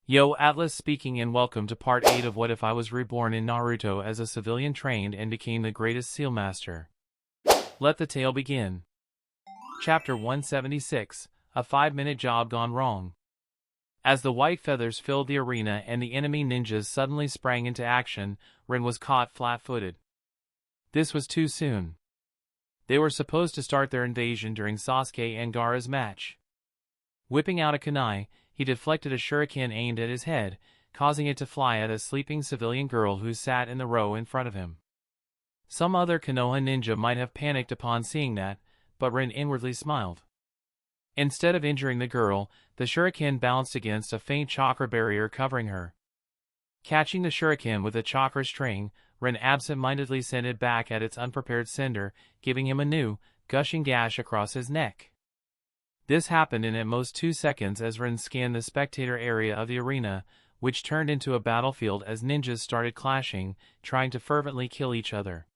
Yo, Atlas speaking and welcome to part 8 of What If I Was Reborn in Naruto as a civilian trained and became the greatest seal master. Let the tale begin. Chapter 176, A 5-minute job gone wrong. As the white feathers filled the arena and the enemy ninjas suddenly sprang into action, Rin was caught flat-footed. This was too soon. They were supposed to start their invasion during Sasuke and Gaara's match. Whipping out a kunai, he deflected a shuriken aimed at his head, causing it to fly at a sleeping civilian girl who sat in the row in front of him. Some other Konoha ninja might have panicked upon seeing that, but Rin inwardly smiled. Instead of injuring the girl, the shuriken bounced against a faint chakra barrier covering her. Catching the shuriken with a chakra string, Rin absent-mindedly sent it back at its unprepared sender, giving him a new, gushing gash across his neck. This happened in at most 2 seconds as Rin scanned the spectator area of the arena, which turned into a battlefield as ninjas started clashing, trying to fervently kill each other.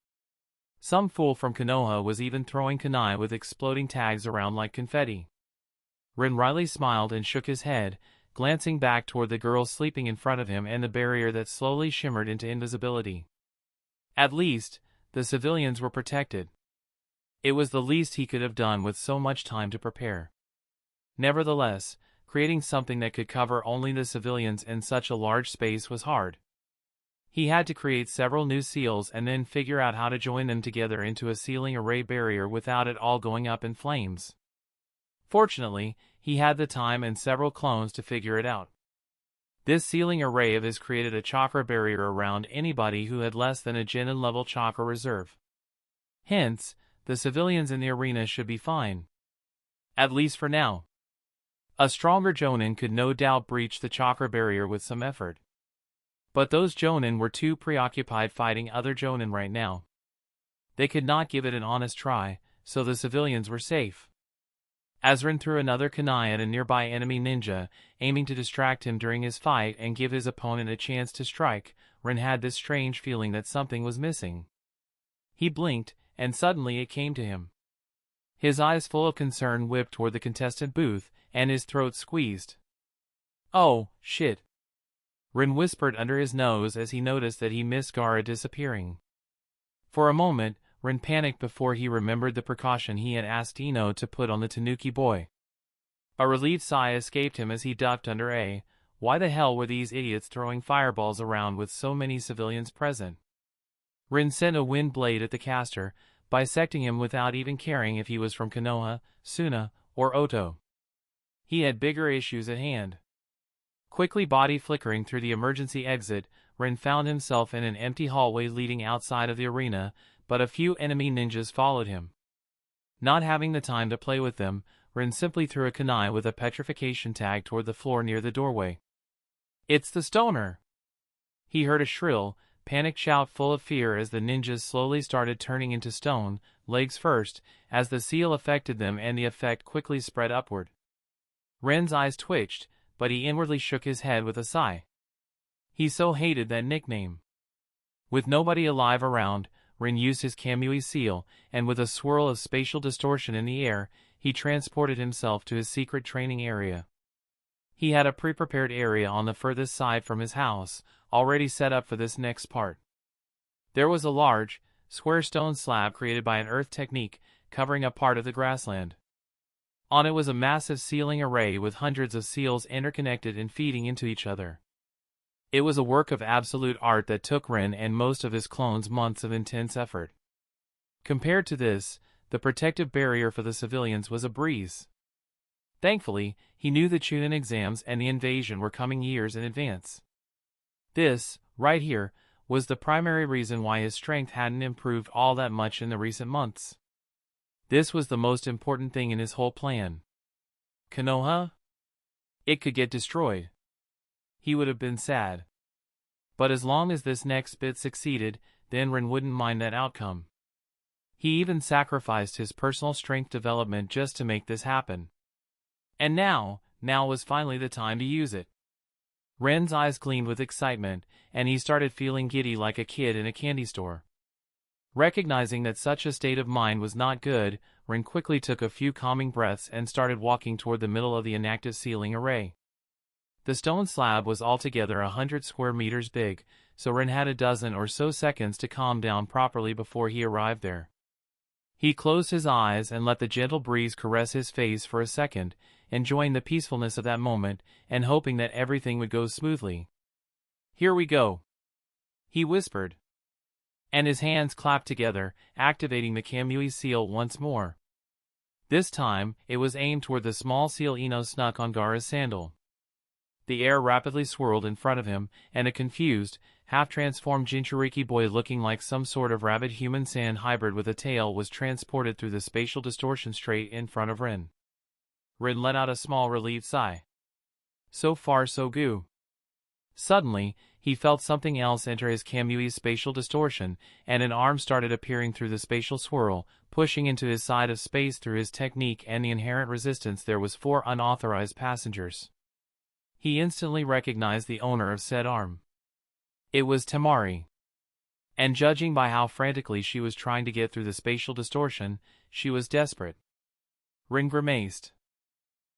Some fool from Konoha was even throwing kunai with exploding tags around like confetti. Rin wryly smiled and shook his head, glancing back toward the girl sleeping in front of him and the barrier that slowly shimmered into invisibility. At least, the civilians were protected. It was the least he could have done with so much time to prepare. Nevertheless, creating something that could cover only the civilians in such a large space was hard. He had to create several new seals and then figure out how to join them together into a sealing array barrier without it all going up in flames. Fortunately, he had the time and several clones to figure it out. This sealing array of his created a chakra barrier around anybody who had less than a genin level chakra reserve. Hence, the civilians in the arena should be fine. At least for now. A stronger jonin could no doubt breach the chakra barrier with some effort. But those jonin were too preoccupied fighting other jonin right now. They could not give it an honest try, so the civilians were safe. As Rin threw another kunai at a nearby enemy ninja, aiming to distract him during his fight and give his opponent a chance to strike, Rin had this strange feeling that something was missing. He blinked, and suddenly it came to him. His eyes full of concern whipped toward the contestant booth, and his throat squeezed. "Oh, shit," Rin whispered under his nose as he noticed that he missed Gaara disappearing. For a moment, Rin panicked before he remembered the precaution he had asked Ino to put on the Tanuki boy. A relieved sigh escaped him as he ducked under a, "Why the hell were these idiots throwing fireballs around with so many civilians present?" Rin sent a wind blade at the caster, bisecting him without even caring if he was from Konoha, Suna, or Oto. He had bigger issues at hand. Quickly body flickering through the emergency exit, Rin found himself in an empty hallway leading outside of the arena, but a few enemy ninjas followed him. Not having the time to play with them, Rin simply threw a kunai with a petrification tag toward the floor near the doorway. "It's the stoner!" He heard a shrill, panicked shout full of fear as the ninjas slowly started turning into stone, legs first, as the seal affected them and the effect quickly spread upward. Ren's eyes twitched, but he inwardly shook his head with a sigh. He so hated that nickname. With nobody alive around, Rin used his Kamui seal, and with a swirl of spatial distortion in the air, he transported himself to his secret training area. He had a pre-prepared area on the furthest side from his house, already set up for this next part. There was a large, square stone slab created by an earth technique, covering a part of the grassland. On it was a massive sealing array with hundreds of seals interconnected and feeding into each other. It was a work of absolute art that took Rin and most of his clones months of intense effort. Compared to this, the protective barrier for the civilians was a breeze. Thankfully, he knew the Chunin exams and the invasion were coming years in advance. This, right here, was the primary reason why his strength hadn't improved all that much in the recent months. This was the most important thing in his whole plan. Konoha? It could get destroyed. He would have been sad. But as long as this next bit succeeded, then Rin wouldn't mind that outcome. He even sacrificed his personal strength development just to make this happen. And now was finally the time to use it. Ren's eyes gleamed with excitement, and he started feeling giddy like a kid in a candy store. Recognizing that such a state of mind was not good, Rin quickly took a few calming breaths and started walking toward the middle of the inactive sealing array. The stone slab was altogether 100 square meters big, so Rin had a dozen or so seconds to calm down properly before he arrived there. He closed his eyes and let the gentle breeze caress his face for a second, enjoying the peacefulness of that moment and hoping that everything would go smoothly. "Here we go," he whispered. And his hands clapped together, activating the Kamui seal once more. This time, it was aimed toward the small seal Ino snuck on Gaara's sandal. The air rapidly swirled in front of him, and a confused, half-transformed Jinchuriki boy looking like some sort of rabid human sand hybrid with a tail was transported through the spatial distortion straight in front of Rin. Rin let out a small relieved sigh. So far so good. Suddenly, he felt something else enter his Kamui's spatial distortion, and an arm started appearing through the spatial swirl, pushing into his side of space through his technique and the inherent resistance. There was 4 unauthorized passengers. He instantly recognized the owner of said arm. It was Tamari. And judging by how frantically she was trying to get through the spatial distortion, she was desperate. Rin grimaced.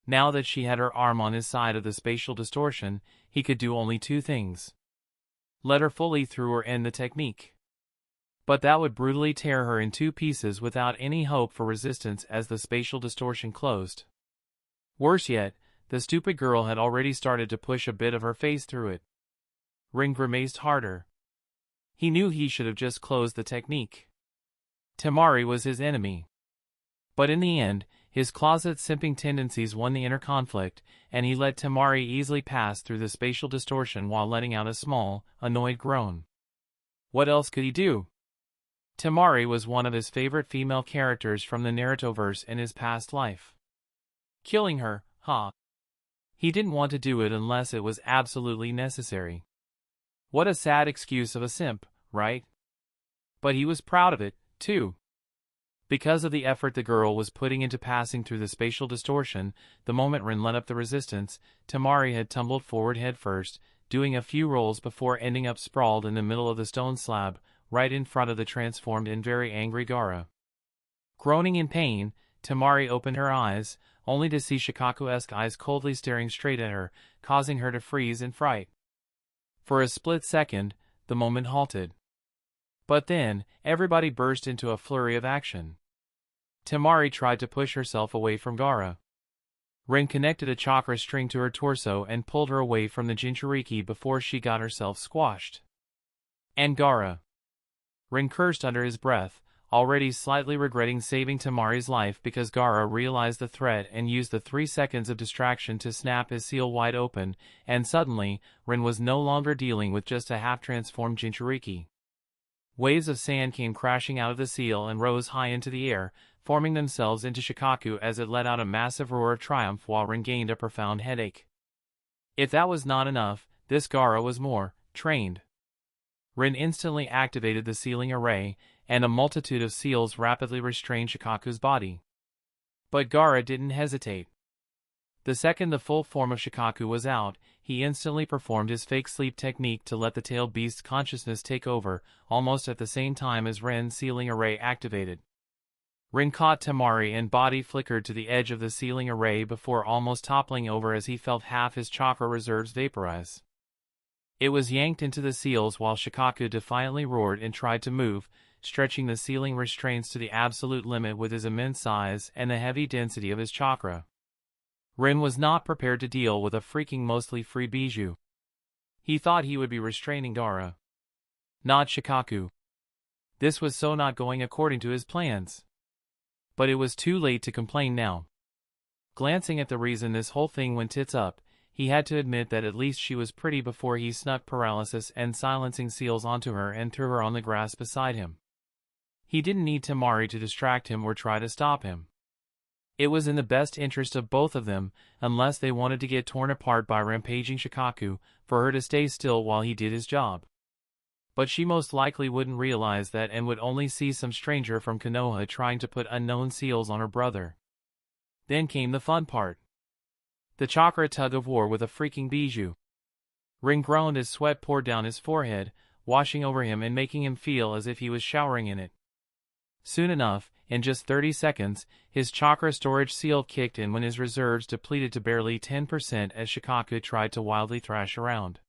Now that she had her arm on his side of the spatial distortion, he could do only 2 things. Let her fully through or end the technique. But that would brutally tear her in 2 pieces without any hope for resistance as the spatial distortion closed. Worse yet, the stupid girl had already started to push a bit of her face through it. Rin grimaced harder. He knew he should have just closed the technique. Tamari was his enemy. But in the end, his closet simping tendencies won the inner conflict, and he let Tamari easily pass through the spatial distortion while letting out a small, annoyed groan. What else could he do? Tamari was one of his favorite female characters from the Narutoverse in his past life. Killing her, huh? He didn't want to do it unless it was absolutely necessary. What a sad excuse of a simp, right? But he was proud of it, too. Because of the effort the girl was putting into passing through the spatial distortion, the moment Rin let up the resistance, Tamari had tumbled forward headfirst, doing a few rolls before ending up sprawled in the middle of the stone slab, right in front of the transformed and very angry Gaara. Groaning in pain, Tamari opened her eyes, only to see Shikaku-esque eyes coldly staring straight at her, causing her to freeze in fright. For a split second, the moment halted. But then, everybody burst into a flurry of action. Tamari tried to push herself away from Gaara. Rin connected a chakra string to her torso and pulled her away from the Jinchuriki before she got herself squashed. And Gaara. Rin cursed under his breath, already slightly regretting saving Tamari's life because Gaara realized the threat and used the 3 seconds of distraction to snap his seal wide open, and suddenly, Rin was no longer dealing with just a half-transformed Jinchuriki. Waves of sand came crashing out of the seal and rose high into the air, forming themselves into Shikaku as it let out a massive roar of triumph while Rin gained a profound headache. If that was not enough, this Gaara was more trained. Rin instantly activated the sealing array, and a multitude of seals rapidly restrained Shikaku's body. But Gaara didn't hesitate. The second the full form of Shikaku was out, he instantly performed his fake sleep technique to let the tailed beast's consciousness take over, almost at the same time as Rin's sealing array activated. Rin caught Tamari and body flickered to the edge of the sealing array before almost toppling over as he felt half his chakra reserves vaporize. It was yanked into the seals while Shikaku defiantly roared and tried to move, stretching the sealing restraints to the absolute limit with his immense size and the heavy density of his chakra. Rin was not prepared to deal with a freaking mostly free bijou. He thought he would be restraining Gaara, not Shikaku. This was so not going according to his plans. But it was too late to complain now. Glancing at the reason this whole thing went tits up, he had to admit that at least she was pretty before he snuck paralysis and silencing seals onto her and threw her on the grass beside him. He didn't need Tamari to distract him or try to stop him. It was in the best interest of both of them, unless they wanted to get torn apart by rampaging Shikaku, for her to stay still while he did his job. But she most likely wouldn't realize that and would only see some stranger from Konoha trying to put unknown seals on her brother. Then came the fun part. The chakra tug-of-war with a freaking bijou. Rin groaned as sweat poured down his forehead, washing over him and making him feel as if he was showering in it. Soon enough, in just 30 seconds, his chakra storage seal kicked in when his reserves depleted to barely 10% as Shikaku tried to wildly thrash around.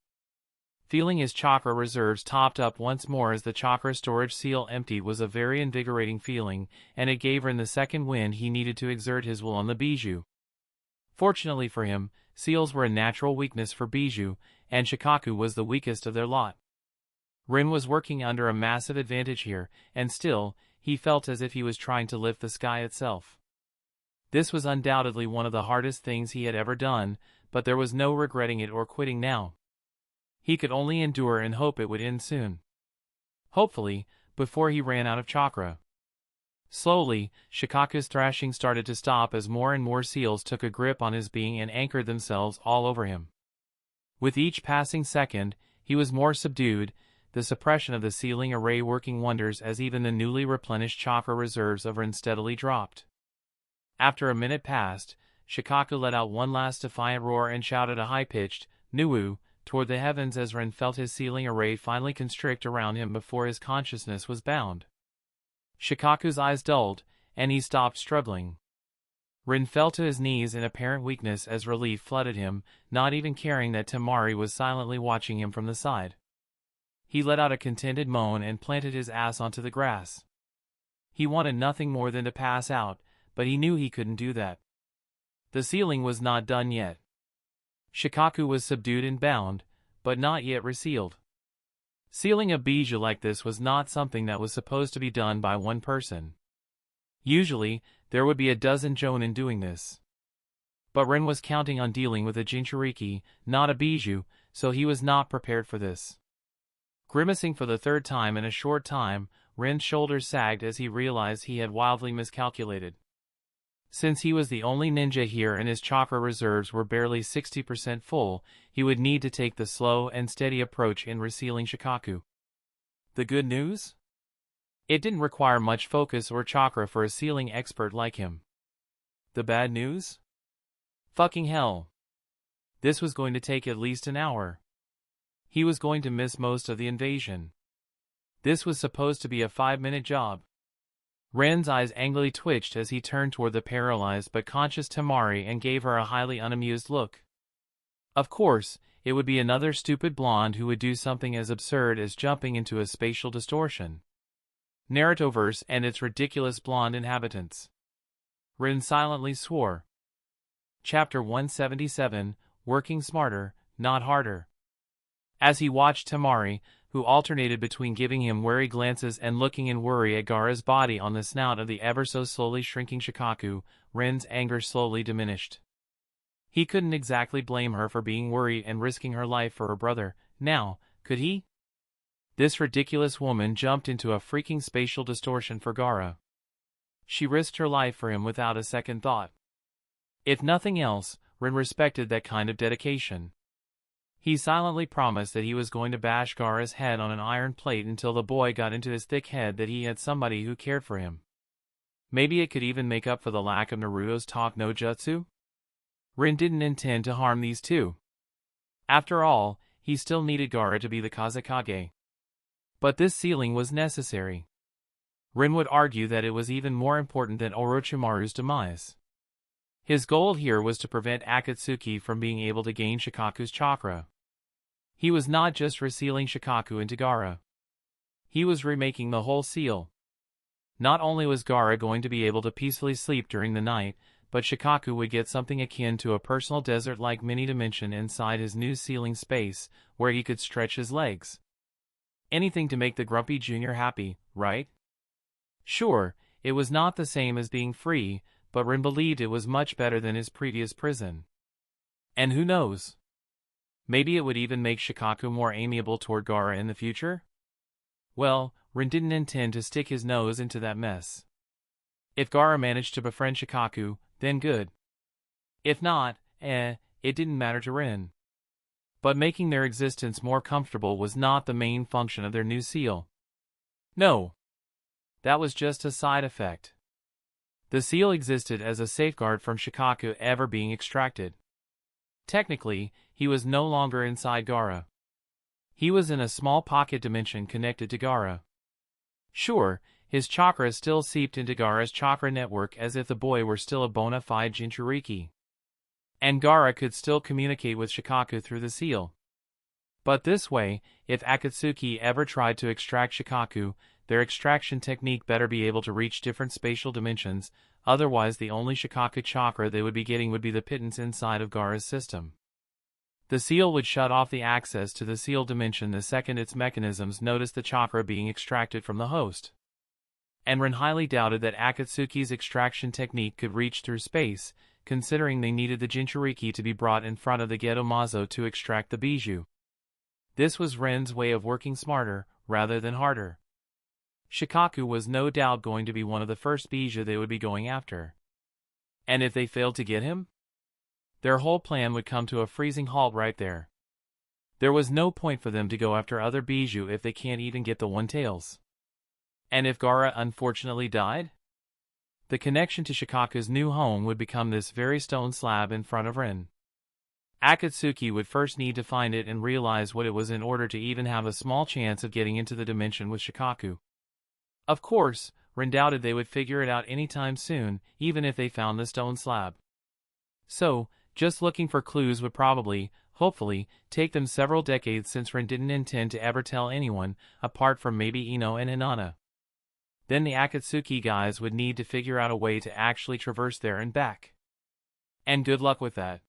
Feeling his chakra reserves topped up once more as the chakra storage seal emptied was a very invigorating feeling, and it gave Rin the second wind he needed to exert his will on the Bijou. Fortunately for him, seals were a natural weakness for Bijou, and Shikaku was the weakest of their lot. Rin was working under a massive advantage here, and still, he felt as if he was trying to lift the sky itself. This was undoubtedly one of the hardest things he had ever done, but there was no regretting it or quitting now. He could only endure and hope it would end soon. Hopefully, before he ran out of chakra. Slowly, Shikaku's thrashing started to stop as more and more seals took a grip on his being and anchored themselves all over him. With each passing second, he was more subdued, the suppression of the sealing array working wonders as even the newly replenished chakra reserves of Rin steadily dropped. After a minute passed, Shikaku let out one last defiant roar and shouted a high-pitched, "Nuwu," toward the heavens as Rin felt his sealing array finally constrict around him before his consciousness was bound. Shikaku's eyes dulled, and he stopped struggling. Rin fell to his knees in apparent weakness as relief flooded him, not even caring that Tamari was silently watching him from the side. He let out a contented moan and planted his ass onto the grass. He wanted nothing more than to pass out, but he knew he couldn't do that. The sealing was not done yet. Shikaku was subdued and bound, but not yet resealed. Sealing a bijou like this was not something that was supposed to be done by one person. Usually, there would be a dozen jonin doing this. But Rin was counting on dealing with a jinchuriki, not a bijou, so he was not prepared for this. Grimacing for the third time in a short time, Rin's shoulders sagged as he realized he had wildly miscalculated. Since he was the only ninja here and his chakra reserves were barely 60% full, he would need to take the slow and steady approach in resealing Shikaku. The good news? It didn't require much focus or chakra for a sealing expert like him. The bad news? Fucking hell. This was going to take at least an hour. He was going to miss most of the invasion. This was supposed to be a 5-minute job. Ren's eyes angrily twitched as he turned toward the paralyzed but conscious Tamari and gave her a highly unamused look. Of course, it would be another stupid blonde who would do something as absurd as jumping into a spatial distortion. Narutoverse and its ridiculous blonde inhabitants. Ren silently swore. Chapter 177, Working Smarter, Not Harder. As he watched Tamari, who alternated between giving him wary glances and looking in worry at Gaara's body on the snout of the ever-so-slowly shrinking Shikaku, Ren's anger slowly diminished. He couldn't exactly blame her for being worried and risking her life for her brother, now, could he? This ridiculous woman jumped into a freaking spatial distortion for Gaara. She risked her life for him without a second thought. If nothing else, Ren respected that kind of dedication. He silently promised that he was going to bash Gaara's head on an iron plate until the boy got into his thick head that he had somebody who cared for him. Maybe it could even make up for the lack of Naruto's talk no jutsu? Ren didn't intend to harm these two. After all, he still needed Gaara to be the Kazekage. But this sealing was necessary. Ren would argue that it was even more important than Orochimaru's demise. His goal here was to prevent Akatsuki from being able to gain Shikaku's chakra. He was not just resealing Shikaku into Gaara. He was remaking the whole seal. Not only was Gaara going to be able to peacefully sleep during the night, but Shikaku would get something akin to a personal desert-like mini-dimension inside his new sealing space, where he could stretch his legs. Anything to make the grumpy junior happy, right? Sure, it was not the same as being free, but Ren believed it was much better than his previous prison. And who knows? Maybe it would even make Shikaku more amiable toward Gaara in the future? Well, Ren didn't intend to stick his nose into that mess. If Gaara managed to befriend Shikaku, then good. If not, it didn't matter to Ren. But making their existence more comfortable was not the main function of their new seal. No. That was just a side effect. The seal existed as a safeguard from Shikaku ever being extracted. Technically, he was no longer inside Gaara. He was in a small pocket dimension connected to Gaara. Sure, His chakra still seeped into Gaara's chakra network as if the boy were still a bona fide Jinchuriki. And Gaara could still communicate with Shikaku through the seal. But this way, if Akatsuki ever tried to extract Shikaku, their extraction technique better be able to reach different spatial dimensions, otherwise the only Shikaku chakra they would be getting would be the pittance inside of Gaara's system. The seal would shut off the access to the seal dimension the second its mechanisms noticed the chakra being extracted from the host. And Rin highly doubted that Akatsuki's extraction technique could reach through space, considering they needed the Jinchuriki to be brought in front of the Gedomazo to extract the bijou. This was Ren's way of working smarter, rather than harder. Shikaku was no doubt going to be one of the first bijou they would be going after. And if they failed to get him, their whole plan would come to a freezing halt right there. There was no point for them to go after other bijou if they can't even get the one-tails. And if Gaara unfortunately died? The connection to Shikaku's new home would become this very stone slab in front of Rin. Akatsuki would first need to find it and realize what it was in order to even have a small chance of getting into the dimension with Shikaku. Of course, Rin doubted they would figure it out anytime soon, even if they found the stone slab. So, just looking for clues would probably, hopefully, take them several decades since Rin didn't intend to ever tell anyone, apart from maybe Ino and Hinata. Then the Akatsuki guys would need to figure out a way to actually traverse there and back. And good luck with that.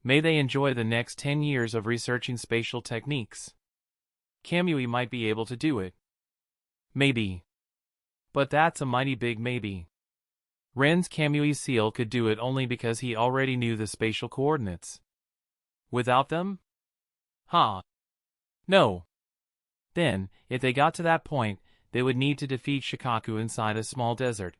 May they enjoy the next 10 years of researching spatial techniques. Kamui might be able to do it. Maybe. But that's a mighty big maybe. Ren's Kamui seal could do it only because he already knew the spatial coordinates. Without them? No. Then, if they got to that point, they would need to defeat Shikaku inside a small desert.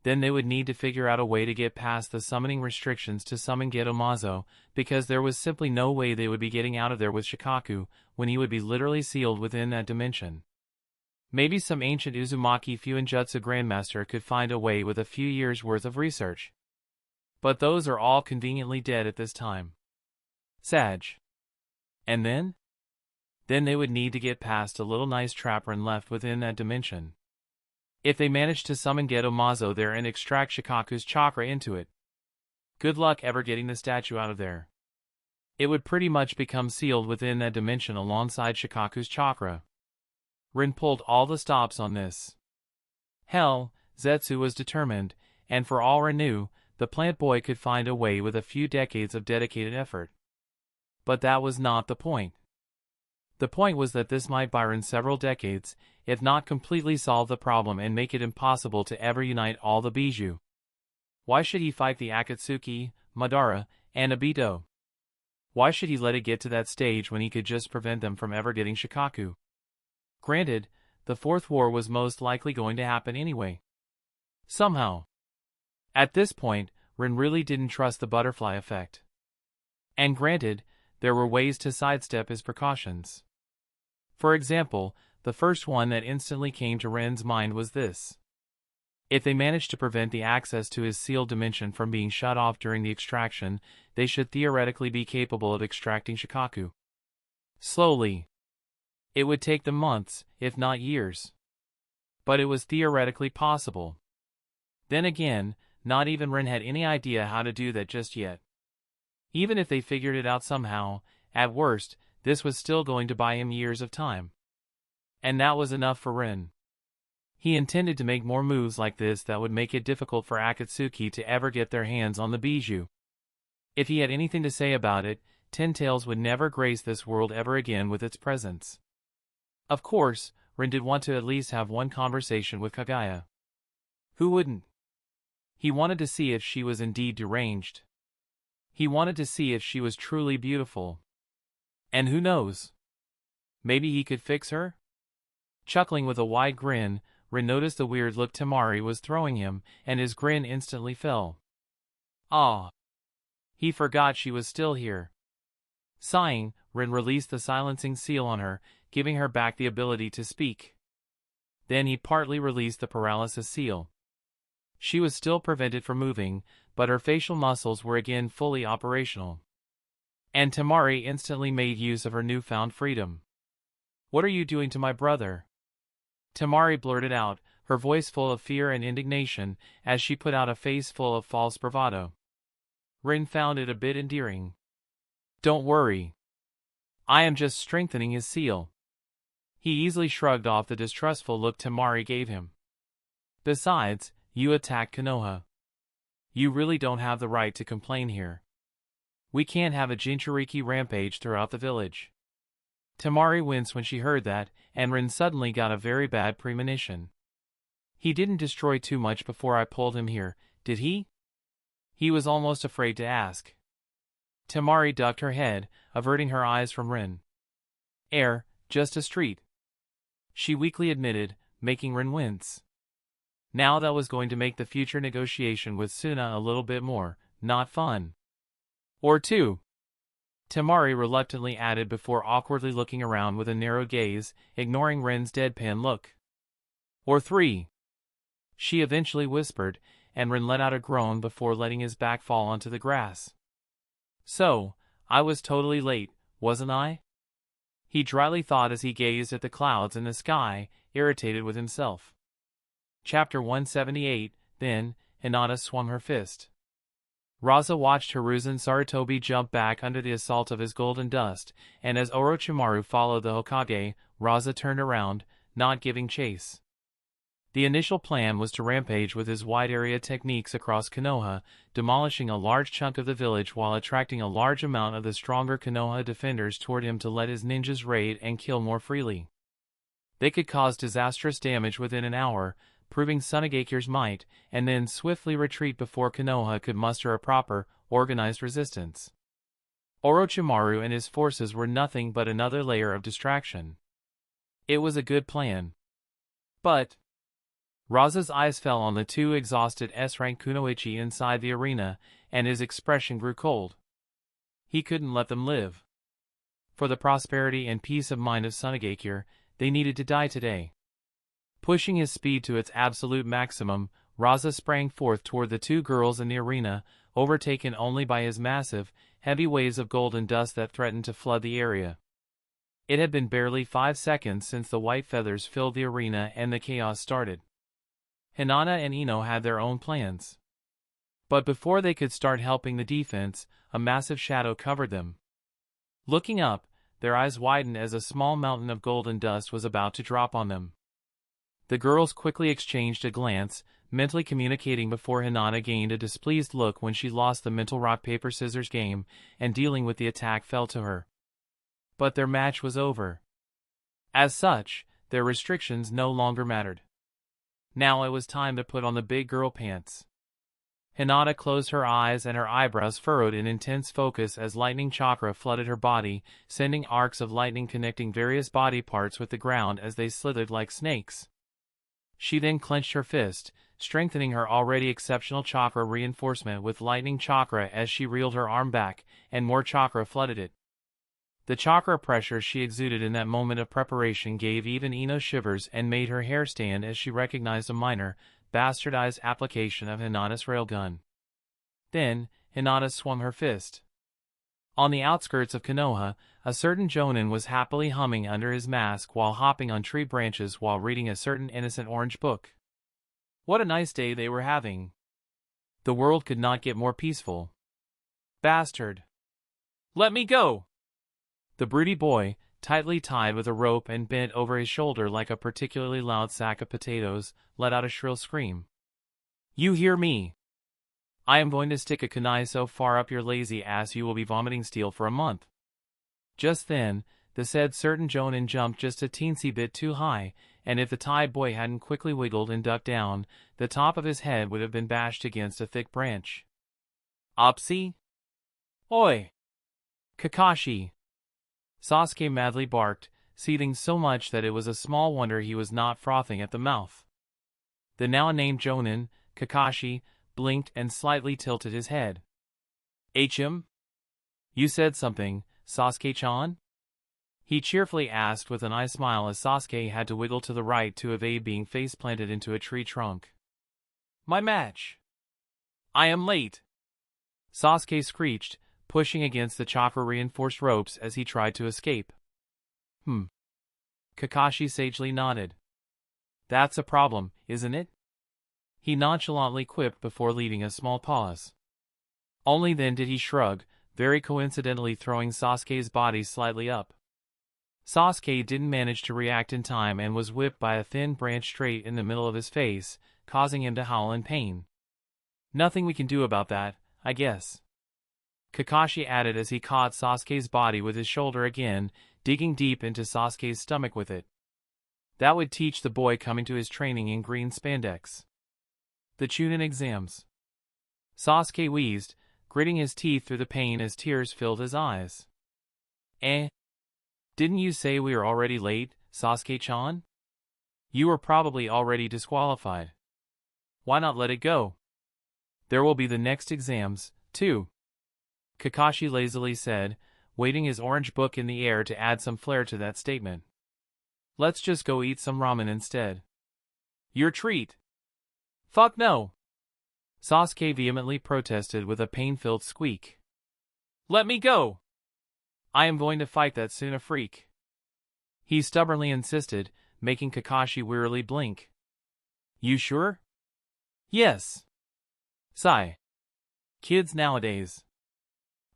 Then they would need to figure out a way to get past the summoning restrictions to summon Gedomazo, because there was simply no way they would be getting out of there with Shikaku, when he would be literally sealed within that dimension. Maybe some ancient Uzumaki Fuinjutsu Grandmaster could find a way with a few years' worth of research. But those are all conveniently dead at this time. Sag. And then? Then they would need to get past a little nice trap Rin left within that dimension. If they managed to summon Gedomazo there and extract Shikaku's chakra into it. Good luck ever getting the statue out of there. It would pretty much become sealed within that dimension alongside Shikaku's chakra. Rin pulled all the stops on this. Hell, Zetsu was determined, and for all Rin knew, the plant boy could find a way with a few decades of dedicated effort. But that was not the point. The point was that this might buy Rin several decades, if not completely solve the problem and make it impossible to ever unite all the bijou. Why should he fight the Akatsuki, Madara, and Obito? Why should he let it get to that stage when he could just prevent them from ever getting Shikaku? Granted, the Fourth War was most likely going to happen anyway. Somehow. At this point, Rin really didn't trust the butterfly effect. And granted, there were ways to sidestep his precautions. For example, the first one that instantly came to Ren's mind was this. If they managed to prevent the access to his sealed dimension from being shut off during the extraction, they should theoretically be capable of extracting Shikaku. Slowly. It would take them months, if not years. But it was theoretically possible. Then again, not even Rin had any idea how to do that just yet. Even if they figured it out somehow, at worst, this was still going to buy him years of time. And that was enough for Rin. He intended to make more moves like this that would make it difficult for Akatsuki to ever get their hands on the bijou. If he had anything to say about it, Ten Tails would never grace this world ever again with its presence. Of course, Rin did want to at least have one conversation with Kaguya. Who wouldn't? He wanted to see if she was indeed deranged. He wanted to see if she was truly beautiful. And who knows? Maybe he could fix her? Chuckling with a wide grin, Rin noticed the weird look Tamari was throwing him, and his grin instantly fell. Ah! He forgot she was still here. Sighing, Rin released the silencing seal on her, giving her back the ability to speak. Then he partly released the paralysis seal. She was still prevented from moving, but her facial muscles were again fully operational. And Tamari instantly made use of her newfound freedom. "What are you doing to my brother?" Tamari blurted out, her voice full of fear and indignation, as she put out a face full of false bravado. Rin found it a bit endearing. "Don't worry. I am just strengthening his seal." He easily shrugged off the distrustful look Tamari gave him. "Besides, you attacked Konoha. You really don't have the right to complain here. We can't have a Jinchuriki rampage throughout the village." Tamari winced when she heard that, and Rin suddenly got a very bad premonition. "He didn't destroy too much before I pulled him here, did he?" He was almost afraid to ask. Tamari ducked her head, averting her eyes from Rin. Just a street," she weakly admitted, making Rin wince. Now that was going to make the future negotiation with Suna a little bit more, not fun. "Or two," Tamari reluctantly added before awkwardly looking around with a narrowed gaze, ignoring Rin's deadpan look. "Or three," she eventually whispered, and Rin let out a groan before letting his back fall onto the grass. "So, I was totally late, wasn't I?" he dryly thought as he gazed at the clouds in the sky, irritated with himself. Chapter 178, Then, Hinata swung her fist. Raza watched Hiruzen Sarutobi jump back under the assault of his golden dust, and as Orochimaru followed the Hokage, Raza turned around, not giving chase. The initial plan was to rampage with his wide-area techniques across Konoha, demolishing a large chunk of the village while attracting a large amount of the stronger Konoha defenders toward him to let his ninjas raid and kill more freely. They could cause disastrous damage within an hour, proving Tsunagekire's might, and then swiftly retreat before Konoha could muster a proper, organized resistance. Orochimaru and his forces were nothing but another layer of distraction. It was a good plan. But Raza's eyes fell on the two exhausted S-rank Kunoichi inside the arena, and his expression grew cold. He couldn't let them live. For the prosperity and peace of mind of Tsunagekire, they needed to die today. Pushing his speed to its absolute maximum, Raza sprang forth toward the two girls in the arena, overtaken only by his massive, heavy waves of golden dust that threatened to flood the area. It had been barely 5 seconds since the white feathers filled the arena and the chaos started. Hinata and Ino had their own plans. But before they could start helping the defense, a massive shadow covered them. Looking up, their eyes widened as a small mountain of golden dust was about to drop on them. The girls quickly exchanged a glance, mentally communicating before Hinata gained a displeased look when she lost the mental rock-paper-scissors game, and dealing with the attack fell to her. But their match was over. As such, their restrictions no longer mattered. Now it was time to put on the big girl pants. Hinata closed her eyes and her eyebrows furrowed in intense focus as lightning chakra flooded her body, sending arcs of lightning connecting various body parts with the ground as they slithered like snakes. She then clenched her fist, strengthening her already exceptional chakra reinforcement with lightning chakra as she reeled her arm back, and more chakra flooded it. The chakra pressure she exuded in that moment of preparation gave even Ino shivers and made her hair stand as she recognized a minor, bastardized application of Hinata's railgun. Then, Hinata swung her fist. On the outskirts of Konoha, a certain jonin was happily humming under his mask while hopping on tree branches while reading a certain innocent orange book. What a nice day they were having. The world could not get more peaceful. Bastard. Let me go! The broody boy, tightly tied with a rope and bent over his shoulder like a particularly loud sack of potatoes, let out a shrill scream. "You hear me? I am going to stick a kunai so far up your lazy ass you will be vomiting steel for a month." Just then, the said certain jonin jumped just a teensy bit too high, and if the tied boy hadn't quickly wiggled and ducked down, the top of his head would have been bashed against a thick branch. "Opsy? Oi! Kakashi!" Sasuke madly barked, seething so much that it was a small wonder he was not frothing at the mouth. The now-named jonin, Kakashi, blinked and slightly tilted his head. "HM? You said something, Sasuke-chan?" he cheerfully asked with an eye smile as Sasuke had to wiggle to the right to evade being face-planted into a tree trunk. "My match! I am late!" Sasuke screeched, pushing against the chakra-reinforced ropes as he tried to escape. Kakashi sagely nodded. That's a problem, isn't it? He nonchalantly quipped before leaving a small pause. Only then did he shrug, very coincidentally throwing Sasuke's body slightly up. Sasuke didn't manage to react in time and was whipped by a thin branch straight in the middle of his face, causing him to howl in pain. Nothing we can do about that, I guess. Kakashi added as he caught Sasuke's body with his shoulder again, digging deep into Sasuke's stomach with it. That would teach the boy coming to his training in green spandex. The Chunin exams. Sasuke wheezed, gritting his teeth through the pain as tears filled his eyes. Didn't you say we were already late, Sasuke-chan? You were probably already disqualified. Why not let it go? There will be the next exams, too. Kakashi lazily said, waving his orange book in the air to add some flair to that statement. Let's just go eat some ramen instead. Your treat. Fuck no. Sasuke vehemently protested with a pain-filled squeak. Let me go. I am going to fight that Suna freak. He stubbornly insisted, making Kakashi wearily blink. You sure? Yes. Sigh. Kids nowadays.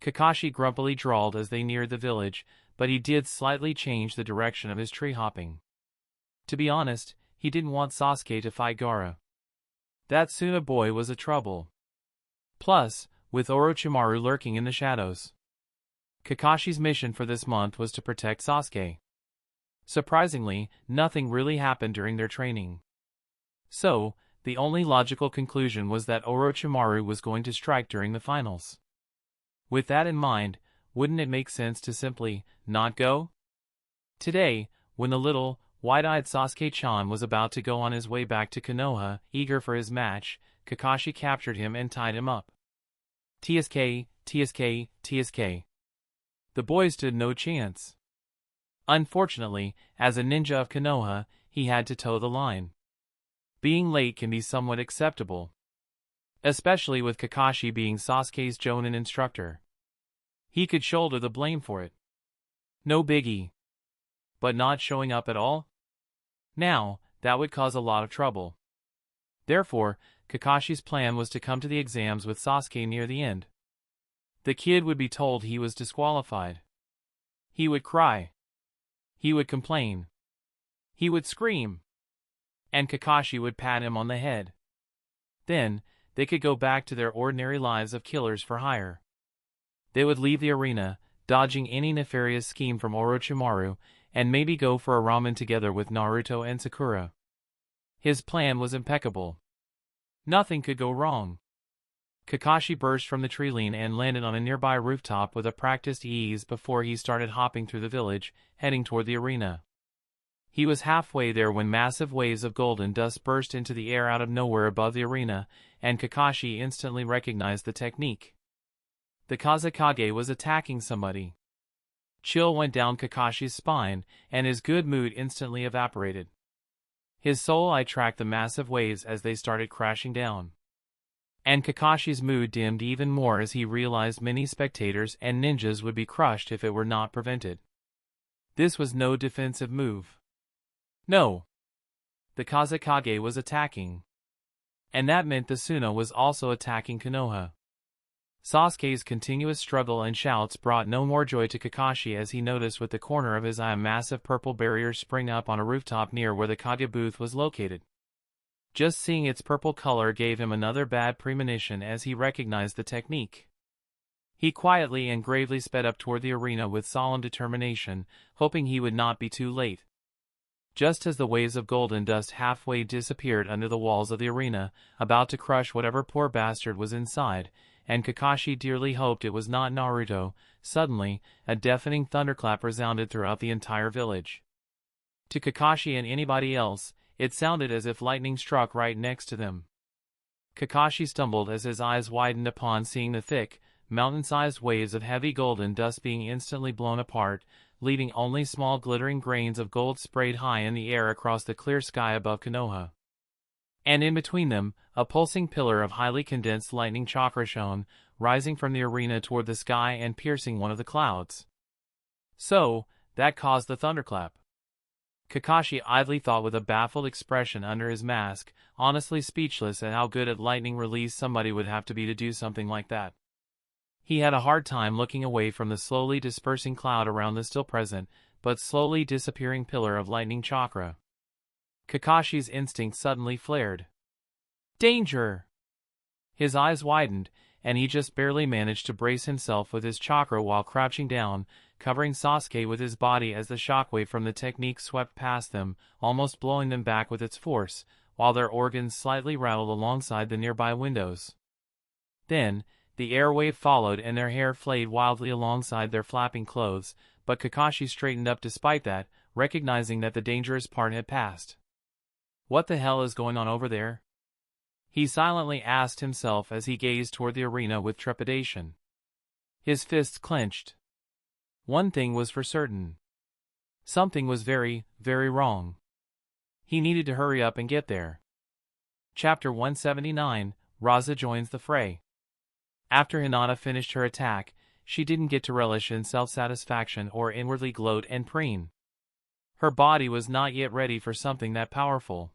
Kakashi grumpily drawled as they neared the village, but he did slightly change the direction of his tree hopping. To be honest, he didn't want Sasuke to fight Gaara. That Suna boy was a trouble. Plus, with Orochimaru lurking in the shadows. Kakashi's mission for this month was to protect Sasuke. Surprisingly, nothing really happened during their training. So, the only logical conclusion was that Orochimaru was going to strike during the finals. With that in mind, wouldn't it make sense to simply not go? Today, when the little, wide-eyed Sasuke-chan was about to go on his way back to Konoha, eager for his match, Kakashi captured him and tied him up. TSK, TSK, TSK. The boy stood no chance. Unfortunately, as a ninja of Konoha, he had to toe the line. Being late can be somewhat acceptable. Especially with Kakashi being Sasuke's Jonin instructor. He could shoulder the blame for it. No biggie. But not showing up at all? Now, that would cause a lot of trouble. Therefore, Kakashi's plan was to come to the exams with Sasuke near the end. The kid would be told he was disqualified. He would cry. He would complain. He would scream. And Kakashi would pat him on the head. Then, they could go back to their ordinary lives of killers for hire. They would leave the arena, dodging any nefarious scheme from Orochimaru, and maybe go for a ramen together with Naruto and Sakura. His plan was impeccable. Nothing could go wrong. Kakashi burst from the tree line and landed on a nearby rooftop with a practiced ease before he started hopping through the village, heading toward the arena. He was halfway there when massive waves of golden dust burst into the air out of nowhere above the arena, and Kakashi instantly recognized the technique. The Kazekage was attacking somebody. Chill went down Kakashi's spine, and his good mood instantly evaporated. His soul eye tracked the massive waves as they started crashing down. And Kakashi's mood dimmed even more as he realized many spectators and ninjas would be crushed if it were not prevented. This was no defensive move. No. The Kazekage was attacking. And that meant the Suna was also attacking Konoha. Sasuke's continuous struggle and shouts brought no more joy to Kakashi as he noticed with the corner of his eye a massive purple barrier spring up on a rooftop near where the Kage booth was located. Just seeing its purple color gave him another bad premonition as he recognized the technique. He quietly and gravely sped up toward the arena with solemn determination, hoping he would not be too late. Just as the waves of golden dust halfway disappeared under the walls of the arena, about to crush whatever poor bastard was inside, and Kakashi dearly hoped it was not Naruto, suddenly, a deafening thunderclap resounded throughout the entire village. To Kakashi and anybody else, it sounded as if lightning struck right next to them. Kakashi stumbled as his eyes widened upon seeing the thick, mountain-sized waves of heavy golden dust being instantly blown apart, leaving only small glittering grains of gold sprayed high in the air across the clear sky above Konoha. And in between them, a pulsing pillar of highly condensed lightning chakra shone, rising from the arena toward the sky and piercing one of the clouds. So, that caused the thunderclap. Kakashi idly thought with a baffled expression under his mask, honestly speechless at how good at lightning release somebody would have to be to do something like that. He had a hard time looking away from the slowly dispersing cloud around the still present, but slowly disappearing pillar of lightning chakra. Kakashi's instinct suddenly flared. Danger! His eyes widened, and he just barely managed to brace himself with his chakra while crouching down, covering Sasuke with his body as the shockwave from the technique swept past them, almost blowing them back with its force, while their organs slightly rattled alongside the nearby windows. Then, the airwave followed and their hair flayed wildly alongside their flapping clothes, but Kakashi straightened up despite that, recognizing that the dangerous part had passed. What the hell is going on over there? He silently asked himself as he gazed toward the arena with trepidation. His fists clenched. One thing was for certain. Something was very, very wrong. He needed to hurry up and get there. Chapter 179, Raza joins the fray. After Hinata finished her attack, she didn't get to relish in self-satisfaction or inwardly gloat and preen. Her body was not yet ready for something that powerful.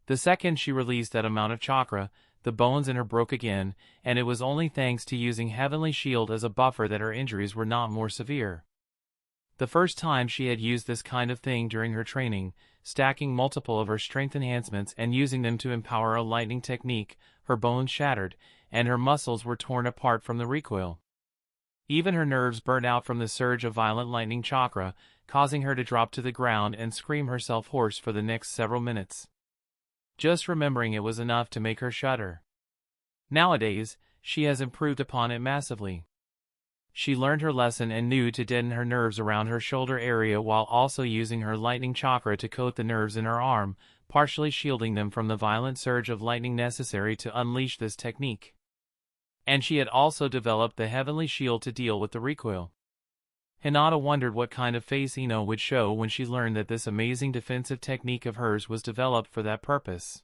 The second she released that amount of chakra, the bones in her broke again, and it was only thanks to using Heavenly Shield as a buffer that her injuries were not more severe. The first time she had used this kind of thing during her training, stacking multiple of her strength enhancements and using them to empower a lightning technique, her bones shattered, and her muscles were torn apart from the recoil. Even her nerves burned out from the surge of violent lightning chakra, causing her to drop to the ground and scream herself hoarse for the next several minutes. Just remembering it was enough to make her shudder. Nowadays, she has improved upon it massively. She learned her lesson and knew to deaden her nerves around her shoulder area while also using her lightning chakra to coat the nerves in her arm, partially shielding them from the violent surge of lightning necessary to unleash this technique. And she had also developed the Heavenly Shield to deal with the recoil. Hinata wondered what kind of face Ino would show when she learned that this amazing defensive technique of hers was developed for that purpose.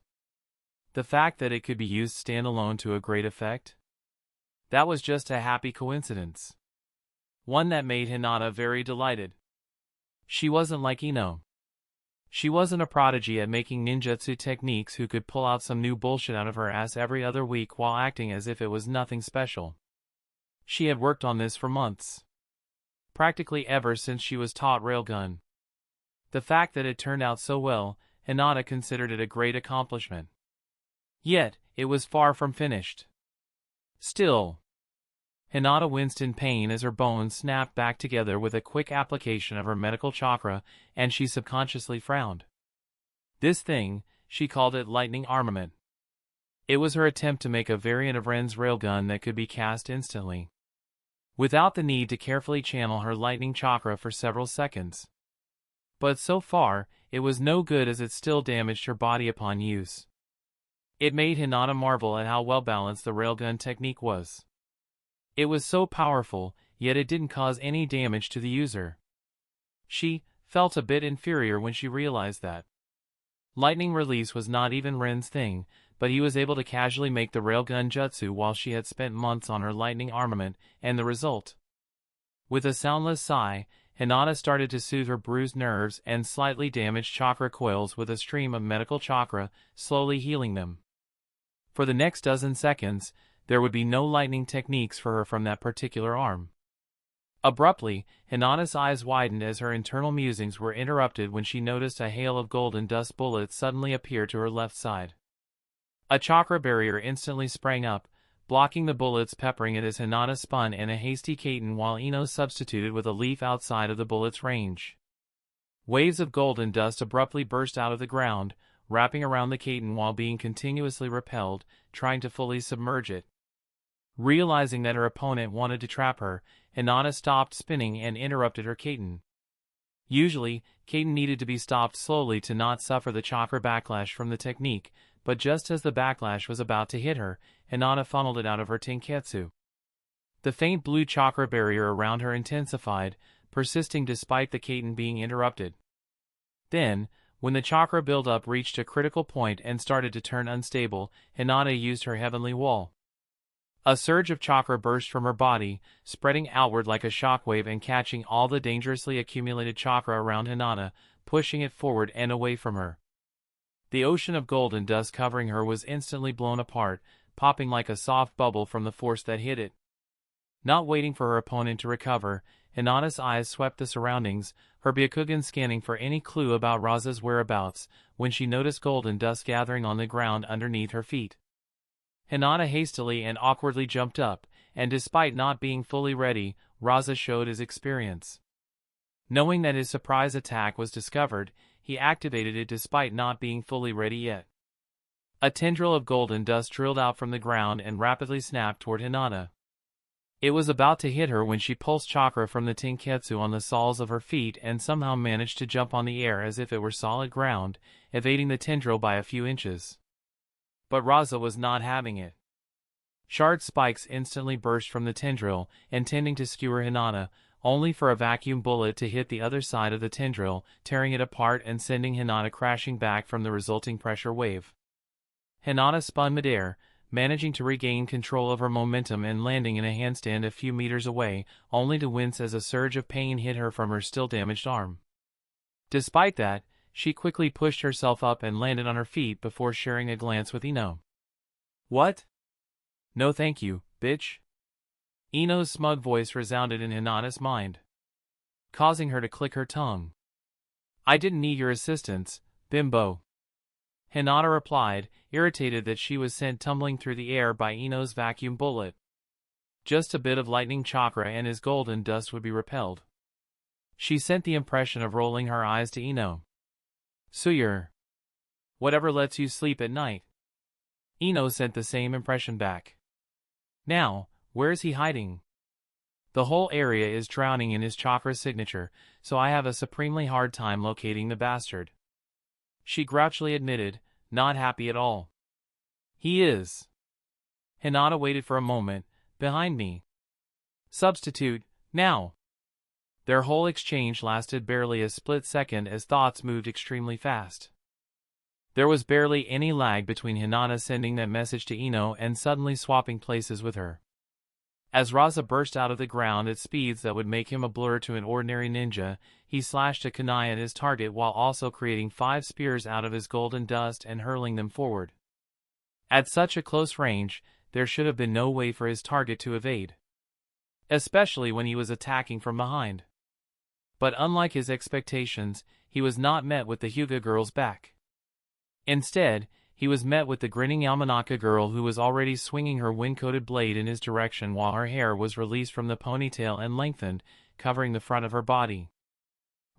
The fact that it could be used standalone to a great effect? That was just a happy coincidence. One that made Hinata very delighted. She wasn't like Ino. She wasn't a prodigy at making ninjutsu techniques who could pull out some new bullshit out of her ass every other week while acting as if it was nothing special. She had worked on this for months. Practically ever since she was taught railgun. The fact that it turned out so well, Hinata considered it a great accomplishment. Yet, it was far from finished. Still, Hinata winced in pain as her bones snapped back together with a quick application of her medical chakra, and she subconsciously frowned. This thing, she called it lightning armament. It was her attempt to make a variant of Ren's railgun that could be cast instantly, without the need to carefully channel her lightning chakra for several seconds. But so far, it was no good as it still damaged her body upon use. It made Hinata marvel at how well-balanced the railgun technique was. It was so powerful, yet it didn't cause any damage to the user. She felt a bit inferior when she realized that. Lightning release was not even Ren's thing, but he was able to casually make the railgun jutsu while she had spent months on her lightning armament, and the result. With a soundless sigh, Hinata started to soothe her bruised nerves and slightly damaged chakra coils with a stream of medical chakra, slowly healing them. For the next dozen seconds, there would be no lightning techniques for her from that particular arm. Abruptly, Hinata's eyes widened as her internal musings were interrupted when she noticed a hail of golden dust bullets suddenly appear to her left side. A chakra barrier instantly sprang up, blocking the bullets, peppering it as Hinata spun in a hasty kaiten while Ino substituted with a leaf outside of the bullet's range. Waves of golden dust abruptly burst out of the ground, wrapping around the kaiten while being continuously repelled, trying to fully submerge it. Realizing that her opponent wanted to trap her, Hinata stopped spinning and interrupted her kaiten. Usually, kaiten needed to be stopped slowly to not suffer the chakra backlash from the technique, but just as the backlash was about to hit her, Hinata funneled it out of her tenketsu. The faint blue chakra barrier around her intensified, persisting despite the kaiten being interrupted. Then, when the chakra buildup reached a critical point and started to turn unstable, Hinata used her heavenly wall. A surge of chakra burst from her body, spreading outward like a shockwave and catching all the dangerously accumulated chakra around Hinata, pushing it forward and away from her. The ocean of golden dust covering her was instantly blown apart, popping like a soft bubble from the force that hit it. Not waiting for her opponent to recover, Hinata's eyes swept the surroundings, her Byakugan scanning for any clue about Raza's whereabouts, when she noticed golden dust gathering on the ground underneath her feet. Hinata hastily and awkwardly jumped up, and despite not being fully ready, Raza showed his experience. Knowing that his surprise attack was discovered, he activated it despite not being fully ready yet. A tendril of golden dust drilled out from the ground and rapidly snapped toward Hinata. It was about to hit her when she pulsed chakra from the tenketsu on the soles of her feet and somehow managed to jump on the air as if it were solid ground, evading the tendril by a few inches. But Raza was not having it. Shard spikes instantly burst from the tendril, intending to skewer Hinata, only for a vacuum bullet to hit the other side of the tendril, tearing it apart and sending Hinata crashing back from the resulting pressure wave. Hinata spun midair, managing to regain control of her momentum and landing in a handstand a few meters away, only to wince as a surge of pain hit her from her still damaged arm. Despite that, she quickly pushed herself up and landed on her feet before sharing a glance with Ino. "What? No thank you, bitch." Ino's smug voice resounded in Hinata's mind, causing her to click her tongue. "I didn't need your assistance, bimbo." Hinata replied, irritated that she was sent tumbling through the air by Ino's vacuum bullet. Just a bit of lightning chakra and his golden dust would be repelled. She sent the impression of rolling her eyes to Ino. "Suyer. Whatever lets you sleep at night." Ino sent the same impression back. "Now, where's he hiding? The whole area is drowning in his chakra signature, so I have a supremely hard time locating the bastard." She grouchily admitted, not happy at all. "He is." Hinata waited for a moment. "Behind me. Substitute, now." Their whole exchange lasted barely a split second as thoughts moved extremely fast. There was barely any lag between Hinata sending that message to Ino and suddenly swapping places with her. As Raza burst out of the ground at speeds that would make him a blur to an ordinary ninja, he slashed a kunai at his target while also creating 5 spears out of his golden dust and hurling them forward. At such a close range, there should have been no way for his target to evade, especially when he was attacking from behind. But unlike his expectations, he was not met with the Hyuga girl's back. Instead, he was met with the grinning Yamanaka girl who was already swinging her wind-coated blade in his direction while her hair was released from the ponytail and lengthened, covering the front of her body.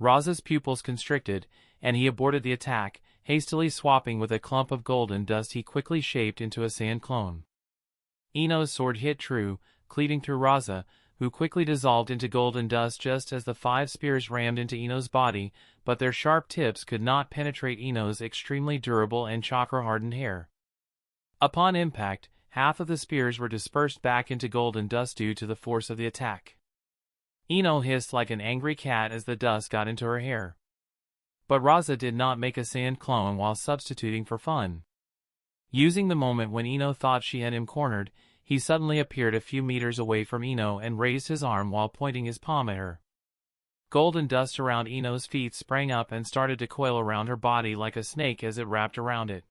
Raza's pupils constricted, and he aborted the attack, hastily swapping with a clump of golden dust he quickly shaped into a sand clone. Ino's sword hit true, cleaving through Raza, who quickly dissolved into golden dust just as the 5 spears rammed into Ino's body, but their sharp tips could not penetrate Ino's extremely durable and chakra-hardened hair. Upon impact, half of the spears were dispersed back into golden dust due to the force of the attack. Ino hissed like an angry cat as the dust got into her hair. But Raza did not make a sand clone while substituting for fun. Using the moment when Ino thought she had him cornered, he suddenly appeared a few meters away from Ino and raised his arm while pointing his palm at her. Golden dust around Ino's feet sprang up and started to coil around her body like a snake as it wrapped around it.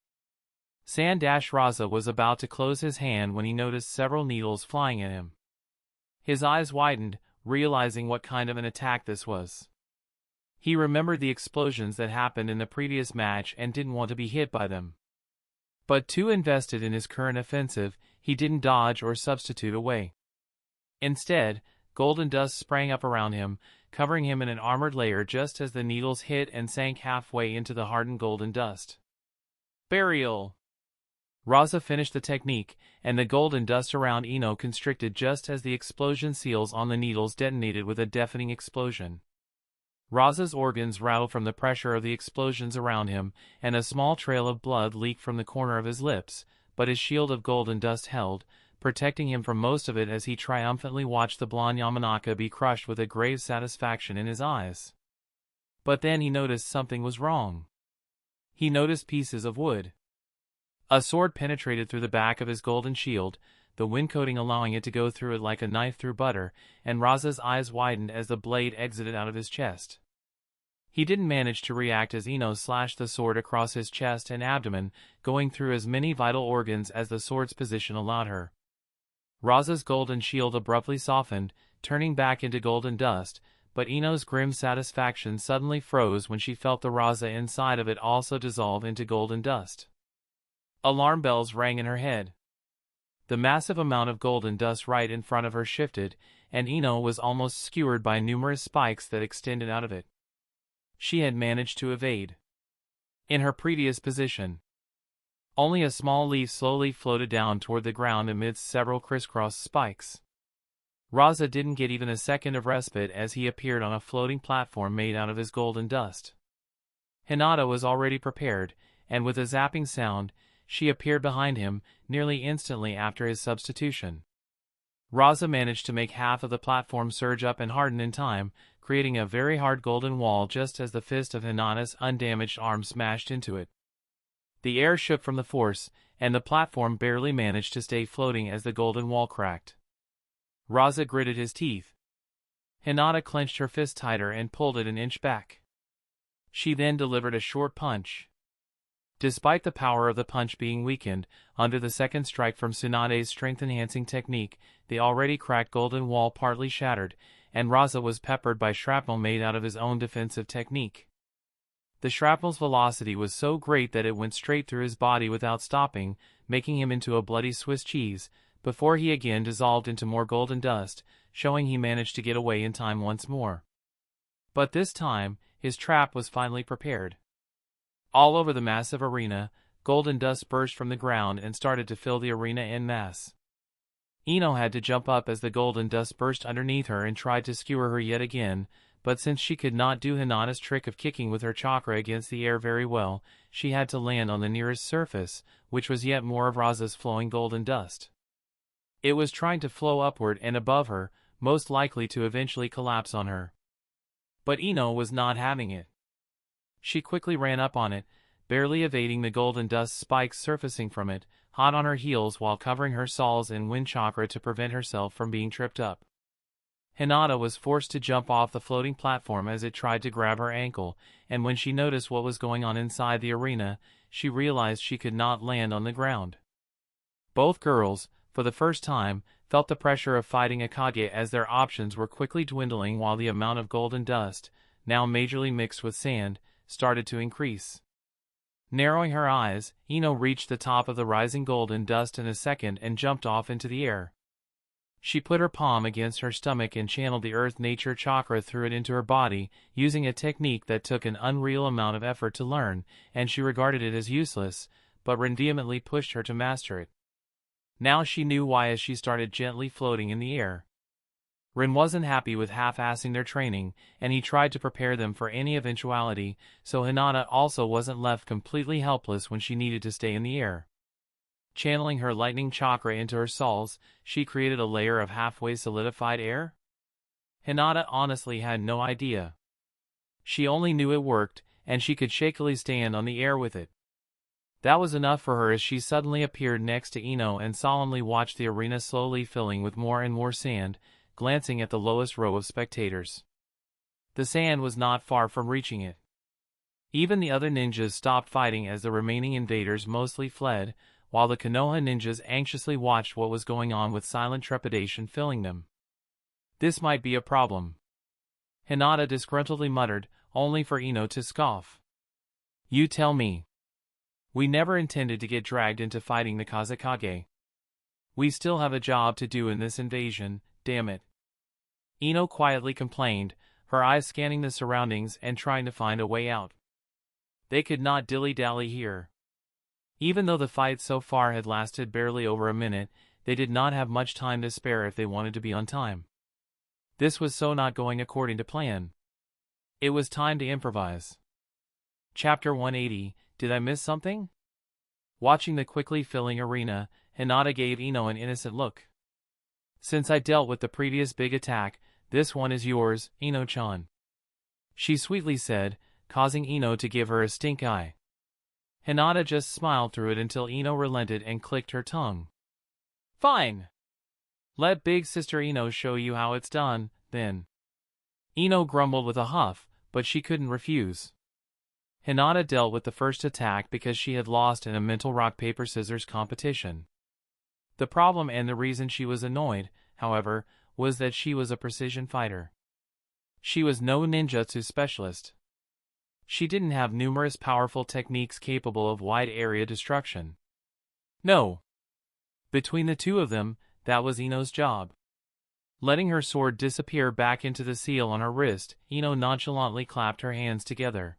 Raza was about to close his hand when he noticed several needles flying at him. His eyes widened, realizing what kind of an attack this was. He remembered the explosions that happened in the previous match and didn't want to be hit by them. But too invested in his current offensive, he didn't dodge or substitute away. Instead, golden dust sprang up around him, covering him in an armored layer just as the needles hit and sank halfway into the hardened golden dust. Burial! Raza finished the technique, and the golden dust around Ino constricted just as the explosion seals on the needles detonated with a deafening explosion. Raza's organs rattled from the pressure of the explosions around him, and a small trail of blood leaked from the corner of his lips, but his shield of golden dust held, protecting him from most of it as he triumphantly watched the blonde Yamanaka be crushed with a grave satisfaction in his eyes. But then he noticed something was wrong. He noticed pieces of wood. A sword penetrated through the back of his golden shield, the wind coating allowing it to go through it like a knife through butter, and Raza's eyes widened as the blade exited out of his chest. He didn't manage to react as Ino slashed the sword across his chest and abdomen, going through as many vital organs as the sword's position allowed her. Raza's golden shield abruptly softened, turning back into golden dust, but Ino's grim satisfaction suddenly froze when she felt the Raza inside of it also dissolve into golden dust. Alarm bells rang in her head. The massive amount of golden dust right in front of her shifted, and Ino was almost skewered by numerous spikes that extended out of it. She had managed to evade. In her previous position, only a small leaf slowly floated down toward the ground amidst several crisscross spikes. Raza didn't get even a second of respite as he appeared on a floating platform made out of his golden dust. Hinata was already prepared, and with a zapping sound, she appeared behind him, nearly instantly after his substitution. Raza managed to make half of the platform surge up and harden in time, creating a very hard golden wall just as the fist of Hinata's undamaged arm smashed into it. The air shook from the force, and the platform barely managed to stay floating as the golden wall cracked. Raza gritted his teeth. Hinata clenched her fist tighter and pulled it an inch back. She then delivered a short punch. Despite the power of the punch being weakened, under the second strike from Tsunade's strength-enhancing technique, the already cracked golden wall partly shattered, and Raza was peppered by shrapnel made out of his own defensive technique. The shrapnel's velocity was so great that it went straight through his body without stopping, making him into a bloody Swiss cheese, before he again dissolved into more golden dust, showing he managed to get away in time once more. But this time, his trap was finally prepared. All over the massive arena, golden dust burst from the ground and started to fill the arena en masse. Ino had to jump up as the golden dust burst underneath her and tried to skewer her yet again, but since she could not do Hinata's trick of kicking with her chakra against the air very well, she had to land on the nearest surface, which was yet more of Raza's flowing golden dust. It was trying to flow upward and above her, most likely to eventually collapse on her. But Ino was not having it. She quickly ran up on it, barely evading the golden dust spikes surfacing from it, hot on her heels while covering her soles in wind chakra to prevent herself from being tripped up. Hinata was forced to jump off the floating platform as it tried to grab her ankle, and when she noticed what was going on inside the arena, she realized she could not land on the ground. Both girls, for the first time, felt the pressure of fighting a Kage as their options were quickly dwindling while the amount of golden dust, now majorly mixed with sand, started to increase. Narrowing her eyes, Ino reached the top of the rising golden dust in a second and jumped off into the air. She put her palm against her stomach and channeled the earth nature chakra through it into her body, using a technique that took an unreal amount of effort to learn, and she regarded it as useless, but Rin vehemently pushed her to master it. Now she knew why as she started gently floating in the air. Rin wasn't happy with half-assing their training, and he tried to prepare them for any eventuality, so Hinata also wasn't left completely helpless when she needed to stay in the air. Channeling her lightning chakra into her soles, she created a layer of halfway solidified air. Hinata honestly had no idea. She only knew it worked, and she could shakily stand on the air with it. That was enough for her as she suddenly appeared next to Ino and solemnly watched the arena slowly filling with more and more sand, glancing at the lowest row of spectators. The sand was not far from reaching it. Even the other ninjas stopped fighting as the remaining invaders mostly fled, while the Konoha ninjas anxiously watched what was going on with silent trepidation filling them. This might be a problem. Hinata disgruntledly muttered, only for Ino to scoff. You tell me. We never intended to get dragged into fighting the Kazekage. We still have a job to do in this invasion, damn it. Ino quietly complained, her eyes scanning the surroundings and trying to find a way out. They could not dilly-dally here. Even though the fight so far had lasted barely over a minute, they did not have much time to spare if they wanted to be on time. This was so not going according to plan. It was time to improvise. Chapter 180, Did I miss something? Watching the quickly filling arena, Hinata gave Ino an innocent look. Since I dealt with the previous big attack, this one is yours, Ino-chan. She sweetly said, causing Ino to give her a stink eye. Hinata just smiled through it until Ino relented and clicked her tongue. Fine. Let big sister Ino show you how it's done, then. Ino grumbled with a huff, but she couldn't refuse. Hinata dealt with the first attack because she had lost in a mental rock-paper-scissors competition. The problem and the reason she was annoyed, however, was that she was a precision fighter. She was no ninjutsu specialist. She didn't have numerous powerful techniques capable of wide-area destruction. No. Between the two of them, that was Ino's job. Letting her sword disappear back into the seal on her wrist, Ino nonchalantly clapped her hands together.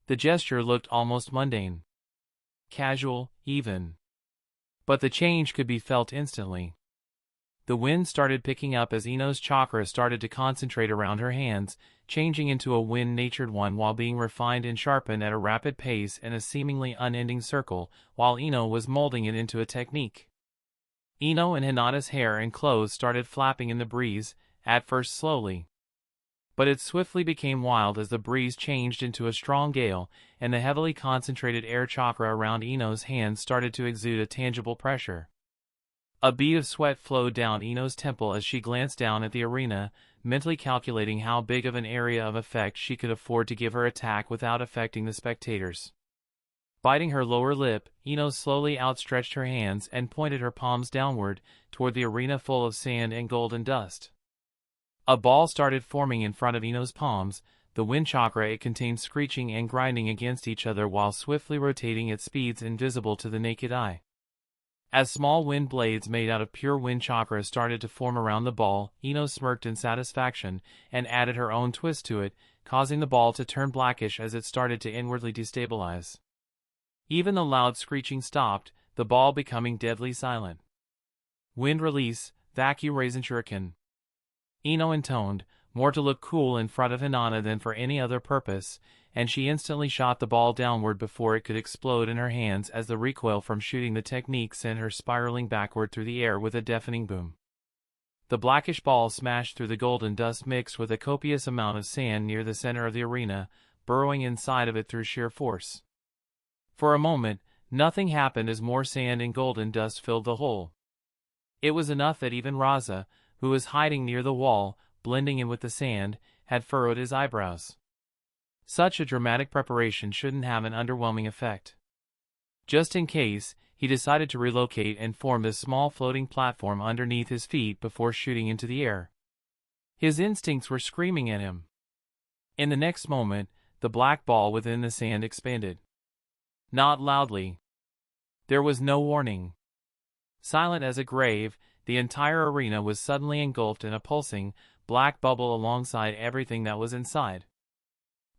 The gesture looked almost mundane. Casual, even. But the change could be felt instantly. The wind started picking up as Ino's chakra started to concentrate around her hands, changing into a wind-natured one while being refined and sharpened at a rapid pace in a seemingly unending circle, while Ino was molding it into a technique. Ino and Hinata's hair and clothes started flapping in the breeze, at first slowly. But it swiftly became wild as the breeze changed into a strong gale, and the heavily concentrated air chakra around Ino's hands started to exude a tangible pressure. A bead of sweat flowed down Ino's temple as she glanced down at the arena, mentally calculating how big of an area of effect she could afford to give her attack without affecting the spectators. Biting her lower lip, Ino slowly outstretched her hands and pointed her palms downward, toward the arena full of sand and golden dust. A ball started forming in front of Ino's palms, the wind chakra it contained screeching and grinding against each other while swiftly rotating at speeds invisible to the naked eye. As small wind blades made out of pure wind chakra started to form around the ball, Ino smirked in satisfaction and added her own twist to it, causing the ball to turn blackish as it started to inwardly destabilize. Even the loud screeching stopped, the ball becoming deadly silent. Wind release, vacuum raisin shuriken. Ino intoned, more to look cool in front of Hinata than for any other purpose, and she instantly shot the ball downward before it could explode in her hands as the recoil from shooting the technique sent her spiraling backward through the air with a deafening boom. The blackish ball smashed through the golden dust mixed with a copious amount of sand near the center of the arena, burrowing inside of it through sheer force. For a moment, nothing happened as more sand and golden dust filled the hole. It was enough that even Raza, who was hiding near the wall, blending in with the sand, had furrowed his eyebrows. Such a dramatic preparation shouldn't have an underwhelming effect. Just in case, he decided to relocate and form this small floating platform underneath his feet before shooting into the air. His instincts were screaming at him. In the next moment, the black ball within the sand expanded. Not loudly. There was no warning. Silent as a grave, the entire arena was suddenly engulfed in a pulsing, black bubble alongside everything that was inside.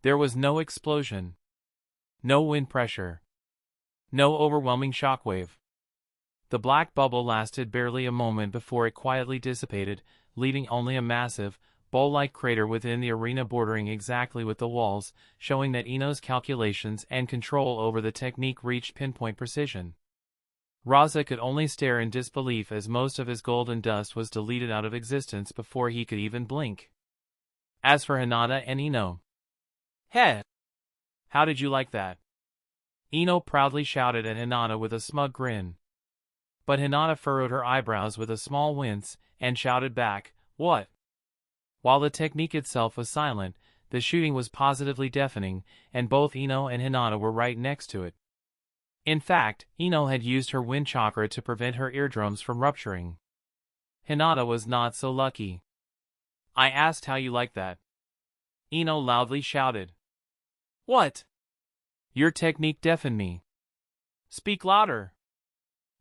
There was no explosion. No wind pressure. No overwhelming shockwave. The black bubble lasted barely a moment before it quietly dissipated, leaving only a massive, bowl-like crater within the arena bordering exactly with the walls, showing that Ino's calculations and control over the technique reached pinpoint precision. Raza could only stare in disbelief as most of his golden dust was deleted out of existence before he could even blink. As for Hinata and Ino, "Hey! How did you like that?" Ino proudly shouted at Hinata with a smug grin. But Hinata furrowed her eyebrows with a small wince, and shouted back, "What?" While the technique itself was silent, the shooting was positively deafening, and both Ino and Hinata were right next to it. In fact, Ino had used her wind chakra to prevent her eardrums from rupturing. Hinata was not so lucky. "I asked how you liked that." Ino loudly shouted. "What?" "Your technique deafened me." "Speak louder."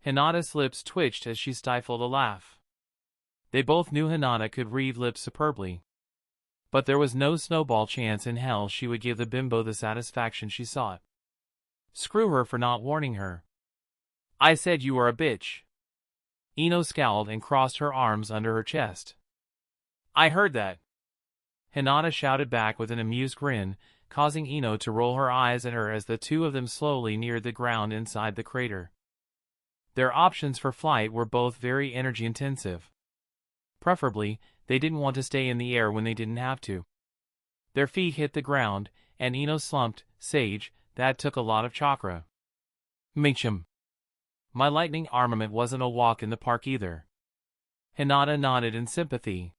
Hinata's lips twitched as she stifled a laugh. They both knew Hinata could read lips superbly. But there was no snowball chance in hell she would give the bimbo the satisfaction she sought. Screw her for not warning her. "I said you were a bitch." Ino scowled and crossed her arms under her chest. "I heard that." Hinata shouted back with an amused grin, causing Ino to roll her eyes at her as the two of them slowly neared the ground inside the crater. Their options for flight were both very energy-intensive. Preferably, they didn't want to stay in the air when they didn't have to. Their feet hit the ground, and Ino slumped, "Sage, that took a lot of chakra." "Minchum. My lightning armament wasn't a walk in the park either." Hinata nodded in sympathy.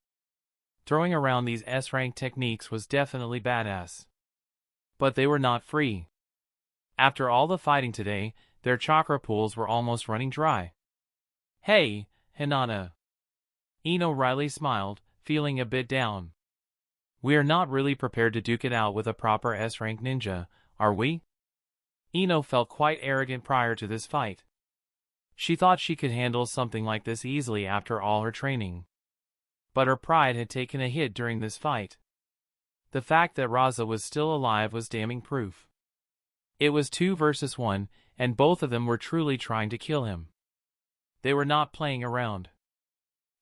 Throwing around these S-rank techniques was definitely badass. But they were not free. After all the fighting today, their chakra pools were almost running dry. "Hey, Hinata." Ino wryly smiled, feeling a bit down. "We are not really prepared to duke it out with a proper S-rank ninja, are we?" Ino felt quite arrogant prior to this fight. She thought she could handle something like this easily after all her training. But her pride had taken a hit during this fight. The fact that Raza was still alive was damning proof. It was 2 versus 1, and both of them were truly trying to kill him. They were not playing around.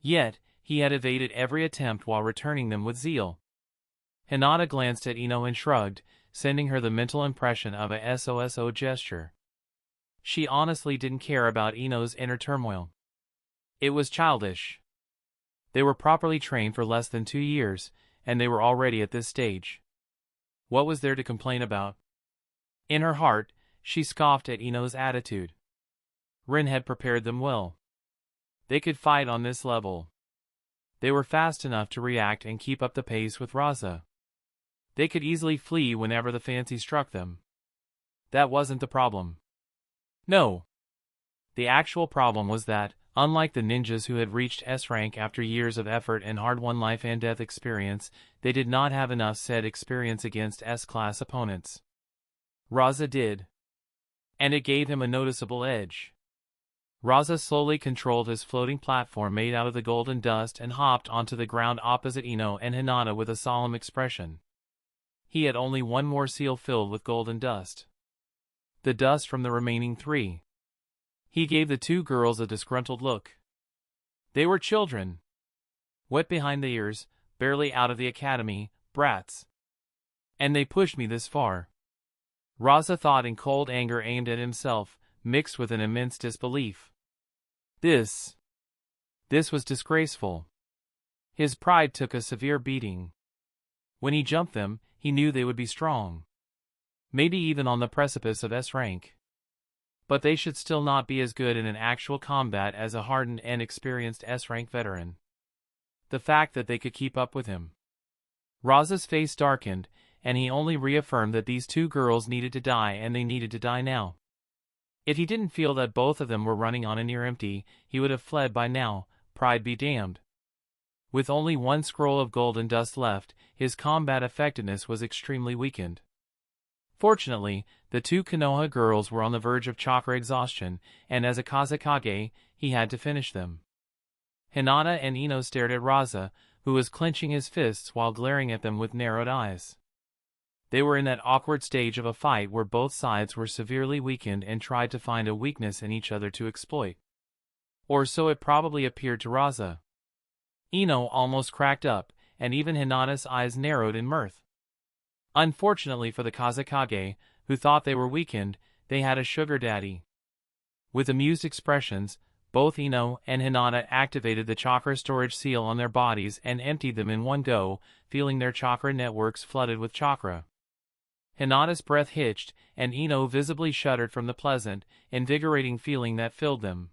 Yet, he had evaded every attempt while returning them with zeal. Hinata glanced at Ino and shrugged, sending her the mental impression of a SOSO gesture. She honestly didn't care about Ino's inner turmoil. It was childish. They were properly trained for less than 2 years, and they were already at this stage. What was there to complain about? In her heart, she scoffed at Ino's attitude. Rin had prepared them well. They could fight on this level. They were fast enough to react and keep up the pace with Raza. They could easily flee whenever the fancy struck them. That wasn't the problem. No. The actual problem was that, unlike the ninjas who had reached S-rank after years of effort and hard-won life and death experience, they did not have enough said experience against S-class opponents. Raza did. And it gave him a noticeable edge. Raza slowly controlled his floating platform made out of the golden dust and hopped onto the ground opposite Ino and Hinata with a solemn expression. He had only one more seal filled with golden dust. The dust from the remaining 3. He gave the 2 girls a disgruntled look. They were children. Wet behind the ears, barely out of the academy, brats. And they pushed me this far. Raza thought in cold anger aimed at himself, mixed with an immense disbelief. This was disgraceful. His pride took a severe beating. When he jumped them, he knew they would be strong. Maybe even on the precipice of S-rank. But they should still not be as good in an actual combat as a hardened and experienced S-rank veteran. The fact that they could keep up with him. Raza's face darkened, and he only reaffirmed that these 2 girls needed to die and they needed to die now. If he didn't feel that both of them were running on a near empty, he would have fled by now, pride be damned. With only 1 scroll of golden dust left, his combat effectiveness was extremely weakened. Fortunately, the 2 Konoha girls were on the verge of chakra exhaustion, and as a Kazekage, he had to finish them. Hinata and Ino stared at Raza, who was clenching his fists while glaring at them with narrowed eyes. They were in that awkward stage of a fight where both sides were severely weakened and tried to find a weakness in each other to exploit. Or so it probably appeared to Raza. Ino almost cracked up, and even Hinata's eyes narrowed in mirth. Unfortunately for the Kazekage, who thought they were weakened, they had a sugar daddy. With amused expressions, both Ino and Hinata activated the chakra storage seal on their bodies and emptied them in one go, feeling their chakra networks flooded with chakra. Hinata's breath hitched, and Ino visibly shuddered from the pleasant, invigorating feeling that filled them.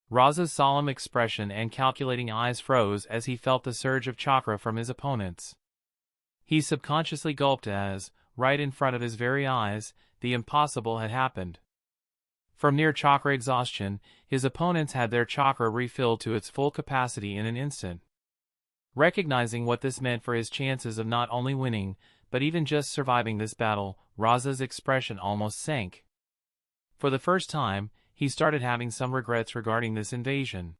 Raza's solemn expression and calculating eyes froze as he felt the surge of chakra from his opponents. He subconsciously gulped as, right in front of his very eyes, the impossible had happened. From near chakra exhaustion, his opponents had their chakra refilled to its full capacity in an instant. Recognizing what this meant for his chances of not only winning, but even just surviving this battle, Raza's expression almost sank. For the first time, he started having some regrets regarding this invasion.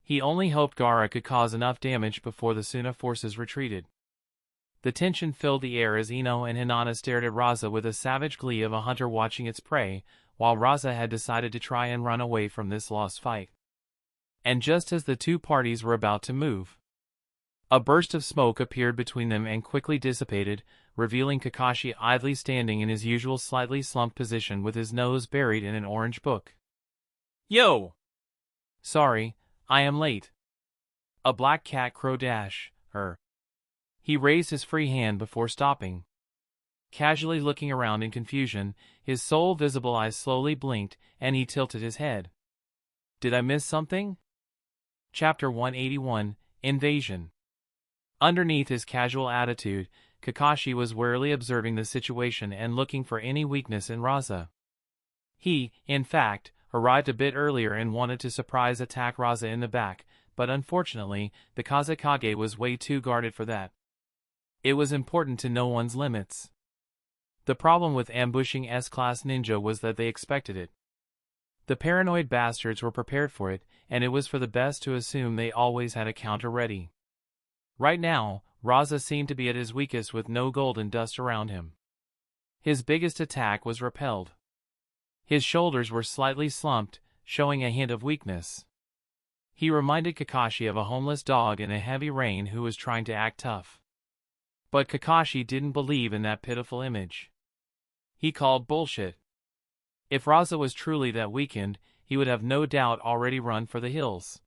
He only hoped Gaara could cause enough damage before the Suna forces retreated. The tension filled the air as Ino and Hinata stared at Raza with the savage glee of a hunter watching its prey, while Raza had decided to try and run away from this lost fight. And just as the 2 parties were about to move, a burst of smoke appeared between them and quickly dissipated, revealing Kakashi idly standing in his usual slightly slumped position with his nose buried in an orange book. "Yo! Sorry, I am late." A black cat crowed dash, He raised his free hand before stopping. Casually looking around in confusion, his sole visible eye slowly blinked, and he tilted his head. Did I miss something? Chapter 181, Invasion. Underneath his casual attitude, Kakashi was warily observing the situation and looking for any weakness in Raza. He, in fact, arrived a bit earlier and wanted to surprise attack Raza in the back, but unfortunately, the Kazekage was way too guarded for that. It was important to know one's limits. The problem with ambushing S-class ninja was that they expected it. The paranoid bastards were prepared for it, and it was for the best to assume they always had a counter ready. Right now, Raza seemed to be at his weakest with no golden dust around him. His biggest attack was repelled. His shoulders were slightly slumped, showing a hint of weakness. He reminded Kakashi of a homeless dog in a heavy rain who was trying to act tough. But Kakashi didn't believe in that pitiful image. He called bullshit. If Raza was truly that weakened, he would have no doubt already run for the hills.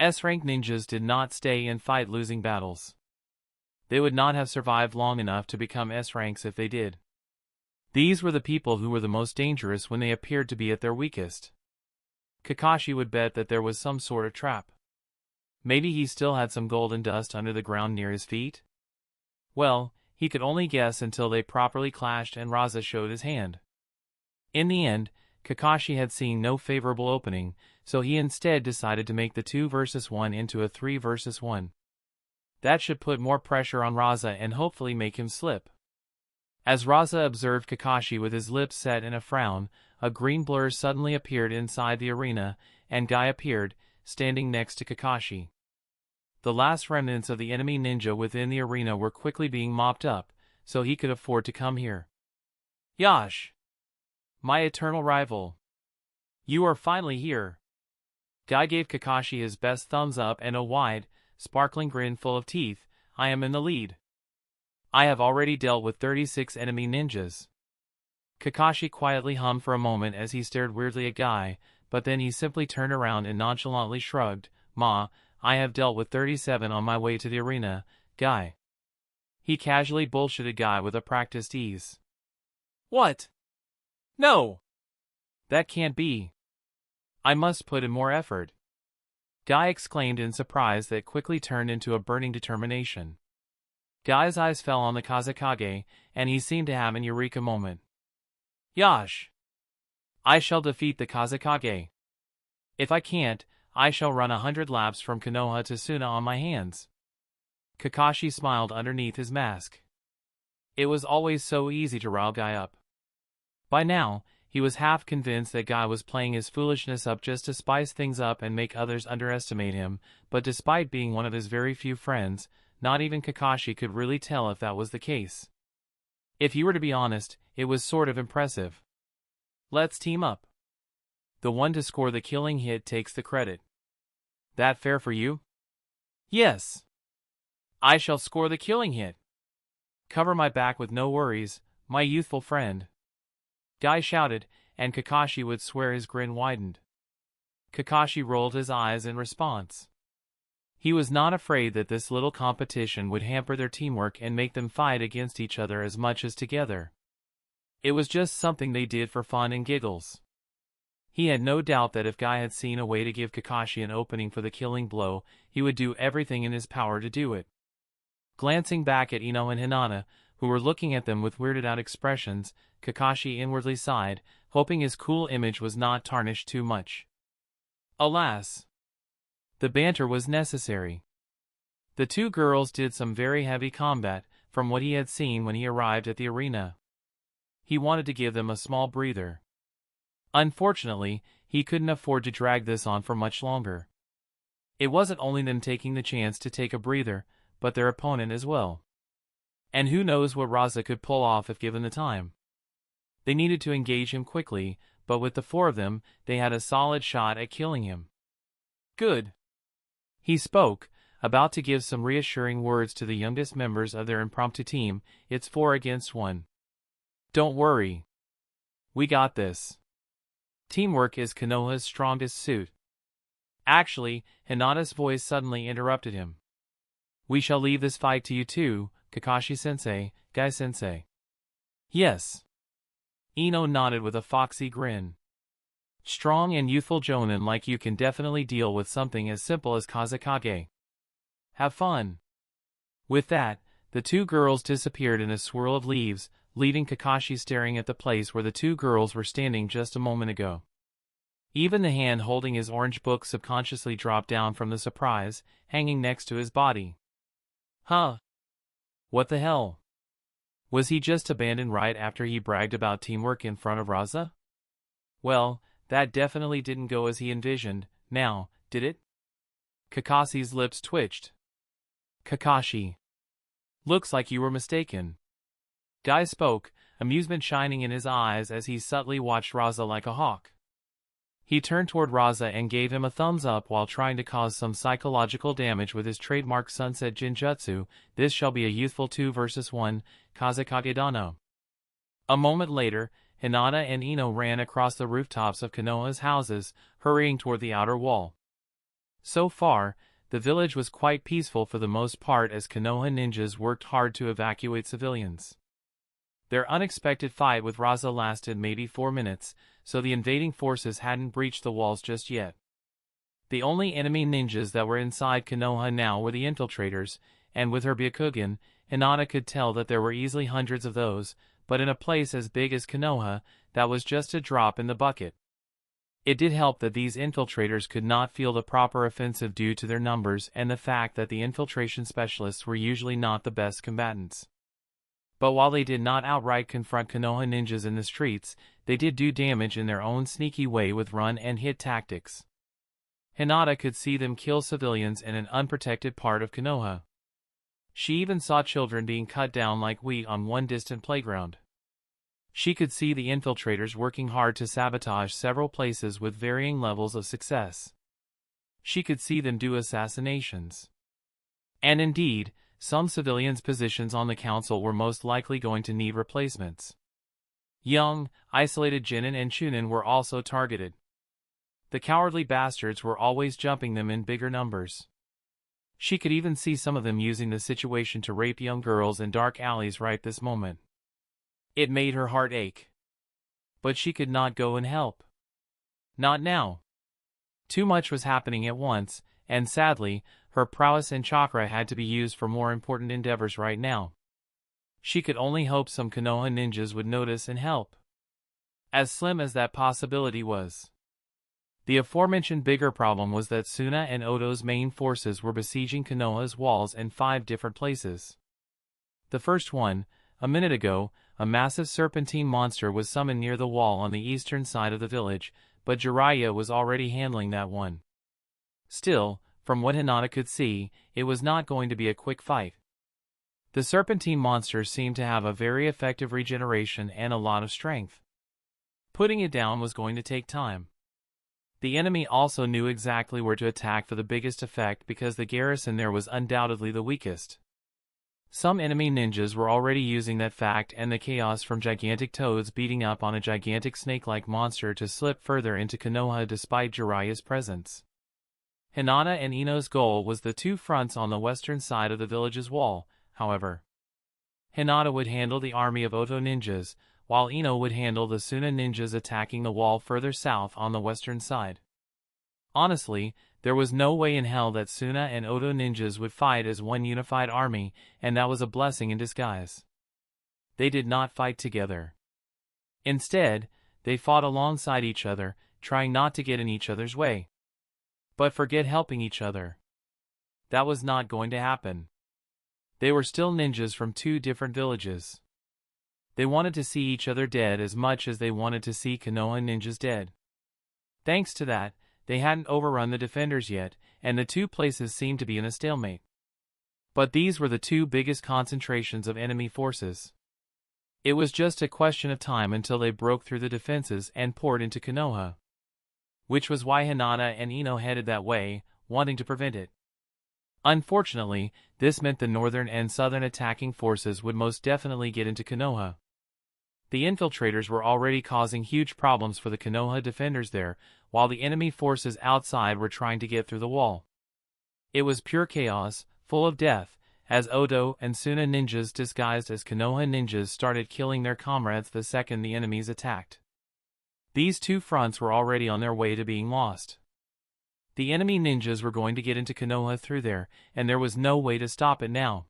S-rank ninjas did not stay and fight losing battles. They would not have survived long enough to become S-ranks if they did. These were the people who were the most dangerous when they appeared to be at their weakest. Kakashi would bet that there was some sort of trap. Maybe he still had some golden dust under the ground near his feet? Well, he could only guess until they properly clashed and Raza showed his hand. In the end, Kakashi had seen no favorable opening, so he instead decided to make the 2 versus 1 into a 3 versus 1. That should put more pressure on Raza and hopefully make him slip. As Raza observed Kakashi with his lips set in a frown, a green blur suddenly appeared inside the arena, and Guy appeared, standing next to Kakashi. The last remnants of the enemy ninja within the arena were quickly being mopped up, so he could afford to come here. Yash! My eternal rival. You are finally here. Guy gave Kakashi his best thumbs up and a wide, sparkling grin full of teeth. I am in the lead. I have already dealt with 36 enemy ninjas. Kakashi quietly hummed for a moment as he stared weirdly at Guy, but then he simply turned around and nonchalantly shrugged. I have dealt with 37 on my way to the arena, Guy. He casually bullshitted Guy with a practiced ease. What? No! That can't be. I must put in more effort. Guy exclaimed in surprise that quickly turned into a burning determination. Guy's eyes fell on the Kazekage, and he seemed to have an eureka moment. Yash! I shall defeat the Kazekage. If I can't, I shall run 100 laps from Konoha to Suna on my hands. Kakashi smiled underneath his mask. It was always so easy to rile Guy up. By now, he was half convinced that Guy was playing his foolishness up just to spice things up and make others underestimate him, but despite being one of his very few friends, not even Kakashi could really tell if that was the case. If he were to be honest, it was sort of impressive. Let's team up. The one to score the killing hit takes the credit. That fair for you? Yes. I shall score the killing hit. Cover my back with no worries, my youthful friend. Guy shouted, and Kakashi would swear his grin widened. Kakashi rolled his eyes in response. He was not afraid that this little competition would hamper their teamwork and make them fight against each other as much as together. It was just something they did for fun and giggles. He had no doubt that if Guy had seen a way to give Kakashi an opening for the killing blow, he would do everything in his power to do it. Glancing back at Ino and Hinata, who were looking at them with weirded-out expressions, Kakashi inwardly sighed, hoping his cool image was not tarnished too much. Alas! The banter was necessary. The two girls did some very heavy combat, from what he had seen when he arrived at the arena. He wanted to give them a small breather. Unfortunately, he couldn't afford to drag this on for much longer. It wasn't only them taking the chance to take a breather, but their opponent as well. And who knows what Raza could pull off if given the time. They needed to engage him quickly, but with the 4 of them, they had a solid shot at killing him. Good. He spoke, about to give some reassuring words to the youngest members of their impromptu team. It's 4 against 1. Don't worry. We got this. Teamwork is Konoha's strongest suit. Actually, Hinata's voice suddenly interrupted him. We shall leave this fight to you two, Kakashi-sensei, Guy-sensei. Yes. Ino nodded with a foxy grin. Strong and youthful jonin like you can definitely deal with something as simple as Kazekage. Have fun. With that, the two girls disappeared in a swirl of leaves, leaving Kakashi staring at the place where the two girls were standing just a moment ago. Even the hand holding his orange book subconsciously dropped down from the surprise, hanging next to his body. Huh? What the hell? Was he just abandoned right after he bragged about teamwork in front of Raza? Well, that definitely didn't go as he envisioned, now, did it? Kakashi's lips twitched. Kakashi. Looks like you were mistaken. Guy spoke, amusement shining in his eyes as he subtly watched Raza like a hawk. He turned toward Raza and gave him a thumbs up while trying to cause some psychological damage with his trademark sunset genjutsu. This shall be a youthful 2 versus 1, Kazekage Dano. A moment later, Hinata and Ino ran across the rooftops of Konoha's houses, hurrying toward the outer wall. So far, the village was quite peaceful for the most part as Konoha ninjas worked hard to evacuate civilians. Their unexpected fight with Raza lasted maybe 4 minutes, so the invading forces hadn't breached the walls just yet. The only enemy ninjas that were inside Konoha now were the infiltrators, and with her Byakugan, Hinata could tell that there were easily hundreds of those, but in a place as big as Konoha, that was just a drop in the bucket. It did help that these infiltrators could not feel the proper offensive due to their numbers and the fact that the infiltration specialists were usually not the best combatants. But while they did not outright confront Konoha ninjas in the streets, they did do damage in their own sneaky way with run-and-hit tactics. Hinata could see them kill civilians in an unprotected part of Konoha. She even saw children being cut down like wheat on one distant playground. She could see the infiltrators working hard to sabotage several places with varying levels of success. She could see them do assassinations. And indeed, some civilians' positions on the council were most likely going to need replacements. Young, isolated Jinin and Chunin were also targeted. The cowardly bastards were always jumping them in bigger numbers. She could even see some of them using the situation to rape young girls in dark alleys right this moment. It made her heart ache. But she could not go and help. Not now. Too much was happening at once, and sadly, her prowess and chakra had to be used for more important endeavors right now. She could only hope some Konoha ninjas would notice and help. As slim as that possibility was. The aforementioned bigger problem was that Suna and Oto's main forces were besieging Konoha's walls in 5 different places. The first one, a minute ago, a massive serpentine monster was summoned near the wall on the eastern side of the village, but Jiraiya was already handling that one. Still, from what Hinata could see, it was not going to be a quick fight. The serpentine monster seemed to have a very effective regeneration and a lot of strength. Putting it down was going to take time. The enemy also knew exactly where to attack for the biggest effect because the garrison there was undoubtedly the weakest. Some enemy ninjas were already using that fact and the chaos from gigantic toads beating up on a gigantic snake-like monster to slip further into Konoha despite Jiraiya's presence. Hinata and Ino's goal was the 2 fronts on the western side of the village's wall, however. Hinata would handle the army of Oto ninjas, while Ino would handle the Suna ninjas attacking the wall further south on the western side. Honestly, there was no way in hell that Suna and Oto ninjas would fight as one unified army, and that was a blessing in disguise. They did not fight together. Instead, they fought alongside each other, trying not to get in each other's way. But forget helping each other. That was not going to happen. They were still ninjas from 2 different villages. They wanted to see each other dead as much as they wanted to see Konoha ninjas dead. Thanks to that, they hadn't overrun the defenders yet, and the 2 places seemed to be in a stalemate. But these were the 2 biggest concentrations of enemy forces. It was just a question of time until they broke through the defenses and poured into Konoha. Which was why Hinata and Ino headed that way, wanting to prevent it. Unfortunately, this meant the northern and southern attacking forces would most definitely get into Konoha. The infiltrators were already causing huge problems for the Konoha defenders there, while the enemy forces outside were trying to get through the wall. It was pure chaos, full of death, as Oto and Suna ninjas disguised as Konoha ninjas started killing their comrades the second the enemies attacked. These 2 fronts were already on their way to being lost. The enemy ninjas were going to get into Konoha through there, and there was no way to stop it now.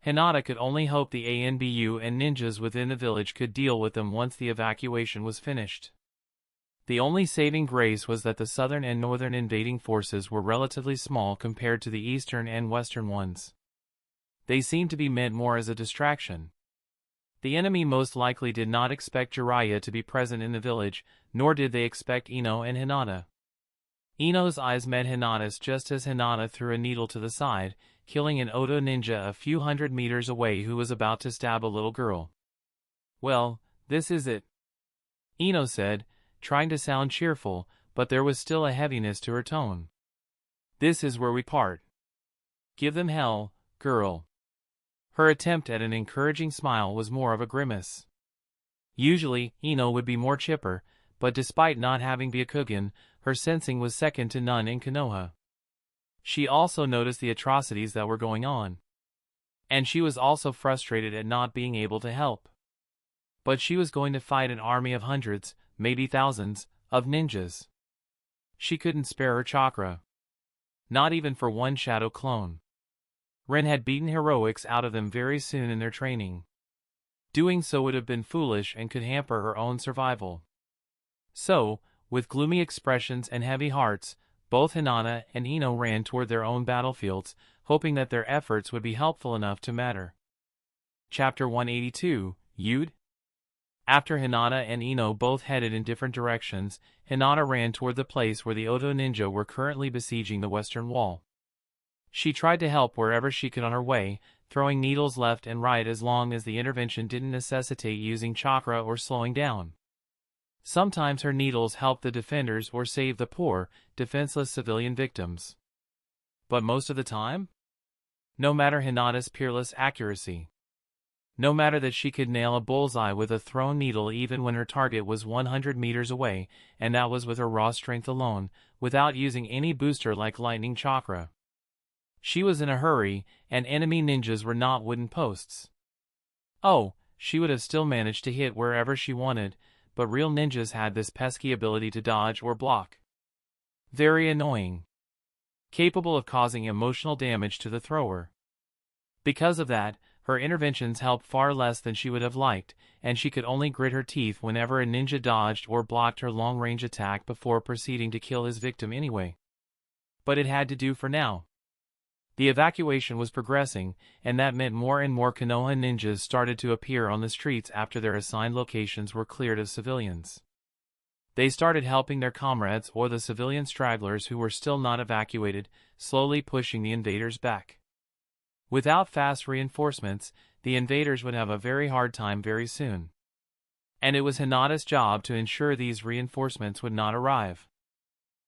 Hinata could only hope the ANBU and ninjas within the village could deal with them once the evacuation was finished. The only saving grace was that the southern and northern invading forces were relatively small compared to the eastern and western ones. They seemed to be meant more as a distraction. The enemy most likely did not expect Jiraiya to be present in the village, nor did they expect Ino and Hinata. Ino's eyes met Hinata's just as Hinata threw a needle to the side, killing an Oto ninja a few hundred meters away who was about to stab a little girl. "Well, this is it," Ino said, trying to sound cheerful, but there was still a heaviness to her tone. "This is where we part. Give them hell, girl." Her attempt at an encouraging smile was more of a grimace. Usually, Ino would be more chipper, but despite not having Byakugan, her sensing was second to none in Konoha. She also noticed the atrocities that were going on. And she was also frustrated at not being able to help. But she was going to fight an army of hundreds, maybe thousands, of ninjas. She couldn't spare her chakra. Not even for one shadow clone. Ren had beaten heroics out of them very soon in their training. Doing so would have been foolish and could hamper her own survival. So, with gloomy expressions and heavy hearts, both Hinata and Ino ran toward their own battlefields, hoping that their efforts would be helpful enough to matter. Chapter 182, Yude? After Hinata and Ino both headed in different directions, Hinata ran toward the place where the Oto ninja were currently besieging the western wall. She tried to help wherever she could on her way, throwing needles left and right as long as the intervention didn't necessitate using chakra or slowing down. Sometimes her needles helped the defenders or saved the poor, defenseless civilian victims. But most of the time? No matter Hinata's peerless accuracy. No matter that she could nail a bullseye with a thrown needle even when her target was 100 meters away, and that was with her raw strength alone, without using any booster like lightning chakra. She was in a hurry, and enemy ninjas were not wooden posts. Oh, she would have still managed to hit wherever she wanted, but real ninjas had this pesky ability to dodge or block. Very annoying. Capable of causing emotional damage to the thrower. Because of that, her interventions helped far less than she would have liked, and she could only grit her teeth whenever a ninja dodged or blocked her long-range attack before proceeding to kill his victim anyway. But it had to do for now. The evacuation was progressing, and that meant more and more Konoha ninjas started to appear on the streets after their assigned locations were cleared of civilians. They started helping their comrades or the civilian stragglers who were still not evacuated, slowly pushing the invaders back. Without fast reinforcements, the invaders would have a very hard time very soon. And it was Hinata's job to ensure these reinforcements would not arrive.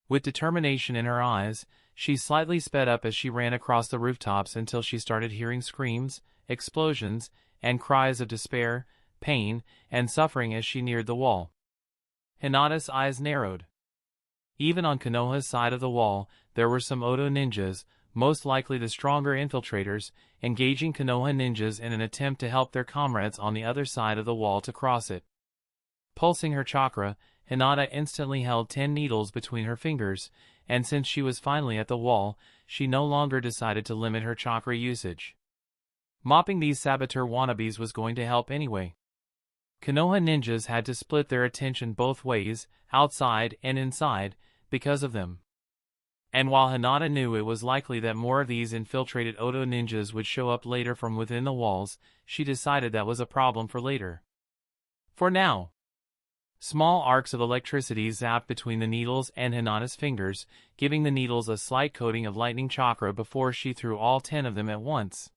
With determination in her eyes, she slightly sped up as she ran across the rooftops until she started hearing screams, explosions, and cries of despair, pain, and suffering as she neared the wall. Hinata's eyes narrowed. Even on Konoha's side of the wall, there were some Oto ninjas, most likely the stronger infiltrators, engaging Konoha ninjas in an attempt to help their comrades on the other side of the wall to cross it. Pulsing her chakra, Hinata instantly held 10 needles between her fingers, and since she was finally at the wall, she no longer decided to limit her chakra usage. Mopping these saboteur wannabes was going to help anyway. Konoha ninjas had to split their attention both ways, outside and inside, because of them. And while Hinata knew it was likely that more of these infiltrated Oto ninjas would show up later from within the walls, she decided that was a problem for later. For now. Small arcs of electricity zapped between the needles and Hinata's fingers, giving the needles a slight coating of lightning chakra before she threw all 10 of them at once.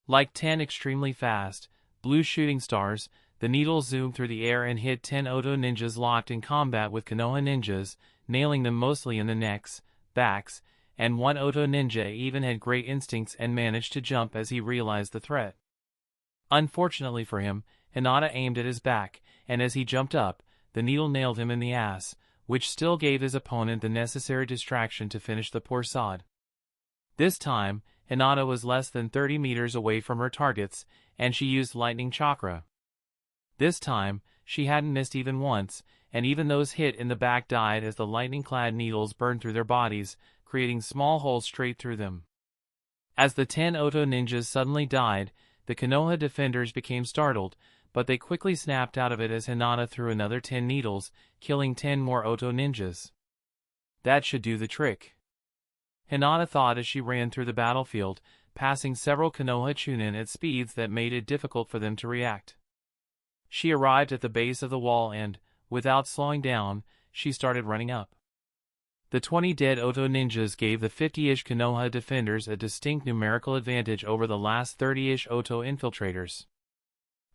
Like 10 extremely fast, blue shooting stars, the needles zoomed through the air and hit 10 Oto ninjas locked in combat with Konoha ninjas, nailing them mostly in the necks, backs, and one Oto ninja even had great instincts and managed to jump as he realized the threat. Unfortunately for him, Hinata aimed at his back, and as he jumped up, the needle nailed him in the ass, which still gave his opponent the necessary distraction to finish the poor sod. This time, Hinata was less than 30 meters away from her targets, and she used lightning chakra. This time, she hadn't missed even once, and even those hit in the back died as the lightning-clad needles burned through their bodies, creating small holes straight through them. As the 10 Oto ninjas suddenly died, the Konoha defenders became startled, but they quickly snapped out of it as Hinata threw another 10 needles, killing 10 more Oto ninjas. That should do the trick, Hinata thought as she ran through the battlefield, passing several Konoha chunin at speeds that made it difficult for them to react. She arrived at the base of the wall and, without slowing down, she started running up. The 20 dead Oto ninjas gave the 50-ish Konoha defenders a distinct numerical advantage over the last 30-ish Oto infiltrators.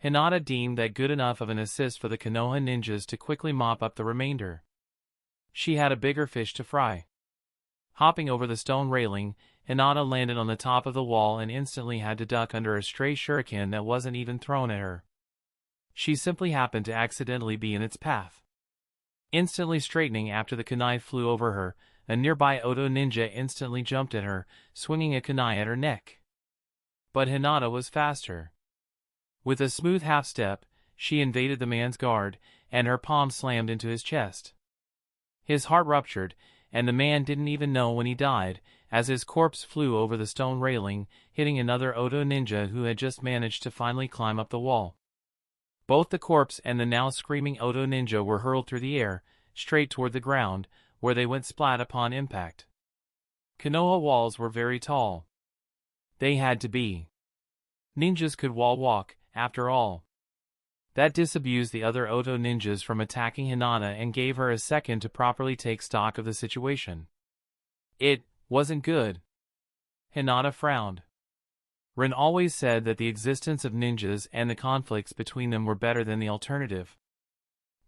Hinata deemed that good enough of an assist for the Konoha ninjas to quickly mop up the remainder. She had a bigger fish to fry. Hopping over the stone railing, Hinata landed on the top of the wall and instantly had to duck under a stray shuriken that wasn't even thrown at her. She simply happened to accidentally be in its path. Instantly straightening after the kunai flew over her, a nearby Oto ninja instantly jumped at her, swinging a kunai at her neck. But Hinata was faster. With a smooth half-step, she invaded the man's guard, and her palm slammed into his chest. His heart ruptured, and the man didn't even know when he died, as his corpse flew over the stone railing, hitting another Oto ninja who had just managed to finally climb up the wall. Both the corpse and the now screaming Oto ninja were hurled through the air, straight toward the ground, where they went splat upon impact. Konoha walls were very tall. They had to be. Ninjas could wall walk, after all. That disabused the other Oto ninjas from attacking Hinata and gave her a second to properly take stock of the situation. It wasn't good. Hinata frowned. Rin always said that the existence of ninjas and the conflicts between them were better than the alternative.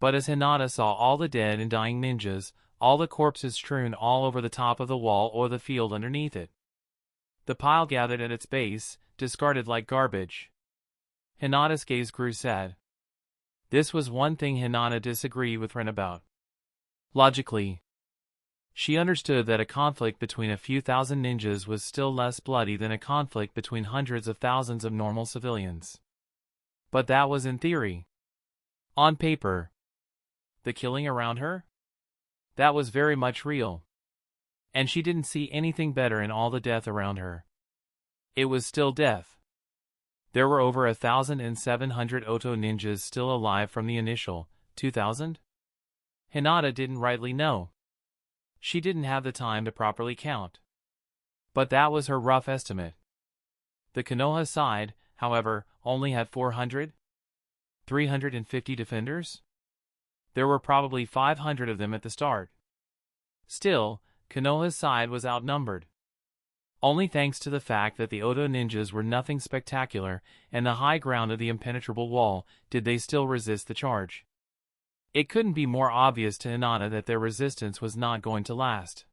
But as Hinata saw all the dead and dying ninjas, all the corpses strewn all over the top of the wall or the field underneath it, the pile gathered at its base, discarded like garbage, Hinata's gaze grew sad. This was one thing Hinata disagreed with Rin about. Logically, she understood that a conflict between a few thousand ninjas was still less bloody than a conflict between hundreds of thousands of normal civilians. But that was in theory. On paper, the killing around her? That was very much real. And she didn't see anything better in all the death around her. It was still death. There were over 1,700 Oto ninjas still alive from the initial 2,000? Hinata didn't rightly know. She didn't have the time to properly count. But that was her rough estimate. The Konoha side, however, only had 400? 350 defenders? There were probably 500 of them at the start. Still, Konoha's side was outnumbered. Only thanks to the fact that the Oto ninjas were nothing spectacular and the high ground of the impenetrable wall did they still resist the charge. It couldn't be more obvious to Hinata that their resistance was not going to last.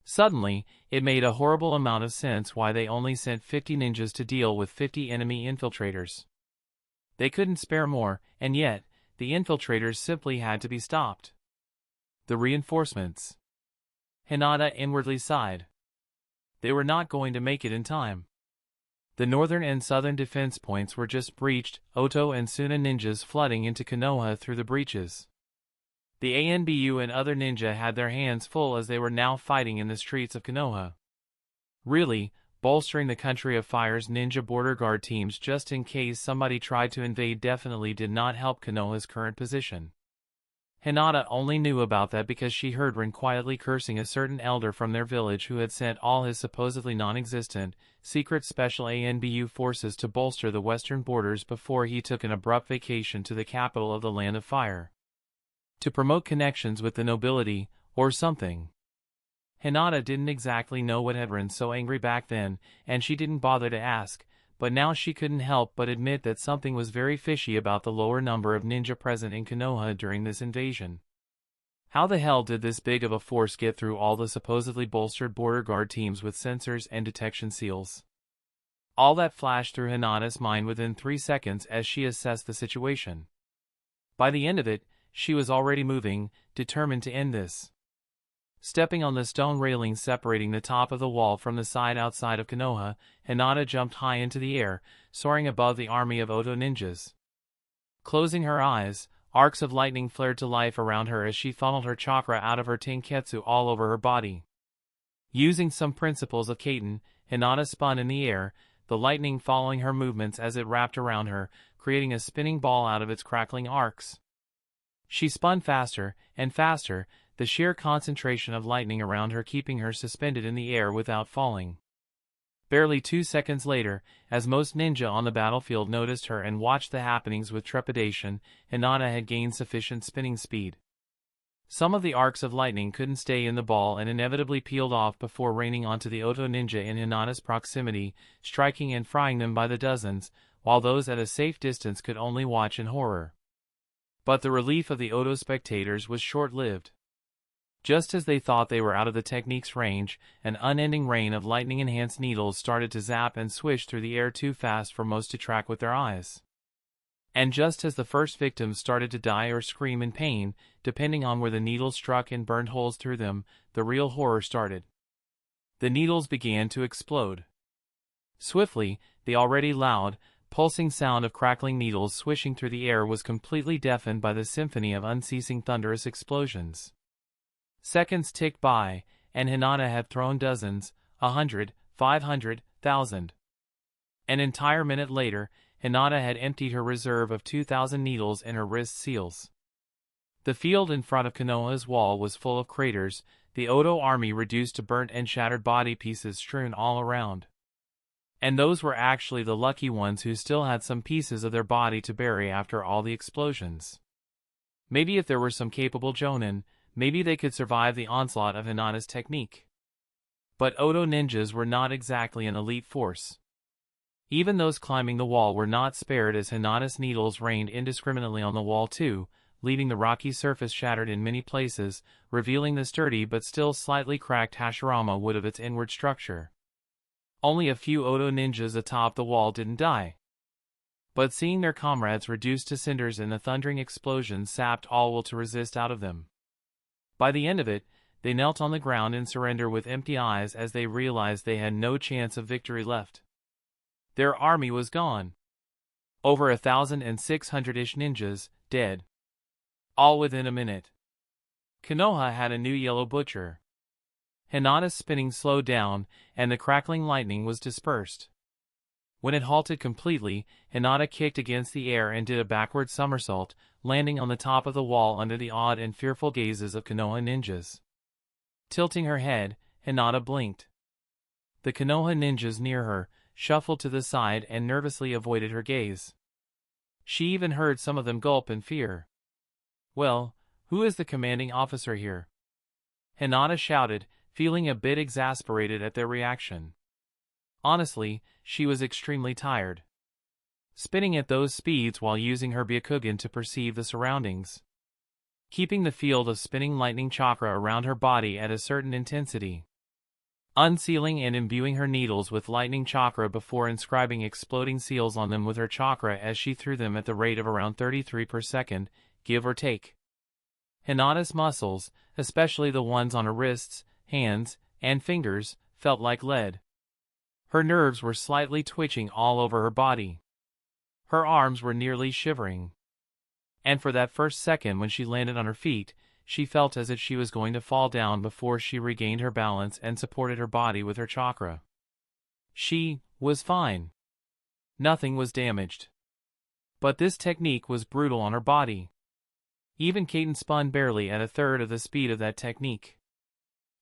Suddenly, it made a horrible amount of sense why they only sent 50 ninjas to deal with 50 enemy infiltrators. They couldn't spare more, and yet, the infiltrators simply had to be stopped. The reinforcements. Hinata inwardly sighed. They were not going to make it in time. The northern and southern defense points were just breached, Oto and Suna ninjas flooding into Konoha through the breaches. The ANBU and other ninja had their hands full as they were now fighting in the streets of Konoha. Really, bolstering the Country of Fire's ninja border guard teams just in case somebody tried to invade definitely did not help Konoha's current position. Hinata only knew about that because she heard Rin quietly cursing a certain elder from their village who had sent all his supposedly non-existent, secret special ANBU forces to bolster the western borders before he took an abrupt vacation to the capital of the Land of Fire. To promote connections with the nobility, or something. Hinata didn't exactly know what had Rin so angry back then, and she didn't bother to ask, but now she couldn't help but admit that something was very fishy about the lower number of ninja present in Konoha during this invasion. How the hell did this big of a force get through all the supposedly bolstered border guard teams with sensors and detection seals? All that flashed through Hinata's mind within 3 seconds as she assessed the situation. By the end of it, she was already moving, determined to end this. Stepping on the stone railing separating the top of the wall from the side outside of Konoha, Hinata jumped high into the air, soaring above the army of Oto ninjas. Closing her eyes, arcs of lightning flared to life around her as she funneled her chakra out of her tenketsu all over her body. Using some principles of Kaiten, Hinata spun in the air, the lightning following her movements as it wrapped around her, creating a spinning ball out of its crackling arcs. She spun faster and faster, the sheer concentration of lightning around her keeping her suspended in the air without falling. Barely 2 seconds later, as most ninja on the battlefield noticed her and watched the happenings with trepidation, Hinata had gained sufficient spinning speed. Some of the arcs of lightning couldn't stay in the ball and inevitably peeled off before raining onto the Oto ninja in Hinata's proximity, striking and frying them by the dozens, while those at a safe distance could only watch in horror. But the relief of the Oto spectators was short-lived. Just as they thought they were out of the technique's range, an unending rain of lightning-enhanced needles started to zap and swish through the air too fast for most to track with their eyes. And just as the first victims started to die or scream in pain, depending on where the needles struck and burned holes through them, the real horror started. The needles began to explode. Swiftly, the already loud, pulsing sound of crackling needles swishing through the air was completely deafened by the symphony of unceasing thunderous explosions. Seconds ticked by, and Hinata had thrown dozens, 100, 500, 1,000. An entire minute later, Hinata had emptied her reserve of 2,000 needles in her wrist seals. The field in front of Konoha's wall was full of craters, the Oto army reduced to burnt and shattered body pieces strewn all around. And those were actually the lucky ones who still had some pieces of their body to bury after all the explosions. Maybe if there were some capable jonin, maybe they could survive the onslaught of Hinata's technique. But Oto ninjas were not exactly an elite force. Even those climbing the wall were not spared as Hinata's needles rained indiscriminately on the wall too, leaving the rocky surface shattered in many places, revealing the sturdy but still slightly cracked Hashirama wood of its inward structure. Only a few Oto ninjas atop the wall didn't die. But seeing their comrades reduced to cinders in the thundering explosion sapped all will to resist out of them. By the end of it, they knelt on the ground in surrender with empty eyes as they realized they had no chance of victory left. Their army was gone. Over 1,600-ish ninjas, dead. All within a minute. Konoha had a new yellow butcher. Hinata's spinning slowed down, and the crackling lightning was dispersed. When it halted completely, Hinata kicked against the air and did a backward somersault, landing on the top of the wall under the awed and fearful gazes of Konoha ninjas. Tilting her head, Hinata blinked. The Konoha ninjas near her shuffled to the side and nervously avoided her gaze. She even heard some of them gulp in fear. "Well, who is the commanding officer here?" Hinata shouted, feeling a bit exasperated at their reaction. Honestly, she was extremely tired. Spinning at those speeds while using her Byakugan to perceive the surroundings. Keeping the field of spinning lightning chakra around her body at a certain intensity. Unsealing and imbuing her needles with lightning chakra before inscribing exploding seals on them with her chakra as she threw them at the rate of around 33 per second, give or take. Hinata's muscles, especially the ones on her wrists, hands, and fingers, felt like lead. Her nerves were slightly twitching all over her body. Her arms were nearly shivering. And for that first second when she landed on her feet, she felt as if she was going to fall down before she regained her balance and supported her body with her chakra. She was fine. Nothing was damaged. But this technique was brutal on her body. Even Kaiten spun barely at a third of the speed of that technique.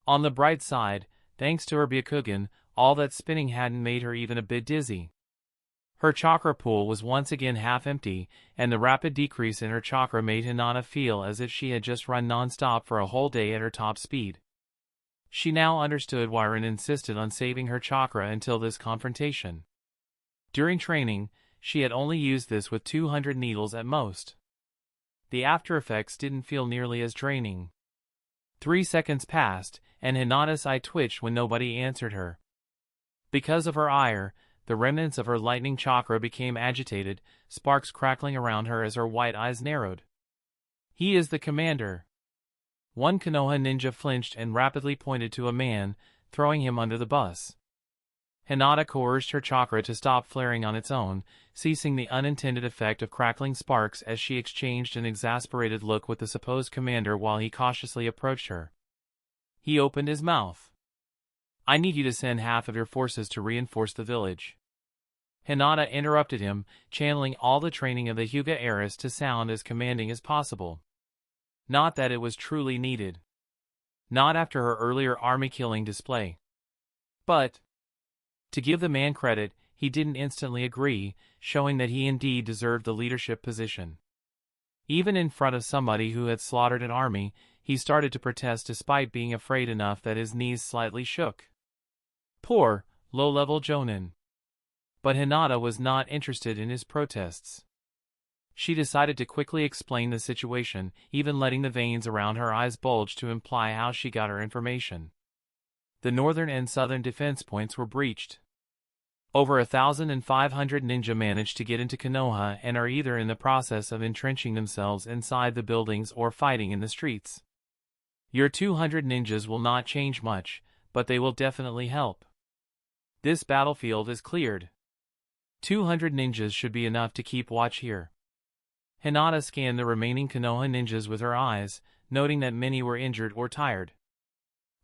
On the bright side, thanks to her Byakugan, all that spinning hadn't made her even a bit dizzy. Her chakra pool was once again half empty, and the rapid decrease in her chakra made Hinata feel as if she had just run non-stop for a whole day at her top speed. She now understood why Rin insisted on saving her chakra until this confrontation. During training, she had only used this with 200 needles at most. The after effects didn't feel nearly as draining. 3 seconds passed, and Hinata's eye twitched when nobody answered her. Because of her ire, the remnants of her lightning chakra became agitated, sparks crackling around her as her white eyes narrowed. "He is the commander." One Konoha ninja flinched and rapidly pointed to a man, throwing him under the bus. Hinata coerced her chakra to stop flaring on its own, ceasing the unintended effect of crackling sparks as she exchanged an exasperated look with the supposed commander while he cautiously approached her. He opened his mouth. I need you to send half of your forces to reinforce the village. Hinata interrupted him, channeling all the training of the Hyuga heiress to sound as commanding as possible. Not that it was truly needed. Not after her earlier army-killing display. But, to give the man credit, he didn't instantly agree, showing that he indeed deserved the leadership position. Even in front of somebody who had slaughtered an army, he started to protest despite being afraid enough that his knees slightly shook. Poor, low-level Jonin. But Hinata was not interested in his protests. She decided to quickly explain the situation, even letting the veins around her eyes bulge to imply how she got her information. The northern and southern defense points were breached. Over 1,500 ninja managed to get into Konoha and are either in the process of entrenching themselves inside the buildings or fighting in the streets. Your 200 ninjas will not change much, but they will definitely help. This battlefield is cleared. 200 ninjas should be enough to keep watch here. Hinata scanned the remaining Konoha ninjas with her eyes, noting that many were injured or tired.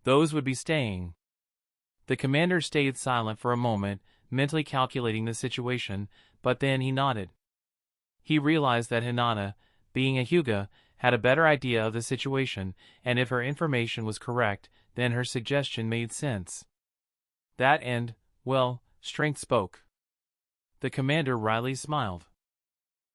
Those would be staying. The commander stayed silent for a moment, mentally calculating the situation, but then he nodded. He realized that Hinata, being a Hyuga, had a better idea of the situation, and if her information was correct, then her suggestion made sense. That and, well, strength spoke. The commander wryly smiled.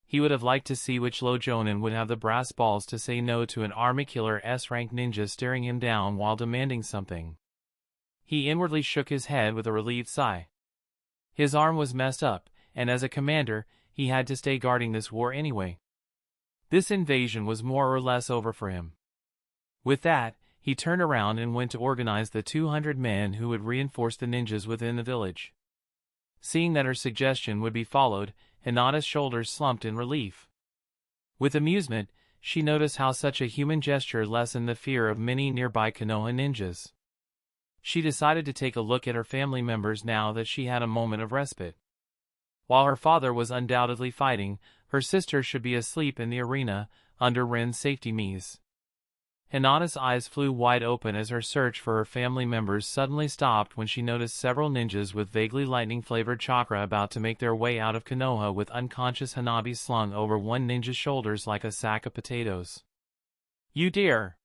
He would have liked to see which low jonin would have the brass balls to say no to an army killer S-rank ninja staring him down while demanding something. He inwardly shook his head with a relieved sigh. His arm was messed up, and as a commander, he had to stay guarding this war anyway. This invasion was more or less over for him. With that, he turned around and went to organize the 200 men who would reinforce the ninjas within the village. Seeing that her suggestion would be followed, Hinata's shoulders slumped in relief. With amusement, she noticed how such a human gesture lessened the fear of many nearby Konoha ninjas. She decided to take a look at her family members now that she had a moment of respite. While her father was undoubtedly fighting, her sister should be asleep in the arena, under Ren's safety mise. Hinata's eyes flew wide open as her search for her family members suddenly stopped when she noticed several ninjas with vaguely lightning-flavored chakra about to make their way out of Konoha with unconscious Hanabi slung over one ninja's shoulders like a sack of potatoes. "You dare!"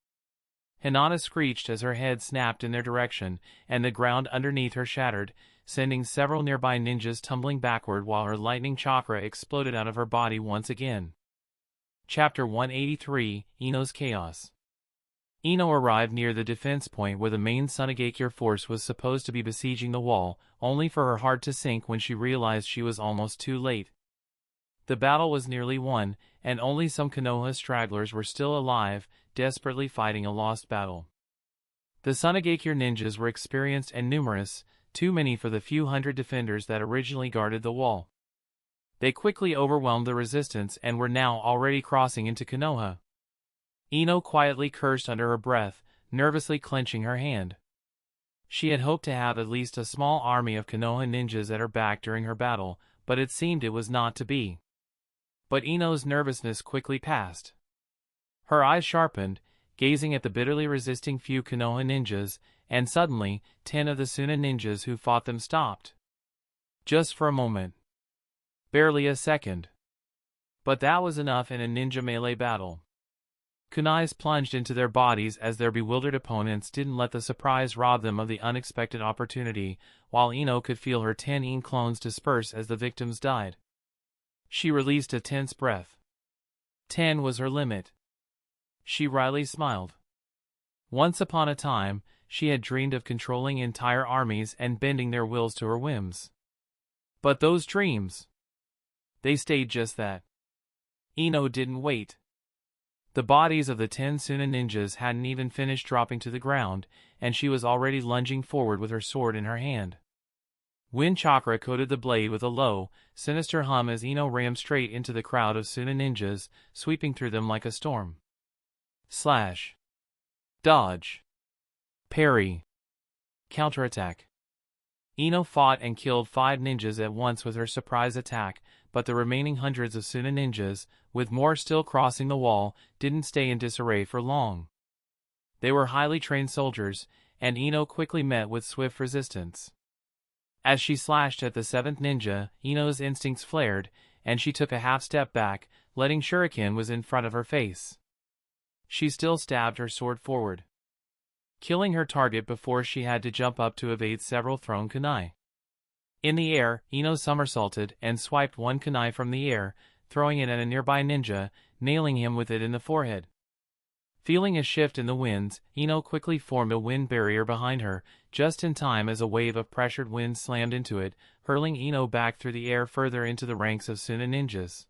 Hinata screeched as her head snapped in their direction, and the ground underneath her shattered, sending several nearby ninjas tumbling backward while her lightning chakra exploded out of her body once again. Chapter 183, Ino's Chaos. Ino arrived near the defense point where the main Sunagakure force was supposed to be besieging the wall, only for her heart to sink when she realized she was almost too late. The battle was nearly won, and only some Konoha stragglers were still alive, desperately fighting a lost battle. The Sunagakure ninjas were experienced and numerous, too many for the few hundred defenders that originally guarded the wall. They quickly overwhelmed the resistance and were now already crossing into Konoha. Ino quietly cursed under her breath, nervously clenching her hand. She had hoped to have at least a small army of Konoha ninjas at her back during her battle, but it seemed it was not to be. But Ino's nervousness quickly passed. Her eyes sharpened, gazing at the bitterly resisting few Konoha ninjas, and suddenly, 10 of the Suna ninjas who fought them stopped. Just for a moment. Barely a second. But that was enough in a ninja melee battle. Kunais plunged into their bodies as their bewildered opponents didn't let the surprise rob them of the unexpected opportunity, while Ino could feel her 10 In clones disperse as the victims died. She released a tense breath. 10 was her limit. She wryly smiled. Once upon a time, she had dreamed of controlling entire armies and bending their wills to her whims. But those dreams, they stayed just that. Ino didn't wait. The bodies of the 10 Suna ninjas hadn't even finished dropping to the ground, and she was already lunging forward with her sword in her hand. Wind chakra coated the blade with a low, sinister hum as Ino rammed straight into the crowd of Suna ninjas, sweeping through them like a storm. Slash. Dodge. Parry. Counterattack. Ino fought and killed 5 ninjas at once with her surprise attack, but the remaining hundreds of Suna ninjas, with more still crossing the wall, didn't stay in disarray for long. They were highly trained soldiers, and Ino quickly met with swift resistance. As she slashed at the seventh ninja, Ino's instincts flared, and she took a half step back, letting shuriken was in front of her face. She still stabbed her sword forward, killing her target before she had to jump up to evade several thrown kunai. In the air, Ino somersaulted and swiped one kunai from the air, throwing it at a nearby ninja, nailing him with it in the forehead. Feeling a shift in the winds, Ino quickly formed a wind barrier behind her, just in time as a wave of pressured wind slammed into it, hurling Ino back through the air further into the ranks of Suna ninjas.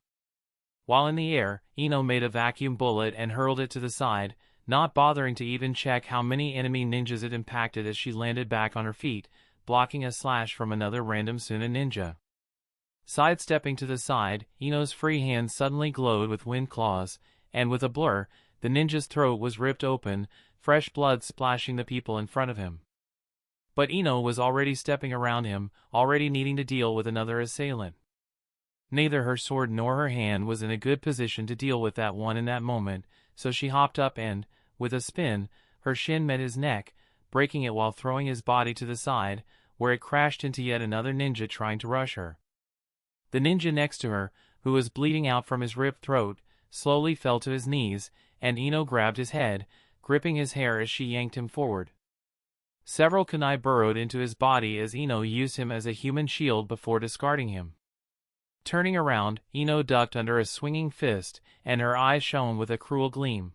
While in the air, Ino made a vacuum bullet and hurled it to the side, not bothering to even check how many enemy ninjas it impacted as she landed back on her feet, blocking a slash from another random Suna ninja. Sidestepping to the side, Ino's free hand suddenly glowed with wind claws, and with a blur, the ninja's throat was ripped open, fresh blood splashing the people in front of him. But Ino was already stepping around him, already needing to deal with another assailant. Neither her sword nor her hand was in a good position to deal with that one in that moment, so she hopped up and, with a spin, her shin met his neck, breaking it while throwing his body to the side, where it crashed into yet another ninja trying to rush her. The ninja next to her, who was bleeding out from his ripped throat, slowly fell to his knees, and Ino grabbed his head, gripping his hair as she yanked him forward. Several kunai burrowed into his body as Ino used him as a human shield before discarding him. Turning around, Ino ducked under a swinging fist, and her eyes shone with a cruel gleam.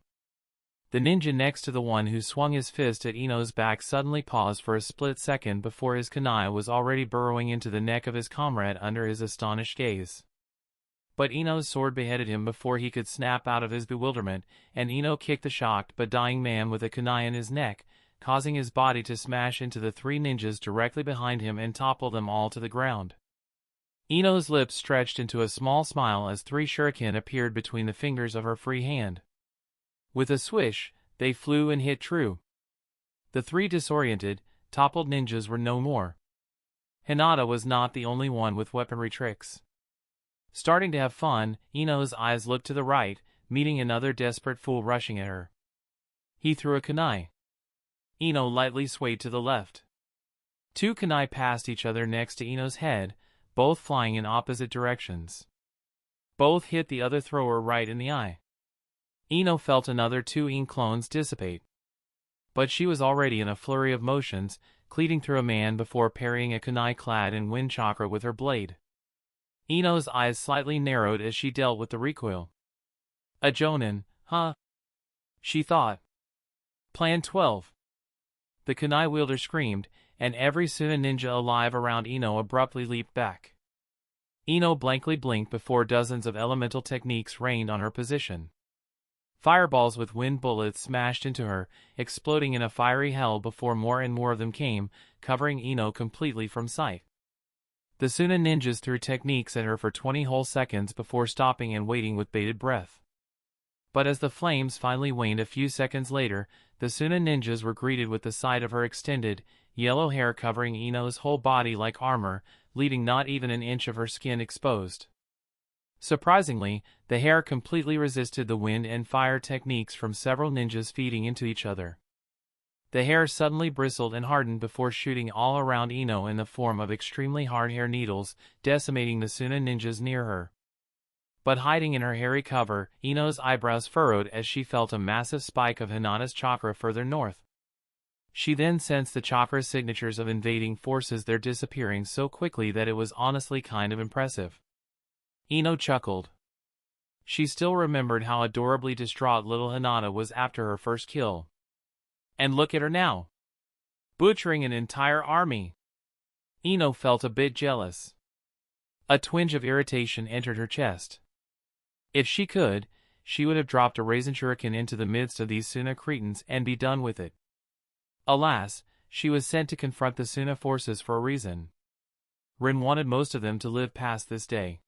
The ninja next to the one who swung his fist at Ino's back suddenly paused for a split second before his kunai was already burrowing into the neck of his comrade under his astonished gaze. But Ino's sword beheaded him before he could snap out of his bewilderment, and Ino kicked the shocked but dying man with a kunai in his neck, causing his body to smash into the three ninjas directly behind him and topple them all to the ground. Ino's lips stretched into a small smile as three shuriken appeared between the fingers of her free hand. With a swish, they flew and hit true. The three disoriented, toppled ninjas were no more. Hinata was not the only one with weaponry tricks. Starting to have fun, Ino's eyes looked to the right, meeting another desperate fool rushing at her. He threw a kunai. Ino lightly swayed to the left. Two kunai passed each other next to Ino's head, both flying in opposite directions. Both hit the other thrower right in the eye. Ino felt another two ink clones dissipate. But she was already in a flurry of motions, cleaving through a man before parrying a kunai clad in wind chakra with her blade. Ino's eyes slightly narrowed as she dealt with the recoil. A jonin, huh? She thought. Plan 12. The kunai wielder screamed, and every Suna ninja alive around Ino abruptly leaped back. Ino blankly blinked before dozens of elemental techniques rained on her position. Fireballs with wind bullets smashed into her, exploding in a fiery hell before more and more of them came, covering Ino completely from sight. The Suna ninjas threw techniques at her for 20 whole seconds before stopping and waiting with bated breath. But as the flames finally waned a few seconds later, the Suna ninjas were greeted with the sight of her extended, yellow hair covering Ino's whole body like armor, leaving not even an inch of her skin exposed. Surprisingly, the hair completely resisted the wind and fire techniques from several ninjas feeding into each other. The hair suddenly bristled and hardened before shooting all around Ino in the form of extremely hard hair needles, decimating the Suna ninjas near her. But hiding in her hairy cover, Ino's eyebrows furrowed as she felt a massive spike of Hinata's chakra further north. She then sensed the chakra signatures of invading forces there disappearing so quickly that it was honestly kind of impressive. Ino chuckled. She still remembered how adorably distraught little Hinata was after her first kill. And look at her now. Butchering an entire army. Ino felt a bit jealous. A twinge of irritation entered her chest. If she could, she would have dropped a raisin shuriken into the midst of these Suna cretins and be done with it. Alas, she was sent to confront the Suna forces for a reason. Rin wanted most of them to live past this day.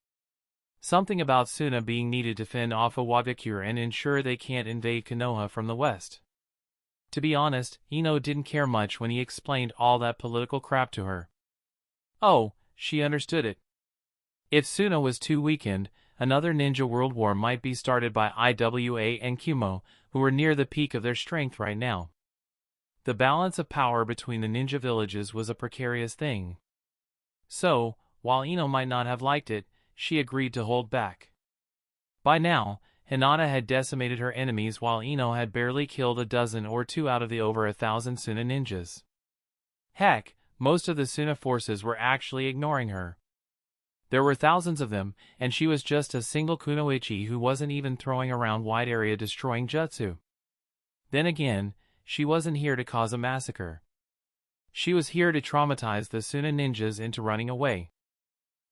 Something about Suna being needed to fend off Iwagakure and ensure they can't invade Konoha from the west. To be honest, Ino didn't care much when he explained all that political crap to her. Oh, she understood it. If Suna was too weakened, another ninja world war might be started by Iwa and Kumo, who were near the peak of their strength right now. The balance of power between the ninja villages was a precarious thing. So, while Ino might not have liked it, she agreed to hold back. By now, Hinata had decimated her enemies while Ino had barely killed a dozen or two out of the over 1,000 Suna ninjas. Heck, most of the Suna forces were actually ignoring her. There were thousands of them, and she was just a single Kunoichi who wasn't even throwing around wide area destroying jutsu. Then again, she wasn't here to cause a massacre. She was here to traumatize the Suna ninjas into running away.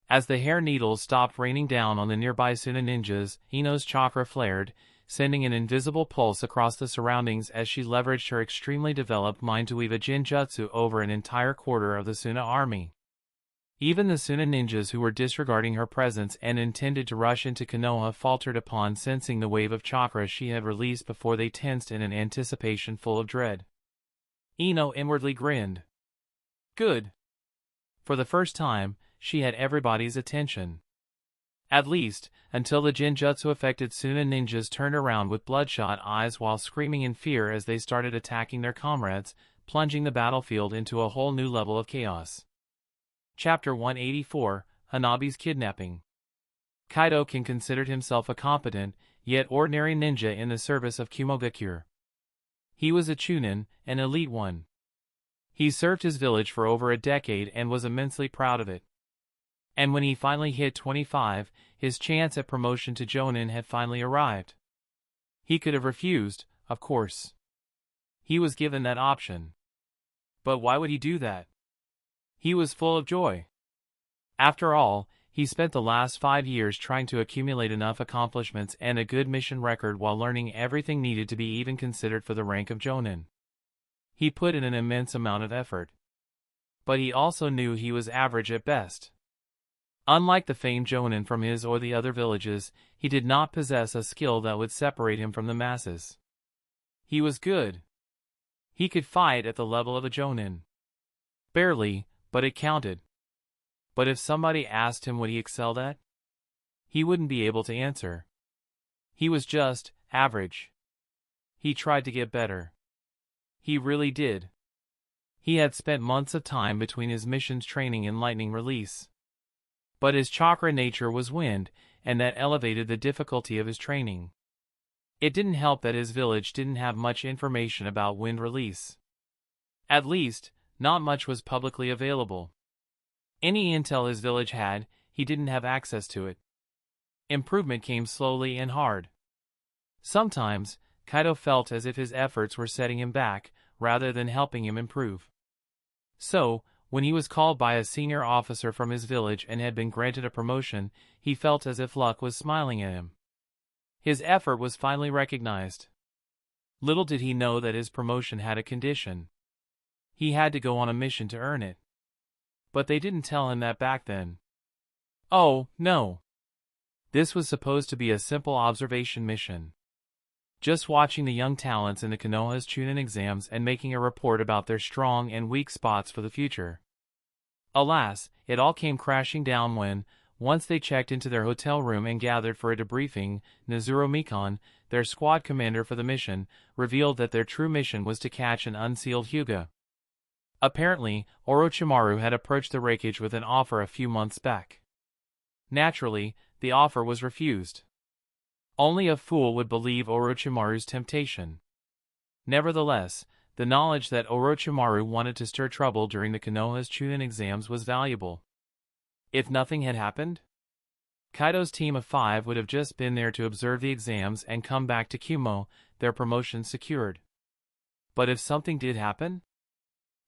As the hair needles stopped raining down on the nearby Suna ninjas, Ino's chakra flared, sending an invisible pulse across the surroundings as she leveraged her extremely developed mind to weave a genjutsu over an entire quarter of the Suna army. Even the Suna ninjas who were disregarding her presence and intended to rush into Konoha faltered upon sensing the wave of chakra she had released before they tensed in an anticipation full of dread. Ino inwardly grinned. Good. For the first time, she had everybody's attention. At least, until the genjutsu-affected Suna ninjas turned around with bloodshot eyes while screaming in fear as they started attacking their comrades, plunging the battlefield into a whole new level of chaos. Chapter 184, Hanabi's Kidnapping. Kaido considered himself a competent, yet ordinary ninja in the service of Kumogakure. He was a chunin, an elite one. He served his village for over a decade and was immensely proud of it. And when he finally hit 25, his chance at promotion to Jonin had finally arrived. He could have refused, of course. He was given that option. But why would he do that? He was full of joy. After all, he spent the last 5 years trying to accumulate enough accomplishments and a good mission record while learning everything needed to be even considered for the rank of Jonin. He put in an immense amount of effort. But he also knew he was average at best. Unlike the famed Jonin from his or the other villages, he did not possess a skill that would separate him from the masses. He was good. He could fight at the level of a Jonin. Barely, but it counted. But if somebody asked him what he excelled at, he wouldn't be able to answer. He was just average. He tried to get better. He really did. He had spent months of time between his missions training and lightning release. But his chakra nature was wind, and that elevated the difficulty of his training. It didn't help that his village didn't have much information about wind release. At least, not much was publicly available. Any intel his village had, he didn't have access to it. Improvement came slowly and hard. Sometimes, Kaido felt as if his efforts were setting him back, rather than helping him improve. So, when he was called by a senior officer from his village and had been granted a promotion, he felt as if luck was smiling at him. His effort was finally recognized. Little did he know that his promotion had a condition. He had to go on a mission to earn it. But they didn't tell him that back then. Oh, no. This was supposed to be a simple observation mission. Just watching the young talents in the Konoha's Chunin exams and making a report about their strong and weak spots for the future. Alas, it all came crashing down when, once they checked into their hotel room and gathered for a debriefing, Nezuro Mikon, their squad commander for the mission, revealed that their true mission was to catch an unsealed Hyuga. Apparently, Orochimaru had approached the wreckage with an offer a few months back. Naturally, the offer was refused. Only a fool would believe Orochimaru's temptation. Nevertheless, the knowledge that Orochimaru wanted to stir trouble during the Konoha's Chunin exams was valuable. If nothing had happened, Kaido's team of 5 would have just been there to observe the exams and come back to Kumo, their promotion secured. But if something did happen?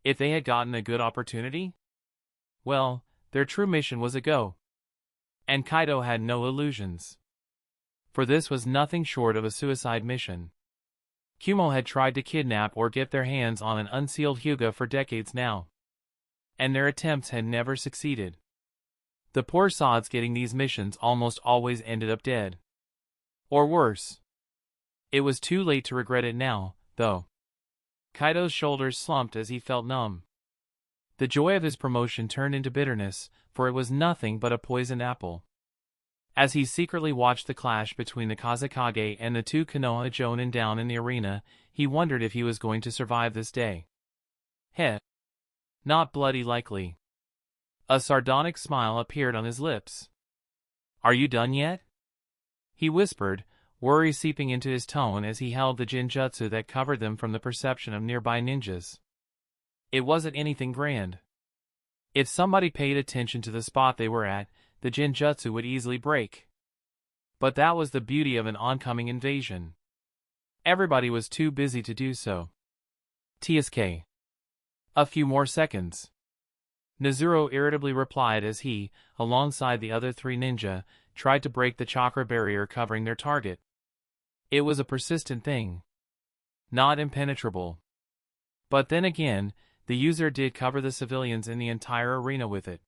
If they had gotten a good opportunity? Well, their true mission was a go. And Kaido had no illusions. For this was nothing short of a suicide mission. Kumo had tried to kidnap or get their hands on an unsealed Hyuga for decades now. And their attempts had never succeeded. The poor sods getting these missions almost always ended up dead. Or worse. It was too late to regret it now, though. Kaido's shoulders slumped as he felt numb. The joy of his promotion turned into bitterness, for it was nothing but a poisoned apple. As he secretly watched the clash between the Kazekage and the 2 Konoha Jonin down in the arena, he wondered if he was going to survive this day. Heh. Not bloody likely. A sardonic smile appeared on his lips. Are you done yet? He whispered, worry seeping into his tone as he held the genjutsu that covered them from the perception of nearby ninjas. It wasn't anything grand. If somebody paid attention to the spot they were at, the genjutsu would easily break. But that was the beauty of an oncoming invasion. Everybody was too busy to do so. TSK. A few more seconds. Nezuro irritably replied as he, alongside the other three ninja, tried to break the chakra barrier covering their target. It was a persistent thing. Not impenetrable. But then again, the user did cover the civilians in the entire arena with it.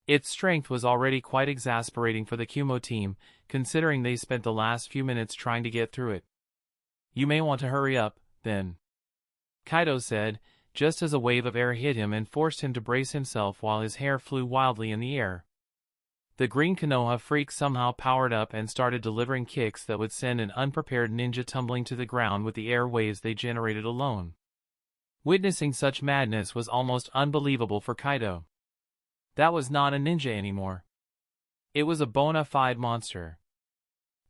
Its strength was already quite exasperating for the Kumo team, considering they spent the last few minutes trying to get through it. You may want to hurry up, then, Kaido said, just as a wave of air hit him and forced him to brace himself while his hair flew wildly in the air. The green Konoha freak somehow powered up and started delivering kicks that would send an unprepared ninja tumbling to the ground with the air waves they generated alone. Witnessing such madness was almost unbelievable for Kaido. That was not a ninja anymore. It was a bona fide monster.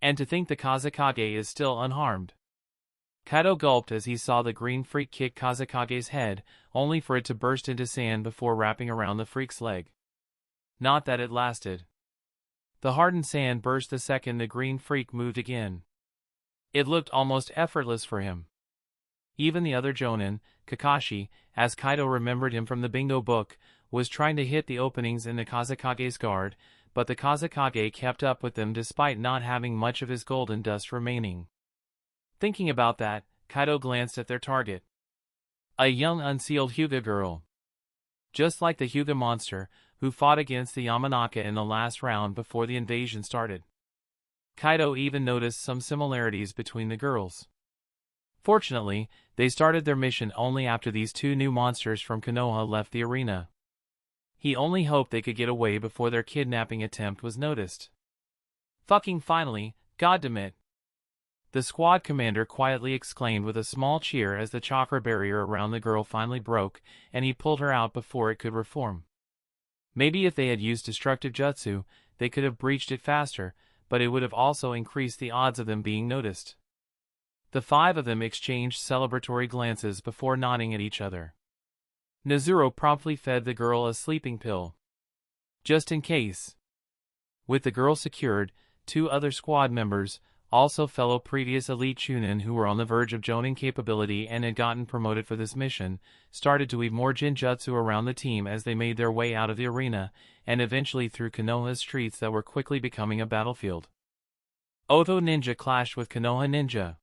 And to think the Kazekage is still unharmed. Kaido gulped as he saw the green freak kick Kazekage's head, only for it to burst into sand before wrapping around the freak's leg. Not that it lasted. The hardened sand burst the second the green freak moved again. It looked almost effortless for him. Even the other Jonin, Kakashi, as Kaido remembered him from the bingo book, was trying to hit the openings in the Kazekage's guard, but the Kazekage kept up with them despite not having much of his golden dust remaining. Thinking about that, Kaido glanced at their target. A young unsealed Hyuga girl. Just like the Hyuga monster, who fought against the Yamanaka in the last round before the invasion started. Kaido even noticed some similarities between the girls. Fortunately, they started their mission only after these two new monsters from Konoha left the arena. He only hoped they could get away before their kidnapping attempt was noticed. Fucking finally, goddammit! The squad commander quietly exclaimed with a small cheer as the chakra barrier around the girl finally broke, and he pulled her out before it could reform. Maybe if they had used destructive jutsu, they could have breached it faster, but it would have also increased the odds of them being noticed. The five of them exchanged celebratory glances before nodding at each other. Nezuro promptly fed the girl a sleeping pill. Just in case. With the girl secured, two other squad members, also fellow previous elite Chunin who were on the verge of Jonin capability and had gotten promoted for this mission, started to weave more genjutsu around the team as they made their way out of the arena, and eventually through Konoha's streets that were quickly becoming a battlefield. Oto Ninja clashed with Konoha Ninja.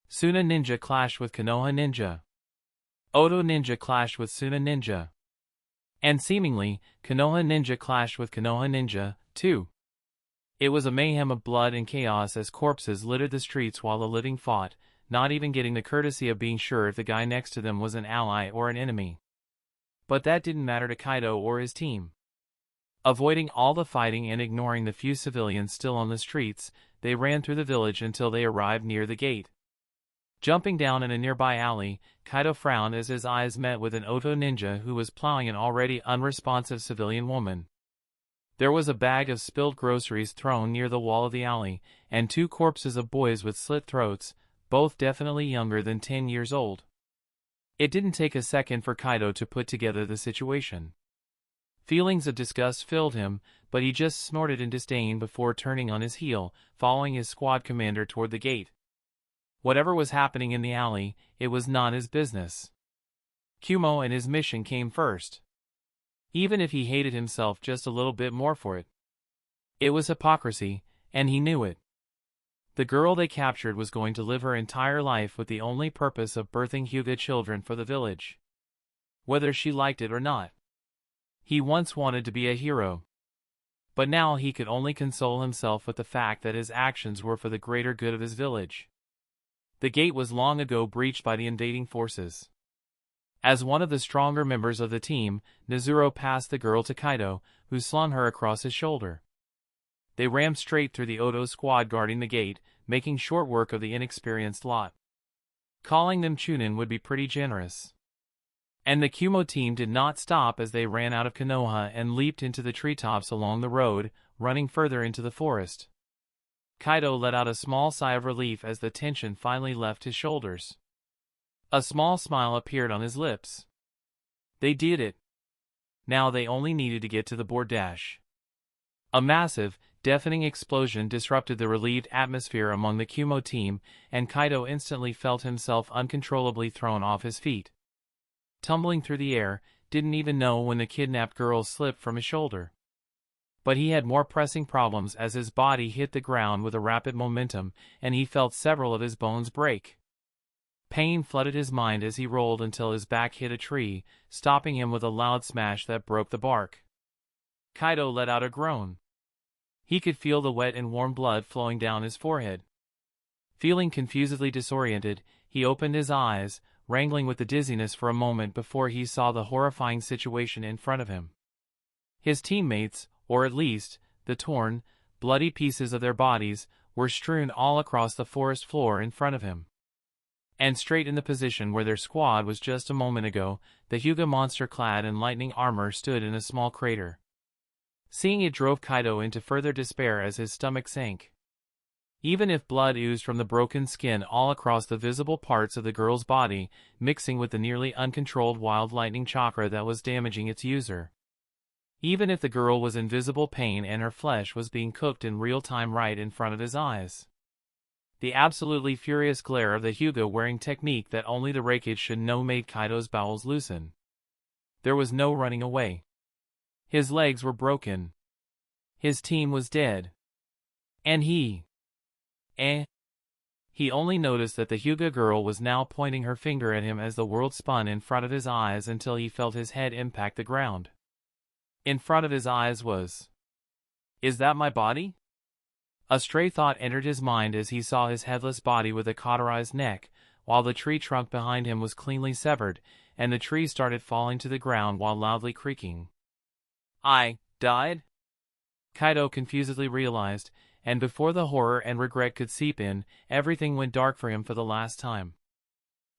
Suna Ninja clashed with Konoha Ninja. Oto Ninja clashed with Suna Ninja. And seemingly, Konoha Ninja clashed with Konoha Ninja, too. It was a mayhem of blood and chaos as corpses littered the streets while the living fought, not even getting the courtesy of being sure if the guy next to them was an ally or an enemy. But that didn't matter to Kaido or his team. Avoiding all the fighting and ignoring the few civilians still on the streets, they ran through the village until they arrived near the gate. Jumping down in a nearby alley, Kaido frowned as his eyes met with an Oto ninja who was plowing an already unresponsive civilian woman. There was a bag of spilled groceries thrown near the wall of the alley, and two corpses of boys with slit throats, both definitely younger than 10 years old. It didn't take a second for Kaido to put together the situation. Feelings of disgust filled him, but he just snorted in disdain before turning on his heel, following his squad commander toward the gate. Whatever was happening in the alley, it was not his business. Kumo and his mission came first. Even if he hated himself just a little bit more for it. It was hypocrisy, and he knew it. The girl they captured was going to live her entire life with the only purpose of birthing Hyuga children for the village. Whether she liked it or not. He once wanted to be a hero. But now he could only console himself with the fact that his actions were for the greater good of his village. The gate was long ago breached by the invading forces. As one of the stronger members of the team, Nezuro passed the girl to Kaido, who slung her across his shoulder. They rammed straight through the Oto squad guarding the gate, making short work of the inexperienced lot. Calling them Chunin would be pretty generous. And the Kumo team did not stop as they ran out of Konoha and leaped into the treetops along the road, running further into the forest. Kaido let out a small sigh of relief as the tension finally left his shoulders. A small smile appeared on his lips. They did it. Now they only needed to get to the board dash. A massive, deafening explosion disrupted the relieved atmosphere among the Kumo team, and Kaido instantly felt himself uncontrollably thrown off his feet. Tumbling through the air, didn't even know when the kidnapped girl slipped from his shoulder. But he had more pressing problems as his body hit the ground with a rapid momentum, and he felt several of his bones break. Pain flooded his mind as he rolled until his back hit a tree, stopping him with a loud smash that broke the bark. Kaido let out a groan. He could feel the wet and warm blood flowing down his forehead. Feeling confusedly disoriented, he opened his eyes, wrangling with the dizziness for a moment before he saw the horrifying situation in front of him. His teammates, or at least, the torn, bloody pieces of their bodies, were strewn all across the forest floor in front of him. And straight in the position where their squad was just a moment ago, the Hyuga monster clad in lightning armor stood in a small crater. Seeing it drove Kaido into further despair as his stomach sank. Even if blood oozed from the broken skin all across the visible parts of the girl's body, mixing with the nearly uncontrolled wild lightning chakra that was damaging its user. Even if the girl was in visible pain and her flesh was being cooked in real time right in front of his eyes. The absolutely furious glare of the Hyuga wearing technique that only the Raikage should know made Kaido's bowels loosen. There was no running away. His legs were broken. His team was dead. And he... He only noticed that the Hyuga girl was now pointing her finger at him as the world spun in front of his eyes until he felt his head impact the ground. In front of his eyes was... Is that my body? A stray thought entered his mind as he saw his headless body with a cauterized neck, while the tree trunk behind him was cleanly severed, and the tree started falling to the ground while loudly creaking. I died? Kaido confusedly realized, and before the horror and regret could seep in, everything went dark for him for the last time.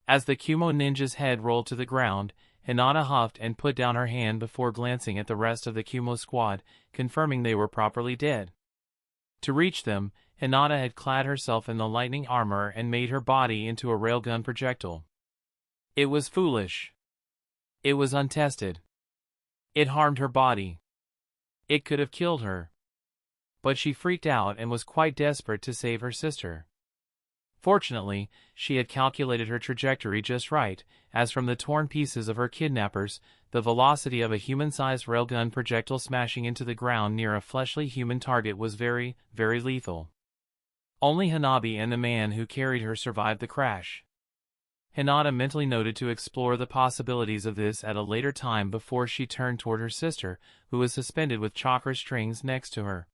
As the Kumo ninja's head rolled to the ground, Hinata huffed and put down her hand before glancing at the rest of the Kumo squad, confirming they were properly dead. To reach them, Hinata had clad herself in the lightning armor and made her body into a railgun projectile. It was foolish. It was untested. It harmed her body. It could have killed her. But she freaked out and was quite desperate to save her sister. Fortunately, she had calculated her trajectory just right, as from the torn pieces of her kidnappers, the velocity of a human-sized railgun projectile smashing into the ground near a fleshly human target was very, very lethal. Only Hanabi and the man who carried her survived the crash. Hinata mentally noted to explore the possibilities of this at a later time before she turned toward her sister, who was suspended with chakra strings next to her.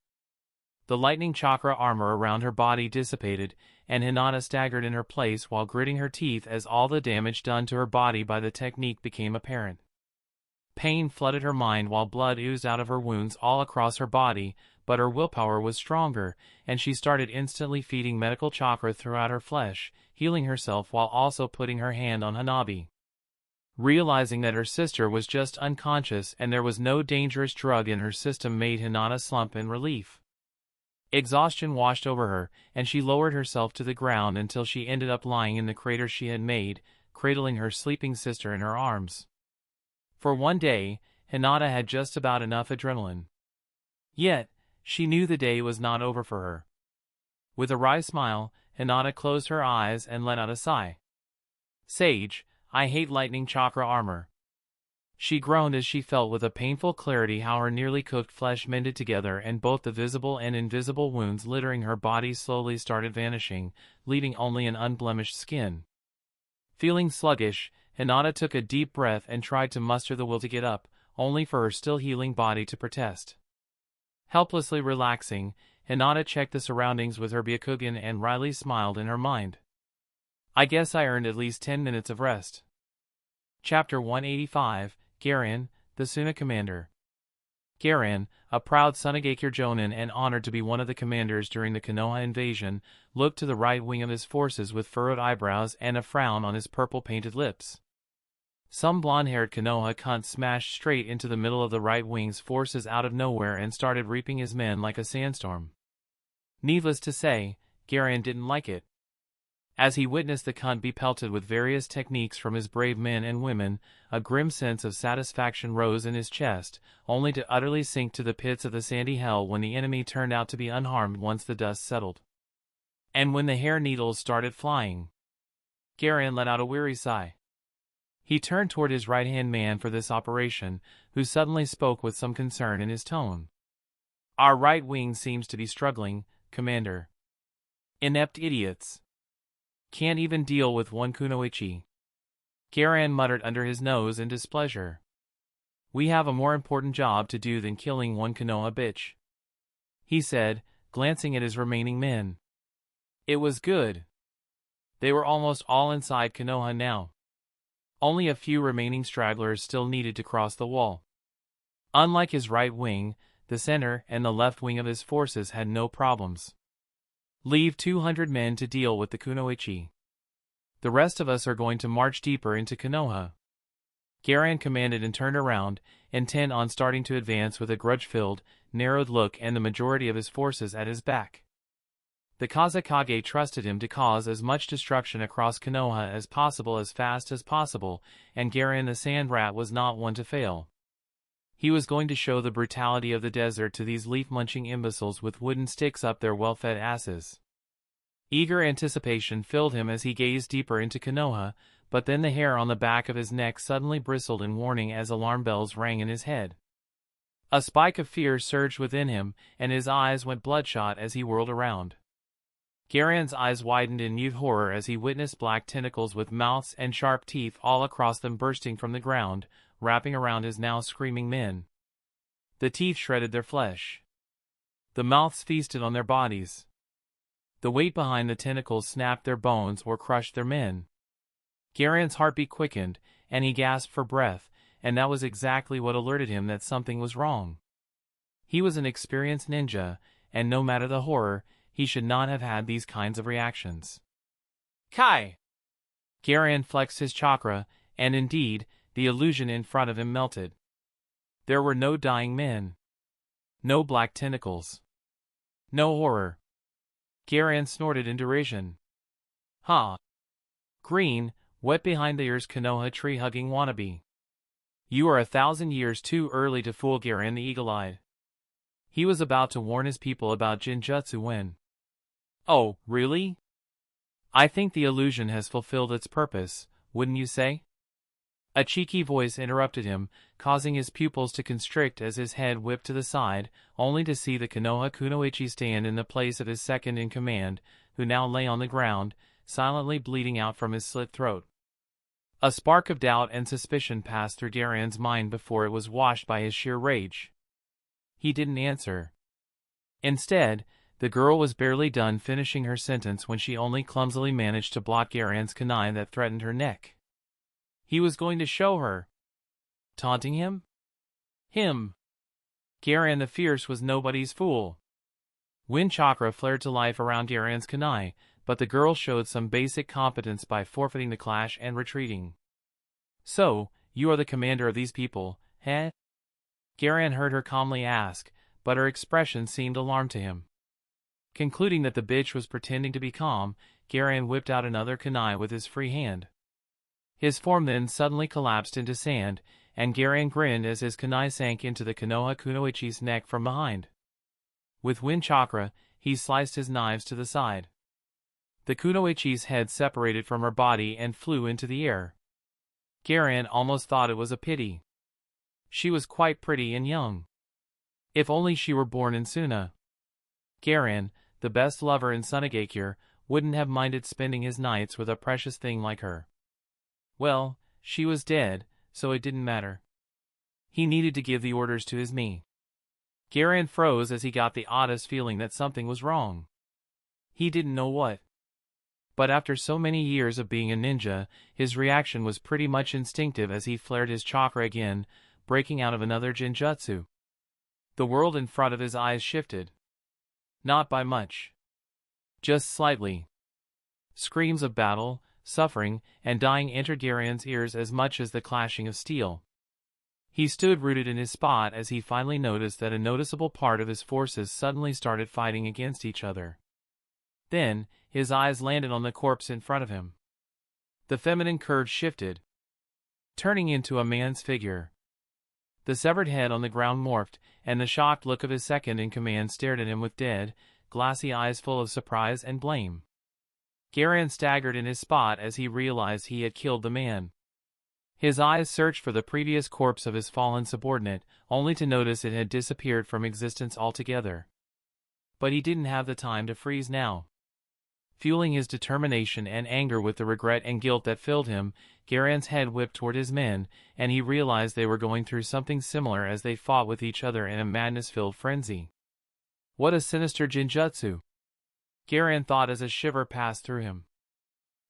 The lightning chakra armor around her body dissipated, and Hinata staggered in her place while gritting her teeth as all the damage done to her body by the technique became apparent. Pain flooded her mind while blood oozed out of her wounds all across her body, but her willpower was stronger, and she started instantly feeding medical chakra throughout her flesh, healing herself while also putting her hand on Hanabi. Realizing that her sister was just unconscious and there was no dangerous drug in her system made Hinata slump in relief. Exhaustion washed over her, and she lowered herself to the ground until she ended up lying in the crater she had made, cradling her sleeping sister in her arms. For one day, Hinata had just about enough adrenaline. Yet, she knew the day was not over for her. With a wry smile, Hinata closed her eyes and let out a sigh. Sage, I hate lightning chakra armor. She groaned as she felt with a painful clarity how her nearly cooked flesh mended together and both the visible and invisible wounds littering her body slowly started vanishing, leaving only an unblemished skin. Feeling sluggish, Hinata took a deep breath and tried to muster the will to get up, only for her still healing body to protest. Helplessly relaxing, Hinata checked the surroundings with her Byakugan and wryly smiled in her mind. I guess I earned at least 10 minutes of rest. Chapter 185, Garin, the Suna Commander. Garin, a proud Sunagakure Jonin and honored to be one of the commanders during the Konoha invasion, looked to the right wing of his forces with furrowed eyebrows and a frown on his purple-painted lips. Some blonde-haired Konoha cunt smashed straight into the middle of the right wing's forces out of nowhere and started reaping his men like a sandstorm. Needless to say, Garin didn't like it. As he witnessed the cunt be pelted with various techniques from his brave men and women, a grim sense of satisfaction rose in his chest, only to utterly sink to the pits of the sandy hell when the enemy turned out to be unharmed once the dust settled. And when the hair needles started flying, Garin let out a weary sigh. He turned toward his right-hand man for this operation, who suddenly spoke with some concern in his tone. "Our right wing seems to be struggling, Commander. Inept idiots. Can't even deal with one Kunoichi." Garin muttered under his nose in displeasure. "We have a more important job to do than killing one Konoha bitch," he said, glancing at his remaining men. It was good. They were almost all inside Konoha now. Only a few remaining stragglers still needed to cross the wall. Unlike his right wing, the center and the left wing of his forces had no problems. "Leave 200 men to deal with the Kunoichi. The rest of us are going to march deeper into Konoha," Garin commanded and turned around, intent on starting to advance with a grudge-filled, narrowed look and the majority of his forces at his back. The Kazekage trusted him to cause as much destruction across Konoha as possible as fast as possible, and Garin the Sand Rat was not one to fail. He was going to show the brutality of the desert to these leaf-munching imbeciles with wooden sticks up their well-fed asses. Eager anticipation filled him as he gazed deeper into Konoha, but then the hair on the back of his neck suddenly bristled in warning as alarm bells rang in his head. A spike of fear surged within him, and his eyes went bloodshot as he whirled around. Garin's eyes widened in mute horror as he witnessed black tentacles with mouths and sharp teeth all across them bursting from the ground, wrapping around his now screaming men. The teeth shredded their flesh. The mouths feasted on their bodies. The weight behind the tentacles snapped their bones or crushed their men. Garin's heartbeat quickened, and he gasped for breath, and that was exactly what alerted him that something was wrong. He was an experienced ninja, and no matter the horror, he should not have had these kinds of reactions. "Kai!" Garin flexed his chakra, and indeed, the illusion in front of him melted. There were no dying men. No black tentacles. No horror. Garin snorted in derision. "Huh. Green, wet behind the ears Konoha tree-hugging wannabe. You are 1,000 years too early to fool Garin the eagle-eyed." He was about to warn his people about genjutsu when... "Oh, really? I think the illusion has fulfilled its purpose, wouldn't you say?" A cheeky voice interrupted him, causing his pupils to constrict as his head whipped to the side, only to see the Konoha Kunoichi stand in the place of his second-in-command, who now lay on the ground, silently bleeding out from his slit throat. A spark of doubt and suspicion passed through Garin's mind before it was washed by his sheer rage. He didn't answer. Instead, the girl was barely done finishing her sentence when she only clumsily managed to block Garin's kunai that threatened her neck. He was going to show her. Taunting him? Him! Garin the Fierce was nobody's fool. Wind chakra flared to life around Garin's kunai, but the girl showed some basic competence by forfeiting the clash and retreating. "So, you are the commander of these people, heh?" Garin heard her calmly ask, but her expression seemed alarmed to him. Concluding that the bitch was pretending to be calm, Garin whipped out another kunai with his free hand. His form then suddenly collapsed into sand, and Garin grinned as his kunai sank into the Konoha Kunoichi's neck from behind. With wind chakra, he sliced his knives to the side. The Kunoichi's head separated from her body and flew into the air. Garin almost thought it was a pity. She was quite pretty and young. If only she were born in Suna. Garin, the best lover in Sunagakure, wouldn't have minded spending his nights with a precious thing like her. Well, she was dead, so it didn't matter. He needed to give the orders to his me. Garin froze as he got the oddest feeling that something was wrong. He didn't know what. But after so many years of being a ninja, his reaction was pretty much instinctive as he flared his chakra again, breaking out of another genjutsu. The world in front of his eyes shifted. Not by much. Just slightly. Screams of battle, suffering, and dying entered Garin's ears as much as the clashing of steel. He stood rooted in his spot as he finally noticed that a noticeable part of his forces suddenly started fighting against each other. Then, his eyes landed on the corpse in front of him. The feminine curve shifted, turning into a man's figure. The severed head on the ground morphed, and the shocked look of his second-in-command stared at him with dead, glassy eyes full of surprise and blame. Garin staggered in his spot as he realized he had killed the man. His eyes searched for the previous corpse of his fallen subordinate, only to notice it had disappeared from existence altogether. But he didn't have the time to freeze now. Fueling his determination and anger with the regret and guilt that filled him, Garin's head whipped toward his men, and he realized they were going through something similar as they fought with each other in a madness-filled frenzy. What a sinister genjutsu! Garin thought as a shiver passed through him.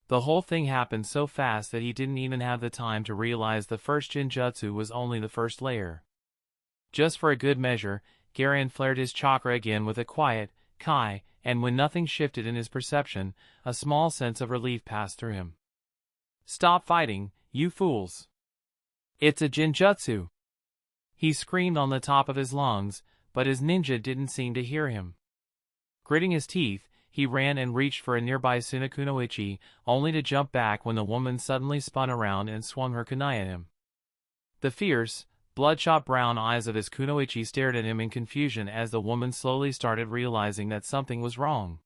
The whole thing happened so fast that he didn't even have the time to realize the first genjutsu was only the first layer. Just for a good measure, Garin flared his chakra again with a quiet kai, and when nothing shifted in his perception, a small sense of relief passed through him. "Stop fighting, you fools! It's a genjutsu!" He screamed on the top of his lungs, but his ninja didn't seem to hear him. Gritting his teeth, he ran and reached for a nearby Kunoichi, only to jump back when the woman suddenly spun around and swung her kunai at him. The fierce, bloodshot brown eyes of his Kunoichi stared at him in confusion as the woman slowly started realizing that something was wrong.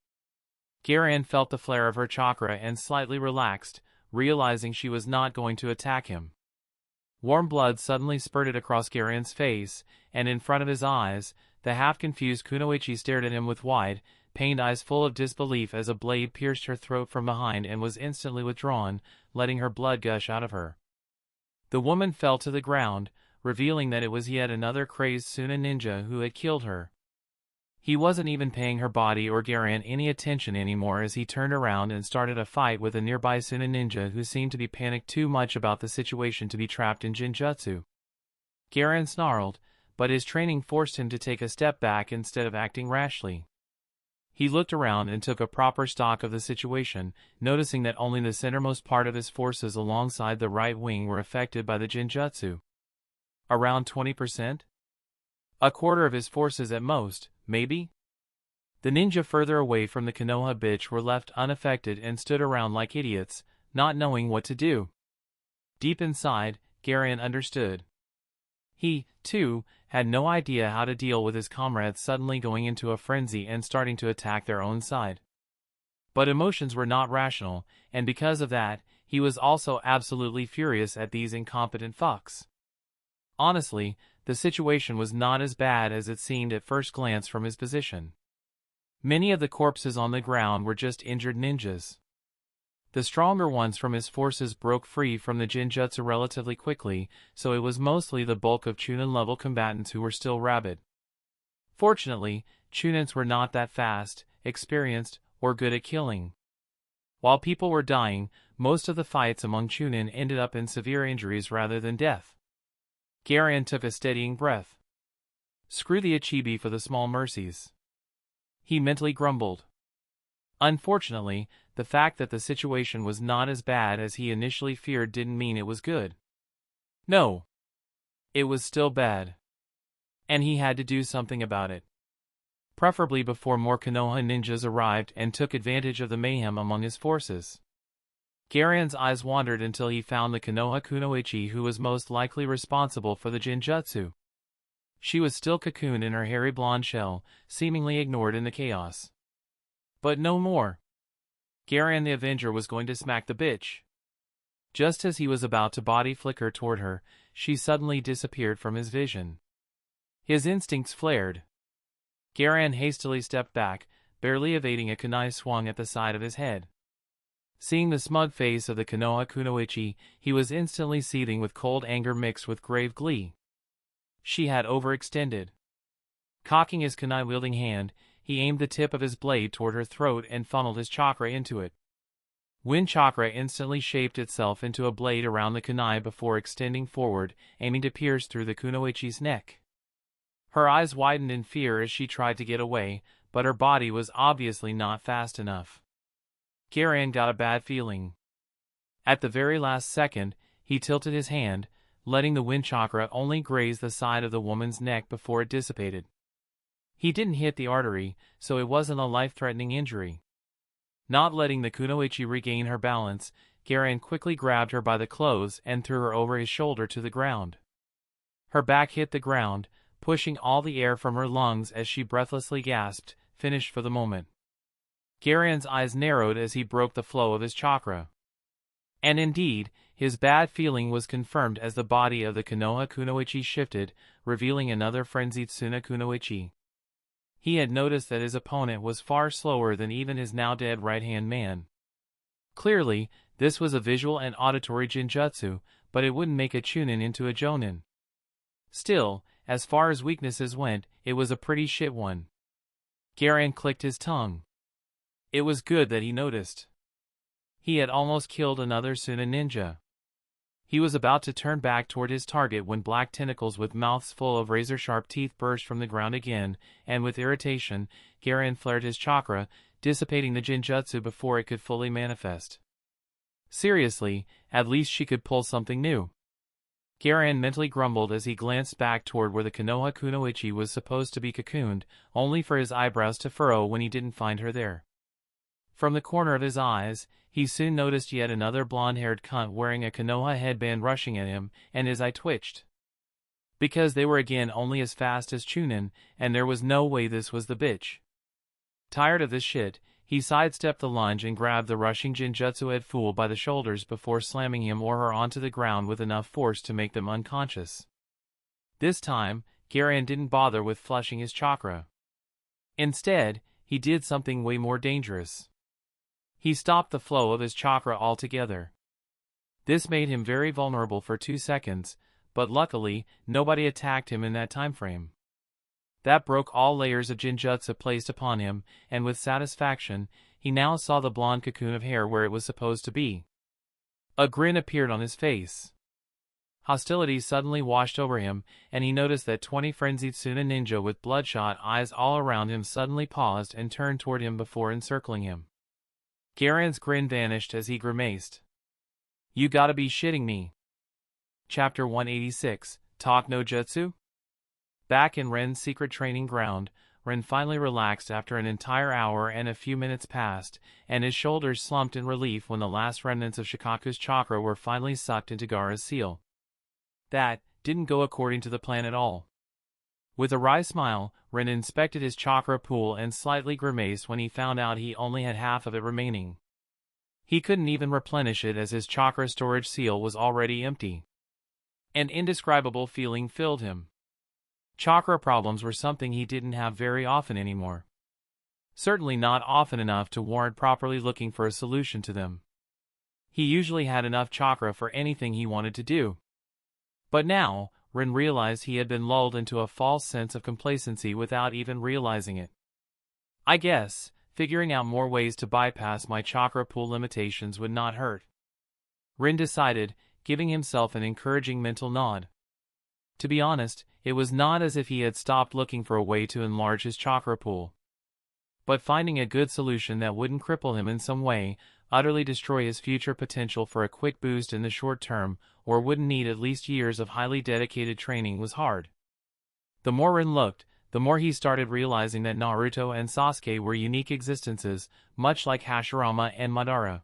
Garin felt the flare of her chakra and slightly relaxed, realizing she was not going to attack him. Warm blood suddenly spurted across Garin's face, and in front of his eyes, the half-confused Kunoichi stared at him with wide, pained eyes full of disbelief as a blade pierced her throat from behind and was instantly withdrawn, letting her blood gush out of her. The woman fell to the ground, revealing that it was yet another crazed Suna ninja who had killed her. He wasn't even paying her body or Garin any attention anymore as he turned around and started a fight with a nearby Suna ninja who seemed to be panicked too much about the situation to be trapped in genjutsu. Garin snarled, but his training forced him to take a step back instead of acting rashly. He looked around and took a proper stock of the situation, noticing that only the centermost part of his forces alongside the right wing were affected by the genjutsu. Around 20%? A quarter of his forces at most, maybe? The ninja further away from the Konoha bitch were left unaffected and stood around like idiots, not knowing what to do. Deep inside, Garin understood. He, too, had no idea how to deal with his comrades suddenly going into a frenzy and starting to attack their own side. But emotions were not rational, and because of that, he was also absolutely furious at these incompetent fucks. Honestly, the situation was not as bad as it seemed at first glance from his position. Many of the corpses on the ground were just injured ninjas. The stronger ones from his forces broke free from the genjutsu relatively quickly, so it was mostly the bulk of Chunin-level combatants who were still rabid. Fortunately, Chunins were not that fast, experienced, or good at killing. While people were dying, most of the fights among Chunin ended up in severe injuries rather than death. Garin took a steadying breath. Screw the Ichibi for the small mercies. He mentally grumbled. Unfortunately, the fact that the situation was not as bad as he initially feared didn't mean it was good. No. It was still bad. And he had to do something about it. Preferably before more Konoha ninjas arrived and took advantage of the mayhem among his forces. Garin's eyes wandered until he found the Konoha Kunoichi who was most likely responsible for the genjutsu. She was still cocooned in her hairy blonde shell, seemingly ignored in the chaos. But no more. Garin the Avenger was going to smack the bitch. Just as he was about to body flicker toward her, she suddenly disappeared from his vision. His instincts flared. Garin hastily stepped back, barely evading a kunai swung at the side of his head. Seeing the smug face of the Konoha Kunoichi, he was instantly seething with cold anger mixed with grave glee. She had overextended. Cocking his kunai-wielding hand, he aimed the tip of his blade toward her throat and funneled his chakra into it. Wind chakra instantly shaped itself into a blade around the kunai before extending forward, aiming to pierce through the Kunoichi's neck. Her eyes widened in fear as she tried to get away, but her body was obviously not fast enough. Garin got a bad feeling. At the very last second, he tilted his hand, letting the wind chakra only graze the side of the woman's neck before it dissipated. He didn't hit the artery, so it wasn't a life-threatening injury. Not letting the Kunoichi regain her balance, Garin quickly grabbed her by the clothes and threw her over his shoulder to the ground. Her back hit the ground, pushing all the air from her lungs as she breathlessly gasped, finished for the moment. Garin's eyes narrowed as he broke the flow of his chakra. And indeed, his bad feeling was confirmed as the body of the Konoha Kunoichi shifted, revealing another frenzied Suna Kunoichi. He had noticed that his opponent was far slower than even his now-dead right-hand man. Clearly, this was a visual and auditory genjutsu, but it wouldn't make a chunin into a jonin. Still, as far as weaknesses went, it was a pretty shit one. Garin clicked his tongue. It was good that he noticed. He had almost killed another Suna ninja. He was about to turn back toward his target when black tentacles with mouths full of razor-sharp teeth burst from the ground again, and with irritation, Garin flared his chakra, dissipating the genjutsu before it could fully manifest. Seriously, at least she could pull something new. Garin mentally grumbled as he glanced back toward where the Konoha Kunoichi was supposed to be cocooned, only for his eyebrows to furrow when he didn't find her there. From the corner of his eyes, he soon noticed yet another blonde-haired cunt wearing a Konoha headband rushing at him, and his eye twitched. Because they were again only as fast as Chunin, and there was no way this was the bitch. Tired of this shit, he sidestepped the lunge and grabbed the rushing genjutsu-ed fool by the shoulders before slamming him or her onto the ground with enough force to make them unconscious. This time, Garin didn't bother with flushing his chakra. Instead, he did something way more dangerous. He stopped the flow of his chakra altogether. This made him very vulnerable for 2 seconds, but luckily, nobody attacked him in that time frame. That broke all layers of genjutsu placed upon him, and with satisfaction, he now saw the blonde cocoon of hair where it was supposed to be. A grin appeared on his face. Hostility suddenly washed over him, and he noticed that 20 frenzied Suna ninja with bloodshot eyes all around him suddenly paused and turned toward him before encircling him. Garin's grin vanished as he grimaced. You gotta be shitting me. Chapter 186, Talk no Jutsu? Back in Ren's secret training ground, Ren finally relaxed after an entire hour and a few minutes passed, and his shoulders slumped in relief when the last remnants of Shikaku's chakra were finally sucked into Gaara's seal. That didn't go according to the plan at all. With a wry smile, Ren inspected his chakra pool and slightly grimaced when he found out he only had half of it remaining. He couldn't even replenish it as his chakra storage seal was already empty. An indescribable feeling filled him. Chakra problems were something he didn't have very often anymore. Certainly not often enough to warrant properly looking for a solution to them. He usually had enough chakra for anything he wanted to do. But now, Ren realized he had been lulled into a false sense of complacency without even realizing it. I guess, figuring out more ways to bypass my chakra pool limitations would not hurt. Ren decided, giving himself an encouraging mental nod. To be honest, it was not as if he had stopped looking for a way to enlarge his chakra pool. But finding a good solution that wouldn't cripple him in some way, utterly destroy his future potential for a quick boost in the short term, or wouldn't need at least years of highly dedicated training was hard. The more Ren looked, the more he started realizing that Naruto and Sasuke were unique existences, much like Hashirama and Madara.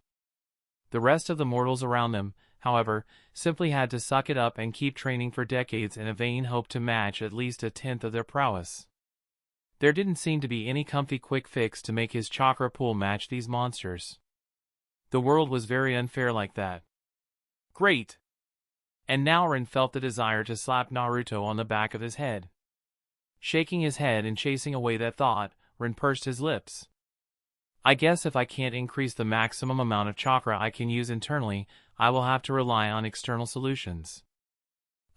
The rest of the mortals around them, however, simply had to suck it up and keep training for decades in a vain hope to match at least a tenth of their prowess. There didn't seem to be any comfy quick fix to make his chakra pool match these monsters. The world was very unfair like that. Great! And now Ren felt the desire to slap Naruto on the back of his head. Shaking his head and chasing away that thought, Ren pursed his lips. I guess if I can't increase the maximum amount of chakra I can use internally, I will have to rely on external solutions.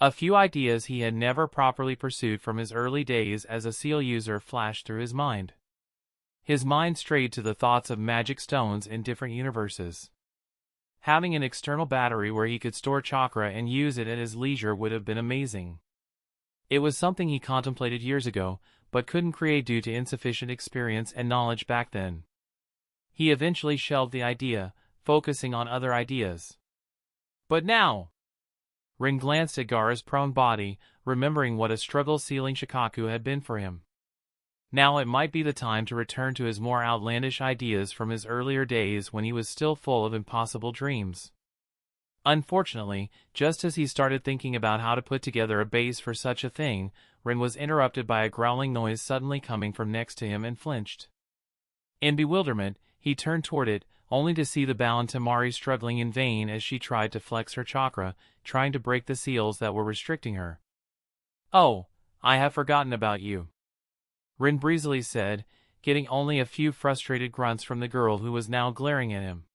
A few ideas he had never properly pursued from his early days as a seal user flashed through his mind. His mind strayed to the thoughts of magic stones in different universes. Having an external battery where he could store chakra and use it at his leisure would have been amazing. It was something he contemplated years ago, but couldn't create due to insufficient experience and knowledge back then. He eventually shelved the idea, focusing on other ideas. But now! Rin glanced at Gaara's prone body, remembering what a struggle sealing Shikaku had been for him. Now it might be the time to return to his more outlandish ideas from his earlier days when he was still full of impossible dreams. Unfortunately, just as he started thinking about how to put together a base for such a thing, Rin was interrupted by a growling noise suddenly coming from next to him and flinched. In bewilderment, he turned toward it, only to see the bound Tamari struggling in vain as she tried to flex her chakra, trying to break the seals that were restricting her. "Oh, I have forgotten about you," Rin breezily said, getting only a few frustrated grunts from the girl who was now glaring at him.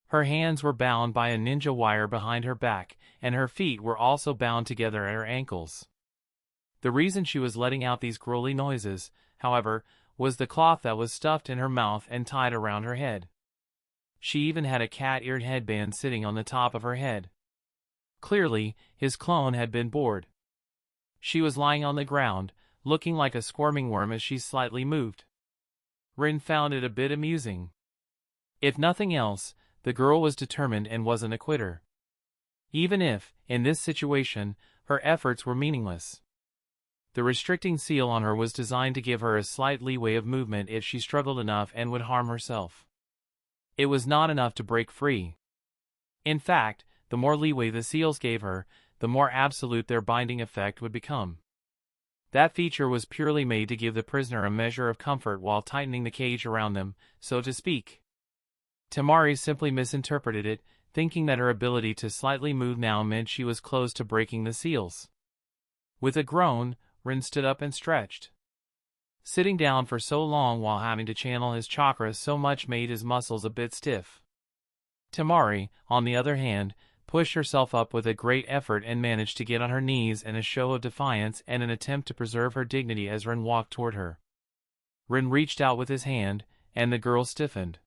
Her hands were bound by a ninja wire behind her back, and her feet were also bound together at her ankles. The reason she was letting out these growly noises, however, was the cloth that was stuffed in her mouth and tied around her head. She even had a cat-eared headband sitting on the top of her head. Clearly, his clone had been bored. She was lying on the ground, looking like a squirming worm as she slightly moved. Rin found it a bit amusing. If nothing else, the girl was determined and wasn't a quitter. Even if, in this situation, her efforts were meaningless. The restricting seal on her was designed to give her a slight leeway of movement if she struggled enough and would harm herself. It was not enough to break free. In fact, the more leeway the seals gave her, the more absolute their binding effect would become. That feature was purely made to give the prisoner a measure of comfort while tightening the cage around them, so to speak. Tamari simply misinterpreted it, thinking that her ability to slightly move now meant she was close to breaking the seals. With a groan, Rin stood up and stretched. Sitting down for so long while having to channel his chakra so much made his muscles a bit stiff. Tamari, on the other hand, pushed herself up with a great effort and managed to get on her knees in a show of defiance and an attempt to preserve her dignity as Rin walked toward her. Rin reached out with his hand, and the girl stiffened.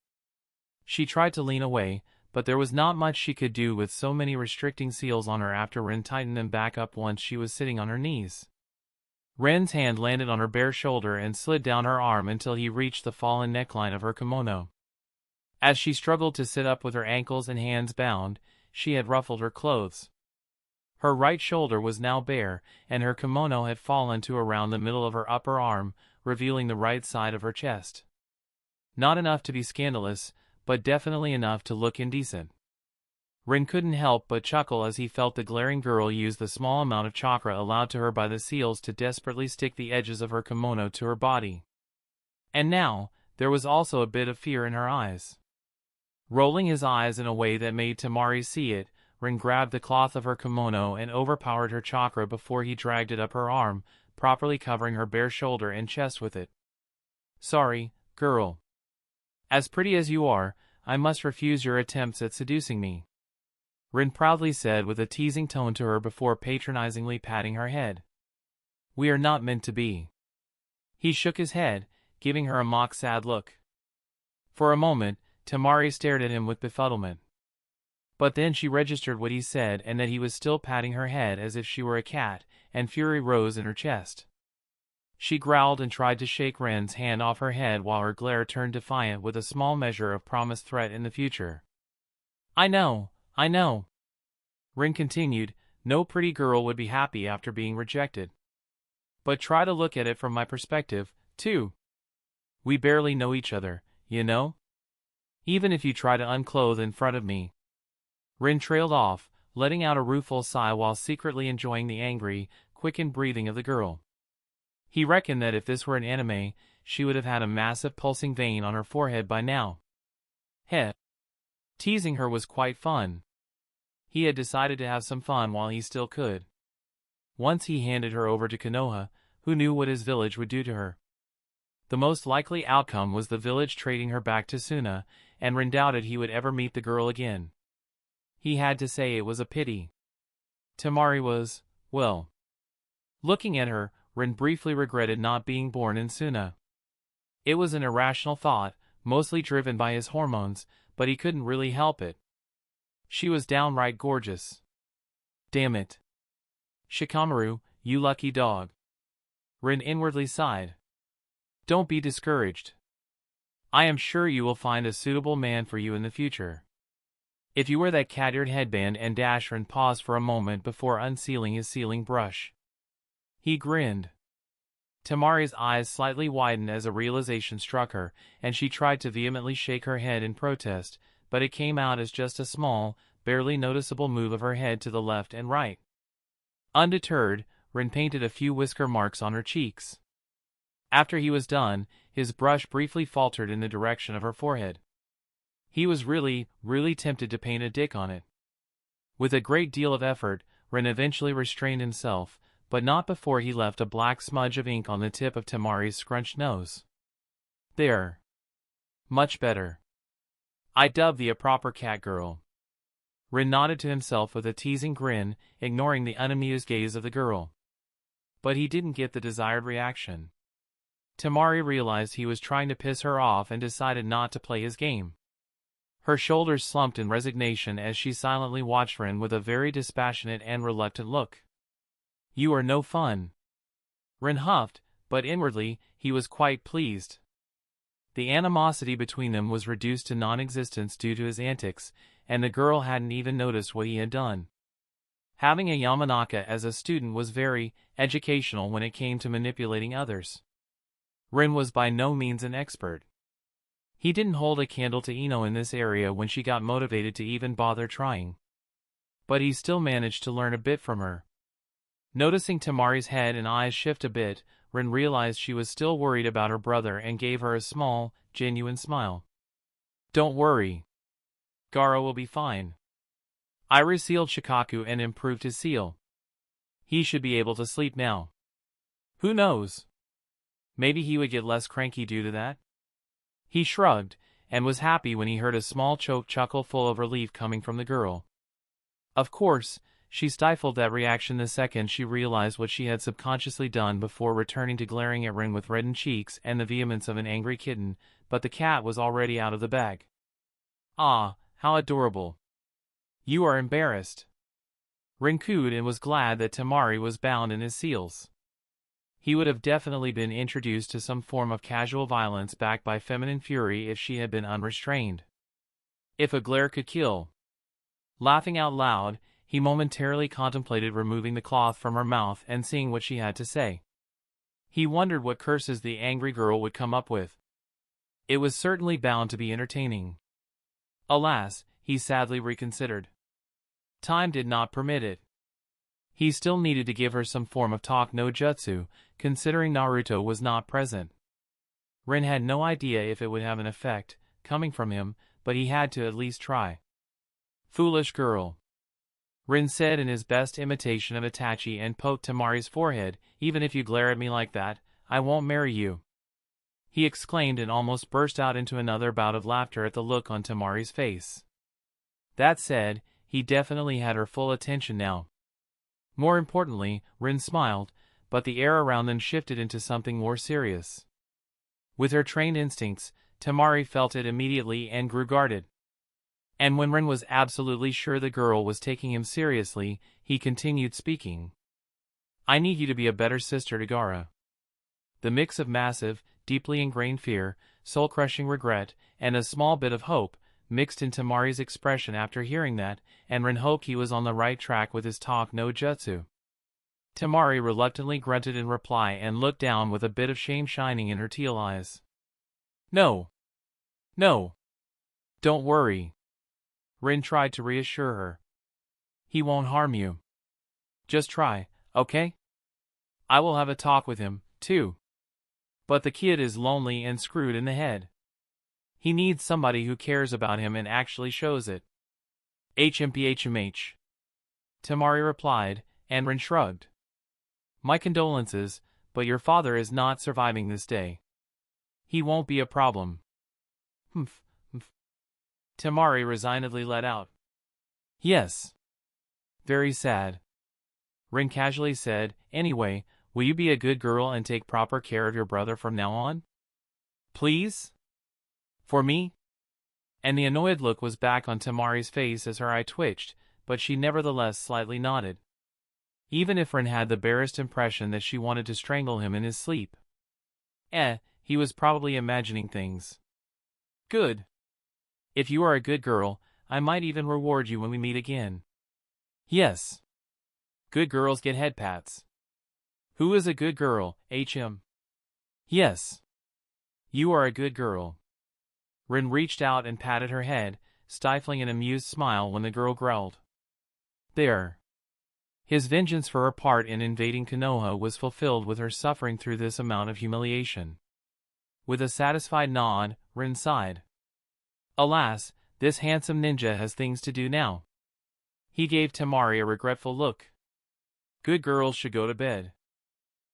She tried to lean away, but there was not much she could do with so many restricting seals on her after Rin tightened them back up once she was sitting on her knees. Ren's hand landed on her bare shoulder and slid down her arm until he reached the fallen neckline of her kimono. As she struggled to sit up with her ankles and hands bound, she had ruffled her clothes. Her right shoulder was now bare, and her kimono had fallen to around the middle of her upper arm, revealing the right side of her chest. Not enough to be scandalous, but definitely enough to look indecent. Rin couldn't help but chuckle as he felt the glaring girl use the small amount of chakra allowed to her by the seals to desperately stick the edges of her kimono to her body. And now, there was also a bit of fear in her eyes. Rolling his eyes in a way that made Tamari see it, Rin grabbed the cloth of her kimono and overpowered her chakra before he dragged it up her arm, properly covering her bare shoulder and chest with it. "Sorry, girl. As pretty as you are, I must refuse your attempts at seducing me," Rin proudly said with a teasing tone to her before patronizingly patting her head. "We are not meant to be." He shook his head, giving her a mock sad look. For a moment, Tamari stared at him with befuddlement. But then she registered what he said and that he was still patting her head as if she were a cat, and fury rose in her chest. She growled and tried to shake Ren's hand off her head while her glare turned defiant with a small measure of promised threat in the future. I know. Rin continued, "No pretty girl would be happy after being rejected. But try to look at it from my perspective, too. We barely know each other, you know? Even if you try to unclothe in front of me." Rin trailed off, letting out a rueful sigh while secretly enjoying the angry, quickened breathing of the girl. He reckoned that if this were an anime, she would have had a massive pulsing vein on her forehead by now. Heh. Teasing her was quite fun. He had decided to have some fun while he still could. Once he handed her over to Konoha, who knew what his village would do to her. The most likely outcome was the village trading her back to Suna, and Rin doubted he would ever meet the girl again. He had to say it was a pity. Tamari was, well. Looking at her, Rin briefly regretted not being born in Suna. It was an irrational thought, mostly driven by his hormones, but he couldn't really help it. She was downright gorgeous. Damn it. Shikamaru, you lucky dog. Rin inwardly sighed. Don't be discouraged. I am sure you will find a suitable man for you in the future. If you wear that cat-eared headband and Rin paused for a moment before unsealing his sealing brush. He grinned. Tamari's eyes slightly widened as a realization struck her, and she tried to vehemently shake her head in protest, but it came out as just a small, barely noticeable move of her head to the left and right. Undeterred, Rin painted a few whisker marks on her cheeks. After he was done, his brush briefly faltered in the direction of her forehead. He was really tempted to paint a dick on it. With a great deal of effort, Rin eventually restrained himself, but not before he left a black smudge of ink on the tip of Tamari's scrunched nose. There. Much better. I dubbed thee a proper cat girl. Rin nodded to himself with a teasing grin, ignoring the unamused gaze of the girl. But he didn't get the desired reaction. Tamari realized he was trying to piss her off and decided not to play his game. Her shoulders slumped in resignation as she silently watched Rin with a very dispassionate and reluctant look. You are no fun. Rin huffed, but inwardly, he was quite pleased. The animosity between them was reduced to non-existence due to his antics, and the girl hadn't even noticed what he had done. Having a Yamanaka as a student was very educational when it came to manipulating others. Rin was by no means an expert. He didn't hold a candle to Ino in this area when she got motivated to even bother trying. But he still managed to learn a bit from her. Noticing Tamari's head and eyes shift a bit, Rin realized she was still worried about her brother and gave her a small, genuine smile. Don't worry. Gaara will be fine. I resealed Shikaku and improved his seal. He should be able to sleep now. Who knows? Maybe he would get less cranky due to that? He shrugged, and was happy when he heard a small choked chuckle full of relief coming from the girl. Of course, she stifled that reaction the second she realized what she had subconsciously done before returning to glaring at Rin with reddened cheeks and the vehemence of an angry kitten, but the cat was already out of the bag. Ah, how adorable. You are embarrassed. Rin cooed and was glad that Tamari was bound in his seals. He would have definitely been introduced to some form of casual violence backed by feminine fury if she had been unrestrained. If a glare could kill. Laughing out loud, he momentarily contemplated removing the cloth from her mouth and seeing what she had to say. He wondered what curses the angry girl would come up with. It was certainly bound to be entertaining. Alas, he sadly reconsidered. Time did not permit it. He still needed to give her some form of talk no jutsu, considering Naruto was not present. Rin had no idea if it would have an effect, coming from him, but he had to at least try. Foolish girl. Rin said in his best imitation of Itachi and poked Tamari's forehead. Even if you glare at me like that, I won't marry you. He exclaimed and almost burst out into another bout of laughter at the look on Tamari's face. That said, he definitely had her full attention now. More importantly, Rin smiled, but the air around them shifted into something more serious. With her trained instincts, Tamari felt it immediately and grew guarded. And when Rin was absolutely sure the girl was taking him seriously, he continued speaking. I need you to be a better sister to Gaara. The mix of massive, deeply ingrained fear, soul-crushing regret, and a small bit of hope, mixed in Tamari's expression after hearing that, and Rin hoped he was on the right track with his talk no jutsu. Tamari reluctantly grunted in reply and looked down with a bit of shame shining in her teal eyes. No. No. Don't worry. Rin tried to reassure her. He won't harm you. Just try, okay? I will have a talk with him, too. But the kid is lonely and screwed in the head. He needs somebody who cares about him and actually shows it. HMPHMH. Tamari replied, and Rin shrugged. My condolences, but your father is not surviving this day. He won't be a problem. Humph. Tamari resignedly let out. Yes. Very sad. Rin casually said, anyway, will you be a good girl and take proper care of your brother from now on? Please? For me? And the annoyed look was back on Tamari's face as her eye twitched, but she nevertheless slightly nodded. Even if Rin had the barest impression that she wanted to strangle him in his sleep. He was probably imagining things. Good. If you are a good girl, I might even reward you when we meet again. Yes. Good girls get head pats. Who is a good girl, HM? Yes. You are a good girl. Rin reached out and patted her head, stifling an amused smile when the girl growled. There. His vengeance for her part in invading Konoha was fulfilled with her suffering through this amount of humiliation. With a satisfied nod, Rin sighed. Alas, this handsome ninja has things to do now. He gave Tamari a regretful look. Good girls should go to bed.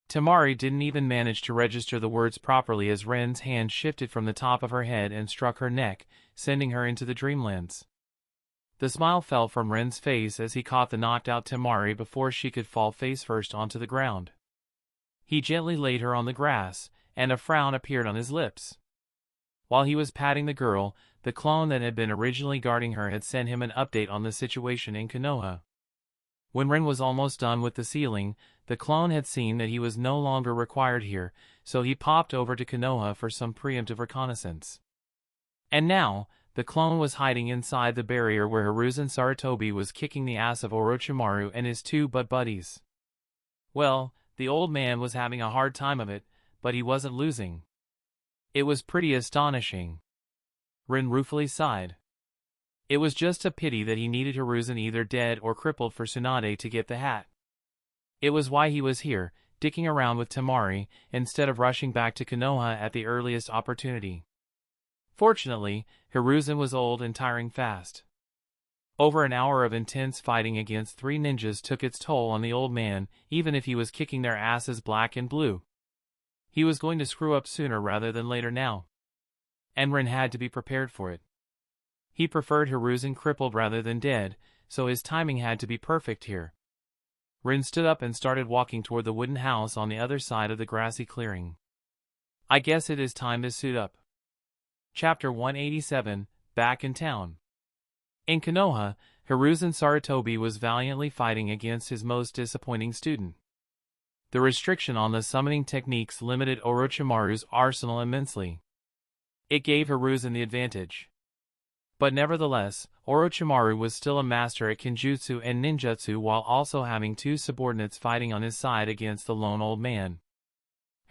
Tamari didn't even manage to register the words properly as Ren's hand shifted from the top of her head and struck her neck, sending her into the dreamlands. The smile fell from Ren's face as he caught the knocked-out Tamari before she could fall face-first onto the ground. He gently laid her on the grass, and a frown appeared on his lips. While he was patting the girl, the clone that had been originally guarding her had sent him an update on the situation in Konoha. When Ren was almost done with the ceiling, the clone had seen that he was no longer required here, so he popped over to Konoha for some preemptive reconnaissance. And now, the clone was hiding inside the barrier where Hiruzen Sarutobi was kicking the ass of Orochimaru and his two buddies. Well, the old man was having a hard time of it, but he wasn't losing. It was pretty astonishing. Rin ruefully sighed. It was just a pity that he needed Hiruzen either dead or crippled for Tsunade to get the hat. It was why he was here, dicking around with Tamari, instead of rushing back to Konoha at the earliest opportunity. Fortunately, Hiruzen was old and tiring fast. Over an hour of intense fighting against 3 ninjas took its toll on the old man, even if he was kicking their asses black and blue. He was going to screw up sooner rather than later now. And Rin had to be prepared for it. He preferred Hiruzen crippled rather than dead, so his timing had to be perfect here. Rin stood up and started walking toward the wooden house on the other side of the grassy clearing. I guess it is time to suit up. Chapter 187, Back in Town. In Konoha, Hiruzen Sarutobi was valiantly fighting against his most disappointing student. The restriction on the summoning techniques limited Orochimaru's arsenal immensely. It gave Hiruzen the advantage. But nevertheless, Orochimaru was still a master at kenjutsu and ninjutsu while also having 2 subordinates fighting on his side against the lone old man.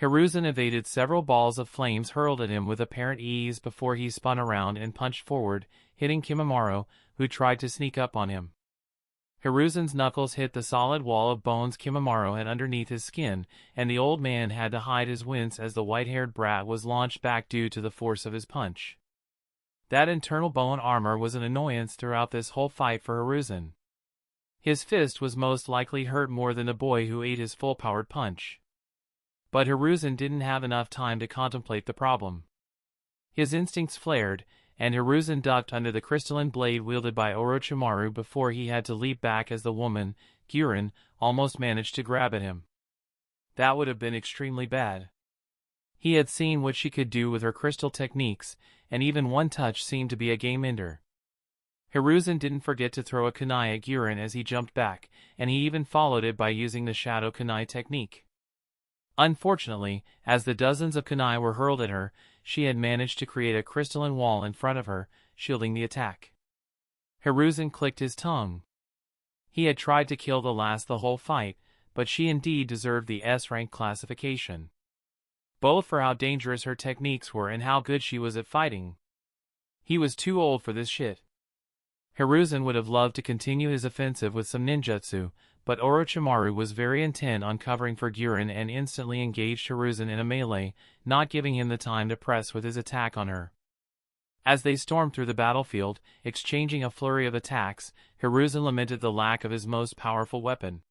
Hiruzen evaded several balls of flames hurled at him with apparent ease before he spun around and punched forward, hitting Kimimaro, who tried to sneak up on him. Hiruzen's knuckles hit the solid wall of bones Kimimaro had underneath his skin, and the old man had to hide his wince as the white-haired brat was launched back due to the force of his punch. That internal bone armor was an annoyance throughout this whole fight for Hiruzen. His fist was most likely hurt more than the boy who ate his full-powered punch. But Hiruzen didn't have enough time to contemplate the problem. His instincts flared, and Hiruzen ducked under the crystalline blade wielded by Orochimaru before he had to leap back as the woman, Garin, almost managed to grab at him. That would have been extremely bad. He had seen what she could do with her crystal techniques, and even one touch seemed to be a game ender. Hiruzen didn't forget to throw a kunai at Garin as he jumped back, and he even followed it by using the shadow kunai technique. Unfortunately, as the dozens of kunai were hurled at her, she had managed to create a crystalline wall in front of her, shielding the attack. Hiruzen clicked his tongue. He had tried to kill the last the whole fight, but she indeed deserved the S-rank classification. Both for how dangerous her techniques were and how good she was at fighting. He was too old for this shit. Hiruzen would have loved to continue his offensive with some ninjutsu, but Orochimaru was very intent on covering for Garin and instantly engaged Hiruzen in a melee, not giving him the time to press with his attack on her. As they stormed through the battlefield, exchanging a flurry of attacks, Hiruzen lamented the lack of his most powerful weapon.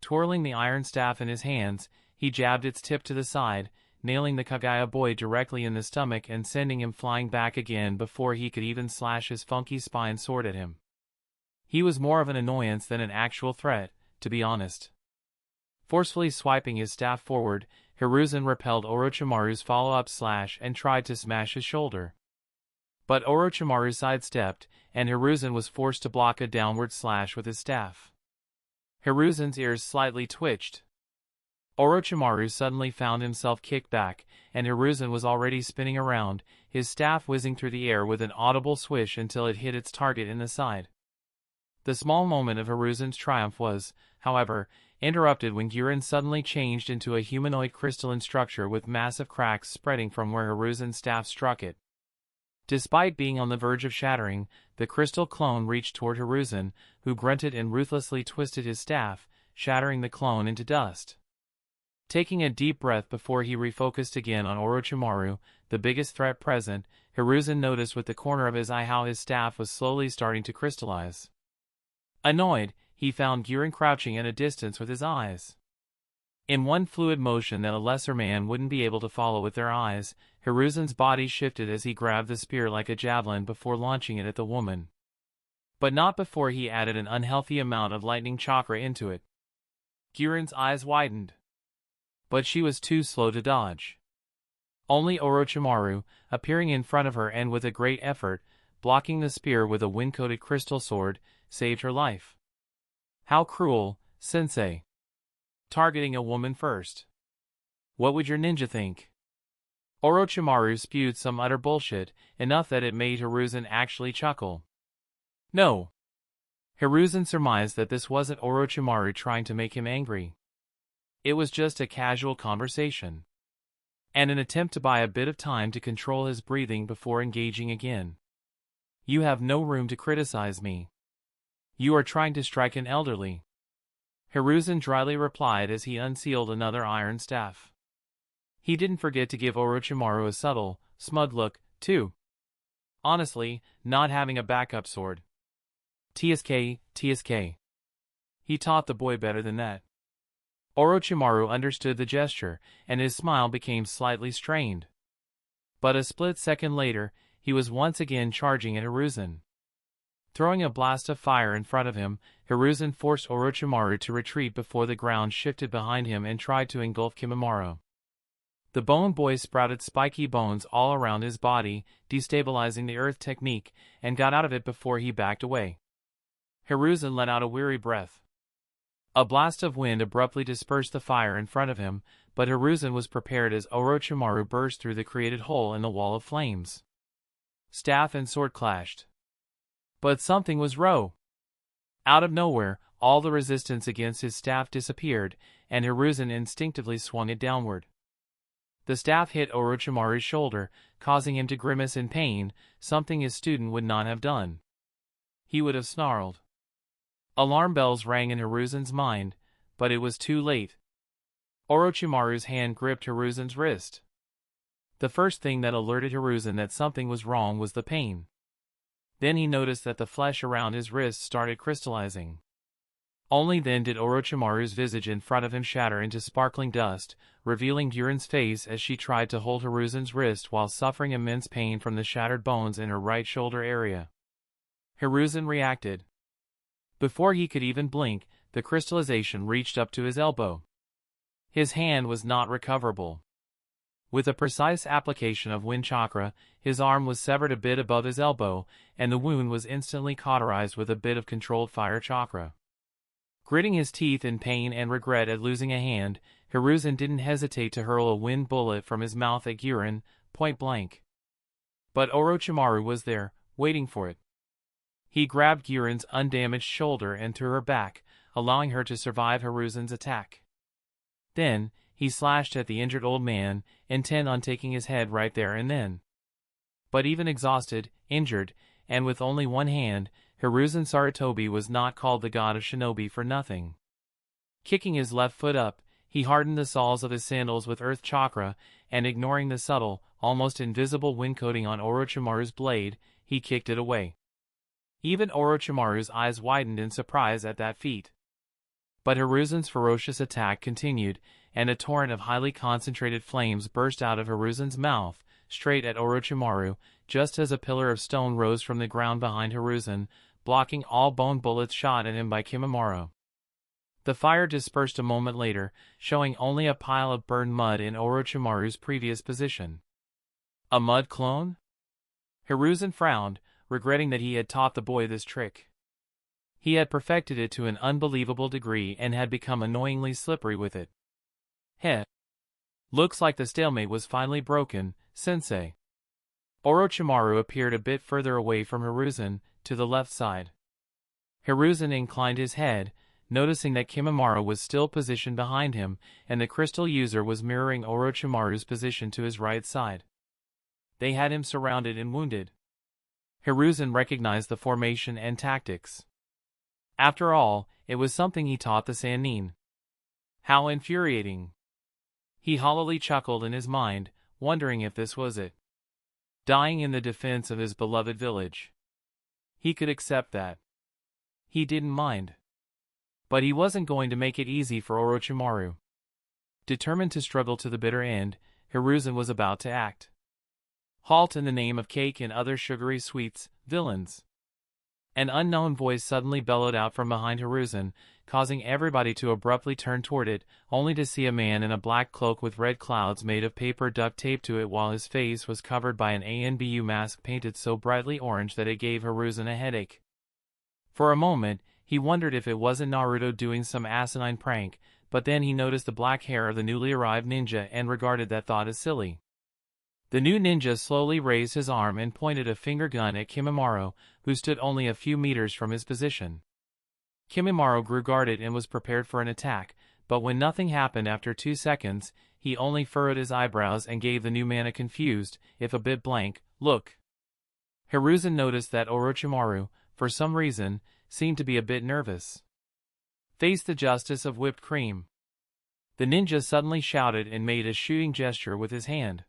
Twirling the iron staff in his hands, he jabbed its tip to the side, nailing the Kagaya boy directly in the stomach and sending him flying back again before he could even slash his funky spine sword at him. He was more of an annoyance than an actual threat, to be honest. Forcefully swiping his staff forward, Hiruzen repelled Orochimaru's follow-up slash and tried to smash his shoulder. But Orochimaru sidestepped, and Hiruzen was forced to block a downward slash with his staff. Hiruzen's ears slightly twitched. Orochimaru suddenly found himself kicked back, and Hiruzen was already spinning around, his staff whizzing through the air with an audible swish until it hit its target in the side. The small moment of Hiruzen's triumph was, however, interrupted when Garin suddenly changed into a humanoid crystalline structure with massive cracks spreading from where Hiruzen's staff struck it. Despite being on the verge of shattering, the crystal clone reached toward Hiruzen, who grunted and ruthlessly twisted his staff, shattering the clone into dust. Taking a deep breath before he refocused again on Orochimaru, the biggest threat present, Hiruzen noticed with the corner of his eye how his staff was slowly starting to crystallize. Annoyed, he found Garin crouching at a distance with his eyes. In one fluid motion that a lesser man wouldn't be able to follow with their eyes, Hiruzen's body shifted as he grabbed the spear like a javelin before launching it at the woman. But not before he added an unhealthy amount of lightning chakra into it. Garin's eyes widened. But she was too slow to dodge. Only Orochimaru, appearing in front of her and with a great effort, blocking the spear with a wind-coated crystal sword, saved her life. How cruel, sensei. Targeting a woman first. What would your ninja think? Orochimaru spewed some utter bullshit, enough that it made Hiruzen actually chuckle. No. Hiruzen surmised that this wasn't Orochimaru trying to make him angry. It was just a casual conversation. And an attempt to buy a bit of time to control his breathing before engaging again. You have no room to criticize me. You are trying to strike an elderly. Hiruzen dryly replied as he unsealed another iron staff. He didn't forget to give Orochimaru a subtle, smug look, too. Honestly, not having a backup sword. TSK, TSK. He taught the boy better than that. Orochimaru understood the gesture, and his smile became slightly strained. But a split second later, he was once again charging at Hiruzen. Throwing a blast of fire in front of him, Hiruzen forced Orochimaru to retreat before the ground shifted behind him and tried to engulf Kimimaro. The bone boy sprouted spiky bones all around his body, destabilizing the earth technique, and got out of it before he backed away. Hiruzen let out a weary breath. A blast of wind abruptly dispersed the fire in front of him, but Hiruzen was prepared as Orochimaru burst through the created hole in the wall of flames. Staff and sword clashed. But something was wrong. Out of nowhere, all the resistance against his staff disappeared, and Hiruzen instinctively swung it downward. The staff hit Orochimaru's shoulder, causing him to grimace in pain, something his student would not have done. He would have snarled. Alarm bells rang in Hiruzen's mind, but it was too late. Orochimaru's hand gripped Hiruzen's wrist. The first thing that alerted Hiruzen that something was wrong was the pain. Then he noticed that the flesh around his wrist started crystallizing. Only then did Orochimaru's visage in front of him shatter into sparkling dust, revealing Garin's face as she tried to hold Hiruzen's wrist while suffering immense pain from the shattered bones in her right shoulder area. Hiruzen reacted. Before he could even blink, the crystallization reached up to his elbow. His hand was not recoverable. With a precise application of wind chakra, his arm was severed a bit above his elbow, and the wound was instantly cauterized with a bit of controlled fire chakra. Gritting his teeth in pain and regret at losing a hand, Hiruzen didn't hesitate to hurl a wind bullet from his mouth at Garin, point blank. But Orochimaru was there, waiting for it. He grabbed Garin's undamaged shoulder and threw her back, allowing her to survive Hiruzen's attack. Then, he slashed at the injured old man, intent on taking his head right there and then. But even exhausted, injured, and with only one hand, Hiruzen Sarutobi was not called the god of shinobi for nothing. Kicking his left foot up, he hardened the soles of his sandals with earth chakra, and ignoring the subtle, almost invisible wind coating on Orochimaru's blade, he kicked it away. Even Orochimaru's eyes widened in surprise at that feat. But Hiruzen's ferocious attack continued, and a torrent of highly concentrated flames burst out of Hiruzen's mouth, straight at Orochimaru, just as a pillar of stone rose from the ground behind Hiruzen, blocking all bone bullets shot at him by Kimimaro. The fire dispersed a moment later, showing only a pile of burned mud in Orochimaru's previous position. A mud clone? Hiruzen frowned, regretting that he had taught the boy this trick. He had perfected it to an unbelievable degree and had become annoyingly slippery with it. Heh. Looks like the stalemate was finally broken, sensei. Orochimaru appeared a bit further away from Hiruzen, to the left side. Hiruzen inclined his head, noticing that Kimimaro was still positioned behind him, and the crystal user was mirroring Orochimaru's position to his right side. They had him surrounded and wounded. Hiruzen recognized the formation and tactics. After all, it was something he taught the Sannin. How infuriating. He hollowly chuckled in his mind, wondering if this was it. Dying in the defense of his beloved village. He could accept that. He didn't mind. But he wasn't going to make it easy for Orochimaru. Determined to struggle to the bitter end, Hiruzen was about to act. Halt in the name of cake and other sugary sweets, villains. An unknown voice suddenly bellowed out from behind Hiruzen, causing everybody to abruptly turn toward it, only to see a man in a black cloak with red clouds made of paper duct taped to it while his face was covered by an ANBU mask painted so brightly orange that it gave Hiruzen a headache. For a moment, he wondered if it wasn't Naruto doing some asinine prank, but then he noticed the black hair of the newly arrived ninja and regarded that thought as silly. The new ninja slowly raised his arm and pointed a finger gun at Kimimaro, who stood only a few meters from his position. Kimimaro grew guarded and was prepared for an attack, but when nothing happened after 2 seconds, he only furrowed his eyebrows and gave the new man a confused, if a bit blank, look. Hiruzen noticed that Orochimaru, for some reason, seemed to be a bit nervous. Face the justice of whipped cream. The ninja suddenly shouted and made a shooting gesture with his hand.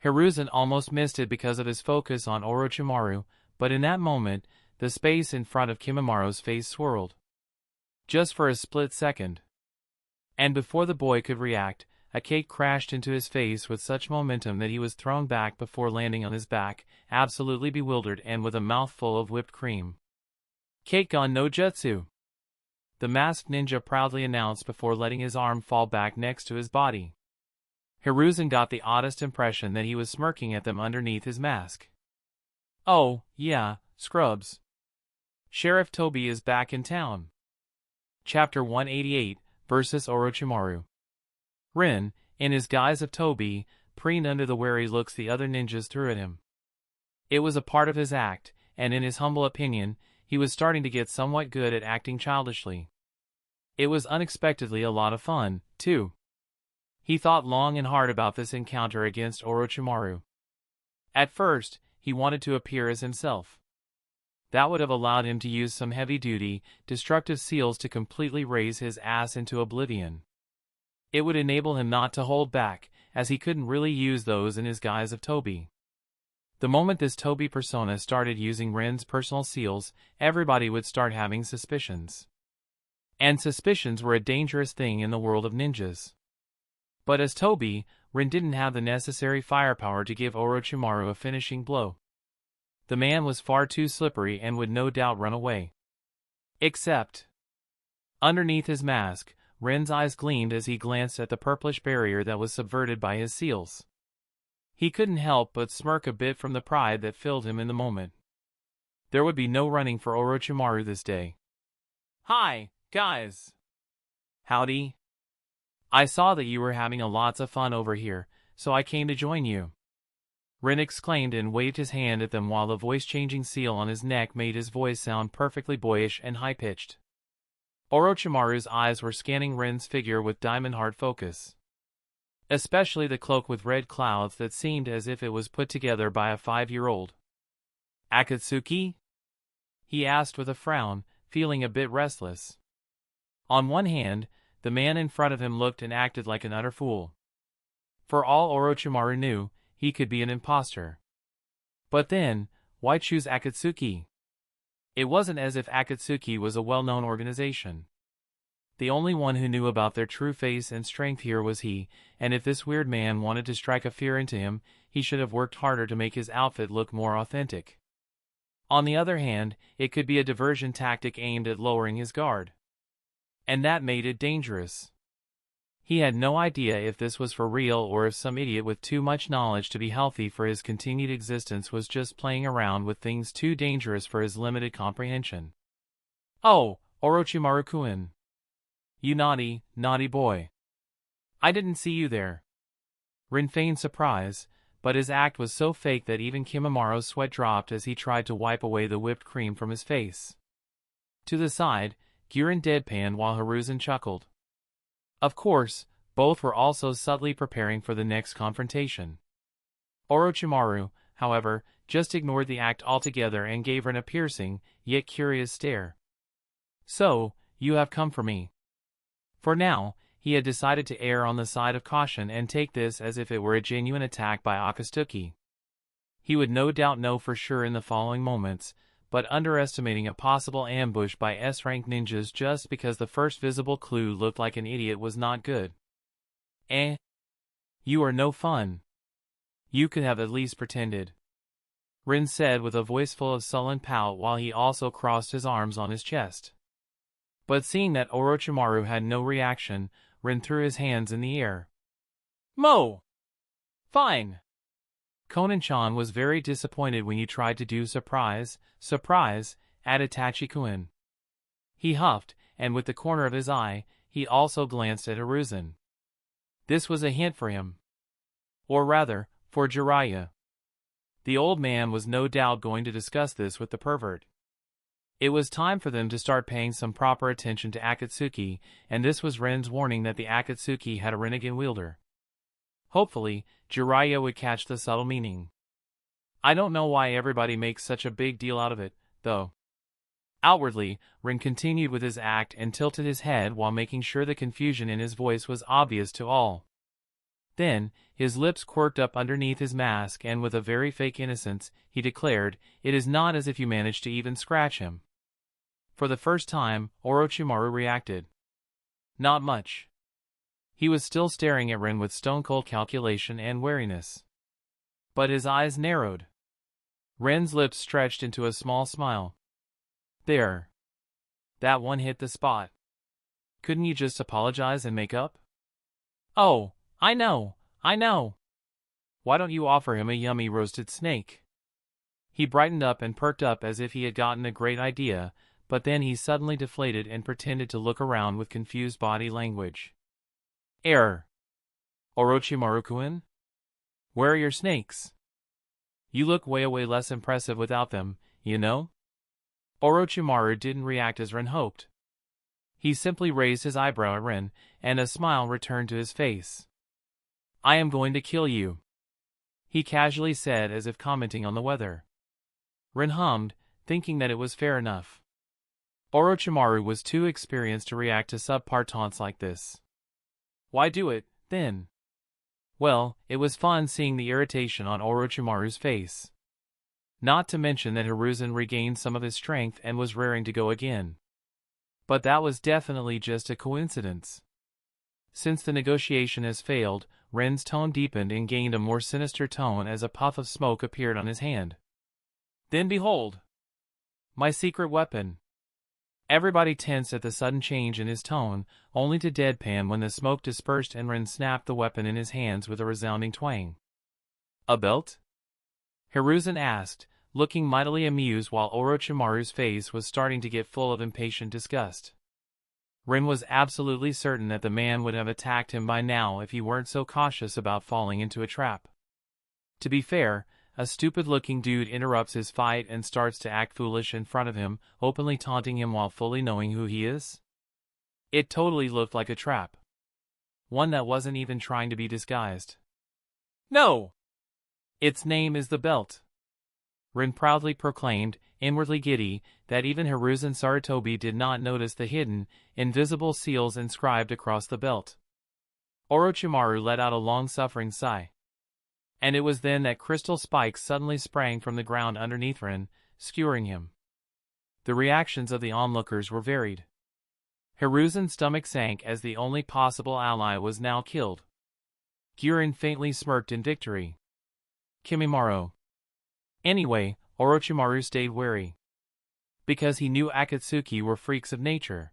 Hiruzen almost missed it because of his focus on Orochimaru, but in that moment, the space in front of Kimimaro's face swirled. Just for a split second. And before the boy could react, a cake crashed into his face with such momentum that he was thrown back before landing on his back, absolutely bewildered and with a mouthful of whipped cream. Cake on no jutsu! The masked ninja proudly announced before letting his arm fall back next to his body. Hiruzen got the oddest impression that he was smirking at them underneath his mask. Oh, yeah, scrubs. Sheriff Toby is back in town. Chapter 188, versus Orochimaru. Rin, in his guise of Toby, preened under the wary looks the other ninjas threw at him. It was a part of his act, and in his humble opinion, he was starting to get somewhat good at acting childishly. It was unexpectedly a lot of fun, too. He thought long and hard about this encounter against Orochimaru. At first, he wanted to appear as himself. That would have allowed him to use some heavy-duty, destructive seals to completely raise his ass into oblivion. It would enable him not to hold back, as he couldn't really use those in his guise of Toby. The moment this Toby persona started using Rin's personal seals, everybody would start having suspicions. And suspicions were a dangerous thing in the world of ninjas. But as Toby, Rin didn't have the necessary firepower to give Orochimaru a finishing blow. The man was far too slippery and would no doubt run away. Except, underneath his mask, Rin's eyes gleamed as he glanced at the purplish barrier that was subverted by his seals. He couldn't help but smirk a bit from the pride that filled him in the moment. There would be no running for Orochimaru this day. Hi, guys. Howdy. I saw that you were having lots of fun over here, so I came to join you. Rin exclaimed and waved his hand at them while the voice-changing seal on his neck made his voice sound perfectly boyish and high-pitched. Orochimaru's eyes were scanning Rin's figure with diamond-hard focus. Especially the cloak with red clouds that seemed as if it was put together by a 5-year-old. Akatsuki? He asked with a frown, feeling a bit restless. On one hand, the man in front of him looked and acted like an utter fool. For all Orochimaru knew, he could be an imposter. But then, why choose Akatsuki? It wasn't as if Akatsuki was a well-known organization. The only one who knew about their true face and strength here was he, and if this weird man wanted to strike a fear into him, he should have worked harder to make his outfit look more authentic. On the other hand, it could be a diversion tactic aimed at lowering his guard. And that made it dangerous. He had no idea if this was for real or if some idiot with too much knowledge to be healthy for his continued existence was just playing around with things too dangerous for his limited comprehension. Oh, Orochimaru-kun. You naughty, naughty boy. I didn't see you there. Rin feigned surprise, but his act was so fake that even Kimimara's sweat dropped as he tried to wipe away the whipped cream from his face. To the side, Garin deadpanned while Hiruzen chuckled. Of course, both were also subtly preparing for the next confrontation. Orochimaru, however, just ignored the act altogether and gave Rin a piercing, yet curious stare. So, you have come for me. For now, he had decided to err on the side of caution and take this as if it were a genuine attack by Akatsuki. He would no doubt know for sure in the following moments, but underestimating a possible ambush by S-rank ninjas just because the first visible clue looked like an idiot was not good. You are no fun. You could have at least pretended, Rin said with a voice full of sullen pout while he also crossed his arms on his chest. But seeing that Orochimaru had no reaction, Rin threw his hands in the air. Mo! Fine! Konan-chan was very disappointed when you tried to do surprise, at Itachi-kun. He huffed, and with the corner of his eye, he also glanced at Hiruzen. This was a hint for him. Or rather, for Jiraiya. The old man was no doubt going to discuss this with the pervert. It was time for them to start paying some proper attention to Akatsuki, and this was Ren's warning that the Akatsuki had a Rinnegan wielder. Hopefully, Jiraiya would catch the subtle meaning. I don't know why everybody makes such a big deal out of it, though. Outwardly, Rin continued with his act and tilted his head while making sure the confusion in his voice was obvious to all. Then, his lips quirked up underneath his mask and with a very fake innocence, he declared, "It is not as if you managed to even scratch him." For the first time, Orochimaru reacted. Not much. He was still staring at Rin with stone-cold calculation and wariness. But his eyes narrowed. Ren's lips stretched into a small smile. There. That one hit the spot. Couldn't you just apologize and make up? Oh, I know. Why don't you offer him a yummy roasted snake? He brightened up and perked up as if he had gotten a great idea, but then he suddenly deflated and pretended to look around with confused body language. Error. Orochimaru-kun? Where are your snakes? You look way less impressive without them, you know? Orochimaru didn't react as Rin hoped. He simply raised his eyebrow at Rin, and a smile returned to his face. I am going to kill you, he casually said as if commenting on the weather. Rin hummed, thinking that it was fair enough. Orochimaru was too experienced to react to subpar taunts like this. Why do it, then? Well, it was fun seeing the irritation on Orochimaru's face. Not to mention that Hiruzen regained some of his strength and was raring to go again. But that was definitely just a coincidence. Since the negotiation has failed, Ren's tone deepened and gained a more sinister tone as a puff of smoke appeared on his hand. Then behold! My secret weapon! Everybody tensed at the sudden change in his tone, only to deadpan when the smoke dispersed and Rin snapped the weapon in his hands with a resounding twang. A belt? Hiruzen asked, looking mightily amused while Orochimaru's face was starting to get full of impatient disgust. Rin was absolutely certain that the man would have attacked him by now if he weren't so cautious about falling into a trap. To be fair, a stupid-looking dude interrupts his fight and starts to act foolish in front of him, openly taunting him while fully knowing who he is. It totally looked like a trap. One that wasn't even trying to be disguised. No! Its name is the belt. Rin proudly proclaimed, inwardly giddy, that even Hiruzen Sarutobi did not notice the hidden, invisible seals inscribed across the belt. Orochimaru let out a long-suffering sigh. And it was then that crystal spikes suddenly sprang from the ground underneath Rin, skewering him. The reactions of the onlookers were varied. Hiruzen's stomach sank as the only possible ally was now killed. Garin faintly smirked in victory. Kimimaro. Anyway, Orochimaru stayed wary. Because he knew Akatsuki were freaks of nature.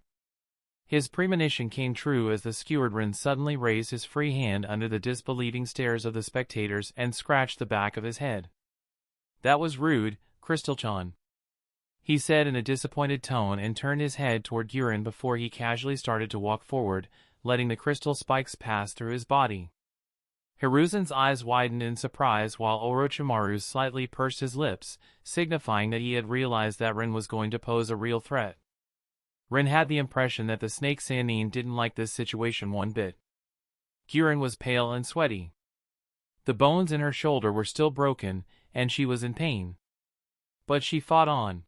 His premonition came true as the skewered Rin suddenly raised his free hand under the disbelieving stares of the spectators and scratched the back of his head. That was rude, Crystal-chan, he said in a disappointed tone and turned his head toward Garin before he casually started to walk forward, letting the crystal spikes pass through his body. Hiruzen's eyes widened in surprise while Orochimaru slightly pursed his lips, signifying that he had realized that Rin was going to pose a real threat. Rin had the impression that the snake Sannin didn't like this situation one bit. Garin was pale and sweaty. The bones in her shoulder were still broken, and she was in pain. But she fought on.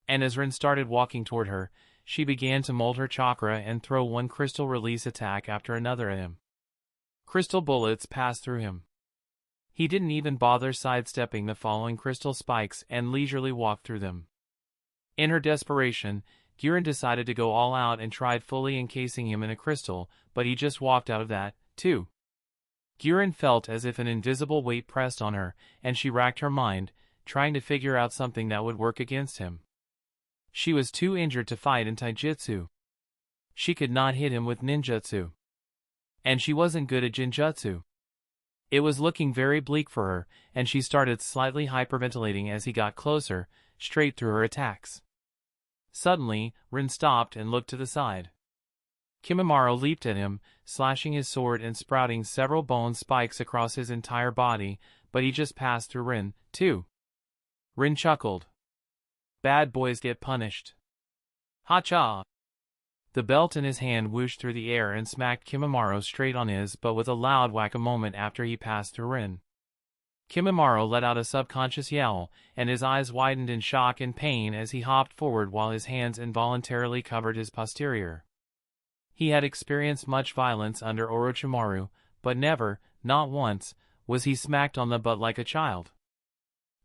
And as Rin started walking toward her, she began to mold her chakra and throw one crystal release attack after another at him. Crystal bullets passed through him. He didn't even bother sidestepping the following crystal spikes and leisurely walked through them. In her desperation, Garin decided to go all out and tried fully encasing him in a crystal, but he just walked out of that, too. Garin felt as if an invisible weight pressed on her, and she racked her mind, trying to figure out something that would work against him. She was too injured to fight in taijutsu. She could not hit him with ninjutsu. And she wasn't good at genjutsu. It was looking very bleak for her, and she started slightly hyperventilating as he got closer, straight through her attacks. Suddenly, Rin stopped and looked to the side. Kimimaro leaped at him, slashing his sword and sprouting several bone spikes across his entire body, but he just passed through Rin, too. Rin chuckled. Bad boys get punished. Ha-cha! The belt in his hand whooshed through the air and smacked Kimimaro straight on his butt with a loud whack a moment after he passed through Rin. Kimimaro let out a subconscious yell, and his eyes widened in shock and pain as he hopped forward while his hands involuntarily covered his posterior. He had experienced much violence under Orochimaru, but never, not once, was he smacked on the butt like a child.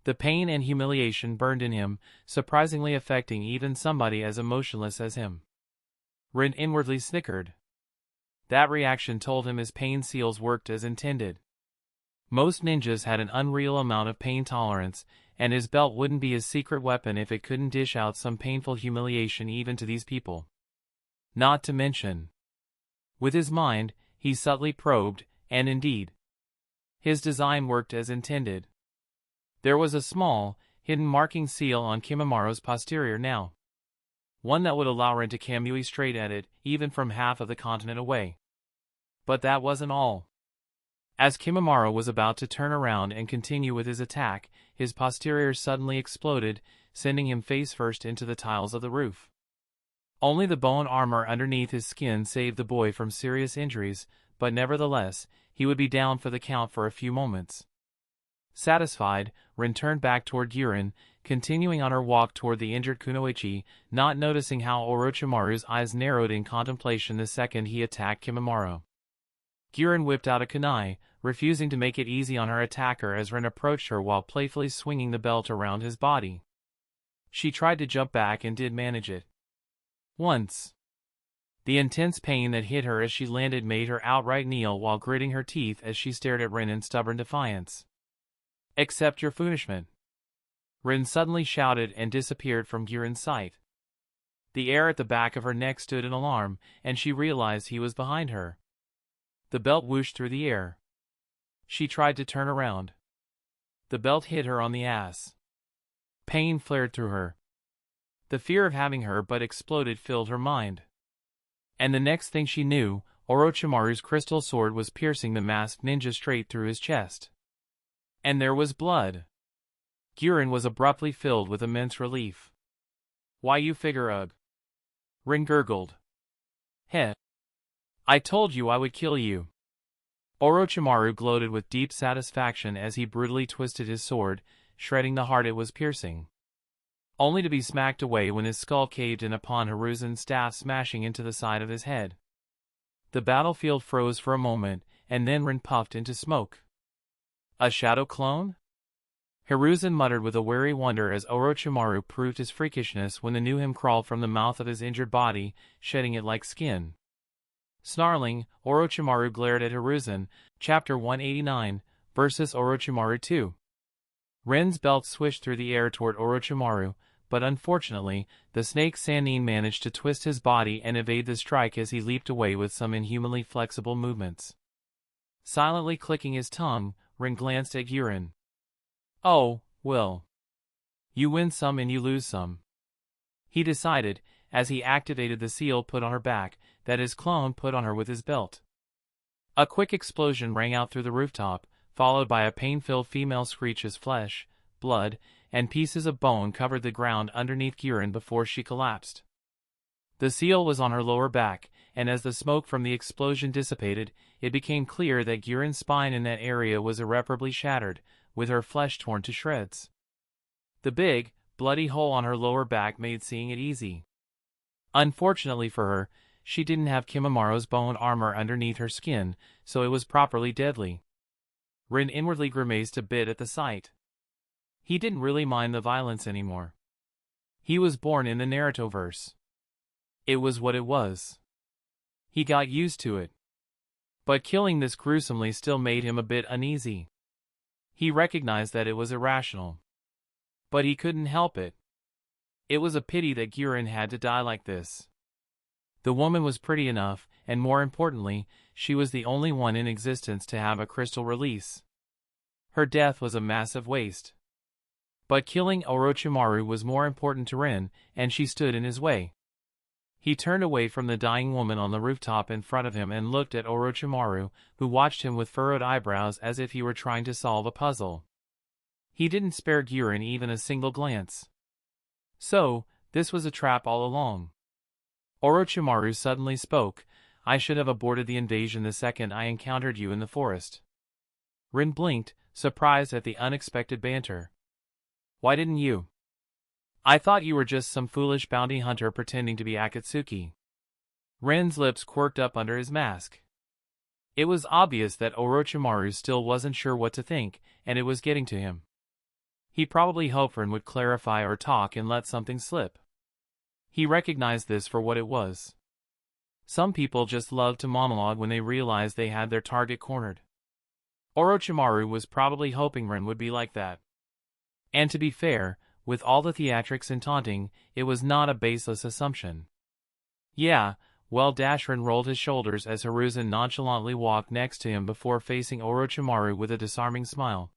The pain and humiliation burned in him, surprisingly affecting even somebody as emotionless as him. Rin inwardly snickered. That reaction told him his pain seals worked as intended. Most ninjas had an unreal amount of pain tolerance, and his belt wouldn't be his secret weapon if it couldn't dish out some painful humiliation even to these people. Not to mention. With his mind, he subtly probed, and indeed, his design worked as intended. There was a small, hidden marking seal on Kimimaro's posterior now. One that would allow Rin to Kamui straight at it, even from half of the continent away. But that wasn't all. As Kimimaro was about to turn around and continue with his attack, his posterior suddenly exploded, sending him face first into the tiles of the roof. Only the bone armor underneath his skin saved the boy from serious injuries, but nevertheless, he would be down for the count for a few moments. Satisfied, Rin turned back toward Garin, continuing on her walk toward the injured Kunoichi, not noticing how Orochimaru's eyes narrowed in contemplation the second he attacked Kimimaro. Garin whipped out a kunai, refusing to make it easy on her attacker as Rin approached her while playfully swinging the belt around his body. She tried to jump back and did manage it. Once. The intense pain that hit her as she landed made her outright kneel while gritting her teeth as she stared at Rin in stubborn defiance. Accept your punishment. Rin suddenly shouted and disappeared from Garin's sight. The air at the back of her neck stood in alarm, and she realized he was behind her. The belt whooshed through the air. She tried to turn around. The belt hit her on the ass. Pain flared through her. The fear of having her butt exploded filled her mind. And the next thing she knew, Orochimaru's crystal sword was piercing the masked ninja straight through his chest. And there was blood. Garin was abruptly filled with immense relief. Why you figure ugh? Rin gurgled. Heh. I told you I would kill you. Orochimaru gloated with deep satisfaction as he brutally twisted his sword, shredding the heart it was piercing. Only to be smacked away when his skull caved in upon Hiruzen's staff smashing into the side of his head. The battlefield froze for a moment, and then Rin puffed into smoke. A shadow clone? Hiruzen muttered with a wary wonder as Orochimaru proved his freakishness when the new him crawled from the mouth of his injured body, shedding it like skin. Snarling, Orochimaru glared at Hiruzen. Chapter 189, versus Orochimaru 2. Rin's belt swished through the air toward Orochimaru, but unfortunately, the snake Sannin managed to twist his body and evade the strike as he leaped away with some inhumanly flexible movements. Silently clicking his tongue, Rin glanced at Garin. Oh, well. You win some and you lose some. He decided, as he activated the seal put on her back, that his clone put on her with his belt. A quick explosion rang out through the rooftop, followed by a pain-filled female screech as flesh, blood, and pieces of bone covered the ground underneath Garin before she collapsed. The seal was on her lower back, and as the smoke from the explosion dissipated, it became clear that Garin's spine in that area was irreparably shattered, with her flesh torn to shreds. The big, bloody hole on her lower back made seeing it easy. Unfortunately for her, she didn't have Kimamaro's bone armor underneath her skin, so it was properly deadly. Rin inwardly grimaced a bit at the sight. He didn't really mind the violence anymore. He was born in the Narutoverse. It was what it was. He got used to it. But killing this gruesomely still made him a bit uneasy. He recognized that it was irrational. But he couldn't help it. It was a pity that Garin had to die like this. The woman was pretty enough, and more importantly, she was the only one in existence to have a crystal release. Her death was a massive waste. But killing Orochimaru was more important to Rin, and she stood in his way. He turned away from the dying woman on the rooftop in front of him and looked at Orochimaru, who watched him with furrowed eyebrows as if he were trying to solve a puzzle. He didn't spare Garin even a single glance. So, this was a trap all along. Orochimaru suddenly spoke. I should have aborted the invasion the second I encountered you in the forest. Rin blinked, surprised at the unexpected banter. Why didn't you? I thought you were just some foolish bounty hunter pretending to be Akatsuki. Rin's lips quirked up under his mask. It was obvious that Orochimaru still wasn't sure what to think, and it was getting to him. He probably hoped Rin would clarify or talk and let something slip. He recognized this for what it was. Some people just loved to monologue when they realized they had their target cornered. Orochimaru was probably hoping Rin would be like that. And to be fair, with all the theatrics and taunting, it was not a baseless assumption. Yeah, well, Rin rolled his shoulders as Hiruzen nonchalantly walked next to him before facing Orochimaru with a disarming smile.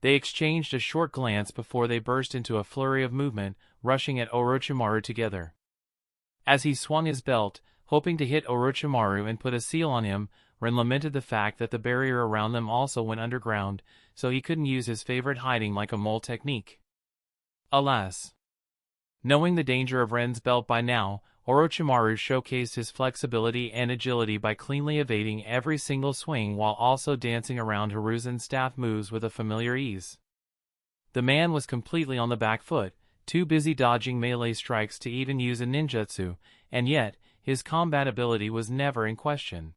They exchanged a short glance before they burst into a flurry of movement, rushing at Orochimaru together. As he swung his belt, hoping to hit Orochimaru and put a seal on him, Rin lamented the fact that the barrier around them also went underground, so he couldn't use his favorite hiding like a mole technique. Alas. Knowing the danger of Ren's belt by now, Orochimaru showcased his flexibility and agility by cleanly evading every single swing while also dancing around Hiruzen's staff moves with a familiar ease. The man was completely on the back foot, too busy dodging melee strikes to even use a ninjutsu, and yet, his combat ability was never in question.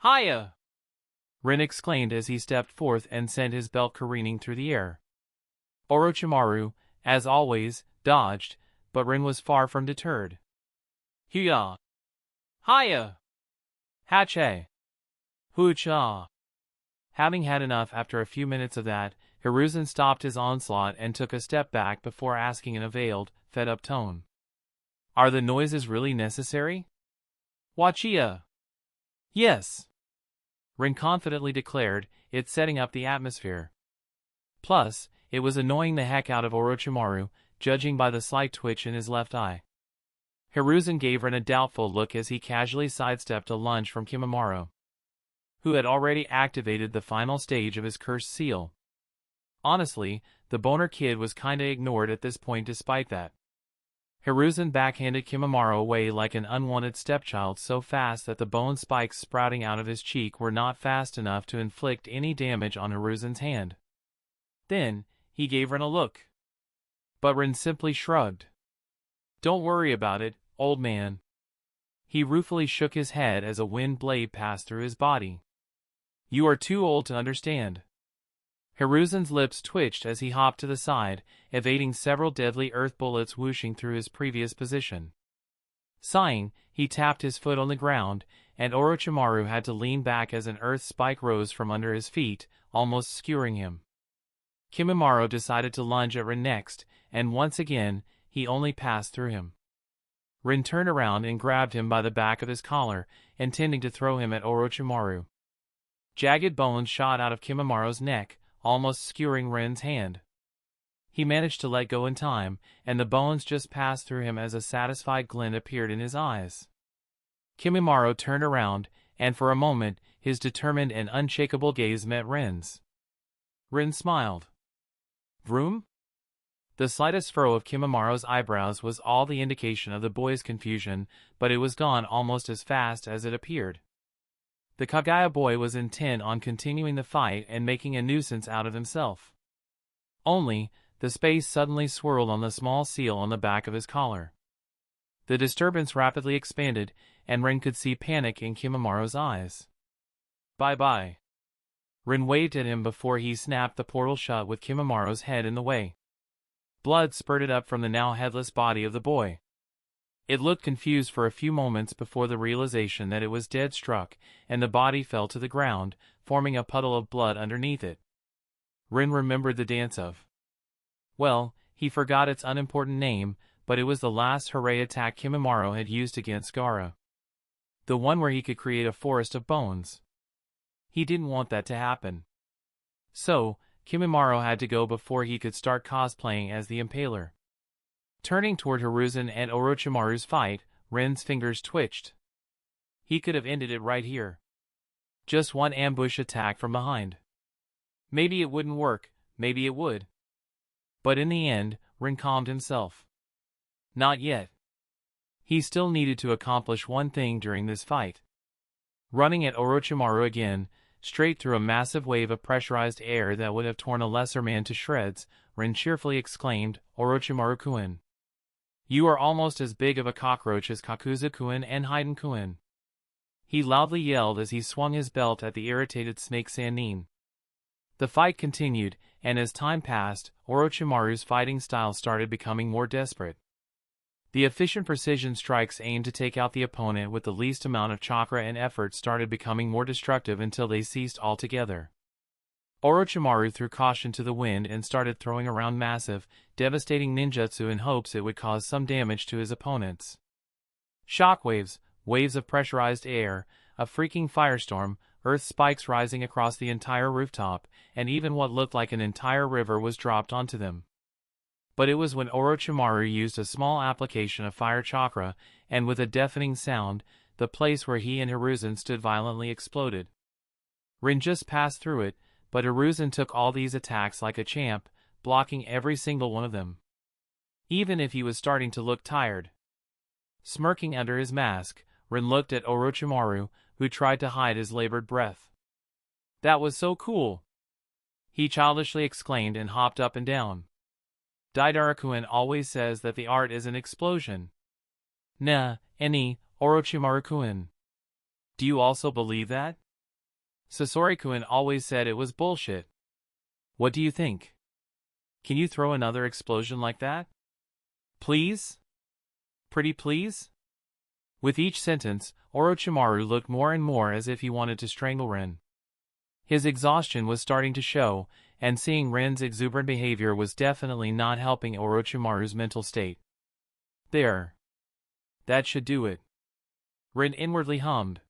Hiya! Rin exclaimed as he stepped forth and sent his belt careening through the air. Orochimaru, as always, dodged, but Rin was far from deterred. Hiya! Hiya! Hache! Hoocha! Having had enough after a few minutes of that, Hiruzen stopped his onslaught and took a step back before asking in a veiled, fed-up tone. Are the noises really necessary? Wachia! Yes! Rin confidently declared, it's setting up the atmosphere. Plus, it was annoying the heck out of Orochimaru, judging by the slight twitch in his left eye. Hiruzen gave Rin a doubtful look as he casually sidestepped a lunge from Kimimaro, who had already activated the final stage of his cursed seal. Honestly, the boner kid was kinda ignored at this point despite that. Hiruzen backhanded Kimimaro away like an unwanted stepchild so fast that the bone spikes sprouting out of his cheek were not fast enough to inflict any damage on Hiruzen's hand. Then, he gave Rin a look. But Rin simply shrugged. Don't worry about it, old man. He ruefully shook his head as a wind blade passed through his body. You are too old to understand. Hiruzen's lips twitched as he hopped to the side, evading several deadly earth bullets whooshing through his previous position. Sighing, he tapped his foot on the ground, and Orochimaru had to lean back as an earth spike rose from under his feet, almost skewering him. Kimimaro decided to lunge at Rin next, and once again, he only passed through him. Rin turned around and grabbed him by the back of his collar, intending to throw him at Orochimaru. Jagged bones shot out of Kimimaro's neck, almost skewering Rin's hand. He managed to let go in time, and the bones just passed through him as a satisfied glint appeared in his eyes. Kimimaro turned around, and for a moment, his determined and unshakable gaze met Ren's. Ren smiled. Vroom? The slightest furrow of Kimimura's eyebrows was all the indication of the boy's confusion, but it was gone almost as fast as it appeared. The Kaguya boy was intent on continuing the fight and making a nuisance out of himself. Only, the space suddenly swirled on the small seal on the back of his collar. The disturbance rapidly expanded, and Ren could see panic in Kimimura's eyes. Bye-bye. Ren waved at him before he snapped the portal shut with Kimimura's head in the way. Blood spurted up from the now headless body of the boy. It looked confused for a few moments before the realization that it was dead struck, and the body fell to the ground, forming a puddle of blood underneath it. Ren remembered the dance of. Well, he forgot its unimportant name, but it was the last hooray attack Kimimura had used against Gaara. The one where he could create a forest of bones. He didn't want that to happen. So, Kimimura had to go before he could start cosplaying as the Impaler. Turning toward Hiruzen and Orochimaru's fight, Ren's fingers twitched. He could have ended it right here. Just one ambush attack from behind. Maybe it wouldn't work, maybe it would. But in the end, Ren calmed himself. Not yet. He still needed to accomplish one thing during this fight. Running at Orochimaru again, straight through a massive wave of pressurized air that would have torn a lesser man to shreds, Ren cheerfully exclaimed, Orochimaru-kun. You are almost as big of a cockroach as Kakuzu-kun and Haiden-kun. He loudly yelled as he swung his belt at the irritated Snake Sannin. The fight continued, and as time passed, Orochimaru's fighting style started becoming more desperate. The efficient precision strikes aimed to take out the opponent with the least amount of chakra and effort started becoming more destructive until they ceased altogether. Orochimaru threw caution to the wind and started throwing around massive, devastating ninjutsu in hopes it would cause some damage to his opponents. Shockwaves, waves of pressurized air, a freaking firestorm, earth spikes rising across the entire rooftop, and even what looked like an entire river was dropped onto them. But it was when Orochimaru used a small application of fire chakra, and with a deafening sound, the place where he and Hiruzen stood violently exploded. Ren just passed through it, but Hiruzen took all these attacks like a champ, blocking every single one of them. Even if he was starting to look tired. Smirking under his mask, Ren looked at Orochimaru, who tried to hide his labored breath. That was so cool! He childishly exclaimed and hopped up and down. Deidara-kun always says that the art is an explosion. Nah, Orochimaru-kun. Do you also believe that? Sasori-kun always said it was bullshit. What do you think? Can you throw another explosion like that? Please? Pretty please? With each sentence, Orochimaru looked more and more as if he wanted to strangle Ren. His exhaustion was starting to show, and seeing Ren's exuberant behavior was definitely not helping Orochimaru's mental state. There. That should do it. Ren inwardly hummed.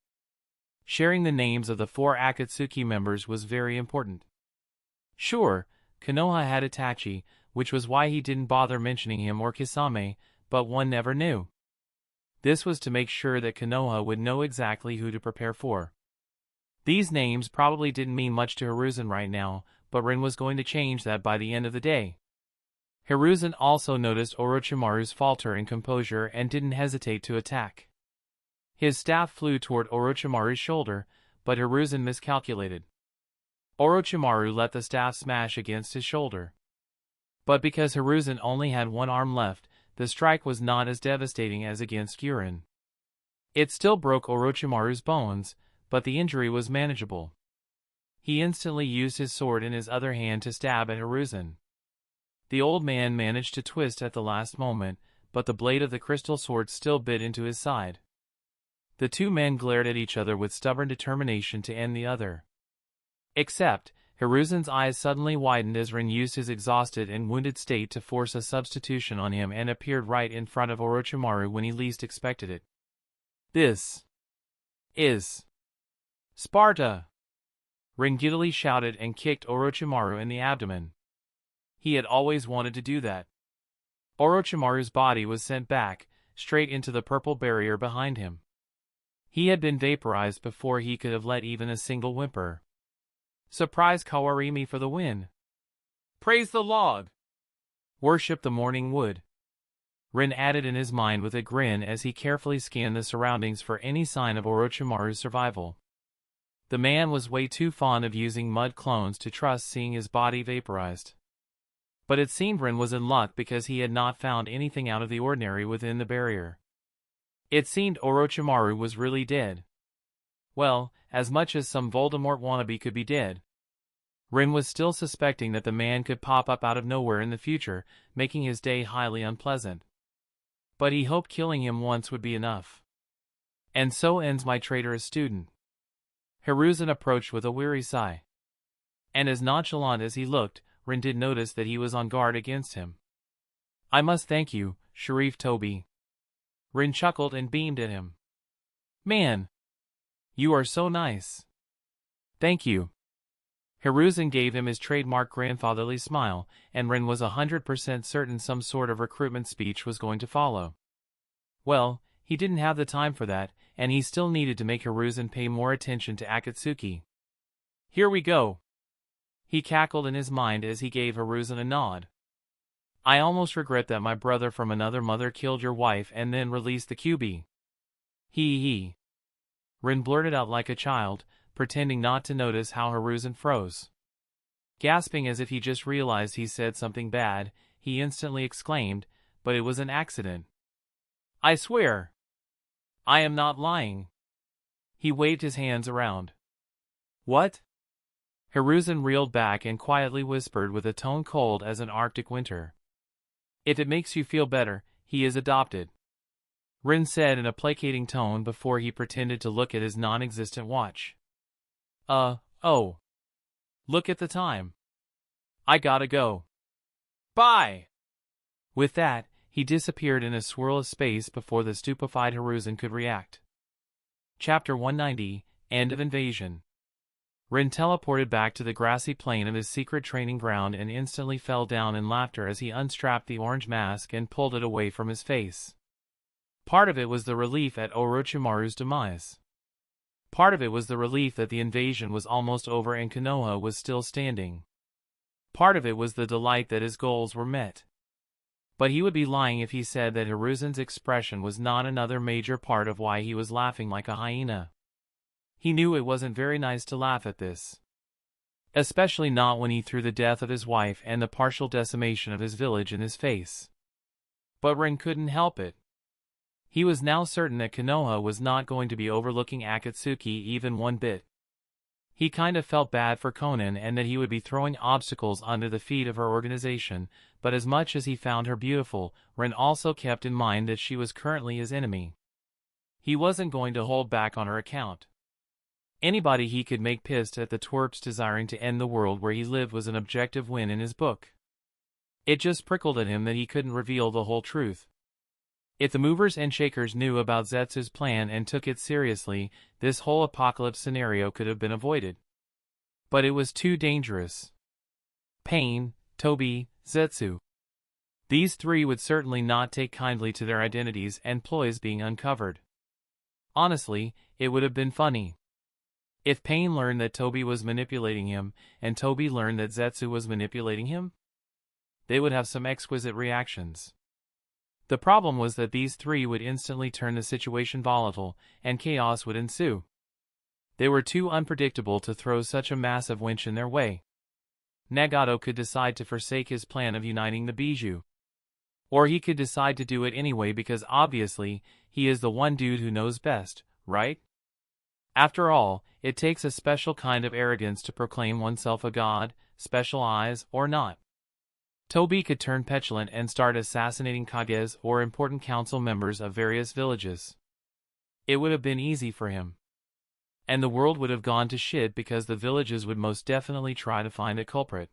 Sharing the names of the 4 Akatsuki members was very important. Sure, Konoha had Itachi, which was why he didn't bother mentioning him or Kisame, but one never knew. This was to make sure that Konoha would know exactly who to prepare for. These names probably didn't mean much to Hiruzen right now, but Ren was going to change that by the end of the day. Hiruzen also noticed Orochimaru's falter in composure and didn't hesitate to attack. His staff flew toward Orochimaru's shoulder, but Hiruzen miscalculated. Orochimaru let the staff smash against his shoulder. But because Hiruzen only had one arm left, the strike was not as devastating as against Garin. It still broke Orochimaru's bones, but the injury was manageable. He instantly used his sword in his other hand to stab at Hiruzen. The old man managed to twist at the last moment, but the blade of the crystal sword still bit into his side. The two men glared at each other with stubborn determination to end the other. Except, Hiruzen's eyes suddenly widened as Ren used his exhausted and wounded state to force a substitution on him and appeared right in front of Orochimaru when he least expected it. This is Sparta! Ren giddily shouted and kicked Orochimaru in the abdomen. He had always wanted to do that. Orochimaru's body was sent back, straight into the purple barrier behind him. He had been vaporized before he could have let even a single whimper. Surprise Kawarimi for the win. Praise the log. Worship the morning wood. Rin added in his mind with a grin as he carefully scanned the surroundings for any sign of Orochimaru's survival. The man was way too fond of using mud clones to trust seeing his body vaporized. But it seemed Rin was in luck because he had not found anything out of the ordinary within the barrier. It seemed Orochimaru was really dead. Well, as much as some Voldemort wannabe could be dead. Rin was still suspecting that the man could pop up out of nowhere in the future, making his day highly unpleasant. But he hoped killing him once would be enough. And so ends my traitorous student. Hiruzen approached with a weary sigh. And as nonchalant as he looked, Rin did notice that he was on guard against him. I must thank you, Sharif Toby. Rin chuckled and beamed at him. Man! You are so nice. Thank you. Hiruzen gave him his trademark grandfatherly smile, and Rin was 100% certain some sort of recruitment speech was going to follow. Well, he didn't have the time for that, and he still needed to make Hiruzen pay more attention to Akatsuki. Here we go. He cackled in his mind as he gave Hiruzen a nod. I almost regret that my brother from another mother killed your wife and then released the QB. He. Rin blurted out like a child, pretending not to notice how Hiruzen froze. Gasping as if he just realized he said something bad, he instantly exclaimed, but it was an accident. I swear. I am not lying. He waved his hands around. What? Hiruzen reeled back and quietly whispered with a tone cold as an Arctic winter. If it makes you feel better, he is adopted. Rin said in a placating tone before he pretended to look at his non-existent watch. Oh. Look at the time. I gotta go. Bye! With that, he disappeared in a swirl of space before the stupefied Hiruzen could react. Chapter 190, End of Invasion. Rin teleported back to the grassy plain of his secret training ground and instantly fell down in laughter as he unstrapped the orange mask and pulled it away from his face. Part of it was the relief at Orochimaru's demise. Part of it was the relief that the invasion was almost over and Konoha was still standing. Part of it was the delight that his goals were met. But he would be lying if he said that Hiruzen's expression was not another major part of why he was laughing like a hyena. He knew it wasn't very nice to laugh at this. Especially not when he threw the death of his wife and the partial decimation of his village in his face. But Rin couldn't help it. He was now certain that Konoha was not going to be overlooking Akatsuki even one bit. He kind of felt bad for Konan and that he would be throwing obstacles under the feet of her organization, but as much as he found her beautiful, Rin also kept in mind that she was currently his enemy. He wasn't going to hold back on her account. Anybody he could make pissed at the twerps desiring to end the world where he lived was an objective win in his book. It just prickled at him that he couldn't reveal the whole truth. If the movers and shakers knew about Zetsu's plan and took it seriously, this whole apocalypse scenario could have been avoided. But it was too dangerous. Pain, Toby, Zetsu. These three would certainly not take kindly to their identities and ploys being uncovered. Honestly, it would have been funny. If Pain learned that Toby was manipulating him, and Toby learned that Zetsu was manipulating him, they would have some exquisite reactions. The problem was that these three would instantly turn the situation volatile, and chaos would ensue. They were too unpredictable to throw such a massive winch in their way. Nagato could decide to forsake his plan of uniting the Bijou. Or he could decide to do it anyway because obviously, he is the one dude who knows best, right? After all, it takes a special kind of arrogance to proclaim oneself a god, special eyes or not. Toby could turn petulant and start assassinating Kages or important council members of various villages. It would have been easy for him. And the world would have gone to shit because the villages would most definitely try to find a culprit.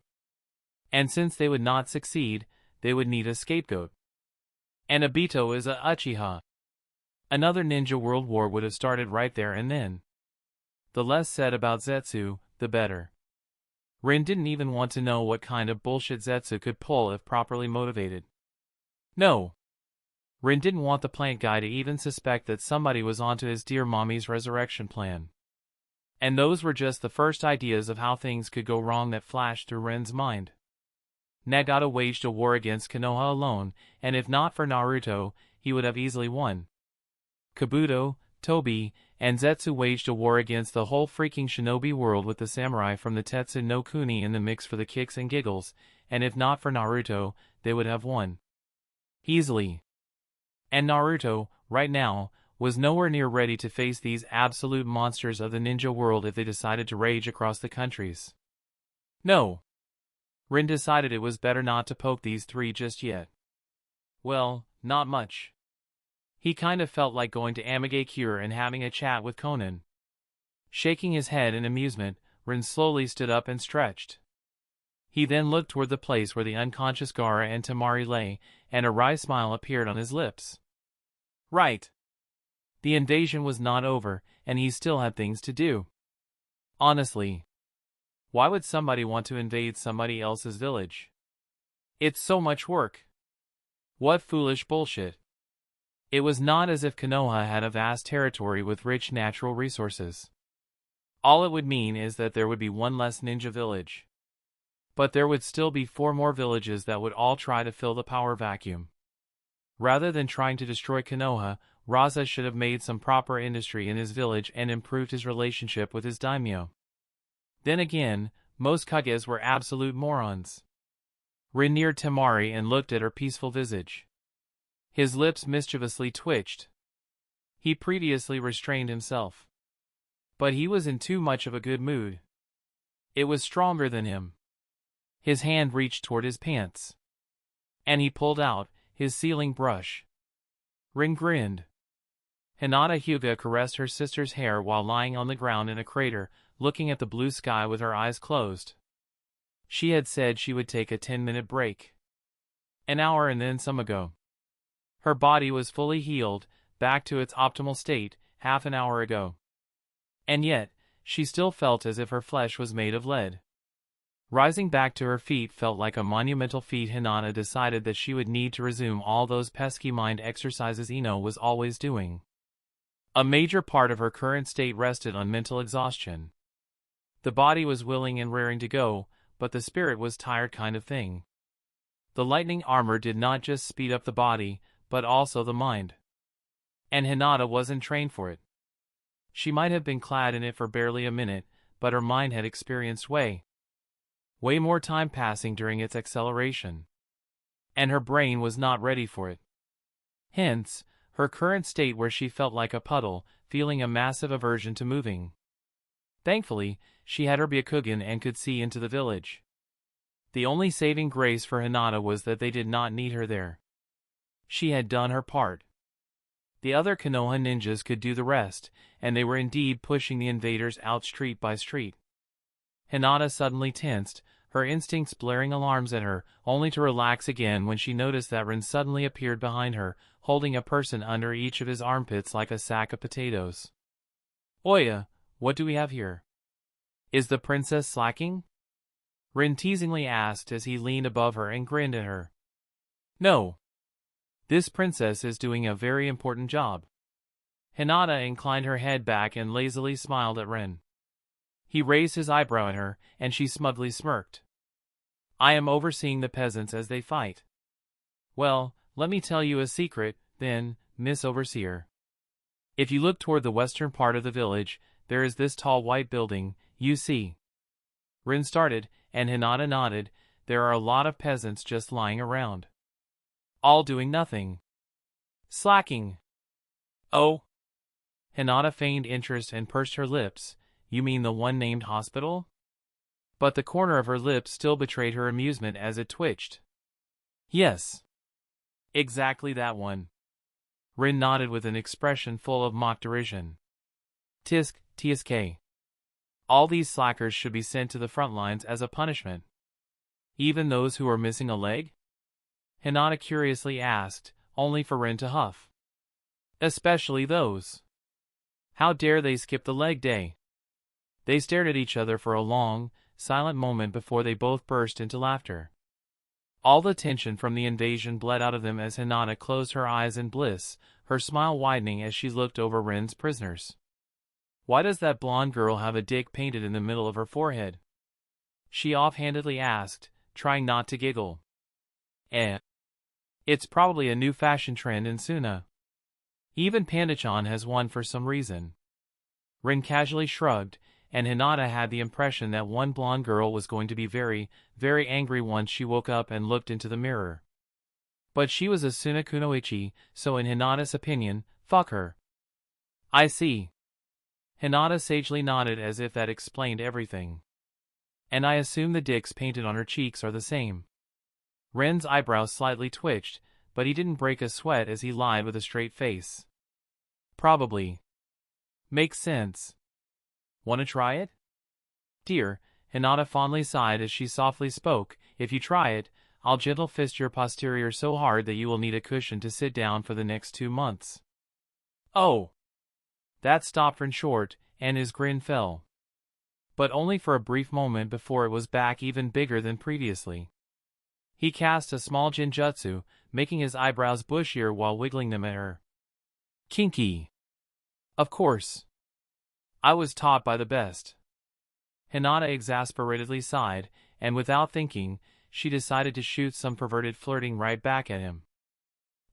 And since they would not succeed, they would need a scapegoat. And Obito is a Uchiha. Another ninja world war would have started right there and then. The less said about Zetsu, the better. Rin didn't even want to know what kind of bullshit Zetsu could pull if properly motivated. No. Rin didn't want the plant guy to even suspect that somebody was onto his dear mommy's resurrection plan. And those were just the first ideas of how things could go wrong that flashed through Rin's mind. Nagata waged a war against Konoha alone, and if not for Naruto, he would have easily won. Kabuto, Toby, and Zetsu waged a war against the whole freaking shinobi world with the samurai from the Tetsu no Kuni in the mix for the kicks and giggles, and if not for Naruto, they would have won. Easily. And Naruto, right now, was nowhere near ready to face these absolute monsters of the ninja world if they decided to rage across the countries. No. Rin decided it was better not to poke these three just yet. Well, not much. He kind of felt like going to Amigakure and having a chat with Conan. Shaking his head in amusement, Rin slowly stood up and stretched. He then looked toward the place where the unconscious Gaara and Tamari lay, and a wry smile appeared on his lips. Right. The invasion was not over, and he still had things to do. Honestly. Why would somebody want to invade somebody else's village? It's so much work. What foolish bullshit. It was not as if Konoha had a vast territory with rich natural resources. All it would mean is that there would be one less ninja village. But there would still be 4 more villages that would all try to fill the power vacuum. Rather than trying to destroy Konoha, Raza should have made some proper industry in his village and improved his relationship with his daimyo. Then again, most Kages were absolute morons. Rin neared Tamari and looked at her peaceful visage. His lips mischievously twitched. He previously restrained himself. But he was in too much of a good mood. It was stronger than him. His hand reached toward his pants. And he pulled out his sealing brush. Rin grinned. Hinata Hyuga caressed her sister's hair while lying on the ground in a crater, looking at the blue sky with her eyes closed. She had said she would take a 10-minute break. An hour and then some ago. Her body was fully healed, back to its optimal state, half an hour ago. And yet, she still felt as if her flesh was made of lead. Rising back to her feet felt like a monumental feat. Hinata decided that she would need to resume all those pesky mind exercises Ino was always doing. A major part of her current state rested on mental exhaustion. The body was willing and raring to go, but the spirit was tired kind of thing. The lightning armor did not just speed up the body, but also the mind. And Hinata wasn't trained for it. She might have been clad in it for barely a minute, but her mind had experienced way more time passing during its acceleration. And her brain was not ready for it. Hence, her current state where she felt like a puddle, feeling a massive aversion to moving. Thankfully, she had her Byakugan and could see into the village. The only saving grace for Hinata was that they did not need her there. She had done her part. The other Konoha ninjas could do the rest, and they were indeed pushing the invaders out street by street. Hinata suddenly tensed, her instincts blaring alarms at her, only to relax again when she noticed that Rin suddenly appeared behind her, holding a person under each of his armpits like a sack of potatoes. Oya, what do we have here? Is the princess slacking? Rin teasingly asked as he leaned above her and grinned at her. No. This princess is doing a very important job. Hinata inclined her head back and lazily smiled at Rin. He raised his eyebrow at her, and she smugly smirked. I am overseeing the peasants as they fight. Well, let me tell you a secret, then, Miss Overseer. If you look toward the western part of the village, there is this tall white building, you see. Rin started, and Hinata nodded. There are a lot of peasants just lying around. All doing nothing. Slacking. Oh. Hinata feigned interest and pursed her lips. You mean the one named hospital? But the corner of her lips still betrayed her amusement as it twitched. Yes. Exactly that one. Rin nodded with an expression full of mock derision. Tsk. All these slackers should be sent to the front lines as a punishment. Even those who are missing a leg? Hinata curiously asked, only for Rin to huff. Especially those. How dare they skip the leg day? They stared at each other for a long, silent moment before they both burst into laughter. All the tension from the invasion bled out of them as Hinata closed her eyes in bliss, her smile widening as she looked over Ren's prisoners. "Why does that blonde girl have a dick painted in the middle of her forehead?" she offhandedly asked, trying not to giggle. It's probably a new fashion trend in Suna. Even Panda-chan has one for some reason." Rin casually shrugged, and Hinata had the impression that one blonde girl was going to be very, very angry once she woke up and looked into the mirror. But she was a Suna Kunoichi, so in Hinata's opinion, fuck her. "I see." Hinata sagely nodded as if that explained everything. "And I assume the dicks painted on her cheeks are the same." Ren's eyebrows slightly twitched, but he didn't break a sweat as he lied with a straight face. "Probably. Makes sense. Wanna try it?" "Dear," Hinata fondly sighed as she softly spoke, "if you try it, I'll gentle fist your posterior so hard that you will need a cushion to sit down for the next 2 months. "Oh!" That stopped Rin short, and his grin fell. But only for a brief moment before it was back even bigger than previously. He cast a small genjutsu, making his eyebrows bushier while wiggling them at her. "Kinky. Of course. I was taught by the best." Hinata exasperatedly sighed, and without thinking, she decided to shoot some perverted flirting right back at him.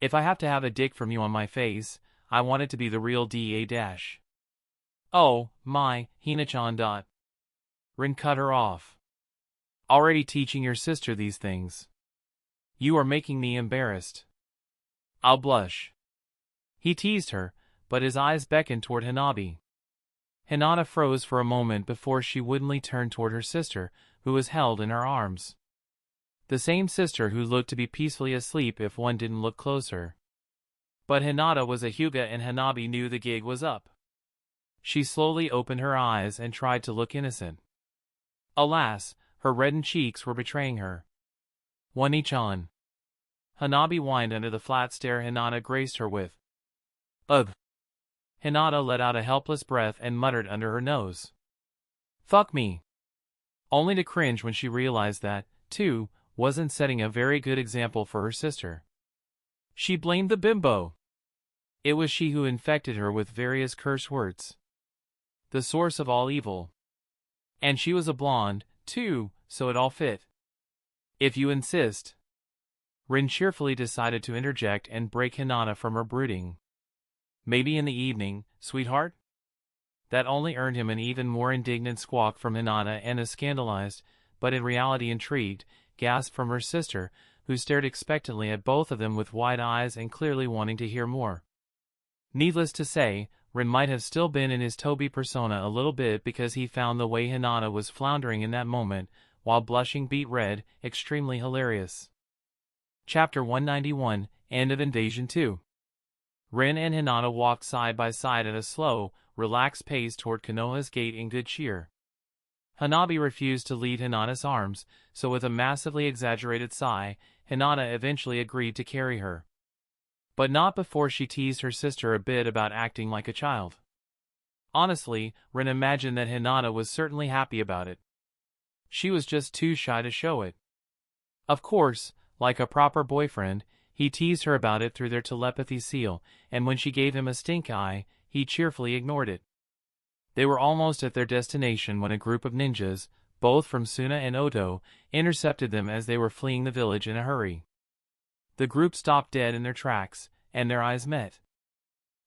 "If I have to have a dick from you on my face, I want it to be the real da-. "Oh, my, Hina-chan. Rin cut her off. "Already teaching your sister these things. You are making me embarrassed. I'll blush." He teased her, but his eyes beckoned toward Hanabi. Hinata froze for a moment before she woodenly turned toward her sister, who was held in her arms. The same sister who looked to be peacefully asleep if one didn't look closer. But Hinata was a Hyuga and Hanabi knew the gig was up. She slowly opened her eyes and tried to look innocent. Alas, her reddened cheeks were betraying her. "Wani-chan." Hanabi whined under the flat stare Hinata graced her with. "Ugh." Hinata let out a helpless breath and muttered under her nose. "Fuck me." Only to cringe when she realized that, too, wasn't setting a very good example for her sister. She blamed the bimbo. It was she who infected her with various curse words. The source of all evil. And she was a blonde, too, so it all fit. "If you insist." Rin cheerfully decided to interject and break Hinata from her brooding. "Maybe in the evening, sweetheart?" That only earned him an even more indignant squawk from Hinata and a scandalized, but in reality intrigued, gasp from her sister, who stared expectantly at both of them with wide eyes and clearly wanting to hear more. Needless to say, Rin might have still been in his Toby persona a little bit because he found the way Hinata was floundering in that moment, while blushing beet red, extremely hilarious. Chapter 191, End of Invasion 2. Rin and Hinata walked side by side at a slow, relaxed pace toward Konoha's gate in good cheer. Hanabi refused to leave Hinata's arms, so with a massively exaggerated sigh, Hinata eventually agreed to carry her. But not before she teased her sister a bit about acting like a child. Honestly, Rin imagined that Hinata was certainly happy about it. She was just too shy to show it. Of course, like a proper boyfriend, he teased her about it through their telepathy seal, and when she gave him a stink eye, he cheerfully ignored it. They were almost at their destination when a group of ninjas, both from Suna and Oto, intercepted them as they were fleeing the village in a hurry. The group stopped dead in their tracks, and their eyes met.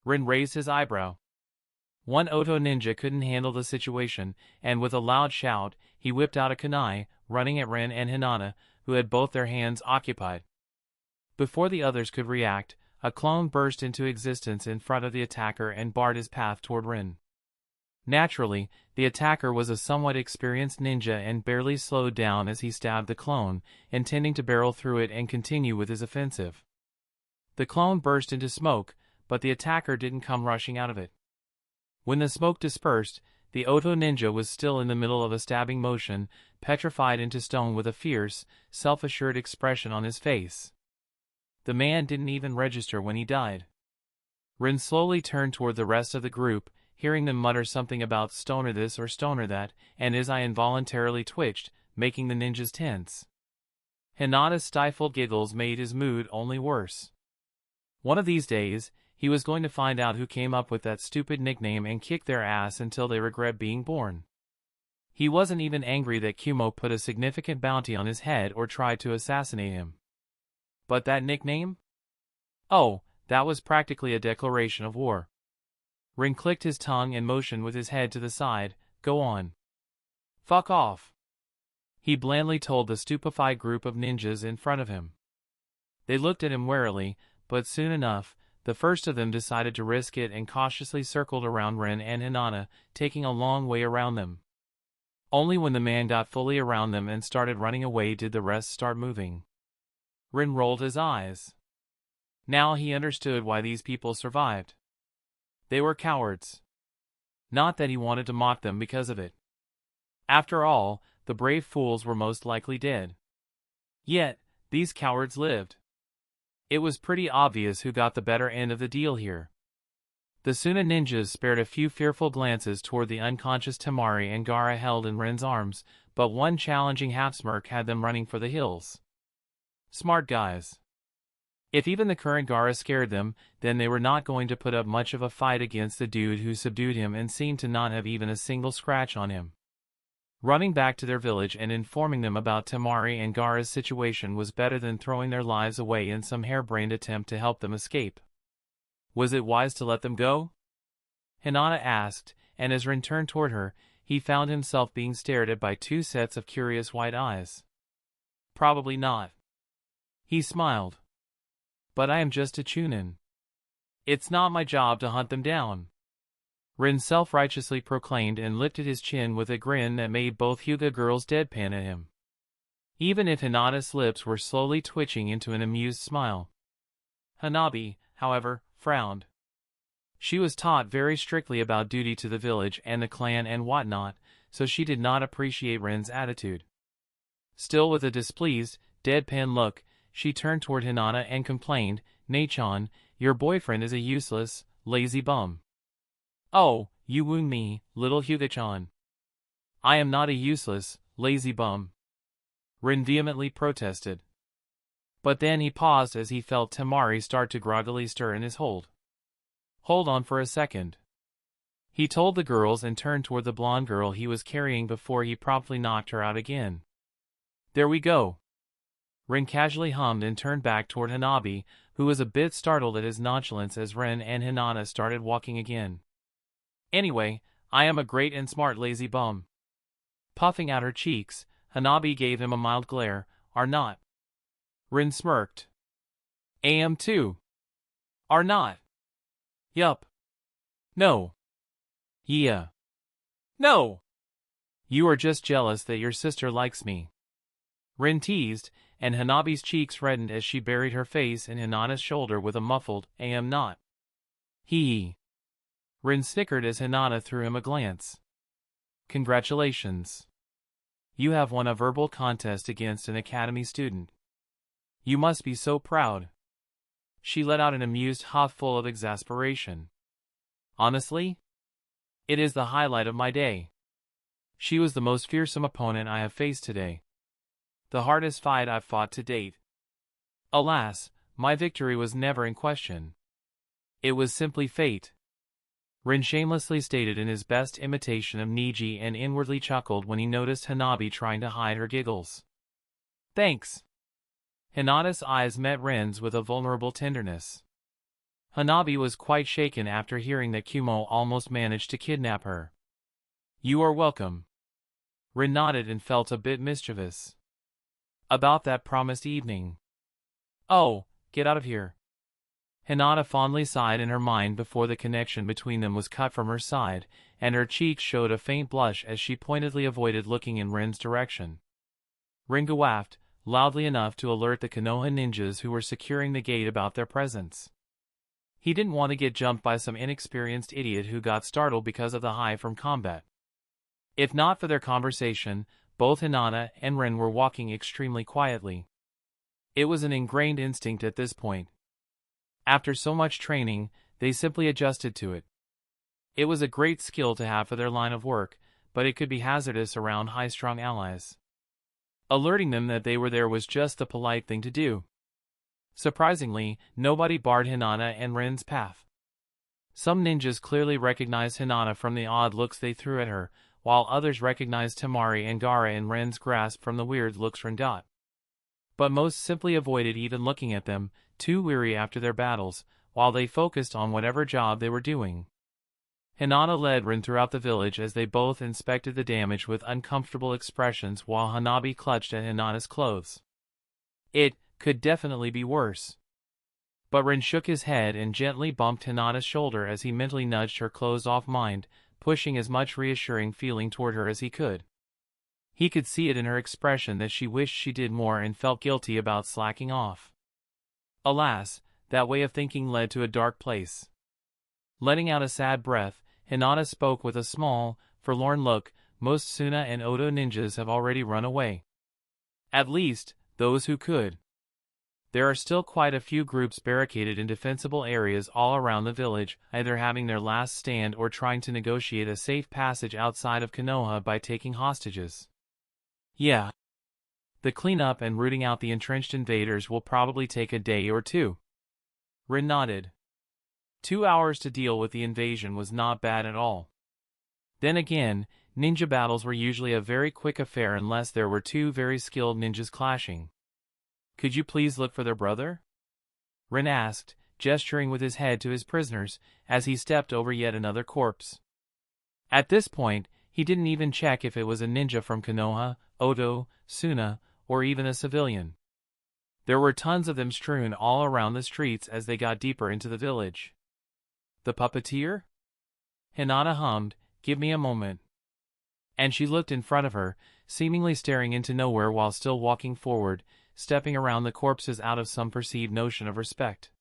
Rin raised his eyebrow. One Oto ninja couldn't handle the situation, and with a loud shout, he whipped out a kunai, running at Rin and Hinata, who had both their hands occupied. Before the others could react, a clone burst into existence in front of the attacker and barred his path toward Rin. Naturally, the attacker was a somewhat experienced ninja and barely slowed down as he stabbed the clone, intending to barrel through it and continue with his offensive. The clone burst into smoke, but the attacker didn't come rushing out of it. When the smoke dispersed, the Oto ninja was still in the middle of a stabbing motion, petrified into stone with a fierce, self-assured expression on his face. The man didn't even register when he died. Rin slowly turned toward the rest of the group, hearing them mutter something about stoner this or stoner that, and his eye involuntarily twitched, making the ninjas tense. Hinata's stifled giggles made his mood only worse. One of these days, he was going to find out who came up with that stupid nickname and kick their ass until they regret being born. He wasn't even angry that Kumo put a significant bounty on his head or tried to assassinate him. But that nickname? Oh, that was practically a declaration of war. Rin clicked his tongue and motioned with his head to the side. Go on. Fuck off. He blandly told the stupefied group of ninjas in front of him. They looked at him warily, but soon enough, the first of them decided to risk it and cautiously circled around Rin and Hinata, taking a long way around them. Only when the man got fully around them and started running away did the rest start moving. Rin rolled his eyes. Now he understood why these people survived. They were cowards. Not that he wanted to mock them because of it. After all, the brave fools were most likely dead. Yet, these cowards lived. It was pretty obvious who got the better end of the deal here. The Suna ninjas spared a few fearful glances toward the unconscious Tamari and Gaara held in Ren's arms, but one challenging half-smirk had them running for the hills. Smart guys. If even the current Gaara scared them, then they were not going to put up much of a fight against the dude who subdued him and seemed to not have even a single scratch on him. Running back to their village and informing them about Tamari and Gaara's situation was better than throwing their lives away in some harebrained attempt to help them escape. Was it wise to let them go? Hinata asked, and as Rin turned toward her, he found himself being stared at by two sets of curious white eyes. Probably not. He smiled. But I am just a chunin. It's not my job to hunt them down. Rin self-righteously proclaimed and lifted his chin with a grin that made both Hyuga girls deadpan at him. Even if Hinata's lips were slowly twitching into an amused smile. Hanabi, however, frowned. She was taught very strictly about duty to the village and the clan and whatnot, so she did not appreciate Rin's attitude. Still with a displeased, deadpan look, she turned toward Hinata and complained, "Nei-chan, your boyfriend is a useless, lazy bum." "Oh, you wound me, little Hyuga-chan. I am not a useless, lazy bum," Rin vehemently protested. But then he paused as he felt Tamari start to groggily stir in his hold. "Hold on for a second," he told the girls and turned toward the blonde girl he was carrying before he promptly knocked her out again. "There we go." Rin casually hummed and turned back toward Hanabi, who was a bit startled at his nonchalance as Rin and Hinata started walking again. "Anyway, I am a great and smart lazy bum." Puffing out her cheeks, Hanabi gave him a mild glare. "Are not?" Rin smirked. "Am too." "Are not?" "Yup." "No." "Yeah." "No." "You are just jealous that your sister likes me," Rin teased, and Hanabi's cheeks reddened as she buried her face in Hinata's shoulder with a muffled, "Am not." "Hee." Rin snickered as Hinata threw him a glance. "Congratulations. You have won a verbal contest against an academy student. You must be so proud." She let out an amused huff full of exasperation. "Honestly? It is the highlight of my day. She was the most fearsome opponent I have faced today. The hardest fight I've fought to date. Alas, my victory was never in question. It was simply fate," Rin shamelessly stated in his best imitation of Niji and inwardly chuckled when he noticed Hanabi trying to hide her giggles. "Thanks." Hinata's eyes met Rin's with a vulnerable tenderness. Hanabi was quite shaken after hearing that Kumo almost managed to kidnap her. "You are welcome." Rin nodded and felt a bit mischievous. "About that promised evening." "Oh, get out of here." Hinata fondly sighed in her mind before the connection between them was cut from her side, and her cheeks showed a faint blush as she pointedly avoided looking in Rin's direction. Rin gawaffed, loudly enough to alert the Konoha ninjas who were securing the gate about their presence. He didn't want to get jumped by some inexperienced idiot who got startled because of the high from combat. If not for their conversation, both Hinata and Rin were walking extremely quietly. It was an ingrained instinct at this point. After so much training, they simply adjusted to it. It was a great skill to have for their line of work, but it could be hazardous around high-strung allies. Alerting them that they were there was just the polite thing to do. Surprisingly, nobody barred Hinata and Ren's path. Some ninjas clearly recognized Hinata from the odd looks they threw at her, while others recognized Tamari and Gaara in Ren's grasp from the weird looks Ren got. But most simply avoided even looking at them, too weary after their battles, while they focused on whatever job they were doing. Hinata led Ren throughout the village as they both inspected the damage with uncomfortable expressions while Hanabi clutched at Hinata's clothes. It could definitely be worse. But Ren shook his head and gently bumped Hinata's shoulder as he mentally nudged her closed-off mind, pushing as much reassuring feeling toward her as he could. He could see it in her expression that she wished she did more and felt guilty about slacking off. Alas, that way of thinking led to a dark place. Letting out a sad breath, Hinata spoke with a small, forlorn look. Most Suna and Oto ninjas have already run away. At least, those who could. There are still quite a few groups barricaded in defensible areas all around the village, either having their last stand or trying to negotiate a safe passage outside of Konoha by taking hostages. Yeah. The cleanup and rooting out the entrenched invaders will probably take a day or two. Rin nodded. 2 hours to deal with the invasion was not bad at all. Then again, ninja battles were usually a very quick affair unless there were two very skilled ninjas clashing. Could you please look for their brother? Rin asked, gesturing with his head to his prisoners, as he stepped over yet another corpse. At this point, he didn't even check if it was a ninja from Konoha, Oto, Suna, or even a civilian. There were tons of them strewn all around the streets as they got deeper into the village. The puppeteer? Hinata hummed, "Give me a moment." And she looked in front of her, seemingly staring into nowhere while still walking forward, stepping around the corpses out of some perceived notion of respect.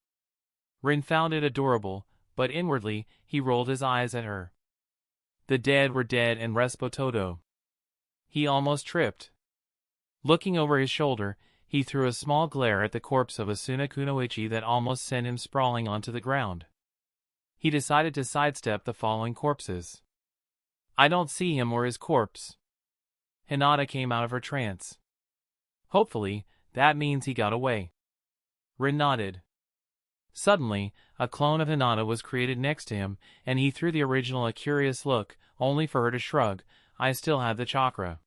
Rin found it adorable, but inwardly, he rolled his eyes at her. The dead were dead and respo todo. He almost tripped. Looking over his shoulder, he threw a small glare at the corpse of Asuna Kunoichi that almost sent him sprawling onto the ground. He decided to sidestep the following corpses. I don't see him or his corpse. Hinata came out of her trance. Hopefully, that means he got away. Rin nodded. Suddenly, a clone of Hinata was created next to him, and he threw the original a curious look, only for her to shrug. I still have the chakra.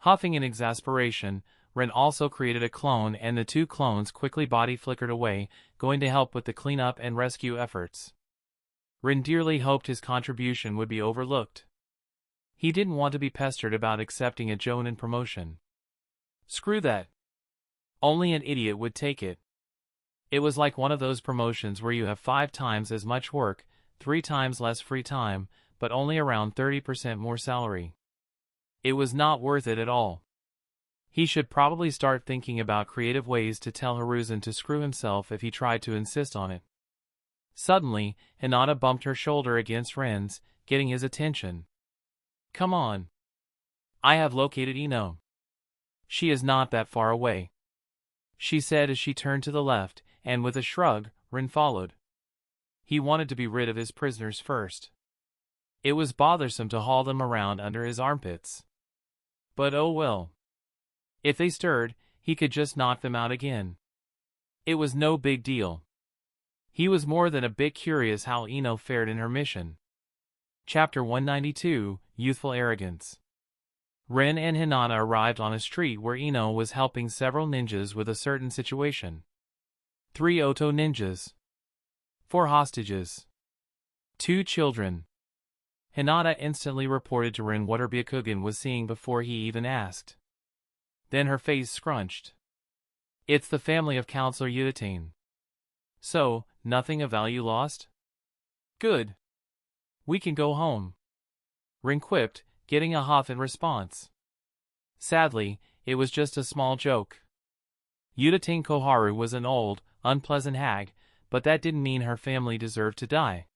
Huffing in exasperation, Rin also created a clone, and the two clones quickly body flickered away, going to help with the cleanup and rescue efforts. Rin dearly hoped his contribution would be overlooked. He didn't want to be pestered about accepting a Jonin promotion. Screw that. Only an idiot would take it. It was like one of those promotions where you have 5 times as much work, 3 times less free time, but only around 30% more salary. It was not worth it at all. He should probably start thinking about creative ways to tell Hiruzen to screw himself if he tried to insist on it. Suddenly, Hinata bumped her shoulder against Ren's, getting his attention. Come on. I have located Ino. She is not that far away, she said as she turned to the left, and with a shrug, Rin followed. He wanted to be rid of his prisoners first. It was bothersome to haul them around under his armpits. But oh well. If they stirred, he could just knock them out again. It was no big deal. He was more than a bit curious how Ino fared in her mission. Chapter 192, Youthful Arrogance. Ren and Hinata arrived on a street where Ino was helping several ninjas with a certain situation. 3 Oto ninjas. 4 hostages. 2 children. Hinata instantly reported to Ren what her Byakugan was seeing before he even asked. Then her face scrunched. It's the family of Counselor Yutane. So, nothing of value lost? Good. We can go home. Rin quipped, getting a huff in response. Sadly, it was just a small joke. Yutane Koharu was an old, unpleasant hag, but that didn't mean her family deserved to die.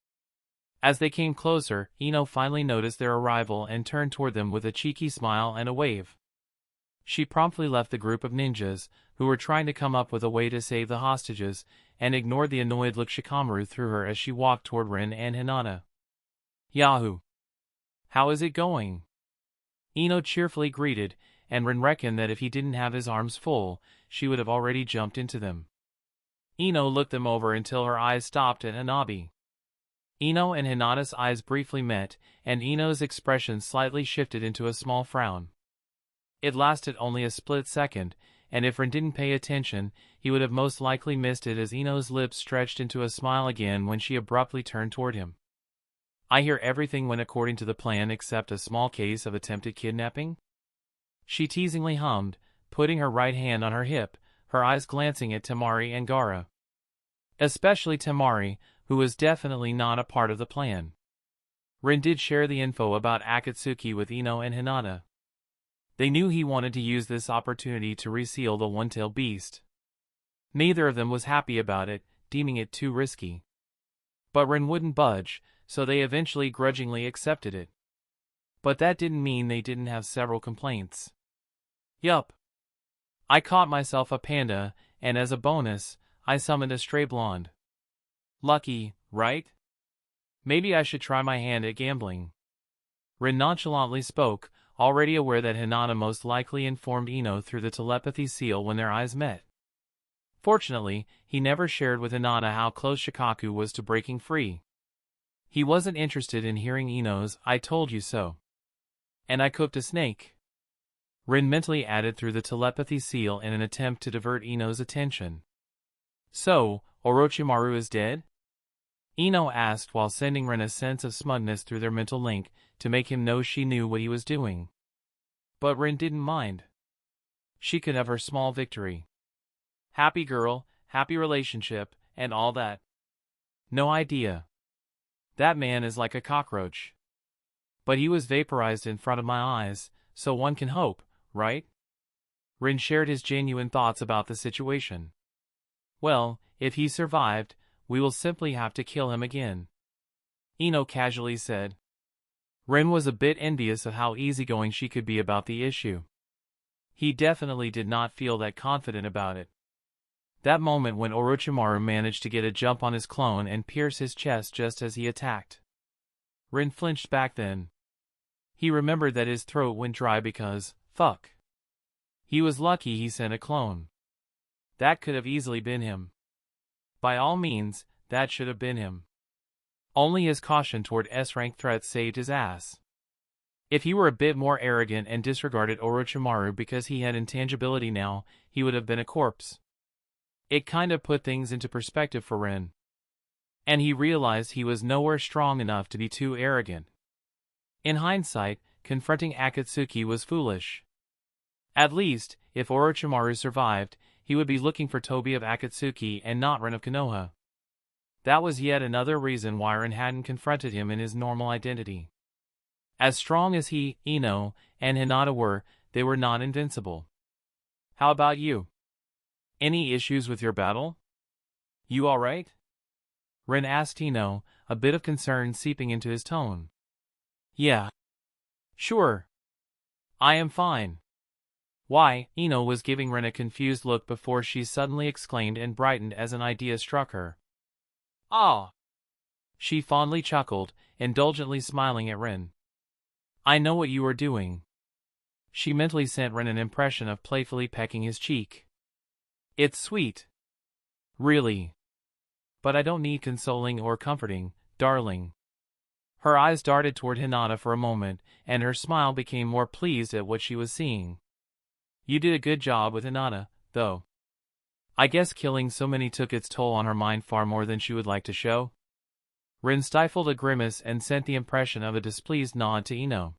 As they came closer, Ino finally noticed their arrival and turned toward them with a cheeky smile and a wave. She promptly left the group of ninjas, who were trying to come up with a way to save the hostages, and ignored the annoyed look Shikamaru threw her as she walked toward Rin and Hinata. Yahoo! How is it going? Ino cheerfully greeted, and Rin reckoned that if he didn't have his arms full, she would have already jumped into them. Ino looked them over until her eyes stopped at Hanabi. Ino and Hinata's eyes briefly met, and Ino's expression slightly shifted into a small frown. It lasted only a split second, and if Rin didn't pay attention, he would have most likely missed it as Ino's lips stretched into a smile again when she abruptly turned toward him. "I hear everything went according to the plan except a small case of attempted kidnapping?" She teasingly hummed, putting her right hand on her hip, her eyes glancing at Tamari and Gaara. Especially Tamari, who was definitely not a part of the plan. Rin did share the info about Akatsuki with Ino and Hinata. They knew he wanted to use this opportunity to reseal the one-tailed beast. Neither of them was happy about it, deeming it too risky. But Rin wouldn't budge, so they eventually grudgingly accepted it. But that didn't mean they didn't have several complaints. "Yup. I caught myself a panda, and as a bonus, I summoned a stray blonde. Lucky, right? Maybe I should try my hand at gambling." Rin nonchalantly spoke, already aware that Hinata most likely informed Ino through the telepathy seal when their eyes met. Fortunately, he never shared with Hinata how close Shikaku was to breaking free. He wasn't interested in hearing Ino's "I told you so." "And I cooked a snake," Rin mentally added through the telepathy seal in an attempt to divert Ino's attention. "So, Orochimaru is dead?" Ino asked while sending Rin a sense of smugness through their mental link to make him know she knew what he was doing. But Rin didn't mind. She could have her small victory. Happy girl, happy relationship, and all that. No idea. That man is like a cockroach. But he was vaporized in front of my eyes, so one can hope, right? Rin shared his genuine thoughts about the situation. "Well, if he survived, we will simply have to kill him again," Ino casually said. Rin was a bit envious of how easygoing she could be about the issue. He definitely did not feel that confident about it. That moment when Orochimaru managed to get a jump on his clone and pierce his chest just as he attacked. Rin flinched back then. He remembered that his throat went dry because, fuck. He was lucky he sent a clone. That could have easily been him. By all means, that should have been him. Only his caution toward S-rank threats saved his ass. If he were a bit more arrogant and disregarded Orochimaru because he had intangibility now, he would have been a corpse. It kind of put things into perspective for Rin. And he realized he was nowhere strong enough to be too arrogant. In hindsight, confronting Akatsuki was foolish. At least, if Orochimaru survived, he would be looking for Toby of Akatsuki and not Rin of Konoha. That was yet another reason why Rin hadn't confronted him in his normal identity. As strong as he, Ino, and Hinata were, they were not invincible. "How about you? Any issues with your battle? You alright?" Rin asked Ino, a bit of concern seeping into his tone. "Yeah. Sure. I am fine." "Why?" Ino was giving Rin a confused look before she suddenly exclaimed and brightened as an idea struck her. "Ah!" She fondly chuckled, indulgently smiling at Rin. "I know what you are doing." She mentally sent Rin an impression of playfully pecking his cheek. "It's sweet. Really. But I don't need consoling or comforting, darling." Her eyes darted toward Hinata for a moment, and her smile became more pleased at what she was seeing. "You did a good job with Hinata, though. I guess killing so many took its toll on her mind far more than she would like to show." Rin stifled a grimace and sent the impression of a displeased nod to Ino.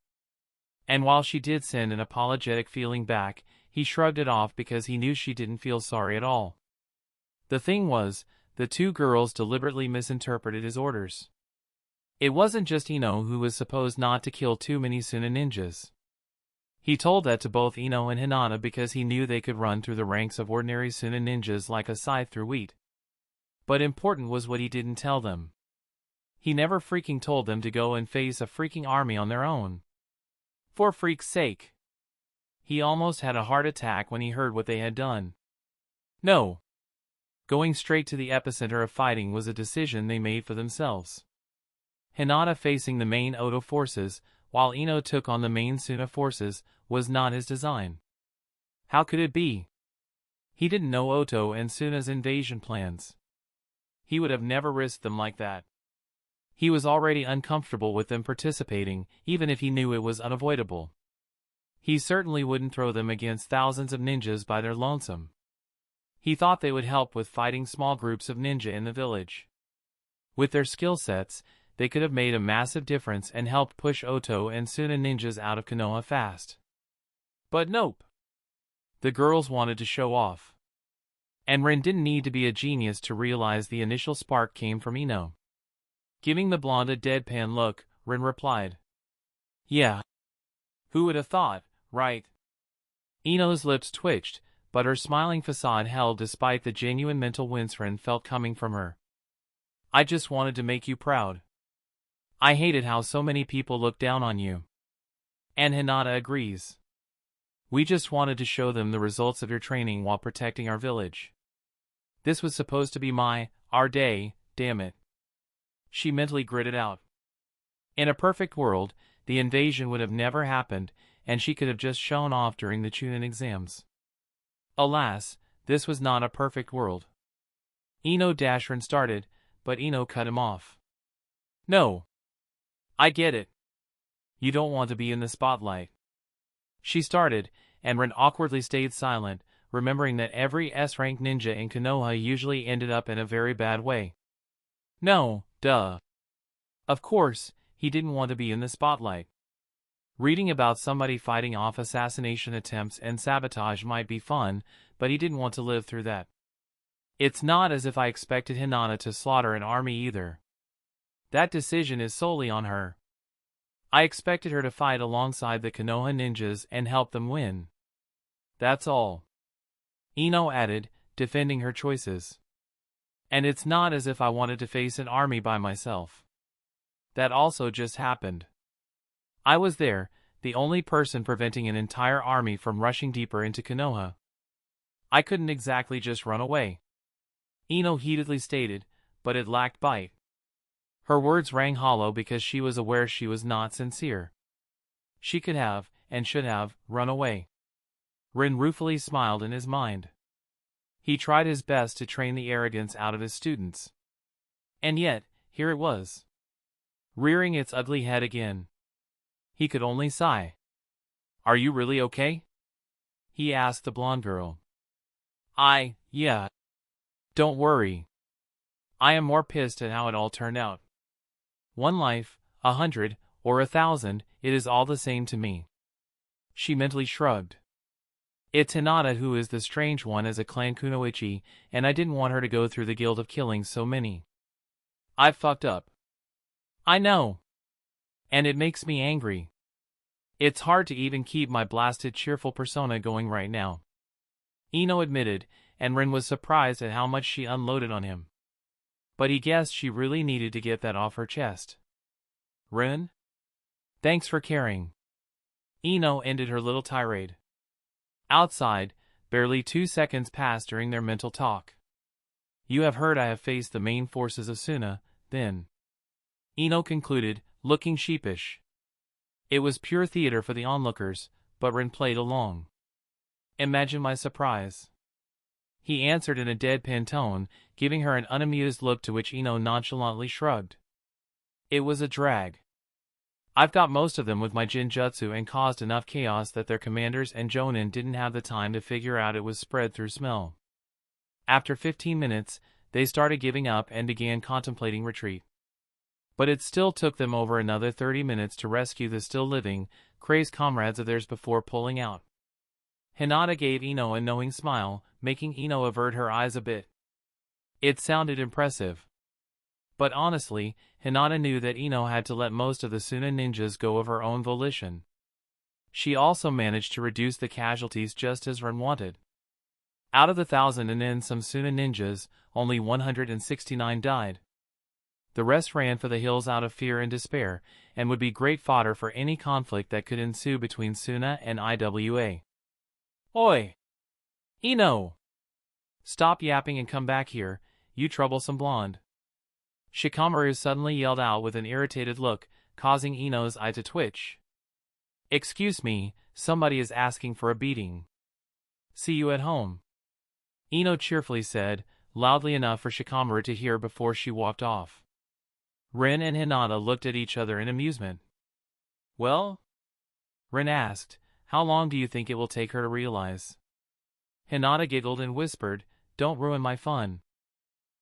And while she did send an apologetic feeling back, he shrugged it off because he knew she didn't feel sorry at all. The thing was, the two girls deliberately misinterpreted his orders. It wasn't just Ino who was supposed not to kill too many Suna ninjas. He told that to both Ino and Hinata because he knew they could run through the ranks of ordinary Suna ninjas like a scythe through wheat. But important was what he didn't tell them. He never freaking told them to go and face a freaking army on their own. For freak's sake. He almost had a heart attack when he heard what they had done. No. Going straight to the epicenter of fighting was a decision they made for themselves. Hinata facing the main Odo forces, while Ino took on the main Suna forces, was not his design. How could it be? He didn't know Oto and Suna's invasion plans. He would have never risked them like that. He was already uncomfortable with them participating, even if he knew it was unavoidable. He certainly wouldn't throw them against thousands of ninjas by their lonesome. He thought they would help with fighting small groups of ninja in the village. With their skill sets, they could have made a massive difference and helped push Oto and Suna ninjas out of Konoha fast. But nope. The girls wanted to show off. And Rin didn't need to be a genius to realize the initial spark came from Ino. Giving the blonde a deadpan look, Rin replied, "Yeah. Who would have thought, right?" Ino's lips twitched, but her smiling facade held despite the genuine mental wince Rin felt coming from her. "I just wanted to make you proud. I hated how so many people looked down on you." And Hinata agrees. "We just wanted to show them the results of your training while protecting our village. This was supposed to be our day, damn it." She mentally gritted out. In a perfect world, the invasion would have never happened, and she could have just shown off during the Chunin exams. Alas, this was not a perfect world. Ino-Rin started, but Ino cut him off. "No. I get it. You don't want to be in the spotlight." She started, and Rin awkwardly stayed silent, remembering that every S-rank ninja in Konoha usually ended up in a very bad way. No, duh. Of course, he didn't want to be in the spotlight. Reading about somebody fighting off assassination attempts and sabotage might be fun, but he didn't want to live through that. It's not as if I expected Hinata to slaughter an army either. That decision is solely on her. I expected her to fight alongside the Konoha ninjas and help them win. That's all." Ino added, defending her choices. "And it's not as if I wanted to face an army by myself. That also just happened. I was there, the only person preventing an entire army from rushing deeper into Konoha. I couldn't exactly just run away." Ino heatedly stated, but it lacked bite. Her words rang hollow because she was aware she was not sincere. She could have, and should have, run away. Rin ruefully smiled in his mind. He tried his best to train the arrogance out of his students. And yet, here it was, rearing its ugly head again. He could only sigh. "Are you really okay?" he asked the blonde girl. Yeah. Don't worry. I am more pissed at how it all turned out. One life, 100, or 1,000, it is all the same to me." She mentally shrugged. "It's Hinata who is the strange one as a clan Kunoichi, and I didn't want her to go through the guilt of killing so many. I've fucked up. I know. And it makes me angry. It's hard to even keep my blasted cheerful persona going right now." Ino admitted, and Rin was surprised at how much she unloaded on him. But he guessed she really needed to get that off her chest. "Rin? Thanks for caring." Ino ended her little tirade. Outside, barely 2 seconds passed during their mental talk. "You have heard I have faced the main forces of Suna, then?" Ino concluded, looking sheepish. It was pure theater for the onlookers, but Rin played along. "Imagine my surprise." He answered in a deadpan tone, giving her an unamused look to which Ino nonchalantly shrugged. "It was a drag. I've got most of them with my genjutsu and caused enough chaos that their commanders and jonin didn't have the time to figure out it was spread through smell. After 15 minutes, they started giving up and began contemplating retreat. But it still took them over another 30 minutes to rescue the still living, crazed comrades of theirs before pulling out." Hinata gave Ino a knowing smile, making Ino avert her eyes a bit. It sounded impressive. But honestly, Hinata knew that Ino had to let most of the Suna ninjas go of her own volition. She also managed to reduce the casualties just as Rin wanted. Out of the 1,000 and then some Suna ninjas, only 169 died. The rest ran for the hills out of fear and despair, and would be great fodder for any conflict that could ensue between Suna and IWA. "Oi! Ino! Stop yapping and come back here, you troublesome blonde." Shikamaru suddenly yelled out with an irritated look, causing Ino's eye to twitch. Excuse me, somebody is asking for a beating. See you at home. Ino cheerfully said, loudly enough for Shikamaru to hear before she walked off. Rin and Hinata looked at each other in amusement. Well? Rin asked, how long do you think it will take her to realize? Hinata giggled and whispered, don't ruin my fun.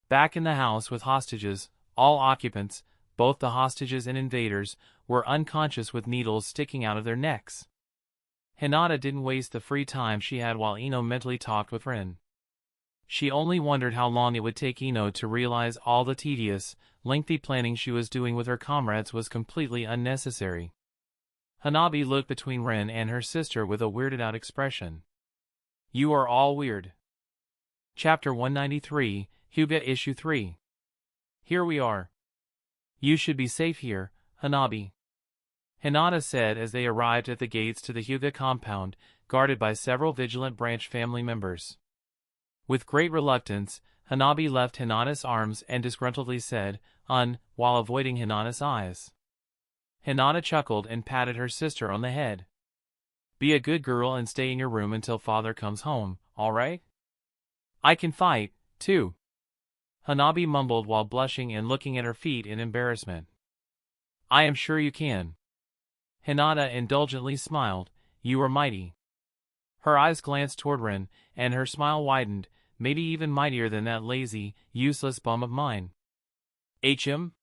Back in the house with hostages, all occupants, both the hostages and invaders, were unconscious with needles sticking out of their necks. Hinata didn't waste the free time she had while Ino mentally talked with Rin. She only wondered how long it would take Ino to realize all the tedious, lengthy planning she was doing with her comrades was completely unnecessary. Hanabi looked between Rin and her sister with a weirded-out expression. You are all weird. Chapter 193, Hyuga Issue 3. Here we are. You should be safe here, Hanabi. Hinata said as they arrived at the gates to the Hyuga compound, guarded by several vigilant branch family members. With great reluctance, Hanabi left Hinata's arms and disgruntledly said, while avoiding Hinata's eyes. Hinata chuckled and patted her sister on the head. Be a good girl and stay in your room until father comes home, all right? I can fight, too. Hanabi mumbled while blushing and looking at her feet in embarrassment. I am sure you can. Hinata indulgently smiled, you are mighty. Her eyes glanced toward Rin, and her smile widened, maybe even mightier than that lazy, useless bum of mine. HM?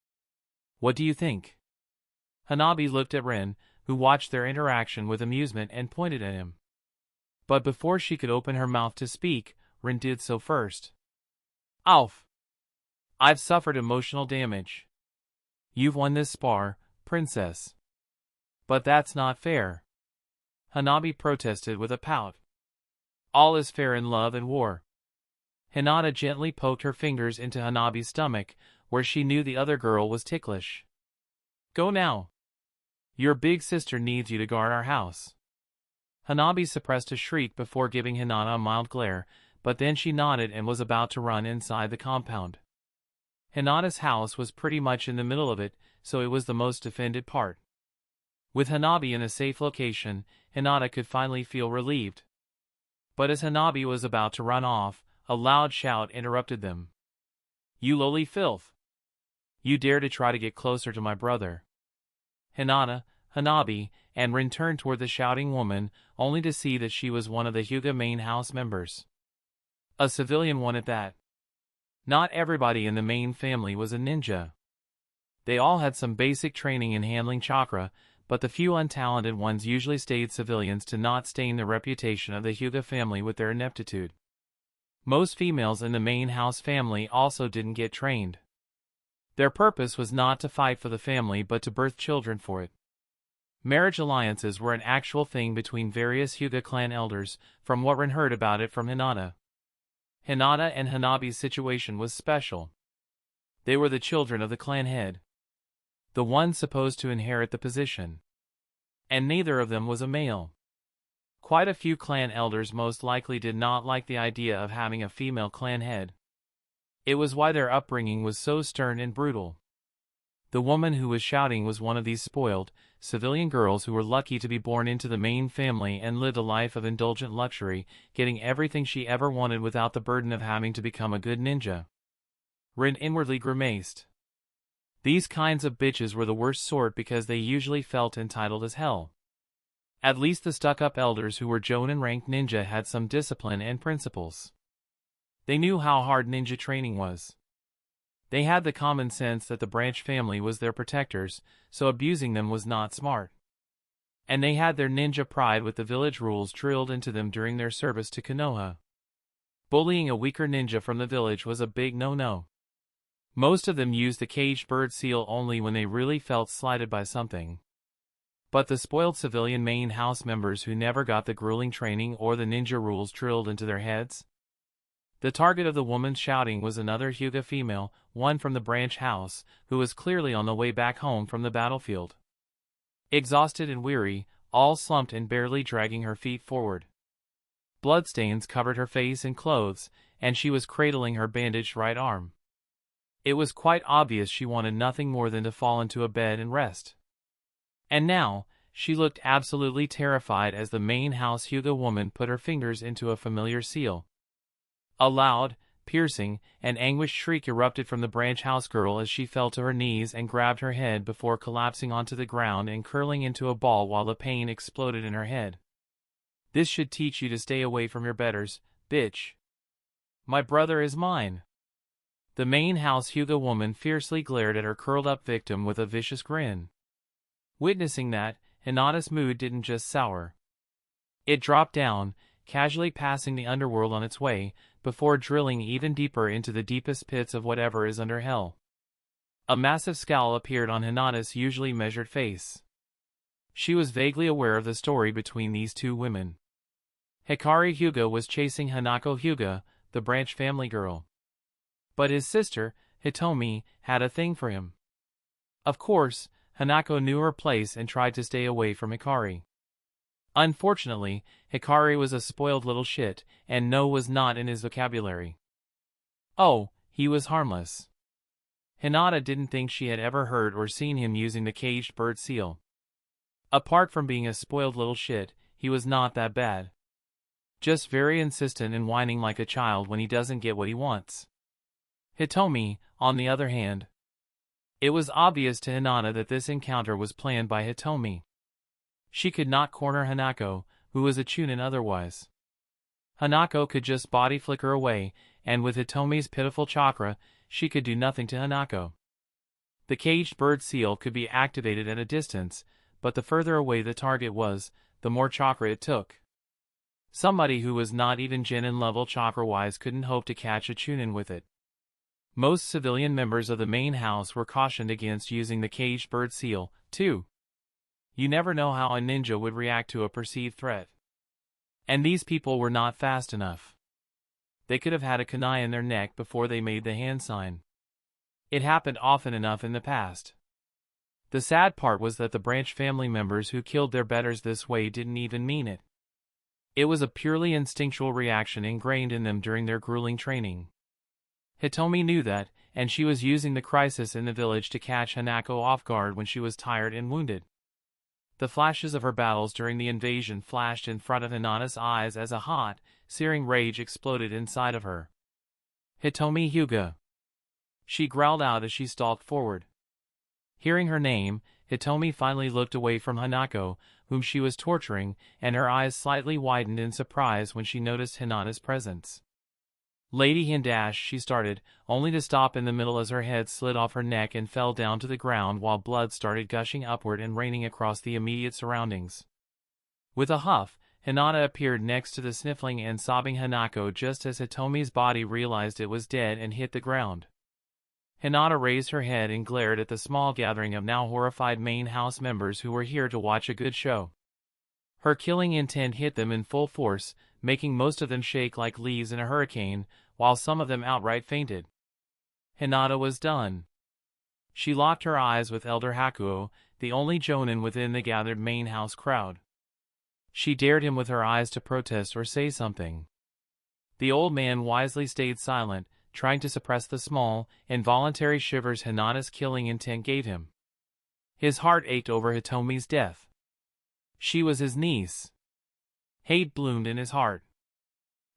What do you think? Hanabi looked at Rin, who watched their interaction with amusement and pointed at him. But before she could open her mouth to speak, Rin did so first. Alf! I've suffered emotional damage. You've won this spar, princess. But that's not fair. Hanabi protested with a pout. All is fair in love and war. Hinata gently poked her fingers into Hanabi's stomach, where she knew the other girl was ticklish. Go now. Your big sister needs you to guard our house. Hanabi suppressed a shriek before giving Hinata a mild glare, but then she nodded and was about to run inside the compound. Hinata's house was pretty much in the middle of it, so it was the most defended part. With Hanabi in a safe location, Hinata could finally feel relieved. But as Hanabi was about to run off, a loud shout interrupted them. You lowly filth! You dare to try to get closer to my brother. Hinata, Hanabi, and Rin turned toward the shouting woman, only to see that she was one of the Hyuga main house members. A civilian one at that. Not everybody in the main family was a ninja. They all had some basic training in handling chakra, but the few untalented ones usually stayed civilians to not stain the reputation of the Hyuga family with their ineptitude. Most females in the main house family also didn't get trained. Their purpose was not to fight for the family but to birth children for it. Marriage alliances were an actual thing between various Hyuga clan elders, from what Rin heard about it from Hinata. Hinata and Hanabi's situation was special. They were the children of the clan head, the one supposed to inherit the position. And neither of them was a male. Quite a few clan elders most likely did not like the idea of having a female clan head. It was why their upbringing was so stern and brutal. The woman who was shouting was one of these spoiled, civilian girls who were lucky to be born into the main family and lived a life of indulgent luxury, getting everything she ever wanted without the burden of having to become a good ninja. Rin inwardly grimaced. These kinds of bitches were the worst sort because they usually felt entitled as hell. At least the stuck-up elders who were Jonin-ranked ninja had some discipline and principles. They knew how hard ninja training was. They had the common sense that the branch family was their protectors, so abusing them was not smart. And they had their ninja pride with the village rules drilled into them during their service to Konoha. Bullying a weaker ninja from the village was a big no-no. Most of them used the caged bird seal only when they really felt slighted by something. But the spoiled civilian main house members who never got the grueling training or the ninja rules drilled into their heads? The target of the woman's shouting was another Hyuga female, one from the branch house, who was clearly on the way back home from the battlefield. Exhausted and weary, all slumped and barely dragging her feet forward. Bloodstains covered her face and clothes, and she was cradling her bandaged right arm. It was quite obvious she wanted nothing more than to fall into a bed and rest. And now, she looked absolutely terrified as the main house Hyuga woman put her fingers into a familiar seal. A loud, piercing, and anguished shriek erupted from the branch house girl as she fell to her knees and grabbed her head before collapsing onto the ground and curling into a ball while the pain exploded in her head. "This should teach you to stay away from your betters, bitch. My brother is mine." The main house Hyuga woman fiercely glared at her curled-up victim with a vicious grin. Witnessing that, Hinata's mood didn't just sour. It dropped down, casually passing the underworld on its way, before drilling even deeper into the deepest pits of whatever is under hell. A massive scowl appeared on Hinata's usually measured face. She was vaguely aware of the story between these two women. Hikari Hyuga was chasing Hanako Hyuga, the branch family girl. But his sister, Hitomi, had a thing for him. Of course, Hanako knew her place and tried to stay away from Hikari. Unfortunately, Hikari was a spoiled little shit, and no was not in his vocabulary. Oh, he was harmless. Hinata didn't think she had ever heard or seen him using the caged bird seal. Apart from being a spoiled little shit, he was not that bad. Just very insistent and whining like a child when he doesn't get what he wants. Hitomi, on the other hand. It was obvious to Hinata that this encounter was planned by Hitomi. She could not corner Hanako, who was a chunin otherwise. Hanako could just body flicker away, and with Hitomi's pitiful chakra, she could do nothing to Hanako. The caged bird seal could be activated at a distance, but the further away the target was, the more chakra it took. Somebody who was not even Genin level chakra-wise couldn't hope to catch a chunin with it. Most civilian members of the main house were cautioned against using the caged bird seal, too. You never know how a ninja would react to a perceived threat. And these people were not fast enough. They could have had a kunai in their neck before they made the hand sign. It happened often enough in the past. The sad part was that the branch family members who killed their betters this way didn't even mean it. It was a purely instinctual reaction ingrained in them during their grueling training. Hitomi knew that, and she was using the crisis in the village to catch Hanako off guard when she was tired and wounded. The flashes of her battles during the invasion flashed in front of Hinata's eyes as a hot, searing rage exploded inside of her. "Hitomi Hyuga!" she growled out as she stalked forward. Hearing her name, Hitomi finally looked away from Hanako, whom she was torturing, and her eyes slightly widened in surprise when she noticed Hinata's presence. "Lady Hindash," she started, only to stop in the middle as her head slid off her neck and fell down to the ground while blood started gushing upward and raining across the immediate surroundings. With a huff, Hinata appeared next to the sniffling and sobbing Hanako just as Hitomi's body realized it was dead and hit the ground. Hinata raised her head and glared at the small gathering of now horrified main house members who were here to watch a good show. Her killing intent hit them in full force, making most of them shake like leaves in a hurricane, while some of them outright fainted. Hinata was done. She locked her eyes with Elder Hakuo, the only jonin within the gathered main house crowd. She dared him with her eyes to protest or say something. The old man wisely stayed silent, trying to suppress the small, involuntary shivers Hinata's killing intent gave him. His heart ached over Hitomi's death. She was his niece. Hate bloomed in his heart.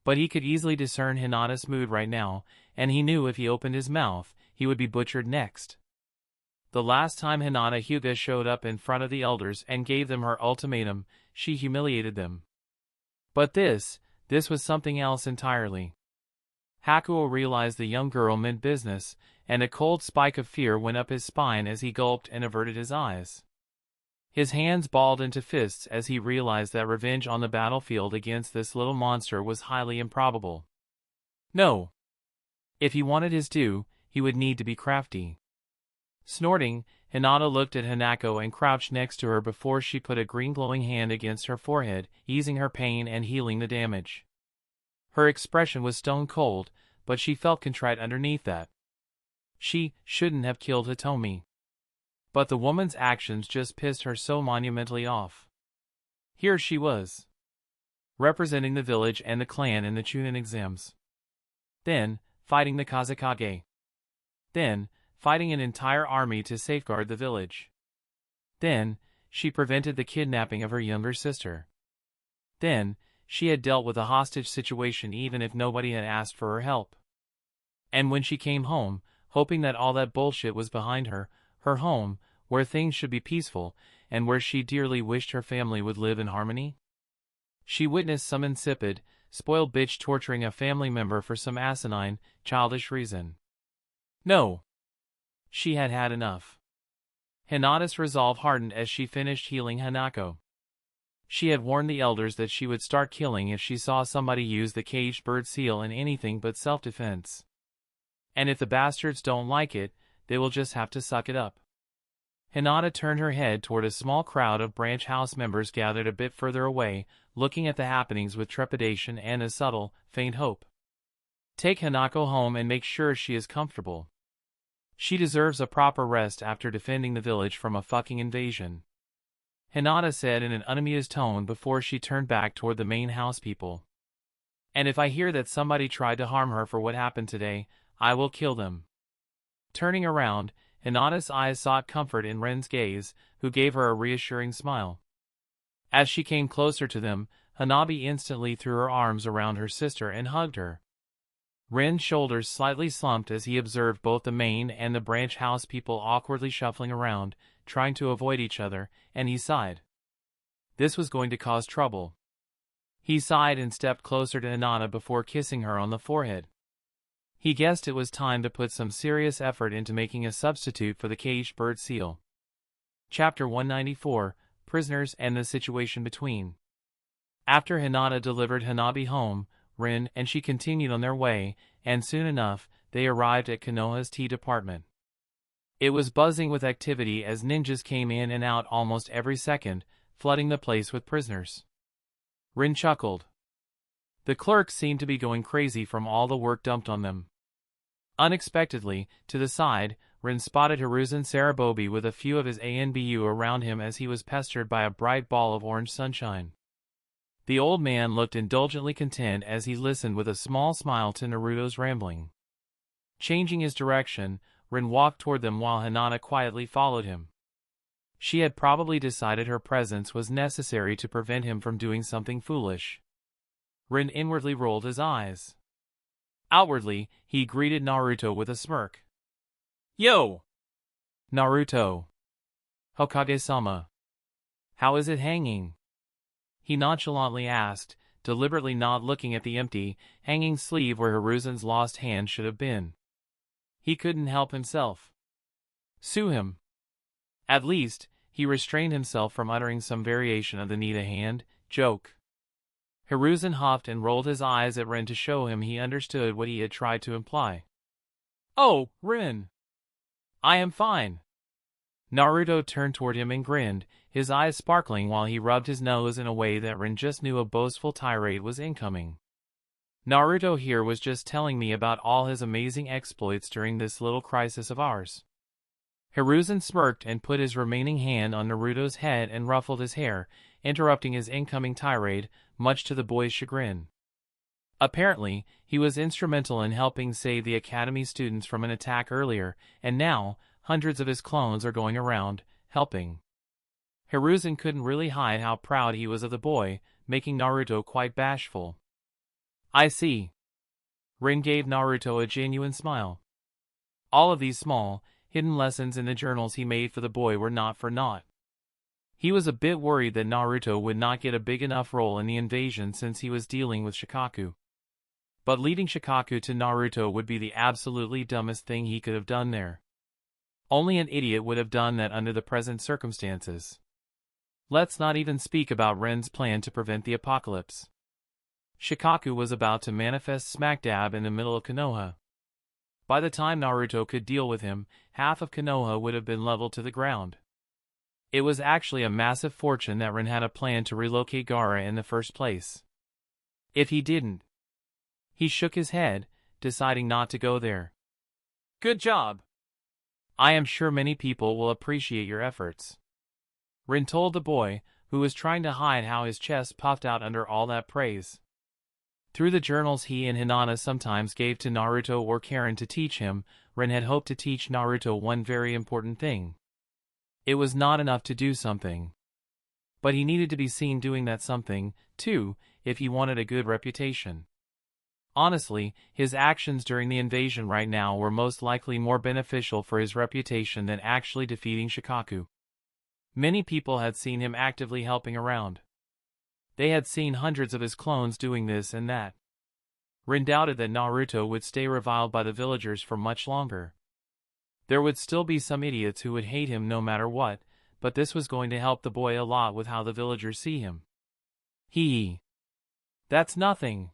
But he could easily discern Hinata's mood right now, and he knew if he opened his mouth, he would be butchered next. The last time Hinata Hyuga showed up in front of the elders and gave them her ultimatum, she humiliated them. But this was something else entirely. Hakuo realized the young girl meant business, and a cold spike of fear went up his spine as he gulped and averted his eyes. His hands balled into fists as he realized that revenge on the battlefield against this little monster was highly improbable. No. If he wanted his due, he would need to be crafty. Snorting, Hinata looked at Hanako and crouched next to her before she put a green glowing hand against her forehead, easing her pain and healing the damage. Her expression was stone cold, but she felt contrite underneath that. She shouldn't have killed Hitomi. But the woman's actions just pissed her so monumentally off. Here she was, representing the village and the clan in the Chunin exams. Then, fighting the Kazekage. Then, fighting an entire army to safeguard the village. Then, she prevented the kidnapping of her younger sister. Then, she had dealt with a hostage situation even if nobody had asked for her help. And when she came home, hoping that all that bullshit was behind her, her home, where things should be peaceful, and where she dearly wished her family would live in harmony, she witnessed some insipid, spoiled bitch torturing a family member for some asinine, childish reason. No. She had had enough. Hinata's resolve hardened as she finished healing Hanako. She had warned the elders that she would start killing if she saw somebody use the caged bird seal in anything but self-defense. And if the bastards don't like it, they will just have to suck it up. Hinata turned her head toward a small crowd of branch house members gathered a bit further away, looking at the happenings with trepidation and a subtle, faint hope. Take Hanako home and make sure she is comfortable. She deserves a proper rest after defending the village from a fucking invasion, Hinata said in an unamused tone before she turned back toward the main house people. And if I hear that somebody tried to harm her for what happened today, I will kill them. Turning around, Hinata's eyes sought comfort in Ren's gaze, who gave her a reassuring smile. As she came closer to them, Hanabi instantly threw her arms around her sister and hugged her. Ren's shoulders slightly slumped as he observed both the main and the branch house people awkwardly shuffling around, trying to avoid each other, and he sighed. This was going to cause trouble. He sighed and stepped closer to Hinata before kissing her on the forehead. He guessed it was time to put some serious effort into making a substitute for the caged bird seal. Chapter 194, Prisoners and the Situation Between. After Hinata delivered Hanabi home, Rin and she continued on their way, and soon enough, they arrived at Konoha's tea department. It was buzzing with activity as ninjas came in and out almost every second, flooding the place with prisoners. Rin chuckled. The clerks seemed to be going crazy from all the work dumped on them. Unexpectedly, to the side, Rin spotted Hiruzen Sarutobi with a few of his ANBU around him as he was pestered by a bright ball of orange sunshine. The old man looked indulgently content as he listened with a small smile to Naruto's rambling. Changing his direction, Rin walked toward them while Hinata quietly followed him. She had probably decided her presence was necessary to prevent him from doing something foolish. Rin inwardly rolled his eyes. Outwardly, he greeted Naruto with a smirk. Yo! Naruto. Hokage-sama. How is it hanging? He nonchalantly asked, deliberately not looking at the empty, hanging sleeve where Hiruzen's lost hand should have been. He couldn't help himself. Sue him. At least, he restrained himself from uttering some variation of the need a hand joke. Hiruzen huffed and rolled his eyes at Rin to show him he understood what he had tried to imply. Oh, Rin! I am fine. Naruto turned toward him and grinned, his eyes sparkling while he rubbed his nose in a way that Rin just knew a boastful tirade was incoming. Naruto here was just telling me about all his amazing exploits during this little crisis of ours. Hiruzen smirked and put his remaining hand on Naruto's head and ruffled his hair, interrupting his incoming tirade, much to the boy's chagrin. Apparently, he was instrumental in helping save the Academy students from an attack earlier, and now, hundreds of his clones are going around, helping. Hiruzen couldn't really hide how proud he was of the boy, making Naruto quite bashful. I see. Rin gave Naruto a genuine smile. All of these small, hidden lessons in the journals he made for the boy were not for naught. He was a bit worried that Naruto would not get a big enough role in the invasion since he was dealing with Shikaku. But leading Shikaku to Naruto would be the absolutely dumbest thing he could have done there. Only an idiot would have done that under the present circumstances. Let's not even speak about Ren's plan to prevent the apocalypse. Shikaku was about to manifest smack dab in the middle of Konoha. By the time Naruto could deal with him, half of Konoha would have been leveled to the ground. It was actually a massive fortune that Rin had a plan to relocate Gaara in the first place. If he didn't. He shook his head, deciding not to go there. Good job. I am sure many people will appreciate your efforts. Rin told the boy, who was trying to hide how his chest puffed out under all that praise. Through the journals he and Hinata sometimes gave to Naruto or Karin to teach him, Rin had hoped to teach Naruto one very important thing. It was not enough to do something. But he needed to be seen doing that something, too, if he wanted a good reputation. Honestly, his actions during the invasion right now were most likely more beneficial for his reputation than actually defeating Shikaku. Many people had seen him actively helping around. They had seen hundreds of his clones doing this and that. Rin doubted that Naruto would stay reviled by the villagers for much longer. There would still be some idiots who would hate him no matter what, but this was going to help the boy a lot with how the villagers see him. That's nothing.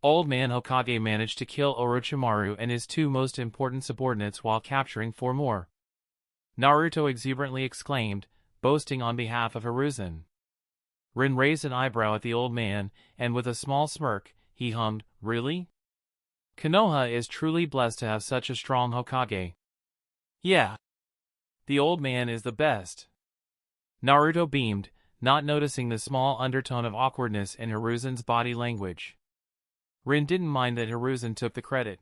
Old Man Hokage managed to kill Orochimaru and his two most important subordinates while capturing 4 more. Naruto exuberantly exclaimed, boasting on behalf of Hiruzen. Rin raised an eyebrow at the old man, and with a small smirk, he hummed, "Really? Konoha is truly blessed to have such a strong Hokage." "Yeah. The old man is the best." Naruto beamed, not noticing the small undertone of awkwardness in Hiruzen's body language. Rin didn't mind that Hiruzen took the credit.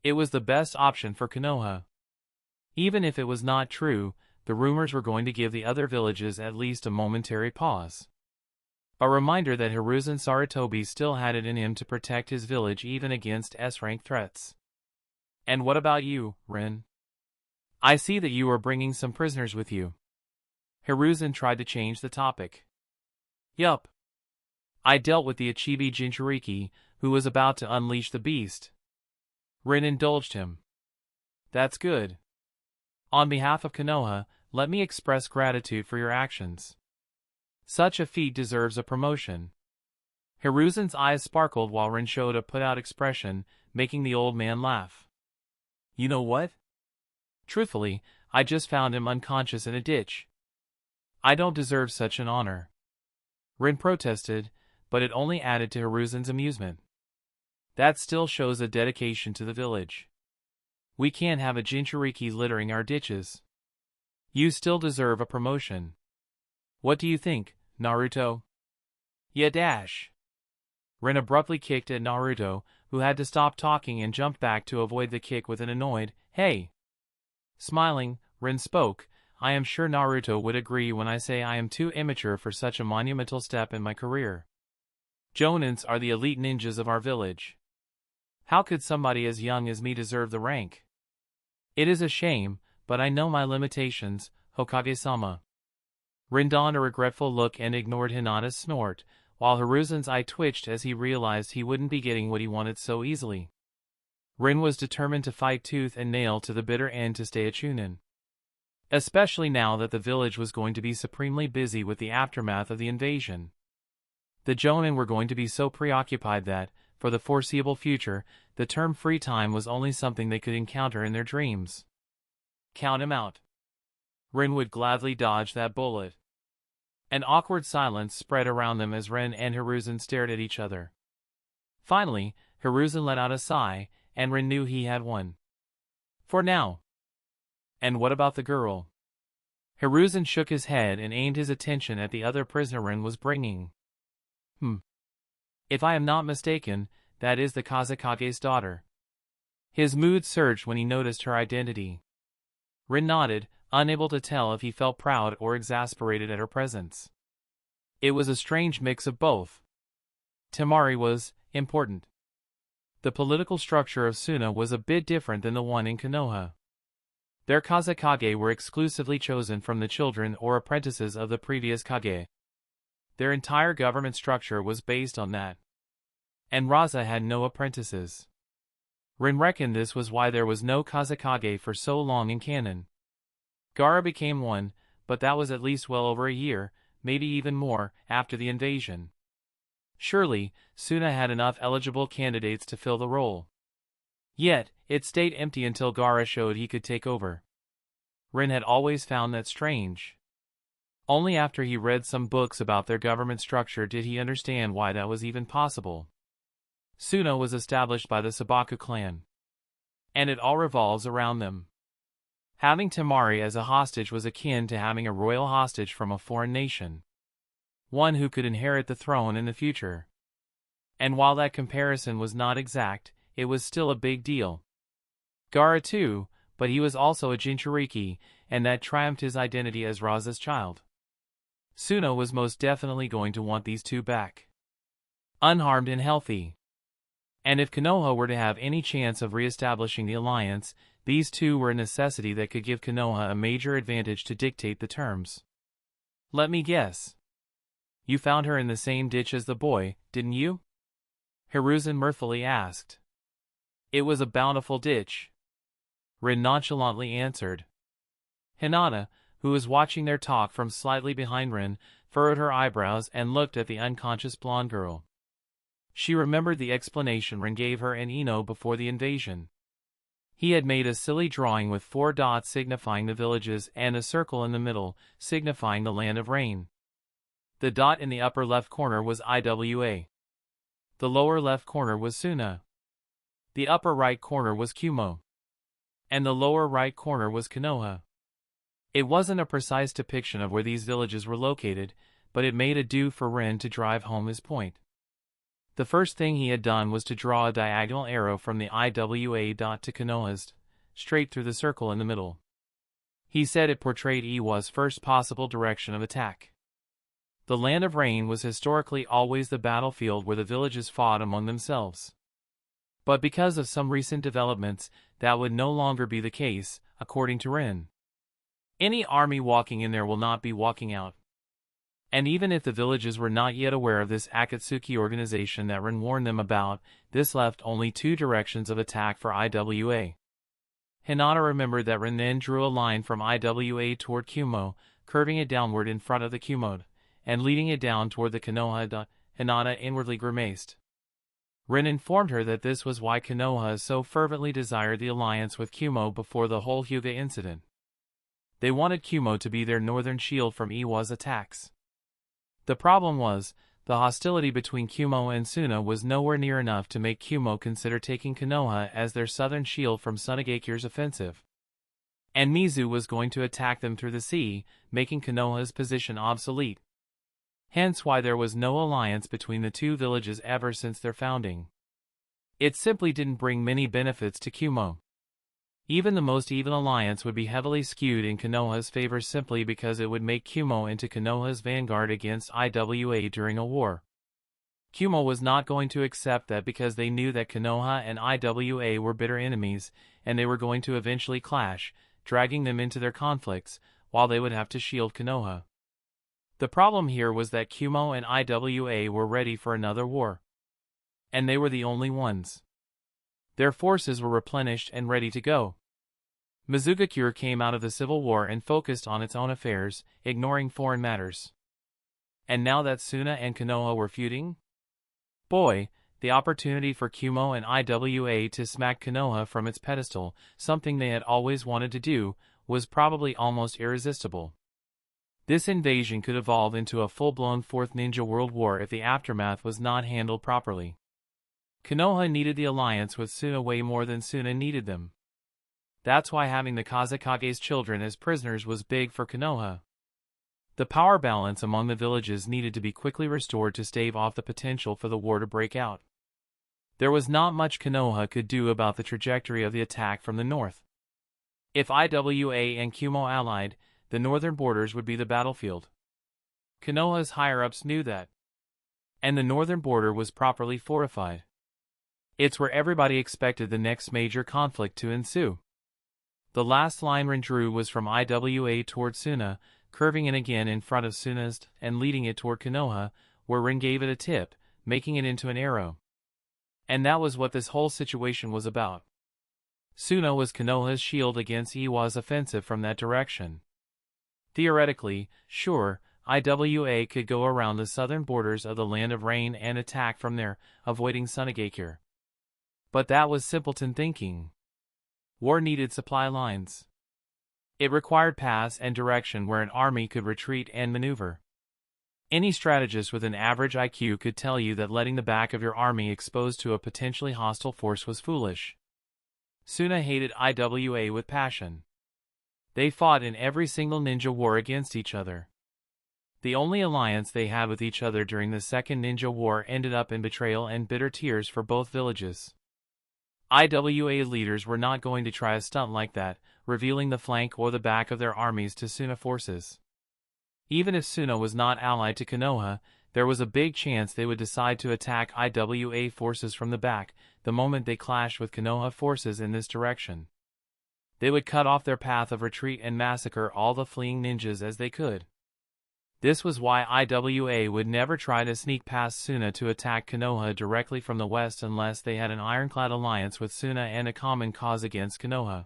It was the best option for Konoha. Even if it was not true, the rumors were going to give the other villages at least a momentary pause. A reminder that Hiruzen Sarutobi still had it in him to protect his village even against S-rank threats. "And what about you, Rin? I see that you are bringing some prisoners with you." Hiruzen tried to change the topic. "Yup. I dealt with the Ichibi Jinchuriki, who was about to unleash the beast." Rin indulged him. "That's good. On behalf of Konoha, let me express gratitude for your actions. Such a feat deserves a promotion." Hiruzen's eyes sparkled while Rin showed a put-out expression, making the old man laugh. "You know what? Truthfully, I just found him unconscious in a ditch. I don't deserve such an honor." Rin protested, but it only added to Hiruzen's amusement. "That still shows a dedication to the village. We can't have a Jinchuriki littering our ditches. You still deserve a promotion. What do you think, Naruto?" "Yeah dash." Rin abruptly kicked at Naruto, who had to stop talking and jump back to avoid the kick with an annoyed, "Hey." Smiling, Rin spoke, "I am sure Naruto would agree when I say I am too immature for such a monumental step in my career. Jonins are the elite ninjas of our village. How could somebody as young as me deserve the rank? It is a shame, but I know my limitations, Hokage-sama." Rin donned a regretful look and ignored Hinata's snort, while Hiruzen's eye twitched as he realized he wouldn't be getting what he wanted so easily. Rin was determined to fight tooth and nail to the bitter end to stay a Chunin. Especially now that the village was going to be supremely busy with the aftermath of the invasion. The Jonin were going to be so preoccupied that, for the foreseeable future, the term free time was only something they could encounter in their dreams. Count him out. Rin would gladly dodge that bullet. An awkward silence spread around them as Rin and Hiruzen stared at each other. Finally, Hiruzen let out a sigh, and Rin knew he had won. For now. "And what about the girl?" Hiruzen shook his head and aimed his attention at the other prisoner Rin was bringing. If I am not mistaken, that is the Kazekage's daughter." His mood surged when he noticed her identity. Rin nodded, unable to tell if he felt proud or exasperated at her presence. It was a strange mix of both. Tamari was important. The political structure of Suna was a bit different than the one in Konoha. Their Kazekage were exclusively chosen from the children or apprentices of the previous Kage. Their entire government structure was based on that. And Raza had no apprentices. Rin reckoned this was why there was no Kazekage for so long in canon. Gaara became one, but that was at least well over a year, maybe even more, after the invasion. Surely, Suna had enough eligible candidates to fill the role. Yet, it stayed empty until Gaara showed he could take over. Rin had always found that strange. Only after he read some books about their government structure did he understand why that was even possible. Suna was established by the Sabaku clan. And it all revolves around them. Having Tamari as a hostage was akin to having a royal hostage from a foreign nation. One who could inherit the throne in the future. And while that comparison was not exact, it was still a big deal. Gaara too, but he was also a Jinchuriki, and that triumphed his identity as Raza's child. Suna was most definitely going to want these two back, unharmed and healthy. And if Konoha were to have any chance of re-establishing the alliance, these two were a necessity that could give Konoha a major advantage to dictate the terms. Let me guess. You found her in the same ditch as the boy, didn't you? Hiruzen mirthfully asked. It was a bountiful ditch, Rin nonchalantly answered. Hinata, who was watching their talk from slightly behind Rin, furrowed her eyebrows and looked at the unconscious blonde girl. She remembered the explanation Rin gave her and Ino before the invasion. He had made a silly drawing with 4 dots signifying the villages and a circle in the middle, signifying the land of rain. The dot in the upper left corner was Iwa. The lower left corner was Suna. The upper right corner was Kumo. And the lower right corner was Konoha. It wasn't a precise depiction of where these villages were located, but it made ado for Rin to drive home his point. The first thing he had done was to draw a diagonal arrow from the Iwa dot to Konoha's, straight through the circle in the middle. He said it portrayed Iwa's first possible direction of attack. The Land of Rain was historically always the battlefield where the villages fought among themselves. But because of some recent developments, that would no longer be the case, according to Rin. Any army walking in there will not be walking out. And even if the villages were not yet aware of this Akatsuki organization that Rin warned them about, this left only 2 directions of attack for Iwa. Hinata remembered that Rin then drew a line from Iwa toward Kumo, curving it downward in front of the Kumo, and leading it down toward the Konoha. Hinata inwardly grimaced. Rin informed her that this was why Konoha so fervently desired the alliance with Kumo before the whole Hyuga incident. They wanted Kumo to be their northern shield from Iwa's attacks. The problem was, the hostility between Kumo and Suna was nowhere near enough to make Kumo consider taking Konoha as their southern shield from Tsunagekyu's offensive. And Mizu was going to attack them through the sea, making Konoha's position obsolete. Hence why there was no alliance between the two villages ever since their founding. It simply didn't bring many benefits to Kumo. Even the most even alliance would be heavily skewed in Konoha's favor simply because it would make Kumo into Konoha's vanguard against Iwa during a war. Kumo was not going to accept that because they knew that Konoha and Iwa were bitter enemies, and they were going to eventually clash, dragging them into their conflicts, while they would have to shield Konoha. The problem here was that Kumo and Iwa were ready for another war. And they were the only ones. Their forces were replenished and ready to go. Mizugakure came out of the civil war and focused on its own affairs, ignoring foreign matters. And now that Suna and Konoha were feuding? Boy, the opportunity for Kumo and Iwa to smack Konoha from its pedestal, something they had always wanted to do, was probably almost irresistible. This invasion could evolve into a full-blown Fourth Ninja World War if the aftermath was not handled properly. Konoha needed the alliance with Suna way more than Suna needed them. That's why having the Kazekage's children as prisoners was big for Konoha. The power balance among the villages needed to be quickly restored to stave off the potential for the war to break out. There was not much Konoha could do about the trajectory of the attack from the north. If Iwa and Kumo allied, the northern borders would be the battlefield. Konoha's higher-ups knew that. And the northern border was properly fortified. It's where everybody expected the next major conflict to ensue. The last line Rin drew was from Iwa toward Suna, curving it again in front of Suna's and leading it toward Konoha, where Rin gave it a tip, making it into an arrow. And that was what this whole situation was about. Suna was Konoha's shield against Iwa's offensive from that direction. Theoretically, sure, Iwa could go around the southern borders of the Land of Rain and attack from there, avoiding Tsunagekyur. But that was simpleton thinking. War needed supply lines. It required paths and direction where an army could retreat and maneuver. Any strategist with an average IQ could tell you that letting the back of your army exposed to a potentially hostile force was foolish. Suna hated Iwa with passion. They fought in every single ninja war against each other. The only alliance they had with each other during the Second Ninja War ended up in betrayal and bitter tears for both villages. Iwa leaders were not going to try a stunt like that, revealing the flank or the back of their armies to Suna forces. Even if Suna was not allied to Konoha, there was a big chance they would decide to attack IWA forces from the back the moment they clashed with Konoha forces in this direction. They would cut off their path of retreat and massacre all the fleeing ninjas as they could. This was why IWA would never try to sneak past Suna to attack Konoha directly from the west unless they had an ironclad alliance with Suna and a common cause against Konoha.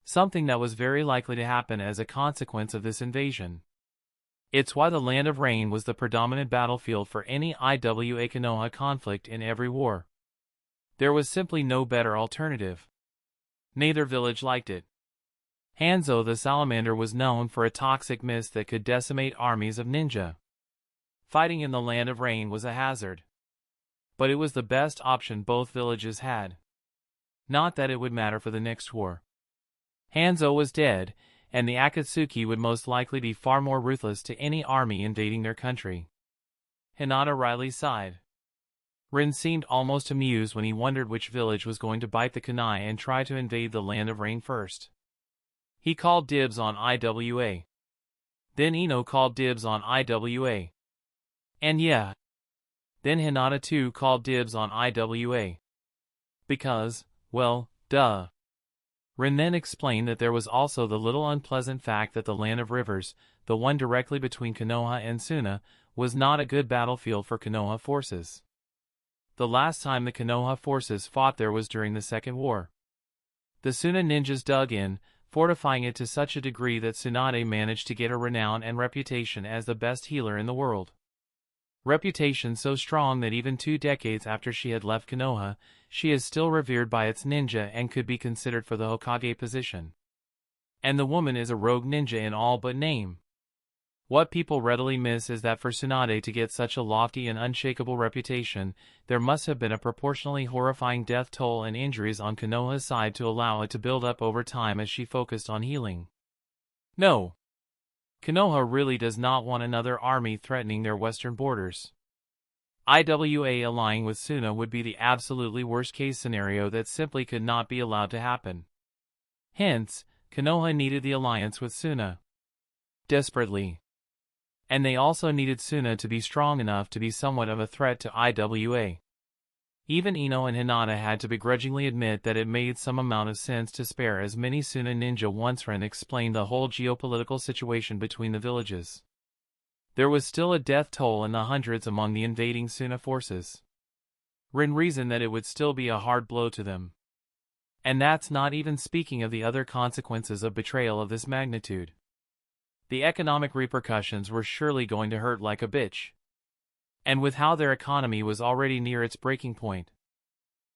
Something that was very likely to happen as a consequence of this invasion. It's why the Land of Rain was the predominant battlefield for any IWA Konoha conflict in every war. There was simply no better alternative. Neither village liked it. Hanzo the Salamander was known for a toxic mist that could decimate armies of ninja. Fighting in the Land of Rain was a hazard. But it was the best option both villages had. Not that it would matter for the next war. Hanzo was dead, and the Akatsuki would most likely be far more ruthless to any army invading their country. Hinata wryly sighed. Rin seemed almost amused when he wondered which village was going to bite the kunai and try to invade the Land of Rain first. He called dibs on IWA. Then Ino called dibs on IWA. And yeah. Then Hinata too called dibs on IWA. Because, well, duh. Rin then explained that there was also the little unpleasant fact that the Land of Rivers, the one directly between Konoha and Suna, was not a good battlefield for Konoha forces. The last time the Konoha forces fought there was during the Second War. The Suna ninjas dug in, fortifying it to such a degree that Tsunade managed to get a renown and reputation as the best healer in the world. Reputation so strong that even 2 decades after she had left Konoha, she is still revered by its ninja and could be considered for the Hokage position. And the woman is a rogue ninja in all but name. What people readily miss is that for Tsunade to get such a lofty and unshakable reputation, there must have been a proportionally horrifying death toll and injuries on Konoha's side to allow it to build up over time as she focused on healing. No. Konoha really does not want another army threatening their western borders. IWA allying with Suna would be the absolutely worst-case scenario that simply could not be allowed to happen. Hence, Konoha needed the alliance with Suna desperately. And they also needed Suna to be strong enough to be somewhat of a threat to IWA. Even Ino and Hinata had to begrudgingly admit that it made some amount of sense to spare as many Suna ninja once Rin explained the whole geopolitical situation between the villages. There was still a death toll in the hundreds among the invading Suna forces. Rin reasoned that it would still be a hard blow to them. And that's not even speaking of the other consequences of betrayal of this magnitude. The economic repercussions were surely going to hurt like a bitch. And with how their economy was already near its breaking point.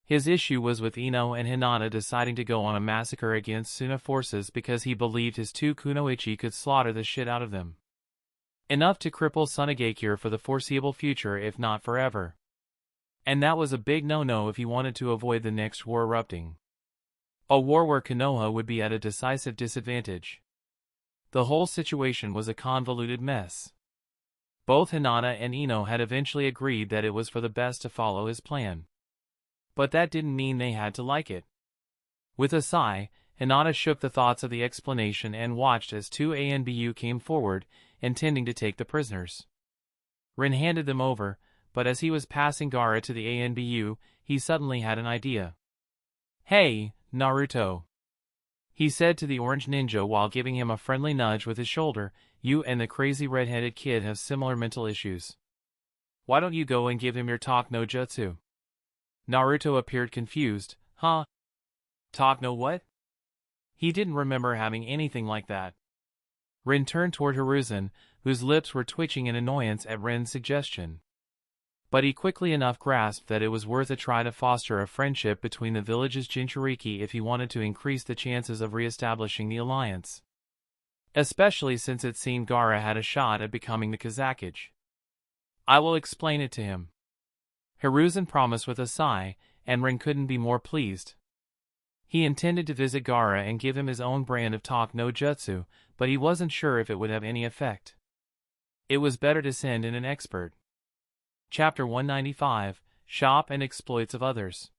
His issue was with Ino and Hinata deciding to go on a massacre against Suna forces because he believed his 2 Kunoichi could slaughter the shit out of them. Enough to cripple Sunagakure for the foreseeable future if not forever. And that was a big no-no if he wanted to avoid the next war erupting. A war where Konoha would be at a decisive disadvantage. The whole situation was a convoluted mess. Both Hinata and Ino had eventually agreed that it was for the best to follow his plan. But that didn't mean they had to like it. With a sigh, Hinata shook the thoughts of the explanation and watched as 2 ANBU came forward, intending to take the prisoners. Rin handed them over, but as he was passing Gaara to the ANBU, he suddenly had an idea. "Hey, Naruto," he said to the orange ninja while giving him a friendly nudge with his shoulder, "you and the crazy red-headed kid have similar mental issues. Why don't you go and give him your talk no jutsu?" Naruto appeared confused. Huh? Talk no what? He didn't remember having anything like that. Rin turned toward Hiruzen, whose lips were twitching in annoyance at Rin's suggestion. But he quickly enough grasped that it was worth a try to foster a friendship between the village's Jinchuriki if he wanted to increase the chances of re-establishing the alliance. Especially since it seemed Gaara had a shot at becoming the Kazekage. "I will explain it to him." Hiruzen promised with a sigh, and Rin couldn't be more pleased. He intended to visit Gaara and give him his own brand of talk no jutsu, but he wasn't sure if it would have any effect. It was better to send in an expert. Chapter 195, Shop and Exploits of Others.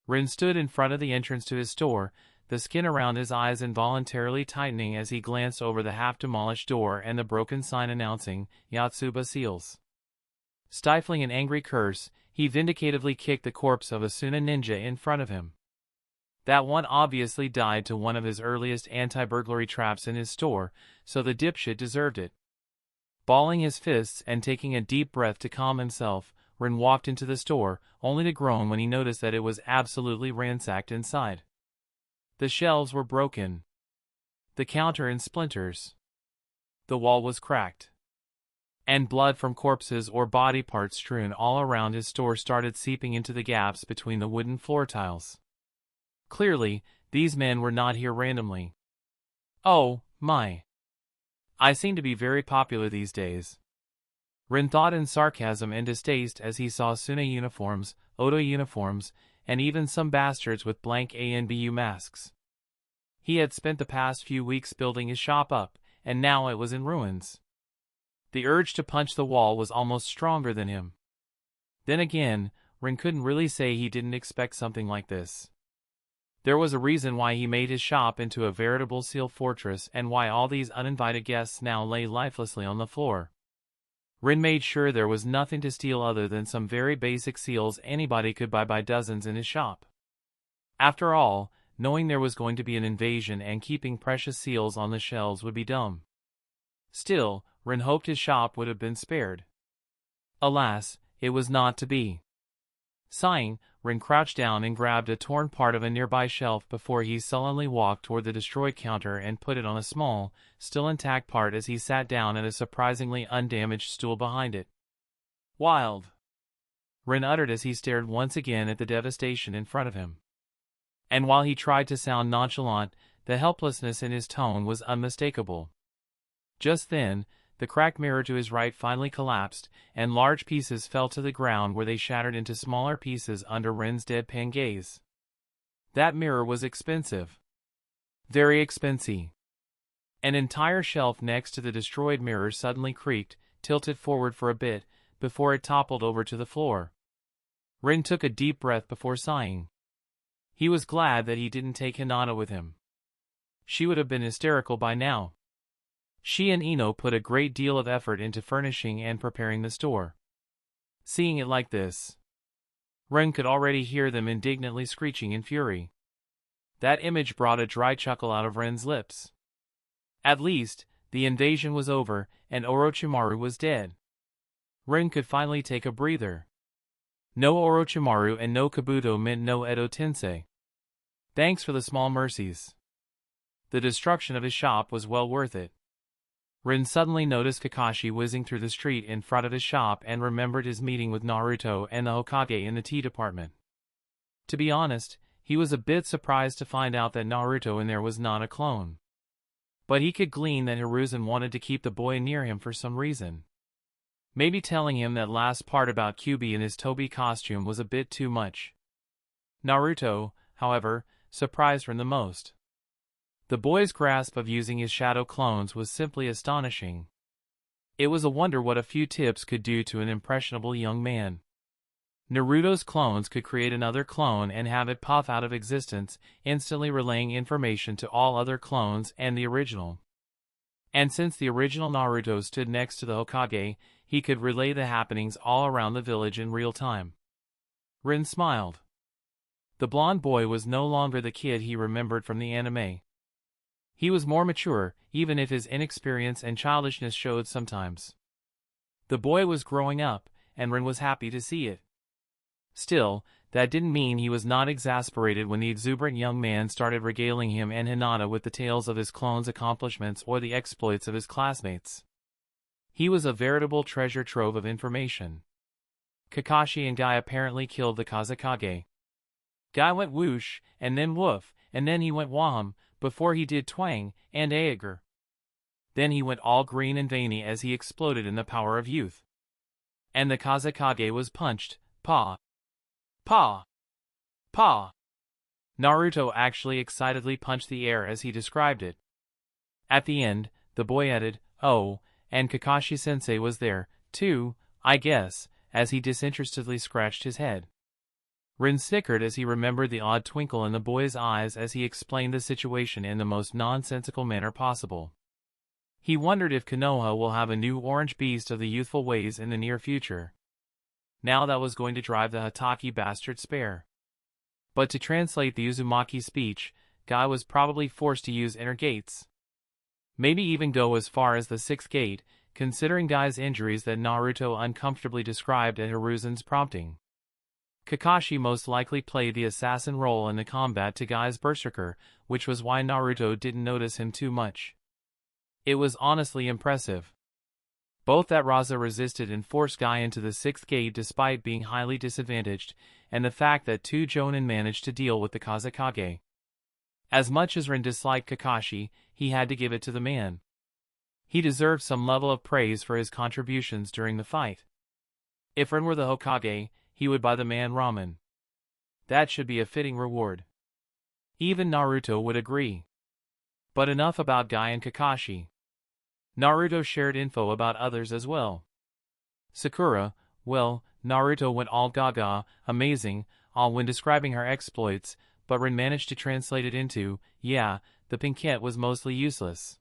Rin stood in front of the entrance to his store, the skin around his eyes involuntarily tightening as he glanced over the half-demolished door and the broken sign announcing, Yotsuba Seals. Stifling an angry curse, he vindictively kicked the corpse of a Suna ninja in front of him. That one obviously died to one of his earliest anti-burglary traps in his store, so the dipshit deserved it. Balling his fists and taking a deep breath to calm himself, Rin walked into the store, only to groan when he noticed that it was absolutely ransacked inside. The shelves were broken. The counter in splinters. The wall was cracked. And blood from corpses or body parts strewn all around his store started seeping into the gaps between the wooden floor tiles. Clearly, these men were not here randomly. Oh, my. I seem to be very popular these days. Rin thought in sarcasm and distaste as he saw Suna uniforms, Odo uniforms, and even some bastards with blank ANBU masks. He had spent the past few weeks building his shop up, and now it was in ruins. The urge to punch the wall was almost stronger than him. Then again, Rin couldn't really say he didn't expect something like this. There was a reason why he made his shop into a veritable seal fortress and why all these uninvited guests now lay lifelessly on the floor. Rin made sure there was nothing to steal other than some very basic seals anybody could buy by dozens in his shop. After all, knowing there was going to be an invasion and keeping precious seals on the shelves would be dumb. Still, Rin hoped his shop would have been spared. Alas, it was not to be. Sighing, Rin crouched down and grabbed a torn part of a nearby shelf before he sullenly walked toward the destroyed counter and put it on a small, still intact part as he sat down at a surprisingly undamaged stool behind it. Wild! Rin uttered as he stared once again at the devastation in front of him. And while he tried to sound nonchalant, the helplessness in his tone was unmistakable. Just then, the cracked mirror to his right finally collapsed, and large pieces fell to the ground where they shattered into smaller pieces under Rin's deadpan gaze. That mirror was expensive. Very expensive. An entire shelf next to the destroyed mirror suddenly creaked, tilted forward for a bit, before it toppled over to the floor. Rin took a deep breath before sighing. He was glad that he didn't take Hinata with him. She would have been hysterical by now. She and Ino put a great deal of effort into furnishing and preparing the store. Seeing it like this, Rin could already hear them indignantly screeching in fury. That image brought a dry chuckle out of Rin's lips. At least, the invasion was over, and Orochimaru was dead. Rin could finally take a breather. No Orochimaru and no Kabuto meant no Edo Tensei. Thanks for the small mercies. The destruction of his shop was well worth it. Rin suddenly noticed Kakashi whizzing through the street in front of his shop and remembered his meeting with Naruto and the Hokage in the tea department. To be honest, he was a bit surprised to find out that Naruto in there was not a clone. But he could glean that Hiruzen wanted to keep the boy near him for some reason. Maybe telling him that last part about Kyuubi in his Toby costume was a bit too much. Naruto, however, surprised Rin the most. The boy's grasp of using his shadow clones was simply astonishing. It was a wonder what a few tips could do to an impressionable young man. Naruto's clones could create another clone and have it pop out of existence, instantly relaying information to all other clones and the original. And since the original Naruto stood next to the Hokage, he could relay the happenings all around the village in real time. Rin smiled. The blonde boy was no longer the kid he remembered from the anime. He was more mature, even if his inexperience and childishness showed sometimes. The boy was growing up, and Rin was happy to see it. Still, that didn't mean he was not exasperated when the exuberant young man started regaling him and Hinata with the tales of his clone's accomplishments or the exploits of his classmates. He was a veritable treasure trove of information. Kakashi and Guy apparently killed the Kazekage. Guy went whoosh, and then woof, and then he went wham, before he did twang, and aegir. Then he went all green and veiny as he exploded in the power of youth. And the Kazekage was punched, pa. Pa. Pa. Naruto actually excitedly punched the air as he described it. At the end, the boy added, "Oh, and Kakashi-sensei was there, too, I guess," as he disinterestedly scratched his head. Rin snickered as he remembered the odd twinkle in the boy's eyes as he explained the situation in the most nonsensical manner possible. He wondered if Konoha will have a new orange beast of the youthful ways in the near future. Now that was going to drive the Hataki bastard spare. But to translate the Uzumaki speech, Guy was probably forced to use inner gates. Maybe even go as far as the sixth gate, considering Guy's injuries that Naruto uncomfortably described at Hiruzen's prompting. Kakashi most likely played the assassin role in the combat to Guy's berserker, which was why Naruto didn't notice him too much. It was honestly impressive. Both that Raza resisted and forced Guy into the sixth gate despite being highly disadvantaged, and the fact that two Jonin managed to deal with the Kazekage. As much as Rin disliked Kakashi, he had to give it to the man. He deserved some level of praise for his contributions during the fight. If Rin were the Hokage, he would buy the man ramen. That should be a fitting reward. Even Naruto would agree. But enough about Guy and Kakashi. Naruto shared info about others as well. Sakura, well, Naruto went all gaga, amazing, all when describing her exploits, but Rin managed to translate it into, yeah, the pinkette was mostly useless.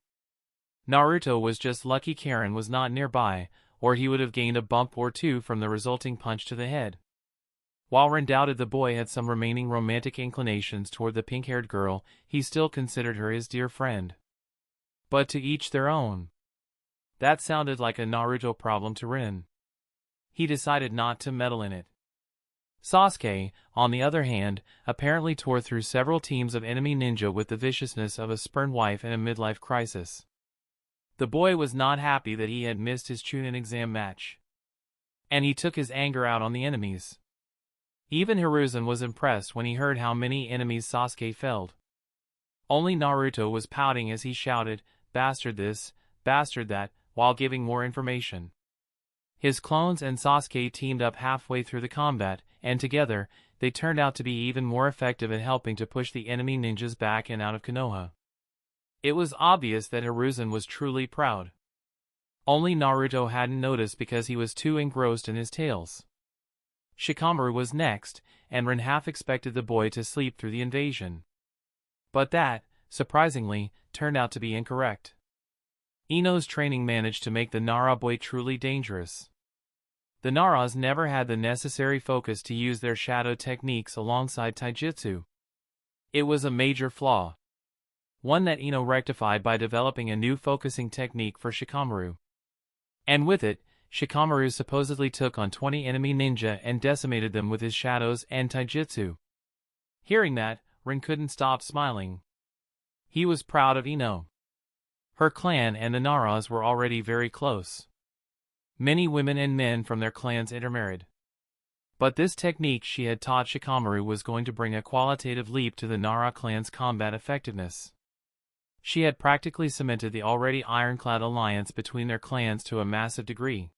Naruto was just lucky Karen was not nearby, or he would have gained a bump or two from the resulting punch to the head. While Rin doubted the boy had some remaining romantic inclinations toward the pink-haired girl, he still considered her his dear friend. But to each their own. That sounded like a Naruto problem to Rin. He decided not to meddle in it. Sasuke, on the other hand, apparently tore through several teams of enemy ninja with the viciousness of a spurned wife in a midlife crisis. The boy was not happy that he had missed his Chunin exam match. And he took his anger out on the enemies. Even Hiruzen was impressed when he heard how many enemies Sasuke felled. Only Naruto was pouting as he shouted, "Bastard this, bastard that," while giving more information. His clones and Sasuke teamed up halfway through the combat, and together, they turned out to be even more effective at helping to push the enemy ninjas back and out of Konoha. It was obvious that Hiruzen was truly proud. Only Naruto hadn't noticed because he was too engrossed in his tales. Shikamaru was next, and Rin half expected the boy to sleep through the invasion. But that, surprisingly, turned out to be incorrect. Ino's training managed to make the Nara boy truly dangerous. The Naras never had the necessary focus to use their shadow techniques alongside taijutsu. It was a major flaw. One that Ino rectified by developing a new focusing technique for Shikamaru. And with it, Shikamaru supposedly took on 20 enemy ninja and decimated them with his shadows and taijutsu. Hearing that, Rin couldn't stop smiling. He was proud of Ino. Her clan and the Naras were already very close. Many women and men from their clans intermarried. But this technique she had taught Shikamaru was going to bring a qualitative leap to the Nara clan's combat effectiveness. She had practically cemented the already ironclad alliance between their clans to a massive degree.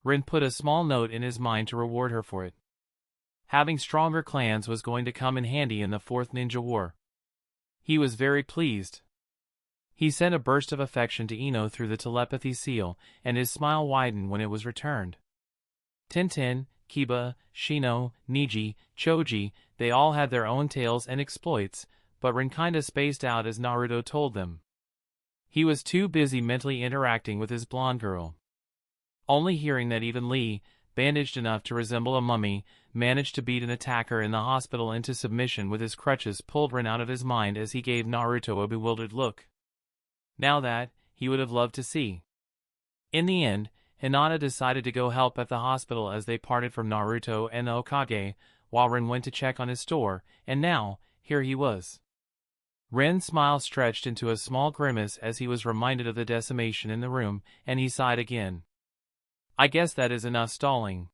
Rin put a small note in his mind to reward her for it. Having stronger clans was going to come in handy in the Fourth Ninja War. He was very pleased. He sent a burst of affection to Ino through the telepathy seal, and his smile widened when it was returned. Tintin, Kiba, Shino, Niji, Choji, they all had their own tales and exploits, but Rin kinda spaced out as Naruto told them. He was too busy mentally interacting with his blonde girl. Only hearing that even Lee, bandaged enough to resemble a mummy, managed to beat an attacker in the hospital into submission with his crutches pulled Rin out of his mind as he gave Naruto a bewildered look. Now that, he would have loved to see. In the end, Hinata decided to go help at the hospital as they parted from Naruto and the Hokage, while Rin went to check on his store, and now, here he was. Rin's smile stretched into a small grimace as he was reminded of the decimation in the room, and he sighed again. I guess that is enough stalling.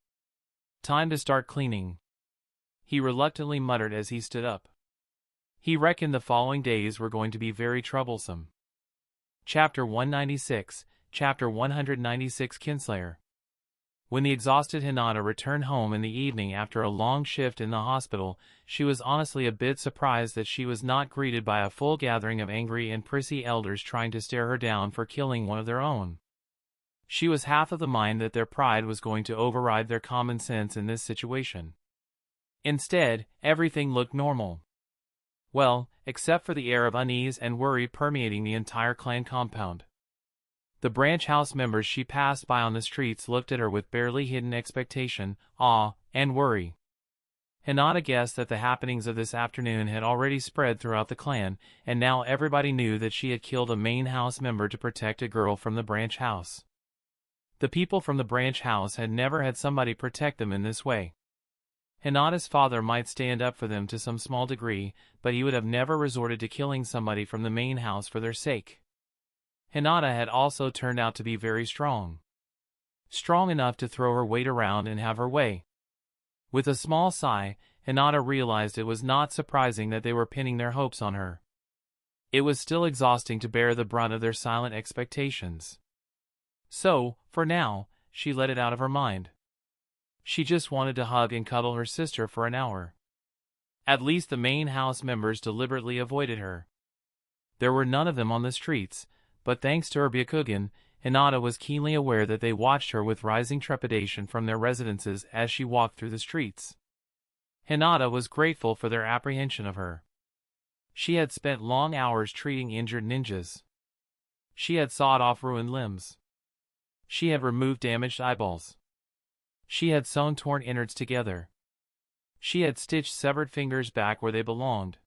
Time to start cleaning. He reluctantly muttered as he stood up. He reckoned the following days were going to be very troublesome. Chapter 196, Chapter 196 Kinslayer. When the exhausted Hinata returned home in the evening after a long shift in the hospital, she was honestly a bit surprised that she was not greeted by a full gathering of angry and prissy elders trying to stare her down for killing one of their own. She was half of the mind that their pride was going to override their common sense in this situation. Instead, everything looked normal. Well, except for the air of unease and worry permeating the entire clan compound. The branch house members she passed by on the streets looked at her with barely hidden expectation, awe, and worry. Hinata guessed that the happenings of this afternoon had already spread throughout the clan, and now everybody knew that she had killed a main house member to protect a girl from the branch house. The people from the branch house had never had somebody protect them in this way. Hinata's father might stand up for them to some small degree, but he would have never resorted to killing somebody from the main house for their sake. Hinata had also turned out to be very strong. Strong enough to throw her weight around and have her way. With a small sigh, Hinata realized it was not surprising that they were pinning their hopes on her. It was still exhausting to bear the brunt of their silent expectations. So, for now, she let it out of her mind. She just wanted to hug and cuddle her sister for an hour. At least the main house members deliberately avoided her. There were none of them on the streets, but thanks to her Byakugan, Hinata was keenly aware that they watched her with rising trepidation from their residences as she walked through the streets. Hinata was grateful for their apprehension of her. She had spent long hours treating injured ninjas. She had sawed off ruined limbs. She had removed damaged eyeballs. She had sewn torn innards together. She had stitched severed fingers back where they belonged.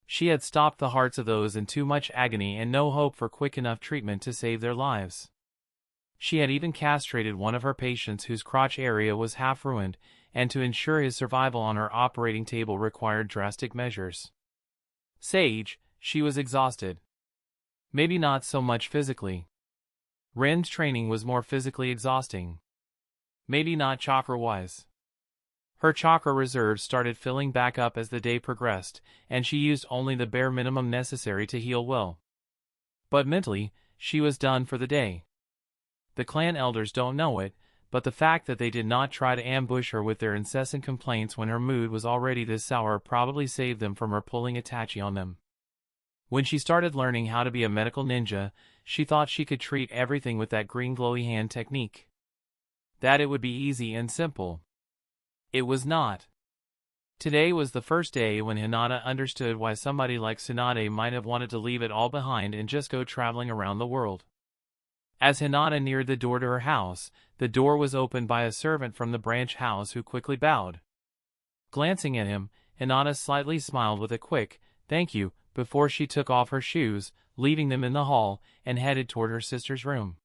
She had stopped the hearts of those in too much agony and no hope for quick enough treatment to save their lives. She had even castrated one of her patients whose crotch area was half ruined, and to ensure his survival on her operating table required drastic measures. Sage, she was exhausted. Maybe not so much physically. Ren's training was more physically exhausting. Maybe not chakra-wise. Her chakra reserves started filling back up as the day progressed, and she used only the bare minimum necessary to heal well. But mentally, she was done for the day. The clan elders don't know it, but the fact that they did not try to ambush her with their incessant complaints when her mood was already this sour probably saved them from her pulling Itachi on them. When she started learning how to be a medical ninja, she thought she could treat everything with that green glowy hand technique. That it would be easy and simple. It was not. Today was the first day when Hinata understood why somebody like Tsunade might have wanted to leave it all behind and just go traveling around the world. As Hinata neared the door to her house, the door was opened by a servant from the branch house who quickly bowed. Glancing at him, Hinata slightly smiled with a quick, "Thank you," before she took off her shoes, leaving them in the hall, and headed toward her sister's room.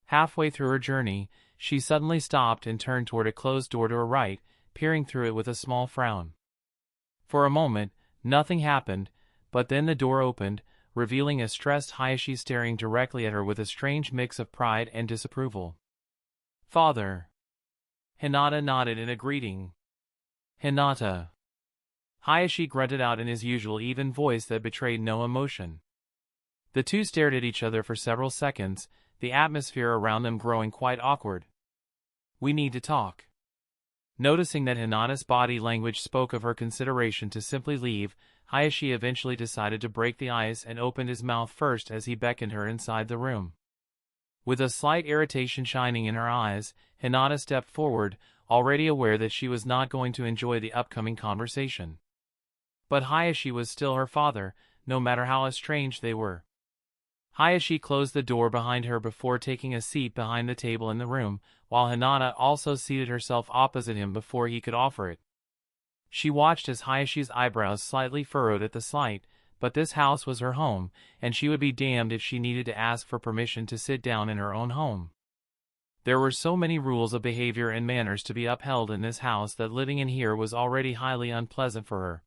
Halfway through her journey, she suddenly stopped and turned toward a closed door to her right, peering through it with a small frown. For a moment, nothing happened, but then the door opened, revealing a stressed Hayashi staring directly at her with a strange mix of pride and disapproval. "Father." Hinata nodded in a greeting. "Hinata." Hayashi grunted out in his usual even voice that betrayed no emotion. The two stared at each other for several seconds, the atmosphere around them growing quite awkward. "We need to talk." Noticing that Hinata's body language spoke of her consideration to simply leave, Hayashi eventually decided to break the ice and opened his mouth first as he beckoned her inside the room. With a slight irritation shining in her eyes, Hinata stepped forward, already aware that she was not going to enjoy the upcoming conversation. But Hayashi was still her father, no matter how estranged they were. Hayashi closed the door behind her before taking a seat behind the table in the room, while Hinata also seated herself opposite him before he could offer it. She watched as Hayashi's eyebrows slightly furrowed at the slight, but this house was her home, and she would be damned if she needed to ask for permission to sit down in her own home. There were so many rules of behavior and manners to be upheld in this house that living in here was already highly unpleasant for her.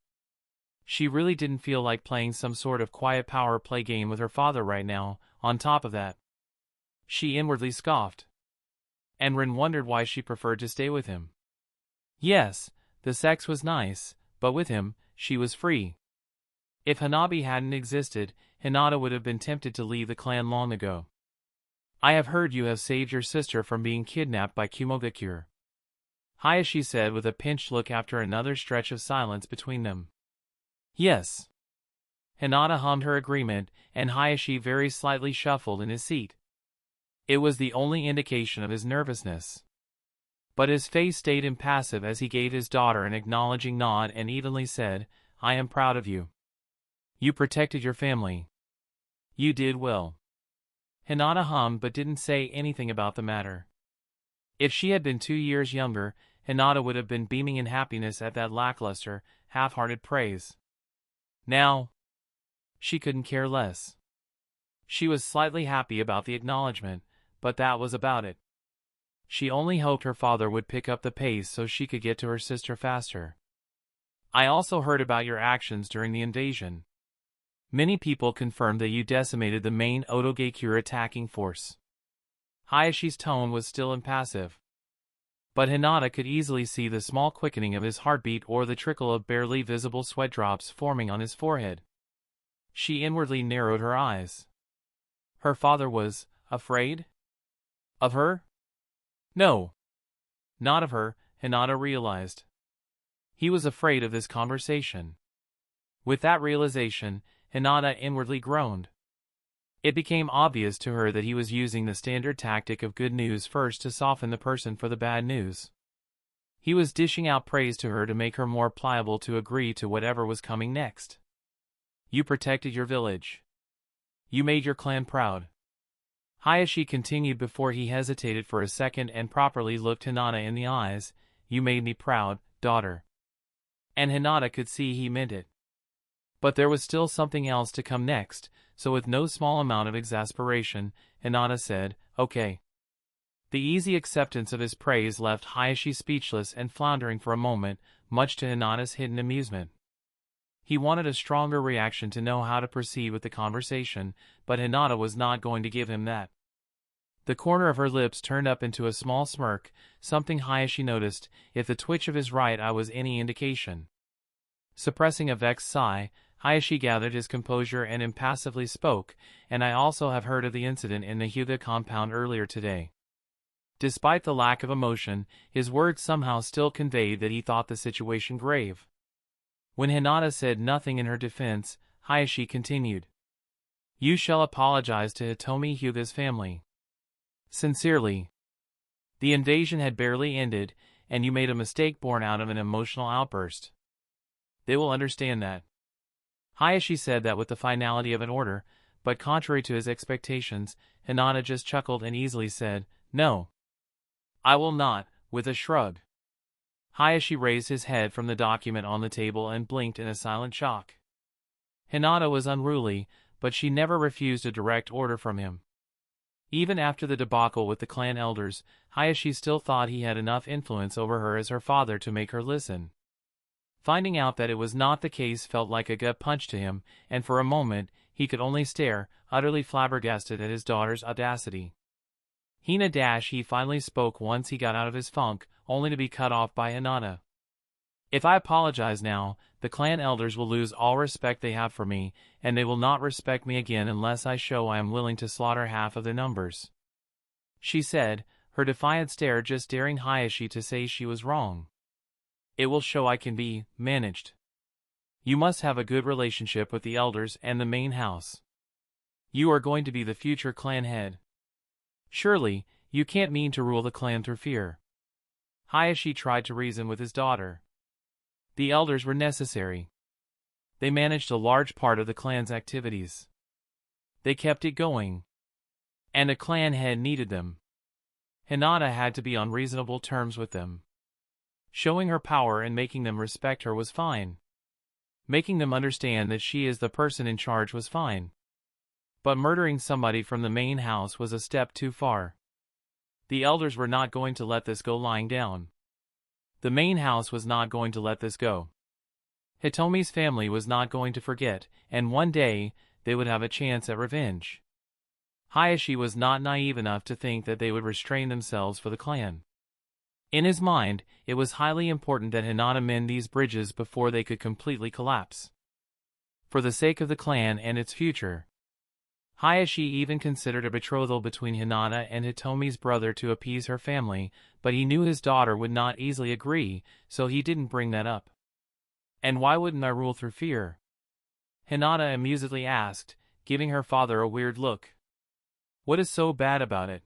She really didn't feel like playing some sort of quiet power play game with her father right now, on top of that. She inwardly scoffed. And Rin wondered why she preferred to stay with him. Yes, the sex was nice, but with him, she was free. If Hanabi hadn't existed, Hinata would have been tempted to leave the clan long ago. "I have heard you have saved your sister from being kidnapped by Kumo," Hayashi said with a pinched look after another stretch of silence between them. "Yes." Hinata hummed her agreement, and Hayashi very slightly shuffled in his seat. It was the only indication of his nervousness. But his face stayed impassive as he gave his daughter an acknowledging nod and evenly said, "I am proud of you. You protected your family. You did well." Hinata hummed but didn't say anything about the matter. If she had been 2 years younger, Hinata would have been beaming in happiness at that lackluster, half-hearted praise. Now, she couldn't care less. She was slightly happy about the acknowledgement, but that was about it. She only hoped her father would pick up the pace so she could get to her sister faster. "I also heard about your actions during the invasion. Many people confirmed that you decimated the main Otogekure attacking force." Hayashi's tone was still impassive. But Hinata could easily see the small quickening of his heartbeat or the trickle of barely visible sweat drops forming on his forehead. She inwardly narrowed her eyes. Her father was afraid? Of her? No. Not of her, Hinata realized. He was afraid of this conversation. With that realization, Hinata inwardly groaned. It became obvious to her that he was using the standard tactic of good news first to soften the person for the bad news. He was dishing out praise to her to make her more pliable to agree to whatever was coming next. "You protected your village. You made your clan proud." Hayashi continued before he hesitated for a second and properly looked Hinata in the eyes. "You made me proud, daughter." And Hinata could see he meant it. But there was still something else to come next, so with no small amount of exasperation, Hinata said, "Okay." The easy acceptance of his praise left Hayashi speechless and floundering for a moment, much to Hinata's hidden amusement. He wanted a stronger reaction to know how to proceed with the conversation, but Hinata was not going to give him that. The corner of her lips turned up into a small smirk, something Hayashi noticed, if the twitch of his right eye was any indication. Suppressing a vexed sigh, Hayashi gathered his composure and impassively spoke, "And I also have heard of the incident in the Hyuga compound earlier today." Despite the lack of emotion, his words somehow still conveyed that he thought the situation grave. When Hinata said nothing in her defense, Hayashi continued. "You shall apologize to Hitomi Hyuga's family. Sincerely. The invasion had barely ended, and you made a mistake born out of an emotional outburst. They will understand that." Hayashi said that with the finality of an order, but contrary to his expectations, Hinata just chuckled and easily said, "No. I will not," with a shrug. Hayashi raised his head from the document on the table and blinked in a silent shock. Hinata was unruly, but she never refused a direct order from him. Even after the debacle with the clan elders, Hayashi still thought he had enough influence over her as her father to make her listen. Finding out that it was not the case felt like a gut punch to him, and for a moment, he could only stare, utterly flabbergasted at his daughter's audacity. He finally spoke once he got out of his funk, only to be cut off by Hinata. "If I apologize now, the clan elders will lose all respect they have for me, and they will not respect me again unless I show I am willing to slaughter half of their numbers," she said, her defiant stare just daring Hayashi to say she was wrong. "It will show I can be managed. You must have a good relationship with the elders and the main house. You are going to be the future clan head. Surely, you can't mean to rule the clan through fear." Hayashi tried to reason with his daughter. The elders were necessary. They managed a large part of the clan's activities. They kept it going. And a clan head needed them. Hinata had to be on reasonable terms with them. Showing her power and making them respect her was fine. Making them understand that she is the person in charge was fine. But murdering somebody from the main house was a step too far. The elders were not going to let this go lying down. The main house was not going to let this go. Hitomi's family was not going to forget, and one day, they would have a chance at revenge. Hayashi was not naive enough to think that they would restrain themselves for the clan. In his mind, it was highly important that Hinata mend these bridges before they could completely collapse. For the sake of the clan and its future. Hayashi even considered a betrothal between Hinata and Hitomi's brother to appease her family, but he knew his daughter would not easily agree, so he didn't bring that up. "And why wouldn't I rule through fear?" Hinata amusedly asked, giving her father a weird look. "What is so bad about it?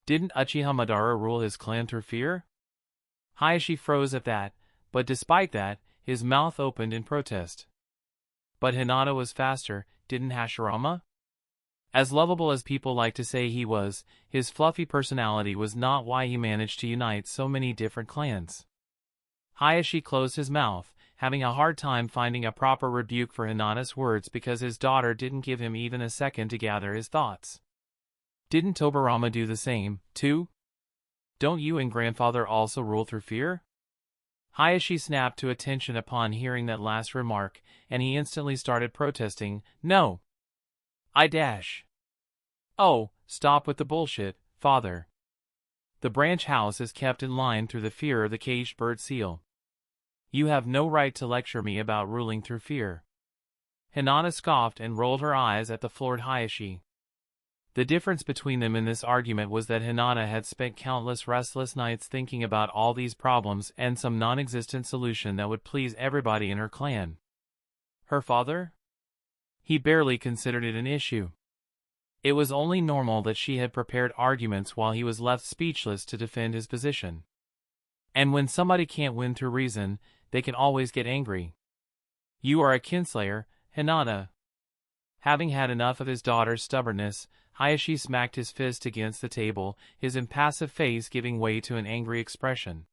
Didn't Uchiha Madara rule his clan through fear?" Hayashi froze at that, but despite that, his mouth opened in protest. But Hinata was faster, didn't Hashirama? As lovable as people like to say he was, his fluffy personality was not why he managed to unite so many different clans. Hayashi closed his mouth, having a hard time finding a proper rebuke for Hinata's words because his daughter didn't give him even a second to gather his thoughts. Didn't Tobirama do the same, too? Don't you and grandfather also rule through fear? Hayashi snapped to attention upon hearing that last remark, and he instantly started protesting, "No! I dash. Oh, stop with the bullshit, father. The branch house is kept in line through the fear of the caged bird seal. You have no right to lecture me about ruling through fear." Hinata scoffed and rolled her eyes at the floored Hayashi. The difference between them in this argument was that Hinata had spent countless restless nights thinking about all these problems and some non-existent solution that would please everybody in her clan. Her father? He barely considered it an issue. It was only normal that she had prepared arguments while he was left speechless to defend his position. And when somebody can't win through reason, they can always get angry. You are a kinslayer, Hinata. Having had enough of his daughter's stubbornness, Hayashi smacked his fist against the table, his impassive face giving way to an angry expression.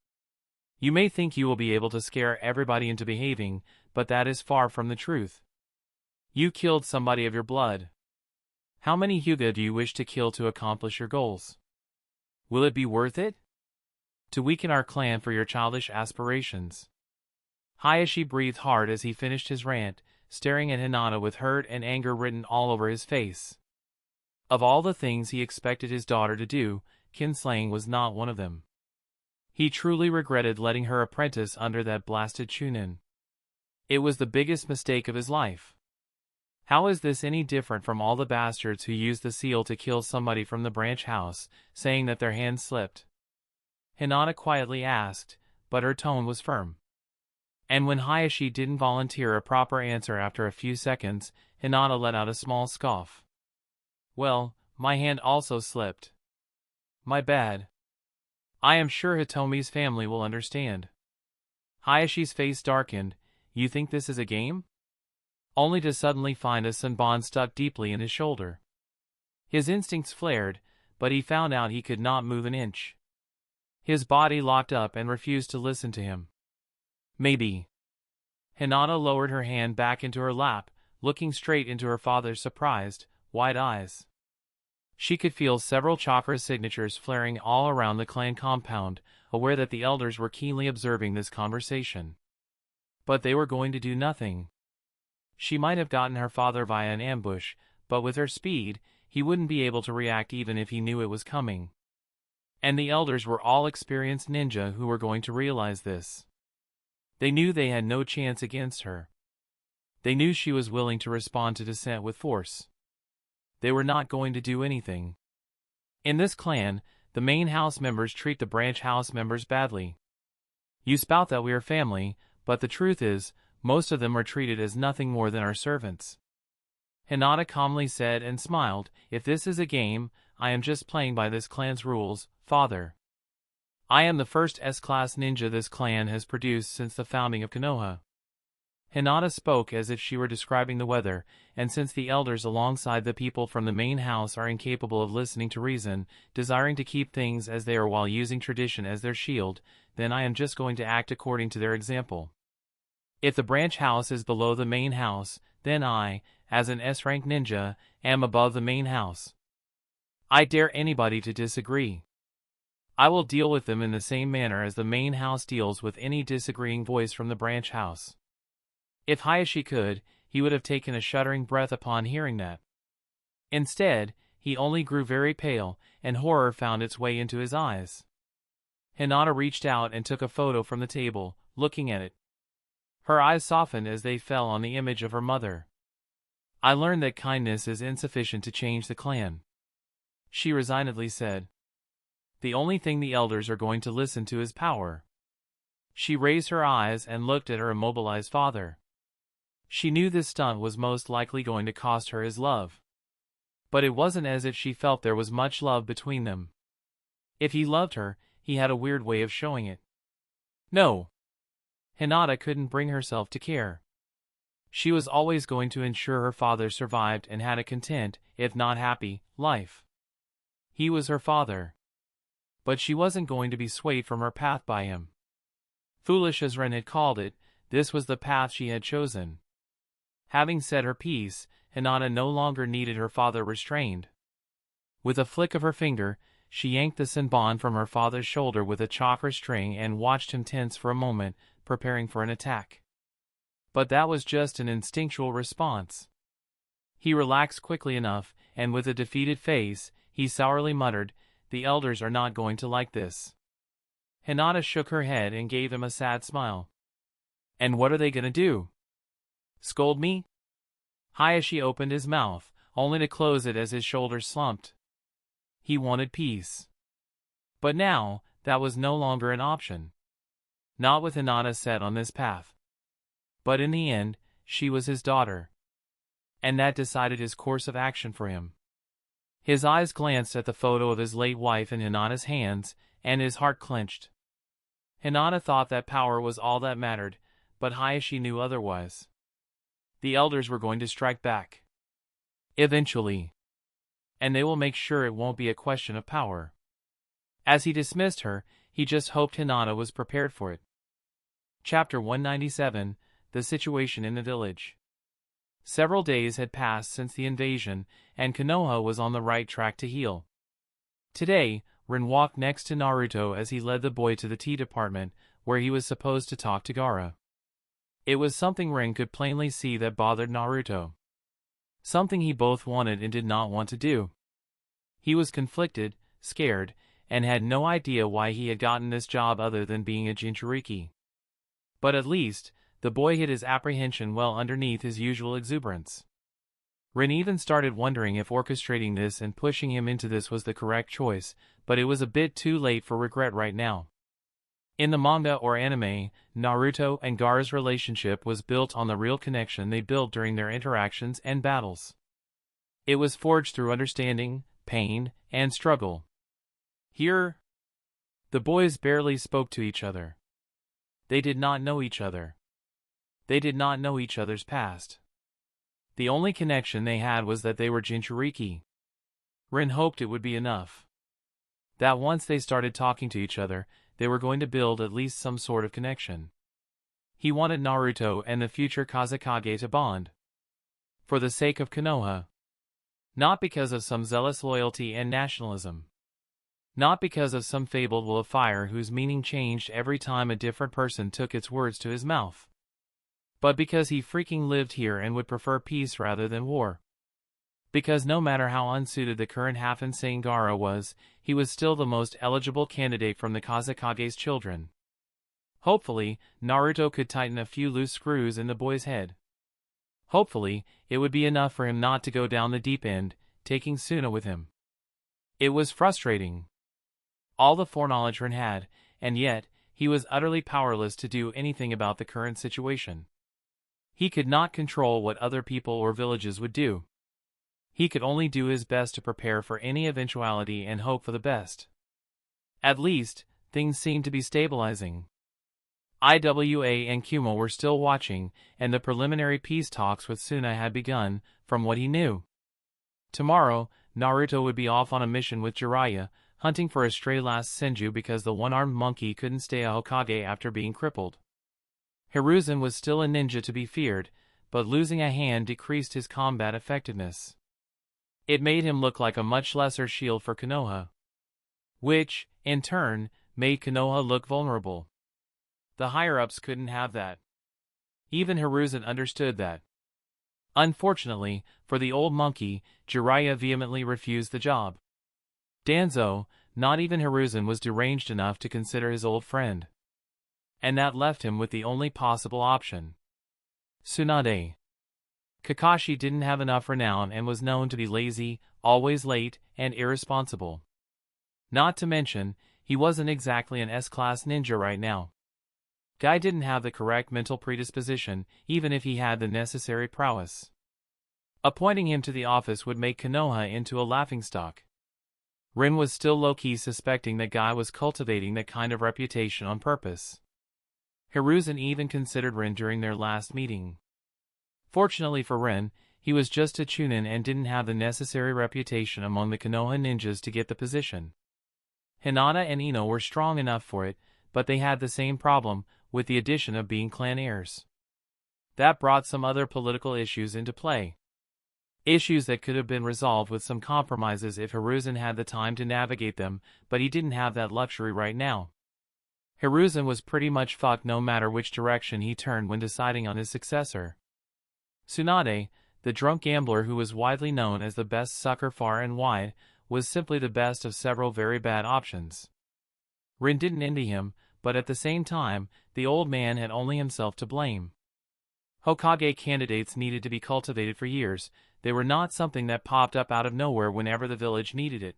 You may think you will be able to scare everybody into behaving, but that is far from the truth. You killed somebody of your blood. How many Hyuga do you wish to kill to accomplish your goals? Will it be worth it? To weaken our clan for your childish aspirations. Hayashi breathed hard as he finished his rant, staring at Hinata with hurt and anger written all over his face. Of all the things he expected his daughter to do, kinslaying was not one of them. He truly regretted letting her apprentice under that blasted Chunin. It was the biggest mistake of his life. How is this any different from all the bastards who used the seal to kill somebody from the branch house, saying that their hands slipped? Hinata quietly asked, but her tone was firm. And when Hayashi didn't volunteer a proper answer after a few seconds, Hinata let out a small scoff. Well, my hand also slipped. My bad. I am sure Hitomi's family will understand. Hayashi's face darkened. You think this is a game? Only to suddenly find a senbon stuck deeply in his shoulder. His instincts flared, but he found out he could not move an inch. His body locked up and refused to listen to him. Maybe. Hinata lowered her hand back into her lap, looking straight into her father's surprised, wide eyes. She could feel several chakra signatures flaring all around the clan compound, aware that the elders were keenly observing this conversation. But they were going to do nothing. She might have gotten her father via an ambush, but with her speed, he wouldn't be able to react even if he knew it was coming. And the elders were all experienced ninja who were going to realize this. They knew they had no chance against her. They knew she was willing to respond to dissent with force. They were not going to do anything. In this clan, the main house members treat the branch house members badly. You spout that we are family, but the truth is, most of them are treated as nothing more than our servants. Hinata calmly said and smiled, if this is a game, I am just playing by this clan's rules, father. I am the first S-class ninja this clan has produced since the founding of Konoha. Hinata spoke as if she were describing the weather, and since the elders alongside the people from the main house are incapable of listening to reason, desiring to keep things as they are while using tradition as their shield, then I am just going to act according to their example. If the branch house is below the main house, then I, as an S-rank ninja, am above the main house. I dare anybody to disagree. I will deal with them in the same manner as the main house deals with any disagreeing voice from the branch house. If Hayashi could, he would have taken a shuddering breath upon hearing that. Instead, he only grew very pale, and horror found its way into his eyes. Hinata reached out and took a photo from the table, looking at it. Her eyes softened as they fell on the image of her mother. I learned that kindness is insufficient to change the clan. She resignedly said. The only thing the elders are going to listen to is power. She raised her eyes and looked at her immobilized father. She knew this stunt was most likely going to cost her his love. But it wasn't as if she felt there was much love between them. If he loved her, he had a weird way of showing it. No. Hinata couldn't bring herself to care. She was always going to ensure her father survived and had a content, if not happy, life. He was her father. But she wasn't going to be swayed from her path by him. Foolish as Ren had called it, this was the path she had chosen. Having said her piece, Hinata no longer needed her father restrained. With a flick of her finger, she yanked the senbon from her father's shoulder with a chakra string and watched him tense for a moment, preparing for an attack. But that was just an instinctual response. He relaxed quickly enough, and with a defeated face, he sourly muttered, "The elders are not going to like this." Hinata shook her head and gave him a sad smile. "And what are they gonna do? Scold me?" Hayashi opened his mouth, only to close it as his shoulders slumped. He wanted peace. But now, that was no longer an option. Not with Hinata set on this path. But in the end, she was his daughter. And that decided his course of action for him. His eyes glanced at the photo of his late wife in Hinata's hands, and his heart clenched. Hinata thought that power was all that mattered, but Hayashi knew otherwise. The elders were going to strike back. Eventually. And they will make sure it won't be a question of power. As he dismissed her, he just hoped Hinata was prepared for it. Chapter 197, The Situation in the Village. Several days had passed since the invasion, and Konoha was on the right track to heal. Today, Rin walked next to Naruto as he led the boy to the tea department, where he was supposed to talk to Gaara. It was something Rin could plainly see that bothered Naruto. Something he both wanted and did not want to do. He was conflicted, scared, and had no idea why he had gotten this job other than being a Jinchuriki. But at least, the boy hid his apprehension well underneath his usual exuberance. Rin even started wondering if orchestrating this and pushing him into this was the correct choice, but it was a bit too late for regret right now. In the manga or anime, Naruto and Gaara's relationship was built on the real connection they built during their interactions and battles. It was forged through understanding, pain, and struggle. Here, the boys barely spoke to each other. They did not know each other. They did not know each other's past. The only connection they had was that they were Jinchuriki. Rin hoped it would be enough. That once they started talking to each other, they were going to build at least some sort of connection. He wanted Naruto and the future Kazekage to bond. For the sake of Konoha. Not because of some zealous loyalty and nationalism. Not because of some fabled will of fire whose meaning changed every time a different person took its words to his mouth. But because he freaking lived here and would prefer peace rather than war. Because no matter how unsuited the current half-insane Gaara was, he was still the most eligible candidate from the Kazekage's children. Hopefully, Naruto could tighten a few loose screws in the boy's head. Hopefully, it would be enough for him not to go down the deep end, taking Suna with him. It was frustrating. All the foreknowledge Rin had, and yet, he was utterly powerless to do anything about the current situation. He could not control what other people or villages would do. He could only do his best to prepare for any eventuality and hope for the best. At least, things seemed to be stabilizing. Iwa and Kumo were still watching, and the preliminary peace talks with Suna had begun, from what he knew. Tomorrow, Naruto would be off on a mission with Jiraiya, hunting for a stray last Senju because the one-armed monkey couldn't stay a Hokage after being crippled. Hiruzen was still a ninja to be feared, but losing a hand decreased his combat effectiveness. It made him look like a much lesser shield for Konoha. Which, in turn, made Konoha look vulnerable. The higher-ups couldn't have that. Even Hiruzen understood that. Unfortunately, for the old monkey, Jiraiya vehemently refused the job. Danzo, not even Hiruzen was deranged enough to consider his old friend. And that left him with the only possible option. Tsunade. Kakashi didn't have enough renown and was known to be lazy, always late, and irresponsible. Not to mention, he wasn't exactly an S-class ninja right now. Guy didn't have the correct mental predisposition, even if he had the necessary prowess. Appointing him to the office would make Konoha into a laughingstock. Rin was still low-key suspecting that Guy was cultivating that kind of reputation on purpose. Hiruzen even considered Rin during their last meeting. Fortunately for Rin, he was just a chunin and didn't have the necessary reputation among the Konoha ninjas to get the position. Hinata and Ino were strong enough for it, but they had the same problem, with the addition of being clan heirs. That brought some other political issues into play. Issues that could have been resolved with some compromises if Hiruzen had the time to navigate them, but he didn't have that luxury right now. Hiruzen was pretty much fucked no matter which direction he turned when deciding on his successor. Tsunade, the drunk gambler who was widely known as the best sucker far and wide, was simply the best of several very bad options. Rin didn't envy him, but at the same time, the old man had only himself to blame. Hokage candidates needed to be cultivated for years. They were not something that popped up out of nowhere whenever the village needed it.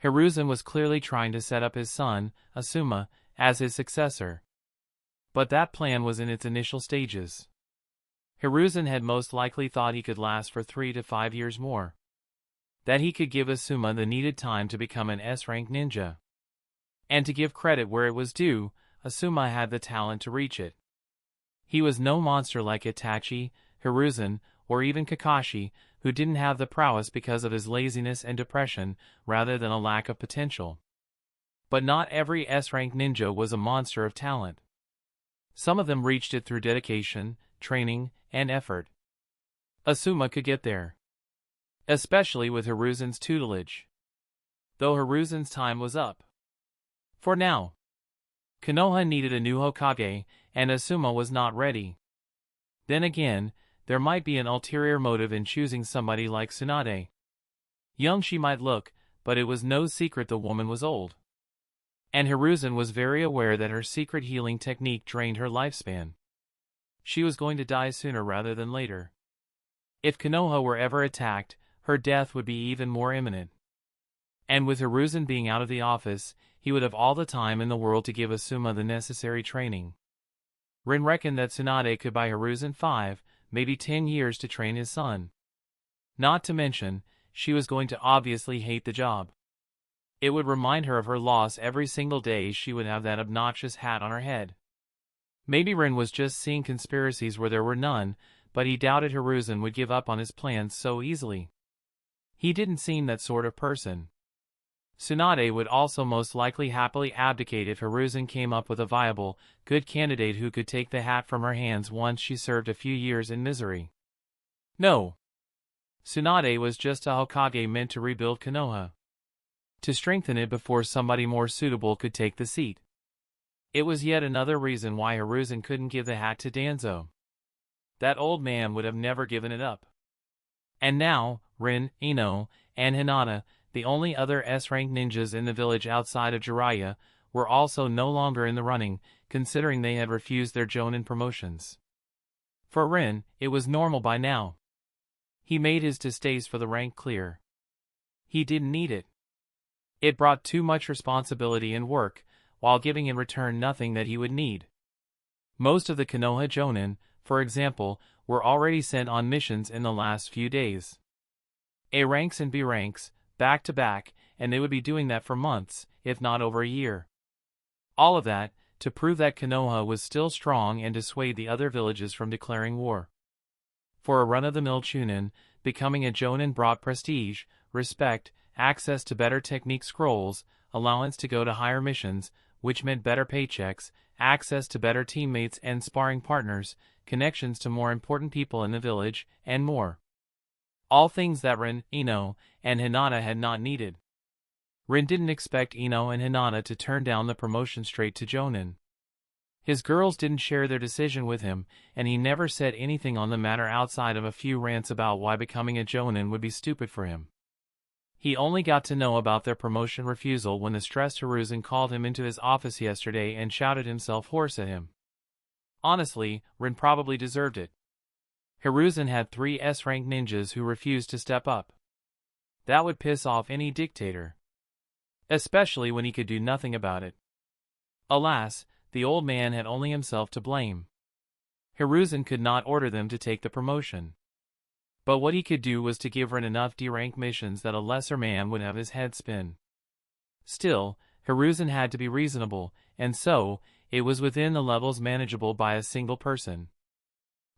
Hiruzen was clearly trying to set up his son, Asuma, as his successor. But that plan was in its initial stages. Hiruzen had most likely thought he could last for 3 to 5 years more. That he could give Asuma the needed time to become an S-rank ninja. And to give credit where it was due, Asuma had the talent to reach it. He was no monster like Itachi, Hiruzen, or even Kakashi, who didn't have the prowess because of his laziness and depression, rather than a lack of potential. But not every S-rank ninja was a monster of talent. Some of them reached it through dedication, training, and effort. Asuma could get there. Especially with Hiruzen's tutelage. Though Hiruzen's time was up. For now. Konoha needed a new Hokage, and Asuma was not ready. Then again, there might be an ulterior motive in choosing somebody like Tsunade. Young she might look, but it was no secret the woman was old. And Hiruzen was very aware that her secret healing technique drained her lifespan. She was going to die sooner rather than later. If Konoha were ever attacked, her death would be even more imminent. And with Hiruzen being out of the office, he would have all the time in the world to give Asuma the necessary training. Rin reckoned that Tsunade could buy Hiruzen 5, maybe 10 years to train his son. Not to mention, she was going to obviously hate the job. It would remind her of her loss every single day she would have that obnoxious hat on her head. Maybe Rin was just seeing conspiracies where there were none, but he doubted Hiruzen would give up on his plans so easily. He didn't seem that sort of person. Tsunade would also most likely happily abdicate if Hiruzen came up with a viable, good candidate who could take the hat from her hands once she served a few years in misery. No. Tsunade was just a Hokage meant to rebuild Konoha. To strengthen it before somebody more suitable could take the seat. It was yet another reason why Hiruzen couldn't give the hat to Danzo. That old man would have never given it up. And now, Rin, Ino, and Hinata, the only other S-rank ninjas in the village outside of Jiraiya, were also no longer in the running, considering they had refused their Jonin promotions. For Rin, it was normal by now. He made his distaste for the rank clear. He didn't need it. It brought too much responsibility and work, while giving in return nothing that he would need. Most of the Konoha Jonin, for example, were already sent on missions in the last few days. A ranks and B ranks, back to back, and they would be doing that for months, if not over a year. All of that, to prove that Konoha was still strong and dissuade the other villages from declaring war. For a run-of-the-mill Chunin, becoming a Jonin brought prestige, respect, access to better technique scrolls, allowance to go to higher missions, which meant better paychecks, access to better teammates and sparring partners, connections to more important people in the village, and more. All things that Rin, Ino, and Hinata had not needed. Rin didn't expect Ino and Hinata to turn down the promotion straight to Jonin. His girls didn't share their decision with him, and he never said anything on the matter outside of a few rants about why becoming a Jonin would be stupid for him. He only got to know about their promotion refusal when the stressed Hiruzen called him into his office yesterday and shouted himself hoarse at him. Honestly, Rin probably deserved it. Hiruzen had 3 S-rank ninjas who refused to step up. That would piss off any dictator. Especially when he could do nothing about it. Alas, the old man had only himself to blame. Hiruzen could not order them to take the promotion. But what he could do was to give Rin enough D-rank missions that a lesser man would have his head spin. Still, Hiruzen had to be reasonable, and so, It was within the levels manageable by a single person.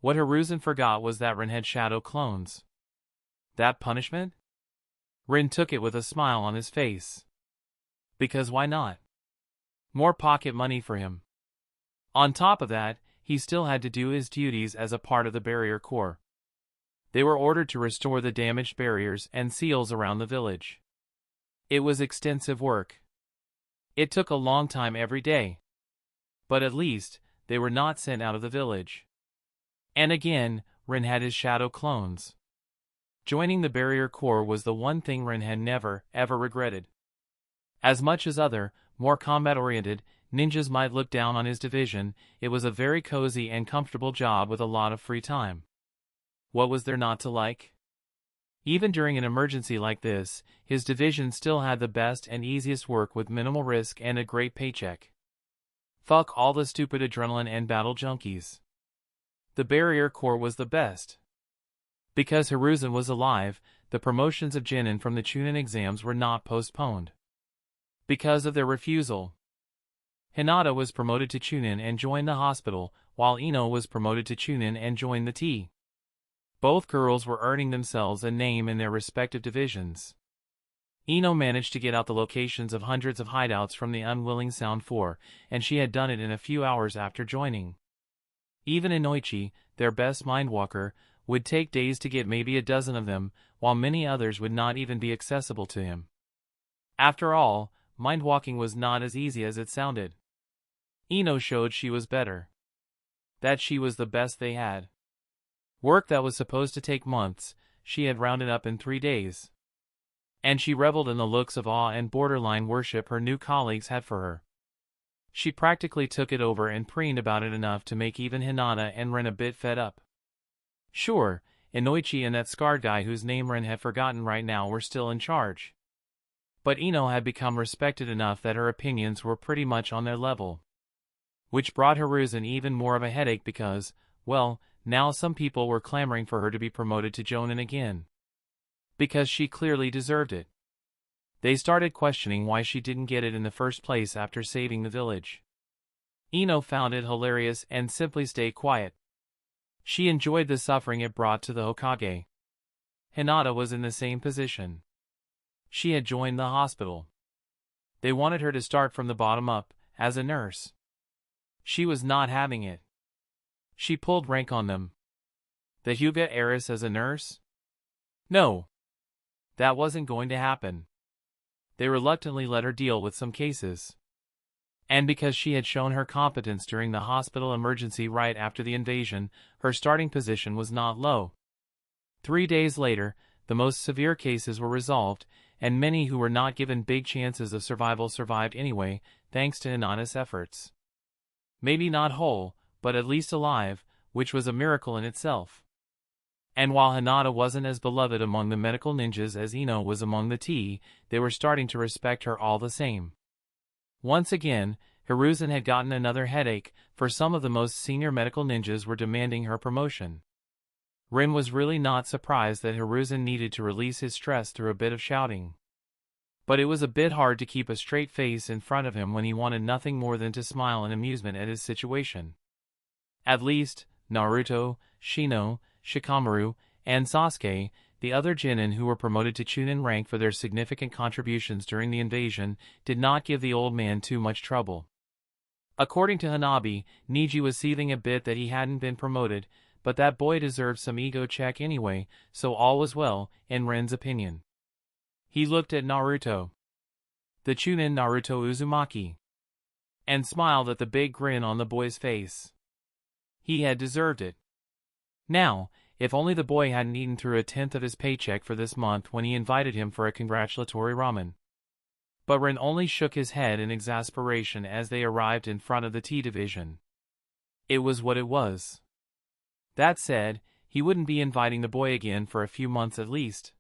What Hiruzen forgot was that Rin had shadow clones. That punishment? Rin took it with a smile on his face. Because why not? More pocket money for him. On top of that, he still had to do his duties as a part of the barrier corps. They were ordered to restore the damaged barriers and seals around the village. It was extensive work. It took a long time every day. But at least, they were not sent out of the village. And again, Rin had his shadow clones. Joining the barrier corps was the one thing Rin had never, ever regretted. As much as other, more combat-oriented, ninjas might look down on his division, it was a very cozy and comfortable job with a lot of free time. What was there not to like? Even during an emergency like this, his division still had the best and easiest work with minimal risk and a great paycheck. Fuck all the stupid adrenaline and battle junkies. The barrier corps was the best. Because Hiruzen was alive, the promotions of Genin from the Chunin exams were not postponed. Because of their refusal, Hinata was promoted to Chunin and joined the hospital, while Ino was promoted to Chunin and joined the T. Both girls were earning themselves a name in their respective divisions. Ino managed to get out the locations of hundreds of hideouts from the unwilling Sound 4, and she had done it in a few hours after joining. Even Kunoichi, their best mindwalker, would take days to get maybe a dozen of them, while many others would not even be accessible to him. After all, mindwalking was not as easy as it sounded. Ino showed she was better. That she was the best they had. Work that was supposed to take months, she had rounded up in 3 days. And she reveled in the looks of awe and borderline worship her new colleagues had for her. She practically took it over and preened about it enough to make even Hinata and Rin a bit fed up. Sure, Kunoichi and that scarred guy whose name Rin had forgotten right now were still in charge. But Ino had become respected enough that her opinions were pretty much on their level. Which brought Hiruzen even more of a headache because, well, now some people were clamoring for her to be promoted to Jonin again. Because she clearly deserved it. They started questioning why she didn't get it in the first place after saving the village. Ino found it hilarious and simply stayed quiet. She enjoyed the suffering it brought to the Hokage. Hinata was in the same position. She had joined the hospital. They wanted her to start from the bottom up, as a nurse. She was not having it. She pulled rank on them. The Hyuga heiress as a nurse? No. That wasn't going to happen. They reluctantly let her deal with some cases. And because she had shown her competence during the hospital emergency right after the invasion, her starting position was not low. 3 days later, the most severe cases were resolved, and many who were not given big chances of survival survived anyway, thanks to Hinata's efforts. Maybe not whole, but at least alive, which was a miracle in itself. And while Hinata wasn't as beloved among the medical ninjas as Ino was among the T, they were starting to respect her all the same. Once again, Hiruzen had gotten another headache, for some of the most senior medical ninjas were demanding her promotion. Rin was really not surprised that Hiruzen needed to release his stress through a bit of shouting. But it was a bit hard to keep a straight face in front of him when he wanted nothing more than to smile in amusement at his situation. At least, Naruto, Shino, Shikamaru, and Sasuke, the other Genin who were promoted to Chunin rank for their significant contributions during the invasion, did not give the old man too much trouble. According to Hanabi, Niji was seething a bit that he hadn't been promoted, but that boy deserved some ego check anyway, so all was well, in Ren's opinion. He looked at Naruto, the Chunin Naruto Uzumaki, and smiled at the big grin on the boy's face. He had deserved it. Now, if only the boy hadn't eaten through 1/10 of his paycheck for this month when he invited him for a congratulatory ramen. But Ren only shook his head in exasperation as they arrived in front of the T division. It was what it was. That said, he wouldn't be inviting the boy again for a few months at least.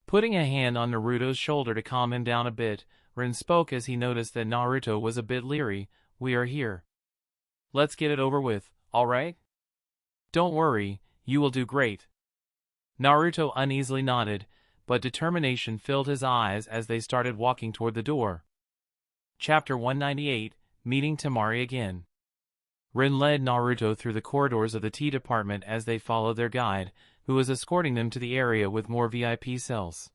Putting a hand on Naruto's shoulder to calm him down a bit, Ren spoke as he noticed that Naruto was a bit leery. "We are here. Let's get it over with, all right? Don't worry, you will do great." Naruto uneasily nodded, but determination filled his eyes as they started walking toward the door. Chapter 198, meeting Tamari again. Rin led Naruto through the corridors of the tea department as they followed their guide, who was escorting them to the area with more VIP cells.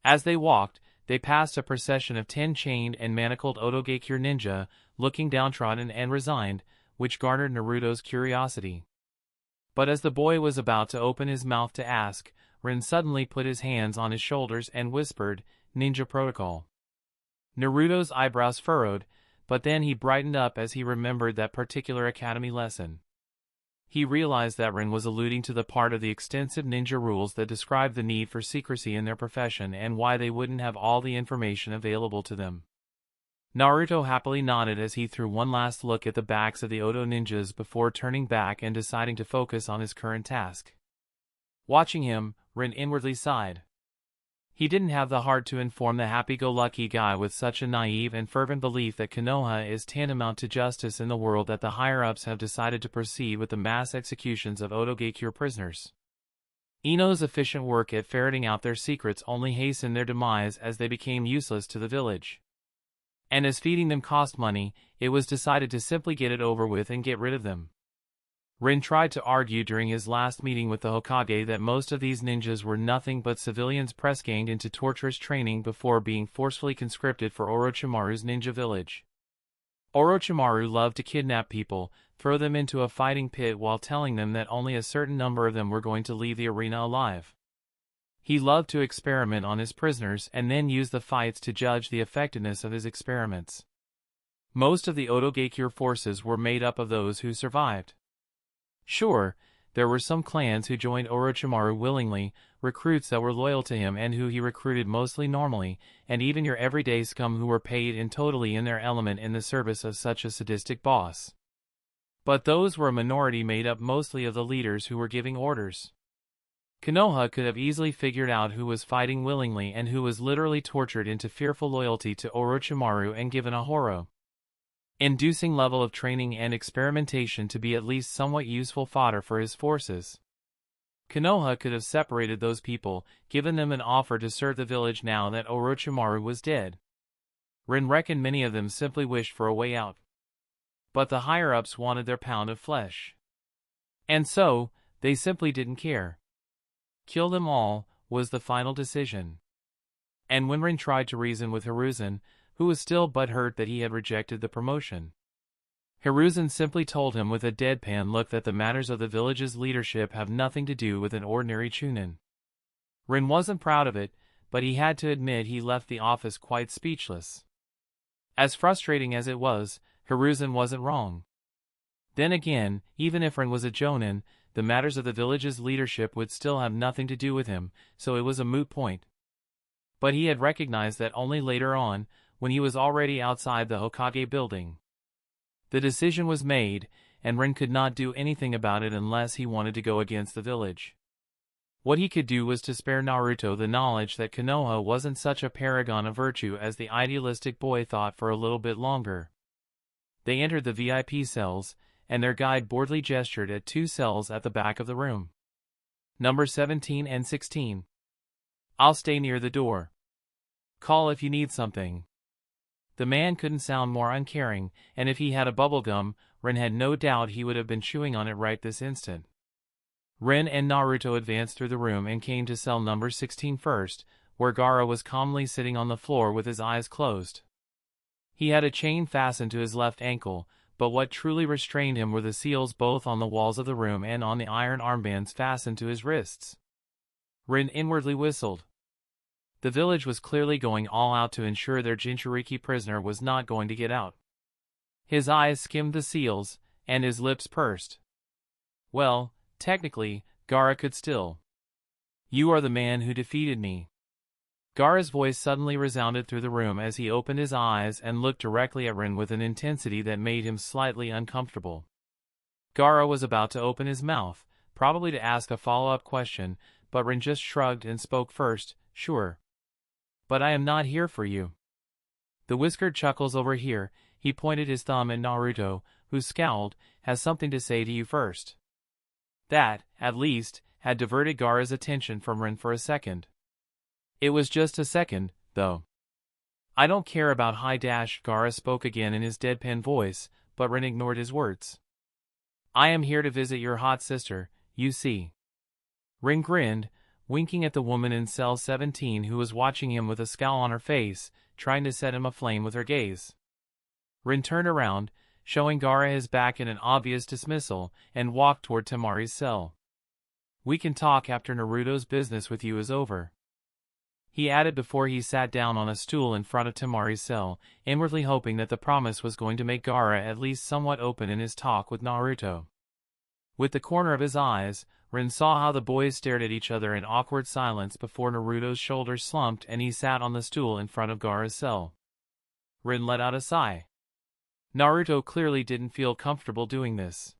As they walked, they passed a procession of 10 chained and manacled Otogakure ninja, looking downtrodden and resigned, which garnered Naruto's curiosity. But as the boy was about to open his mouth to ask, Rin suddenly put his hands on his shoulders and whispered, "Ninja Protocol." Naruto's eyebrows furrowed, but then he brightened up as he remembered that particular academy lesson. He realized that Rin was alluding to the part of the extensive ninja rules that described the need for secrecy in their profession and why they wouldn't have all the information available to them. Naruto happily nodded as he threw one last look at the backs of the Oto ninjas before turning back and deciding to focus on his current task. Watching him, Rin inwardly sighed. He didn't have the heart to inform the happy-go-lucky guy with such a naive and fervent belief that Konoha is tantamount to justice in the world that the higher-ups have decided to proceed with the mass executions of Otogakure prisoners. Ino's efficient work at ferreting out their secrets only hastened their demise as they became useless to the village. And as feeding them cost money, it was decided to simply get it over with and get rid of them. Rin tried to argue during his last meeting with the Hokage that most of these ninjas were nothing but civilians press-ganged into torturous training before being forcefully conscripted for Orochimaru's ninja village. Orochimaru loved to kidnap people, throw them into a fighting pit while telling them that only a certain number of them were going to leave the arena alive. He loved to experiment on his prisoners and then use the fights to judge the effectiveness of his experiments. Most of the Otogakure forces were made up of those who survived. Sure, there were some clans who joined Orochimaru willingly, recruits that were loyal to him and who he recruited mostly normally, and even your everyday scum who were paid in totally in their element in the service of such a sadistic boss. But those were a minority made up mostly of the leaders who were giving orders. Konoha could have easily figured out who was fighting willingly and who was literally tortured into fearful loyalty to Orochimaru and given a horror-inducing level of training and experimentation to be at least somewhat useful fodder for his forces. Konoha could have separated those people, given them an offer to serve the village now that Orochimaru was dead. Rin reckoned many of them simply wished for a way out. But the higher-ups wanted their pound of flesh. And so, they simply didn't care. Kill them all, was the final decision. And when Rin tried to reason with Hiruzen, who was still butthurt that he had rejected the promotion, Hiruzen simply told him with a deadpan look that the matters of the village's leadership have nothing to do with an ordinary chunin. Rin wasn't proud of it, but he had to admit he left the office quite speechless. As frustrating as it was, Hiruzen wasn't wrong. Then again, even if Rin was a jonin, the matters of the village's leadership would still have nothing to do with him, so it was a moot point. But he had recognized that only later on, when he was already outside the Hokage building. The decision was made, and Rin could not do anything about it unless he wanted to go against the village. What he could do was to spare Naruto the knowledge that Konoha wasn't such a paragon of virtue as the idealistic boy thought for a little bit longer. They entered the VIP cells, and their guide boredly gestured at 2 cells at the back of the room. Number 17 and 16. I'll stay near the door. Call if you need something. The man couldn't sound more uncaring, and if he had a bubblegum, Rin had no doubt he would have been chewing on it right this instant. Rin and Naruto advanced through the room and came to cell number 16 first, where Gaara was calmly sitting on the floor with his eyes closed. He had a chain fastened to his left ankle, but what truly restrained him were the seals both on the walls of the room and on the iron armbands fastened to his wrists. Rin inwardly whistled. The village was clearly going all out to ensure their Jinchuriki prisoner was not going to get out. His eyes skimmed the seals, and his lips pursed. Well, technically, Gaara could still. You are the man who defeated me. Gaara's voice suddenly resounded through the room as he opened his eyes and looked directly at Rin with an intensity that made him slightly uncomfortable. Gaara was about to open his mouth, probably to ask a follow-up question, but Rin just shrugged and spoke first, "Sure. But I am not here for you." The whiskered chuckles over here, he pointed his thumb at Naruto, who scowled, "has something to say to you first." That, at least, had diverted Gaara's attention from Rin for a second. It was just a second, though. I don't care about high dash, Gaara spoke again in his deadpan voice, but Rin ignored his words. I am here to visit your hot sister, you see. Rin grinned, winking at the woman in cell 17 who was watching him with a scowl on her face, trying to set him aflame with her gaze. Rin turned around, showing Gaara his back in an obvious dismissal, and walked toward Tamari's cell. We can talk after Naruto's business with you is over, he added before he sat down on a stool in front of Tamari's cell, inwardly hoping that the promise was going to make Gaara at least somewhat open in his talk with Naruto. With the corner of his eyes, Rin saw how the boys stared at each other in awkward silence before Naruto's shoulders slumped and he sat on the stool in front of Gaara's cell. Rin let out a sigh. Naruto clearly didn't feel comfortable doing this.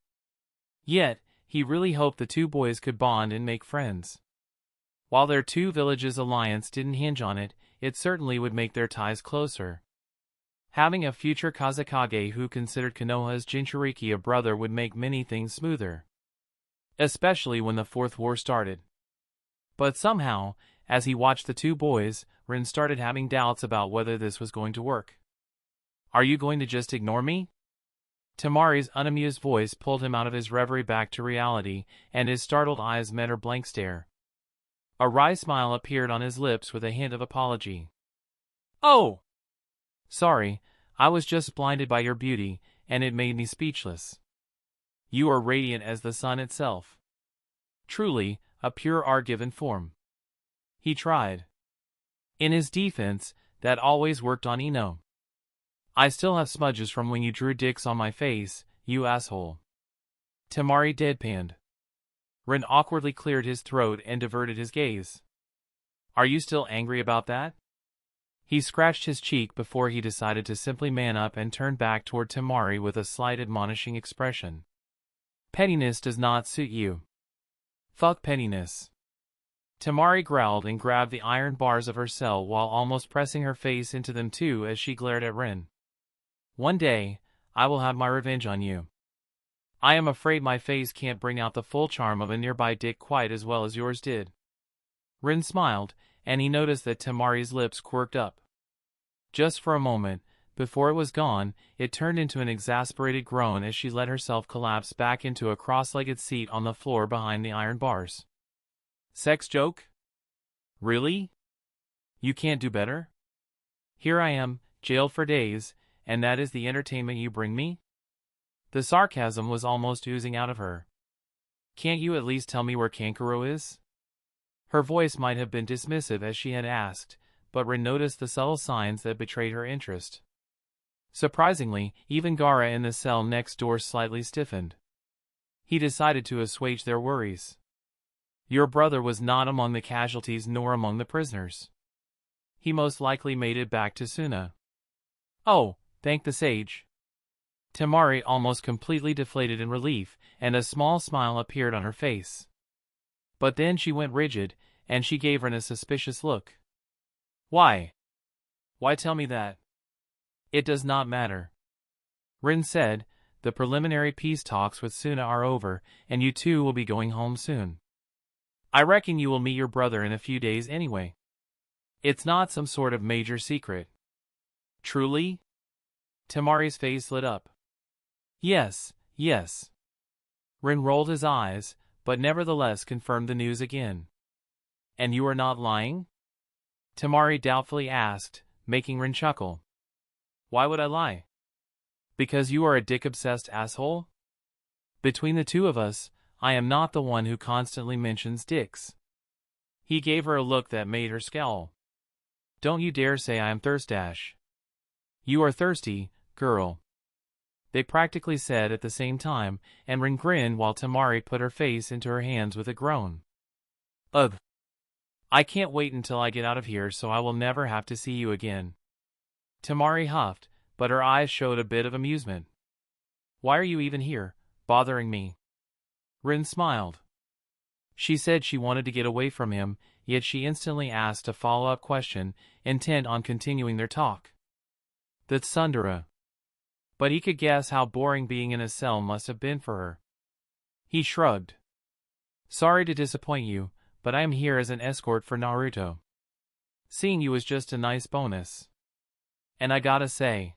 Yet, he really hoped the two boys could bond and make friends. While their two villages' alliance didn't hinge on it, it certainly would make their ties closer. Having a future Kazekage who considered Konoha's Jinchuriki a brother would make many things smoother. Especially when the Fourth War started. But somehow, as he watched the two boys, Rin started having doubts about whether this was going to work. Are you going to just ignore me? Tamari's unamused voice pulled him out of his reverie back to reality, and his startled eyes met her blank stare. A wry smile appeared on his lips with a hint of apology. Oh! Sorry, I was just blinded by your beauty, and it made me speechless. You are radiant as the sun itself. Truly, a pure art-given form. He tried. In his defense, that always worked on Ino. I still have smudges from when you drew dicks on my face, you asshole. Tamari deadpanned. Rin awkwardly cleared his throat and diverted his gaze. Are you still angry about that? He scratched his cheek before he decided to simply man up and turn back toward Tamari with a slight admonishing expression. Pettiness does not suit you. Fuck pettiness. Tamari growled and grabbed the iron bars of her cell while almost pressing her face into them too as she glared at Rin. One day, I will have my revenge on you. I am afraid my face can't bring out the full charm of a nearby dick quite as well as yours did. Rin smiled, and he noticed that Tamari's lips quirked up. Just for a moment, before it was gone, it turned into an exasperated groan as she let herself collapse back into a cross-legged seat on the floor behind the iron bars. Sex joke? Really? You can't do better? Here I am, jailed for days, and that is the entertainment you bring me? The sarcasm was almost oozing out of her. Can't you at least tell me where Kankuro is? Her voice might have been dismissive as she had asked, but Rin noticed the subtle signs that betrayed her interest. Surprisingly, even Gaara in the cell next door slightly stiffened. He decided to assuage their worries. Your brother was not among the casualties nor among the prisoners. He most likely made it back to Suna. Oh, thank the sage. Tamari almost completely deflated in relief, and a small smile appeared on her face. But then she went rigid, and she gave Rin a suspicious look. Why? Why tell me that? It does not matter. Rin said, the preliminary peace talks with Suna are over, and you two will be going home soon. I reckon you will meet your brother in a few days anyway. It's not some sort of major secret. Truly? Tamari's face lit up. Yes, yes. Rin rolled his eyes, but nevertheless confirmed the news again. And you are not lying? Tamari doubtfully asked, making Rin chuckle. Why would I lie? Because you are a dick-obsessed asshole? Between the two of us, I am not the one who constantly mentions dicks. He gave her a look that made her scowl. Don't you dare say I am thirstash. You are thirsty, girl. They practically said at the same time, and Rin grinned while Tamari put her face into her hands with a groan. Ugh. I can't wait until I get out of here so I will never have to see you again. Tamari huffed, but her eyes showed a bit of amusement. Why are you even here, bothering me? Rin smiled. She said she wanted to get away from him, yet she instantly asked a follow-up question, intent on continuing their talk. That's Tsundere. But he could guess how boring being in a cell must have been for her. He shrugged. Sorry to disappoint you, but I am here as an escort for Naruto. Seeing you is just a nice bonus. And I gotta say.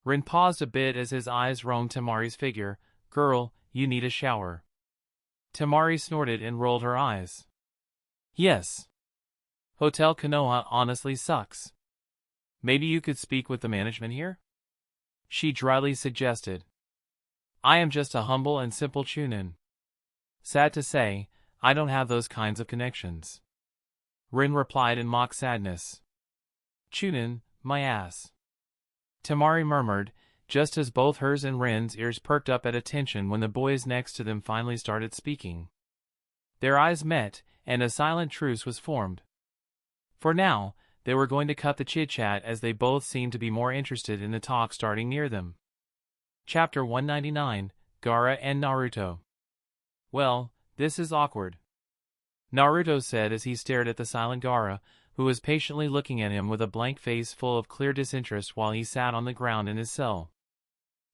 Rin paused a bit as his eyes roamed Tamari's figure. Girl, you need a shower. Tamari snorted and rolled her eyes. Yes. Hotel Konoha honestly sucks. Maybe you could speak with the management here? She dryly suggested. I am just a humble and simple chunin. Sad to say, I don't have those kinds of connections. Rin replied in mock sadness. Chunin, my ass. Tamari murmured, just as both hers and Rin's ears perked up at attention when the boys next to them finally started speaking. Their eyes met, and a silent truce was formed. For now, they were going to cut the chit-chat as they both seemed to be more interested in the talk starting near them. Chapter 199, Gaara and Naruto. Well, this is awkward. Naruto said as he stared at the silent Gaara, who was patiently looking at him with a blank face full of clear disinterest while he sat on the ground in his cell.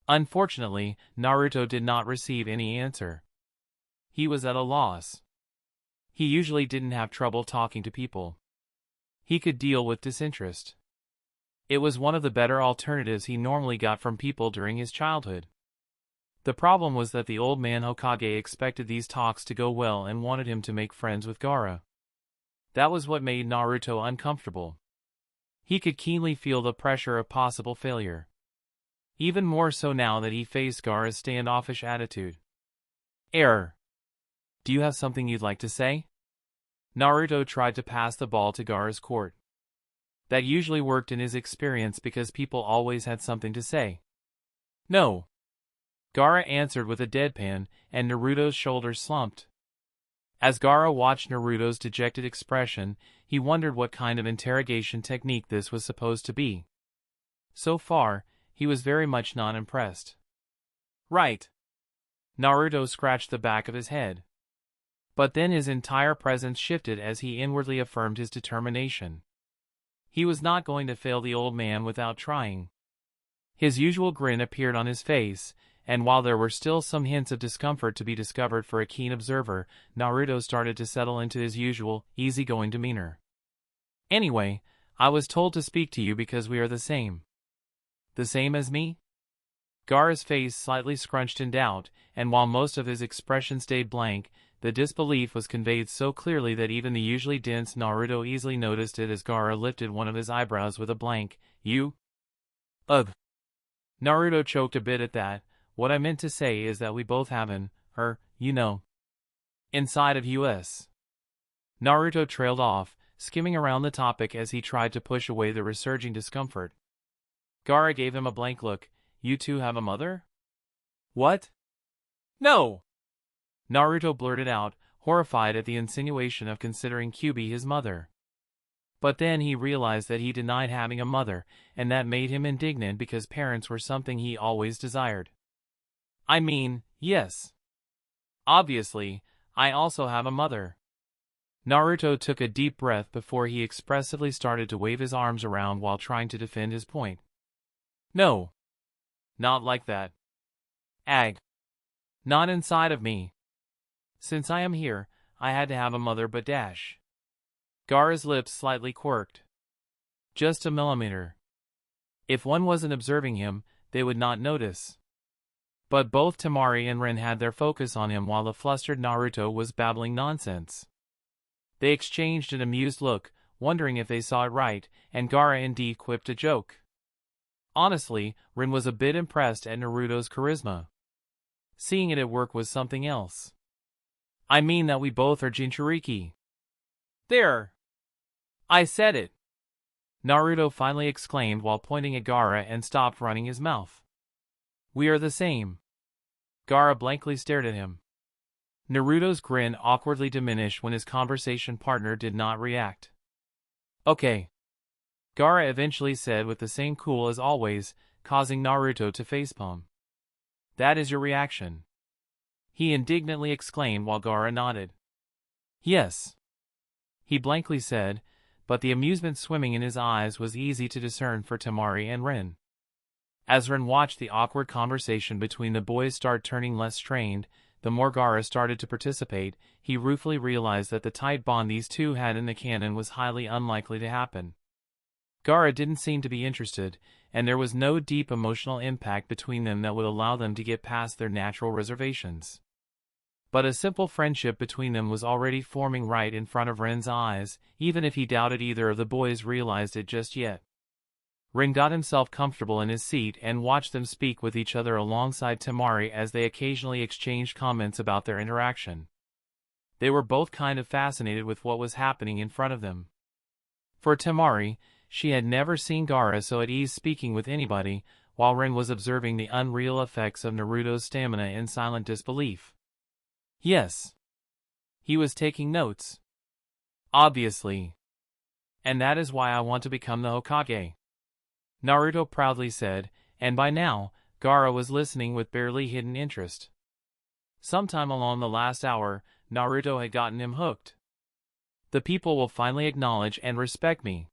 Unfortunately, Naruto did not receive any answer. He was at a loss. He usually didn't have trouble talking to people. He could deal with disinterest. It was one of the better alternatives he normally got from people during his childhood. The problem was that the old man Hokage expected these talks to go well and wanted him to make friends with Gaara. That was what made Naruto uncomfortable. He could keenly feel the pressure of possible failure. Even more so now that he faced Gaara's standoffish attitude. Error. Do you have something you'd like to say? Naruto tried to pass the ball to Gaara's court. That usually worked in his experience because people always had something to say. No. Gaara answered with a deadpan, and Naruto's shoulders slumped. As Gaara watched Naruto's dejected expression, he wondered what kind of interrogation technique this was supposed to be. So far, he was very much not impressed. Right. Naruto scratched the back of his head. But then his entire presence shifted as he inwardly affirmed his determination. He was not going to fail the old man without trying. His usual grin appeared on his face, and while there were still some hints of discomfort to be discovered for a keen observer, Naruto started to settle into his usual, easygoing demeanor. Anyway, I was told to speak to you because we are the same. The same as me? Gaara's face slightly scrunched in doubt, and while most of his expression stayed blank, the disbelief was conveyed so clearly that even the usually dense Naruto easily noticed it as Gaara lifted one of his eyebrows with a blank, you? Ugh. Naruto choked a bit at that. What I meant to say is that we both have an, inside of us. Naruto trailed off, skimming around the topic as he tried to push away the resurging discomfort. Gaara gave him a blank look. You two have a mother? What? No! Naruto blurted out, horrified at the insinuation of considering Kyubi his mother. But then he realized that he denied having a mother, and that made him indignant because parents were something he always desired. I mean, yes. Obviously, I also have a mother. Naruto took a deep breath before he expressively started to wave his arms around while trying to defend his point. No. Not like that. Ag. Not inside of me. Since I am here, I had to have a mother but dash. Gaara's lips slightly quirked. Just a millimeter. If one wasn't observing him, they would not notice. But both Tamari and Rin had their focus on him while the flustered Naruto was babbling nonsense. They exchanged an amused look, wondering if they saw it right, and Gaara indeed quipped a joke. Honestly, Rin was a bit impressed at Naruto's charisma. Seeing it at work was something else. I mean that we both are Jinchuriki. There! I said it! Naruto finally exclaimed while pointing at Gaara and stopped running his mouth. We are the same. Gaara blankly stared at him. Naruto's grin awkwardly diminished when his conversation partner did not react. Okay. Gaara eventually said with the same cool as always, causing Naruto to facepalm. That is your reaction? He indignantly exclaimed while Gaara nodded. Yes. He blankly said, but the amusement swimming in his eyes was easy to discern for Tamari and Rin. As Rin watched the awkward conversation between the boys start turning less strained, the more Gaara started to participate, he ruefully realized that the tight bond these two had in the canon was highly unlikely to happen. Gaara didn't seem to be interested, and there was no deep emotional impact between them that would allow them to get past their natural reservations. But a simple friendship between them was already forming right in front of Ren's eyes, even if he doubted either of the boys realized it just yet. Ren got himself comfortable in his seat and watched them speak with each other alongside Tamari as they occasionally exchanged comments about their interaction. They were both kind of fascinated with what was happening in front of them. For Tamari, she had never seen Gaara so at ease speaking with anybody, while Ren was observing the unreal effects of Naruto's stamina in silent disbelief. Yes. He was taking notes. Obviously. And that is why I want to become the Hokage. Naruto proudly said, and by now, Gaara was listening with barely hidden interest. Sometime along the last hour, Naruto had gotten him hooked. The people will finally acknowledge and respect me.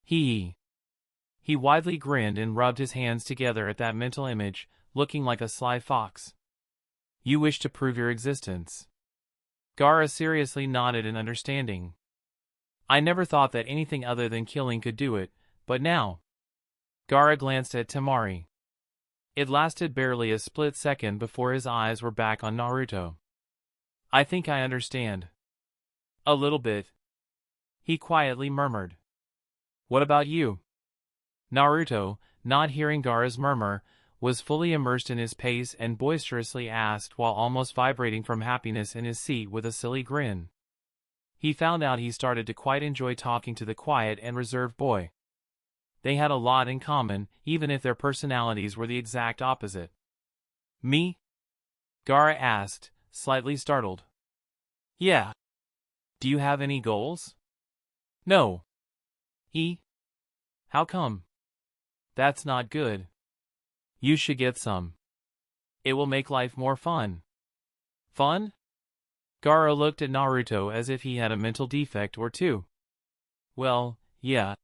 He widely grinned and rubbed his hands together at that mental image, looking like a sly fox. You wish to prove your existence. Gaara seriously nodded in understanding. I never thought that anything other than killing could do it, but now. Gaara glanced at Tamari. It lasted barely a split second before his eyes were back on Naruto. I think I understand. A little bit. He quietly murmured. What about you? Naruto, not hearing Gaara's murmur, was fully immersed in his pace and boisterously asked while almost vibrating from happiness in his seat with a silly grin. He found out he started to quite enjoy talking to the quiet and reserved boy. They had a lot in common, even if their personalities were the exact opposite. Me? Gaara asked, slightly startled. Yeah. Do you have any goals? No. How come? That's not good. You should get some. It will make life more fun. Fun? Gaara looked at Naruto as if he had a mental defect or two. Well, yeah.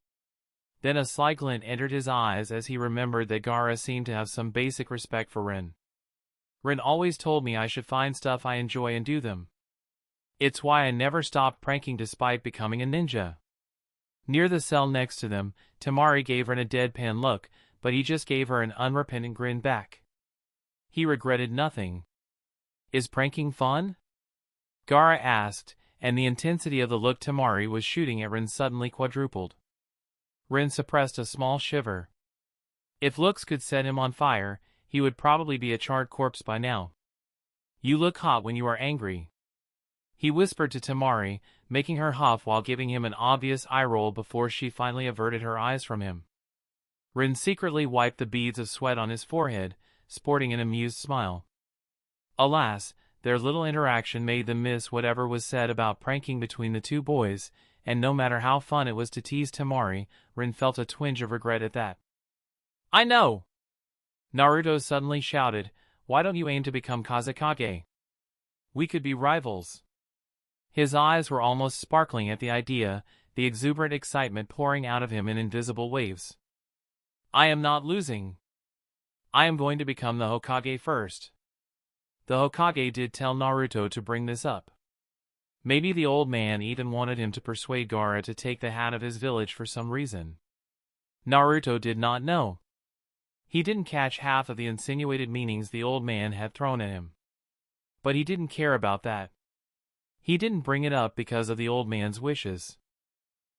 Then a sly glint entered his eyes as he remembered that Gaara seemed to have some basic respect for Ren. Ren always told me I should find stuff I enjoy and do them. It's why I never stopped pranking despite becoming a ninja. Near the cell next to them, Tamari gave Ren a deadpan look, but he just gave her an unrepentant grin back. He regretted nothing. Is pranking fun? Gaara asked, and the intensity of the look Tamari was shooting at Ren suddenly quadrupled. Ren suppressed a small shiver. If looks could set him on fire, he would probably be a charred corpse by now. You look hot when you are angry. He whispered to Tamari, making her huff while giving him an obvious eye roll before she finally averted her eyes from him. Ren secretly wiped the beads of sweat on his forehead, sporting an amused smile. Alas, their little interaction made them miss whatever was said about pranking between the two boys, and no matter how fun it was to tease Tamari, Ren felt a twinge of regret at that. I know! Naruto suddenly shouted, why don't you aim to become Kazekage? We could be rivals. His eyes were almost sparkling at the idea, the exuberant excitement pouring out of him in invisible waves. I am not losing. I am going to become the Hokage first. The Hokage did tell Naruto to bring this up. Maybe the old man even wanted him to persuade Gaara to take the hat of his village for some reason. Naruto did not know. He didn't catch half of the insinuated meanings the old man had thrown at him. But he didn't care about that. He didn't bring it up because of the old man's wishes.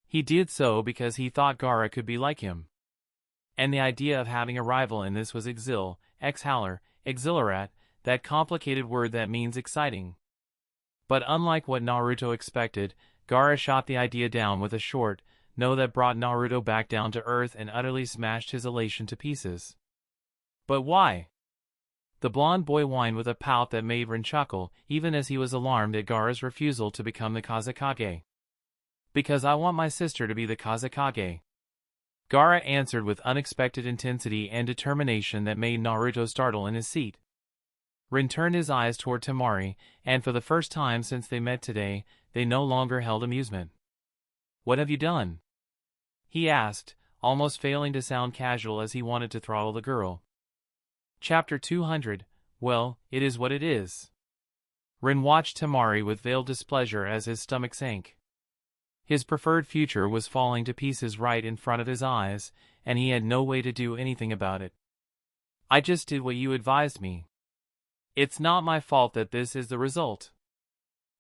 He did so because he thought Gaara could be like him. And the idea of having a rival in this was exhilarate, that complicated word that means exciting. But unlike what Naruto expected, Gaara shot the idea down with a short no that brought Naruto back down to earth and utterly smashed his elation to pieces. But why? The blonde boy whined with a pout that made Ren chuckle, even as he was alarmed at Gaara's refusal to become the Kazekage. Because I want my sister to be the Kazekage. Gaara answered with unexpected intensity and determination that made Naruto startle in his seat. Ren turned his eyes toward Tamari, and for the first time since they met today, they no longer held amusement. What have you done? He asked, almost failing to sound casual as he wanted to throttle the girl. Chapter 200, well, it is what it is. Ren watched Tamari with veiled displeasure as his stomach sank. His preferred future was falling to pieces right in front of his eyes, and he had no way to do anything about it. I just did what you advised me. It's not my fault that this is the result.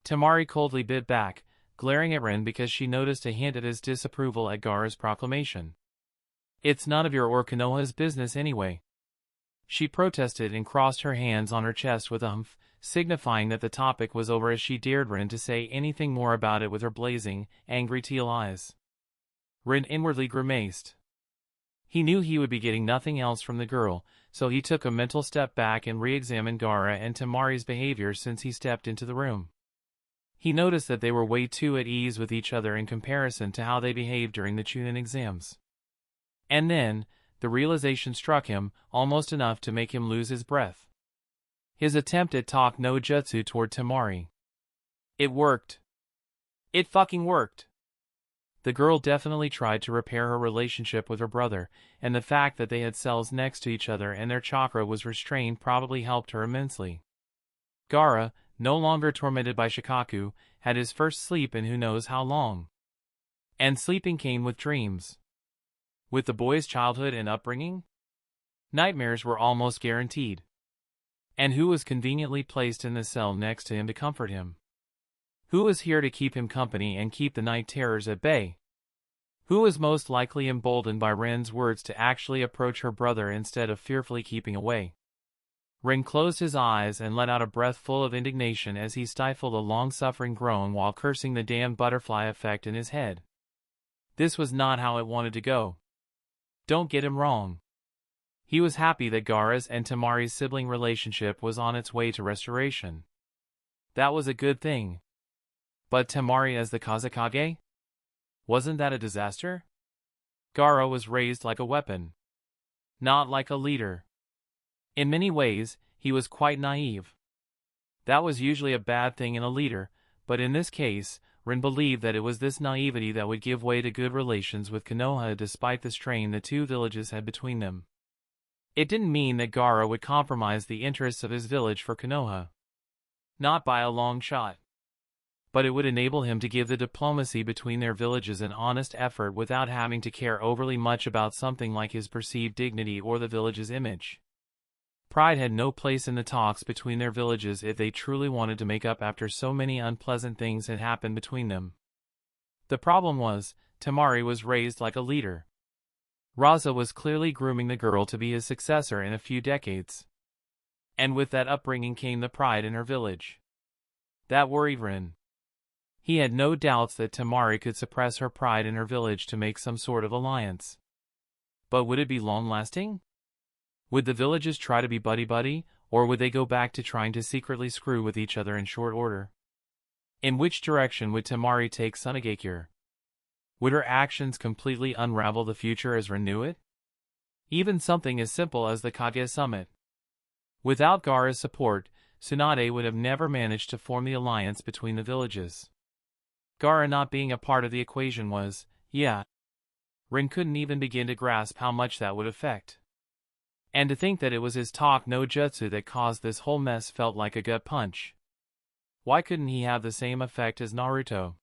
Tamari coldly bit back, glaring at Rin because she noticed a hint of his disapproval at Gaara's proclamation. It's none of your or Konoha's business anyway. She protested and crossed her hands on her chest with a humph, signifying that the topic was over as she dared Rin to say anything more about it with her blazing, angry teal eyes. Rin inwardly grimaced. He knew he would be getting nothing else from the girl, so he took a mental step back and re-examined Gaara and Tamari's behavior since he stepped into the room. He noticed that they were way too at ease with each other in comparison to how they behaved during the Chunin exams. And then, the realization struck him, almost enough to make him lose his breath. His attempt at talk no jutsu toward Tamari. It worked. It fucking worked. The girl definitely tried to repair her relationship with her brother, and the fact that they had cells next to each other and their chakra was restrained probably helped her immensely. Gaara, no longer tormented by Shikaku, had his first sleep in who knows how long. And sleeping came with dreams. With the boy's childhood and upbringing, nightmares were almost guaranteed. And who was conveniently placed in the cell next to him to comfort him? Who was here to keep him company and keep the night terrors at bay? Who was most likely emboldened by Ren's words to actually approach her brother instead of fearfully keeping away? Ren closed his eyes and let out a breath full of indignation as he stifled a long-suffering groan while cursing the damned butterfly effect in his head. This was not how it wanted to go. Don't get him wrong. He was happy that Gaara's and Tamari's sibling relationship was on its way to restoration. That was a good thing. But Tamari as the Kazekage? Wasn't that a disaster? Gaara was raised like a weapon, not like a leader. In many ways, he was quite naive. That was usually a bad thing in a leader, but in this case, Rin believed that it was this naivety that would give way to good relations with Konoha despite the strain the two villages had between them. It didn't mean that Gaara would compromise the interests of his village for Konoha. Not by a long shot. But it would enable him to give the diplomacy between their villages an honest effort without having to care overly much about something like his perceived dignity or the village's image. Pride had no place in the talks between their villages if they truly wanted to make up after so many unpleasant things had happened between them. The problem was, Tamari was raised like a leader. Raza was clearly grooming the girl to be his successor in a few decades. And with that upbringing came the pride in her village. That worried Rin. He had no doubts that Tamari could suppress her pride in her village to make some sort of alliance. But would it be long-lasting? Would the villages try to be buddy-buddy, or would they go back to trying to secretly screw with each other in short order? In which direction would Tamari take Sunagakure? Would her actions completely unravel the future as Rin knew it? Even something as simple as the Kage Summit. Without Gaara's support, Tsunade would have never managed to form the alliance between the villages. Gaara not being a part of the equation was, yeah. Rin couldn't even begin to grasp how much that would affect. And to think that it was his talk no jutsu that caused this whole mess felt like a gut punch. Why couldn't he have the same effect as Naruto?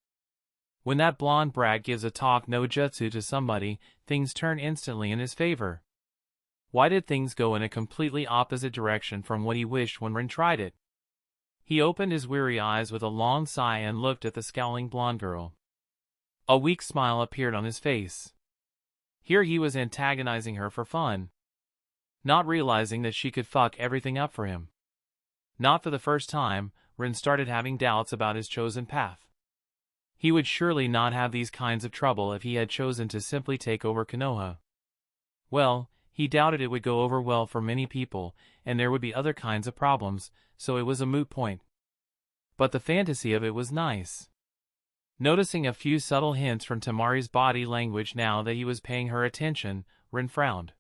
When that blonde brat gives a talk no jutsu to somebody, things turn instantly in his favor. Why did things go in a completely opposite direction from what he wished when Rin tried it? He opened his weary eyes with a long sigh and looked at the scowling blonde girl. A weak smile appeared on his face. Here he was antagonizing her for fun, not realizing that she could fuck everything up for him. Not for the first time, Rin started having doubts about his chosen path. He would surely not have these kinds of trouble if he had chosen to simply take over Konoha. Well, he doubted it would go over well for many people, and there would be other kinds of problems, so it was a moot point. But the fantasy of it was nice. Noticing a few subtle hints from Tamari's body language now that he was paying her attention, Rin frowned.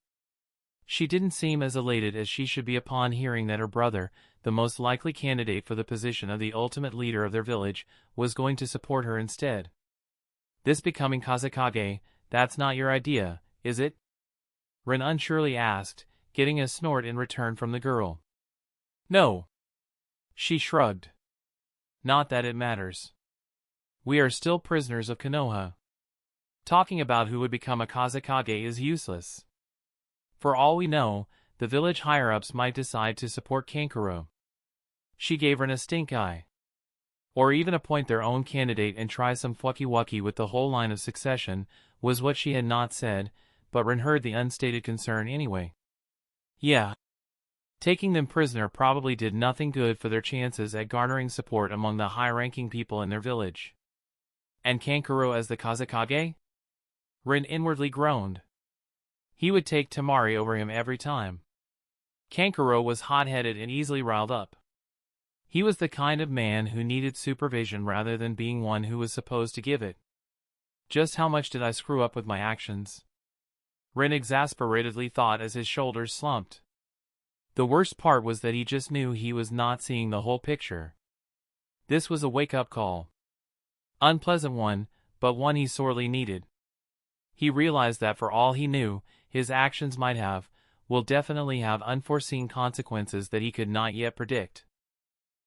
She didn't seem as elated as she should be upon hearing that her brother, the most likely candidate for the position of the ultimate leader of their village, was going to support her instead. This becoming Kazekage, that's not your idea, is it? Rin unsurely asked, getting a snort in return from the girl. No. She shrugged. Not that it matters. We are still prisoners of Konoha. Talking about who would become a Kazekage is useless. For all we know, the village higher-ups might decide to support Kankuro. She gave Rin a stink eye. Or even appoint their own candidate and try some fucky-wucky with the whole line of succession, was what she had not said, but Rin heard the unstated concern anyway. Yeah. Taking them prisoner probably did nothing good for their chances at garnering support among the high-ranking people in their village. And Kankuro as the Kazekage? Rin inwardly groaned. He would take Tamari over him every time. Kankuro was hot-headed and easily riled up. He was the kind of man who needed supervision rather than being one who was supposed to give it. Just how much did I screw up with my actions? Rin exasperatedly thought as his shoulders slumped. The worst part was that he just knew he was not seeing the whole picture. This was a wake-up call. Unpleasant one, but one he sorely needed. He realized that for all he knew, his actions will definitely have unforeseen consequences that he could not yet predict.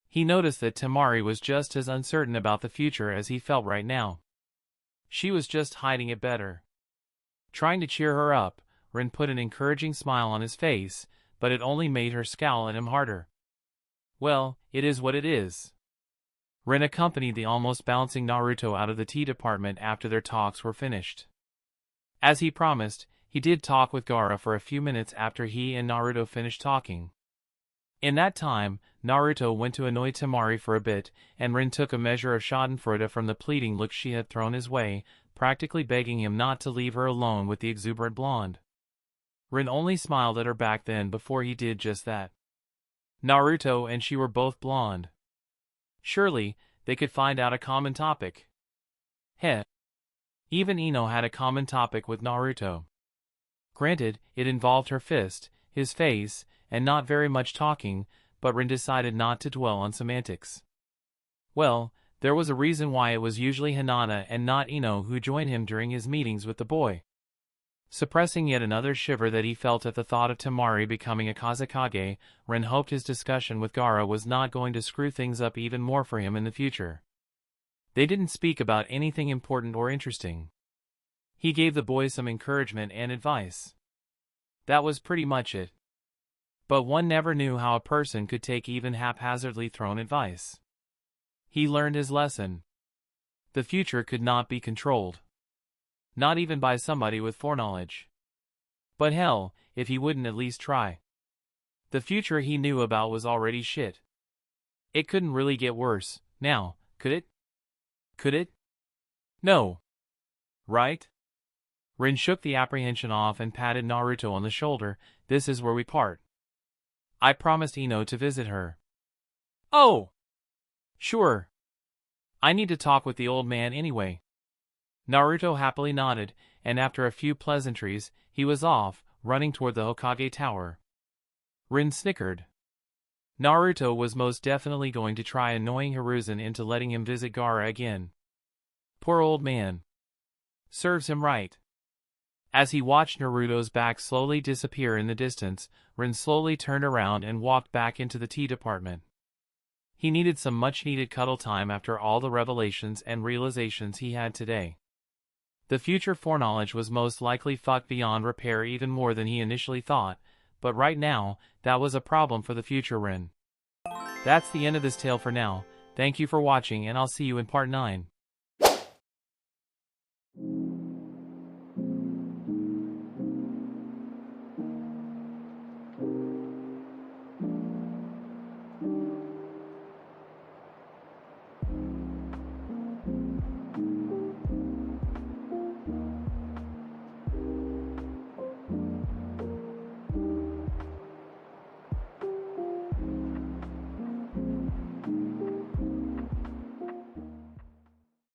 He noticed that Tamari was just as uncertain about the future as he felt right now. She was just hiding it better. Trying to cheer her up, Rin put an encouraging smile on his face, but it only made her scowl at him harder. Well, it is what it is. Rin accompanied the almost bouncing Naruto out of the tea department after their talks were finished. As he promised, he did talk with Gaara for a few minutes after he and Naruto finished talking. In that time, Naruto went to annoy Tamari for a bit, and Rin took a measure of schadenfreude from the pleading look she had thrown his way, practically begging him not to leave her alone with the exuberant blonde. Rin only smiled at her back then before he did just that. Naruto and she were both blonde. Surely, they could find out a common topic. Heh. Even Ino had a common topic with Naruto. Granted, it involved her fist, his face, and not very much talking, but Rin decided not to dwell on semantics. Well, there was a reason why it was usually Hinata and not Ino who joined him during his meetings with the boy. Suppressing yet another shiver that he felt at the thought of Tamari becoming a Kazekage, Rin hoped his discussion with Gaara was not going to screw things up even more for him in the future. They didn't speak about anything important or interesting. He gave the boy some encouragement and advice. That was pretty much it. But one never knew how a person could take even haphazardly thrown advice. He learned his lesson. The future could not be controlled. Not even by somebody with foreknowledge. But hell, if he wouldn't at least try. The future he knew about was already shit. It couldn't really get worse, now, could it? Could it? No. Right? Rin shook the apprehension off and patted Naruto on the shoulder. This is where we part. I promised Ino to visit her. Oh! Sure. I need to talk with the old man anyway. Naruto happily nodded, and after a few pleasantries, he was off, running toward the Hokage Tower. Rin snickered. Naruto was most definitely going to try annoying Hiruzen into letting him visit Gaara again. Poor old man. Serves him right. As he watched Naruto's back slowly disappear in the distance, Rin slowly turned around and walked back into the tea department. He needed some much-needed cuddle time after all the revelations and realizations he had today. The future foreknowledge was most likely fucked beyond repair even more than he initially thought, but right now, that was a problem for the future Rin. That's the end of this tale for now. Thank you for watching and I'll see you in part 9.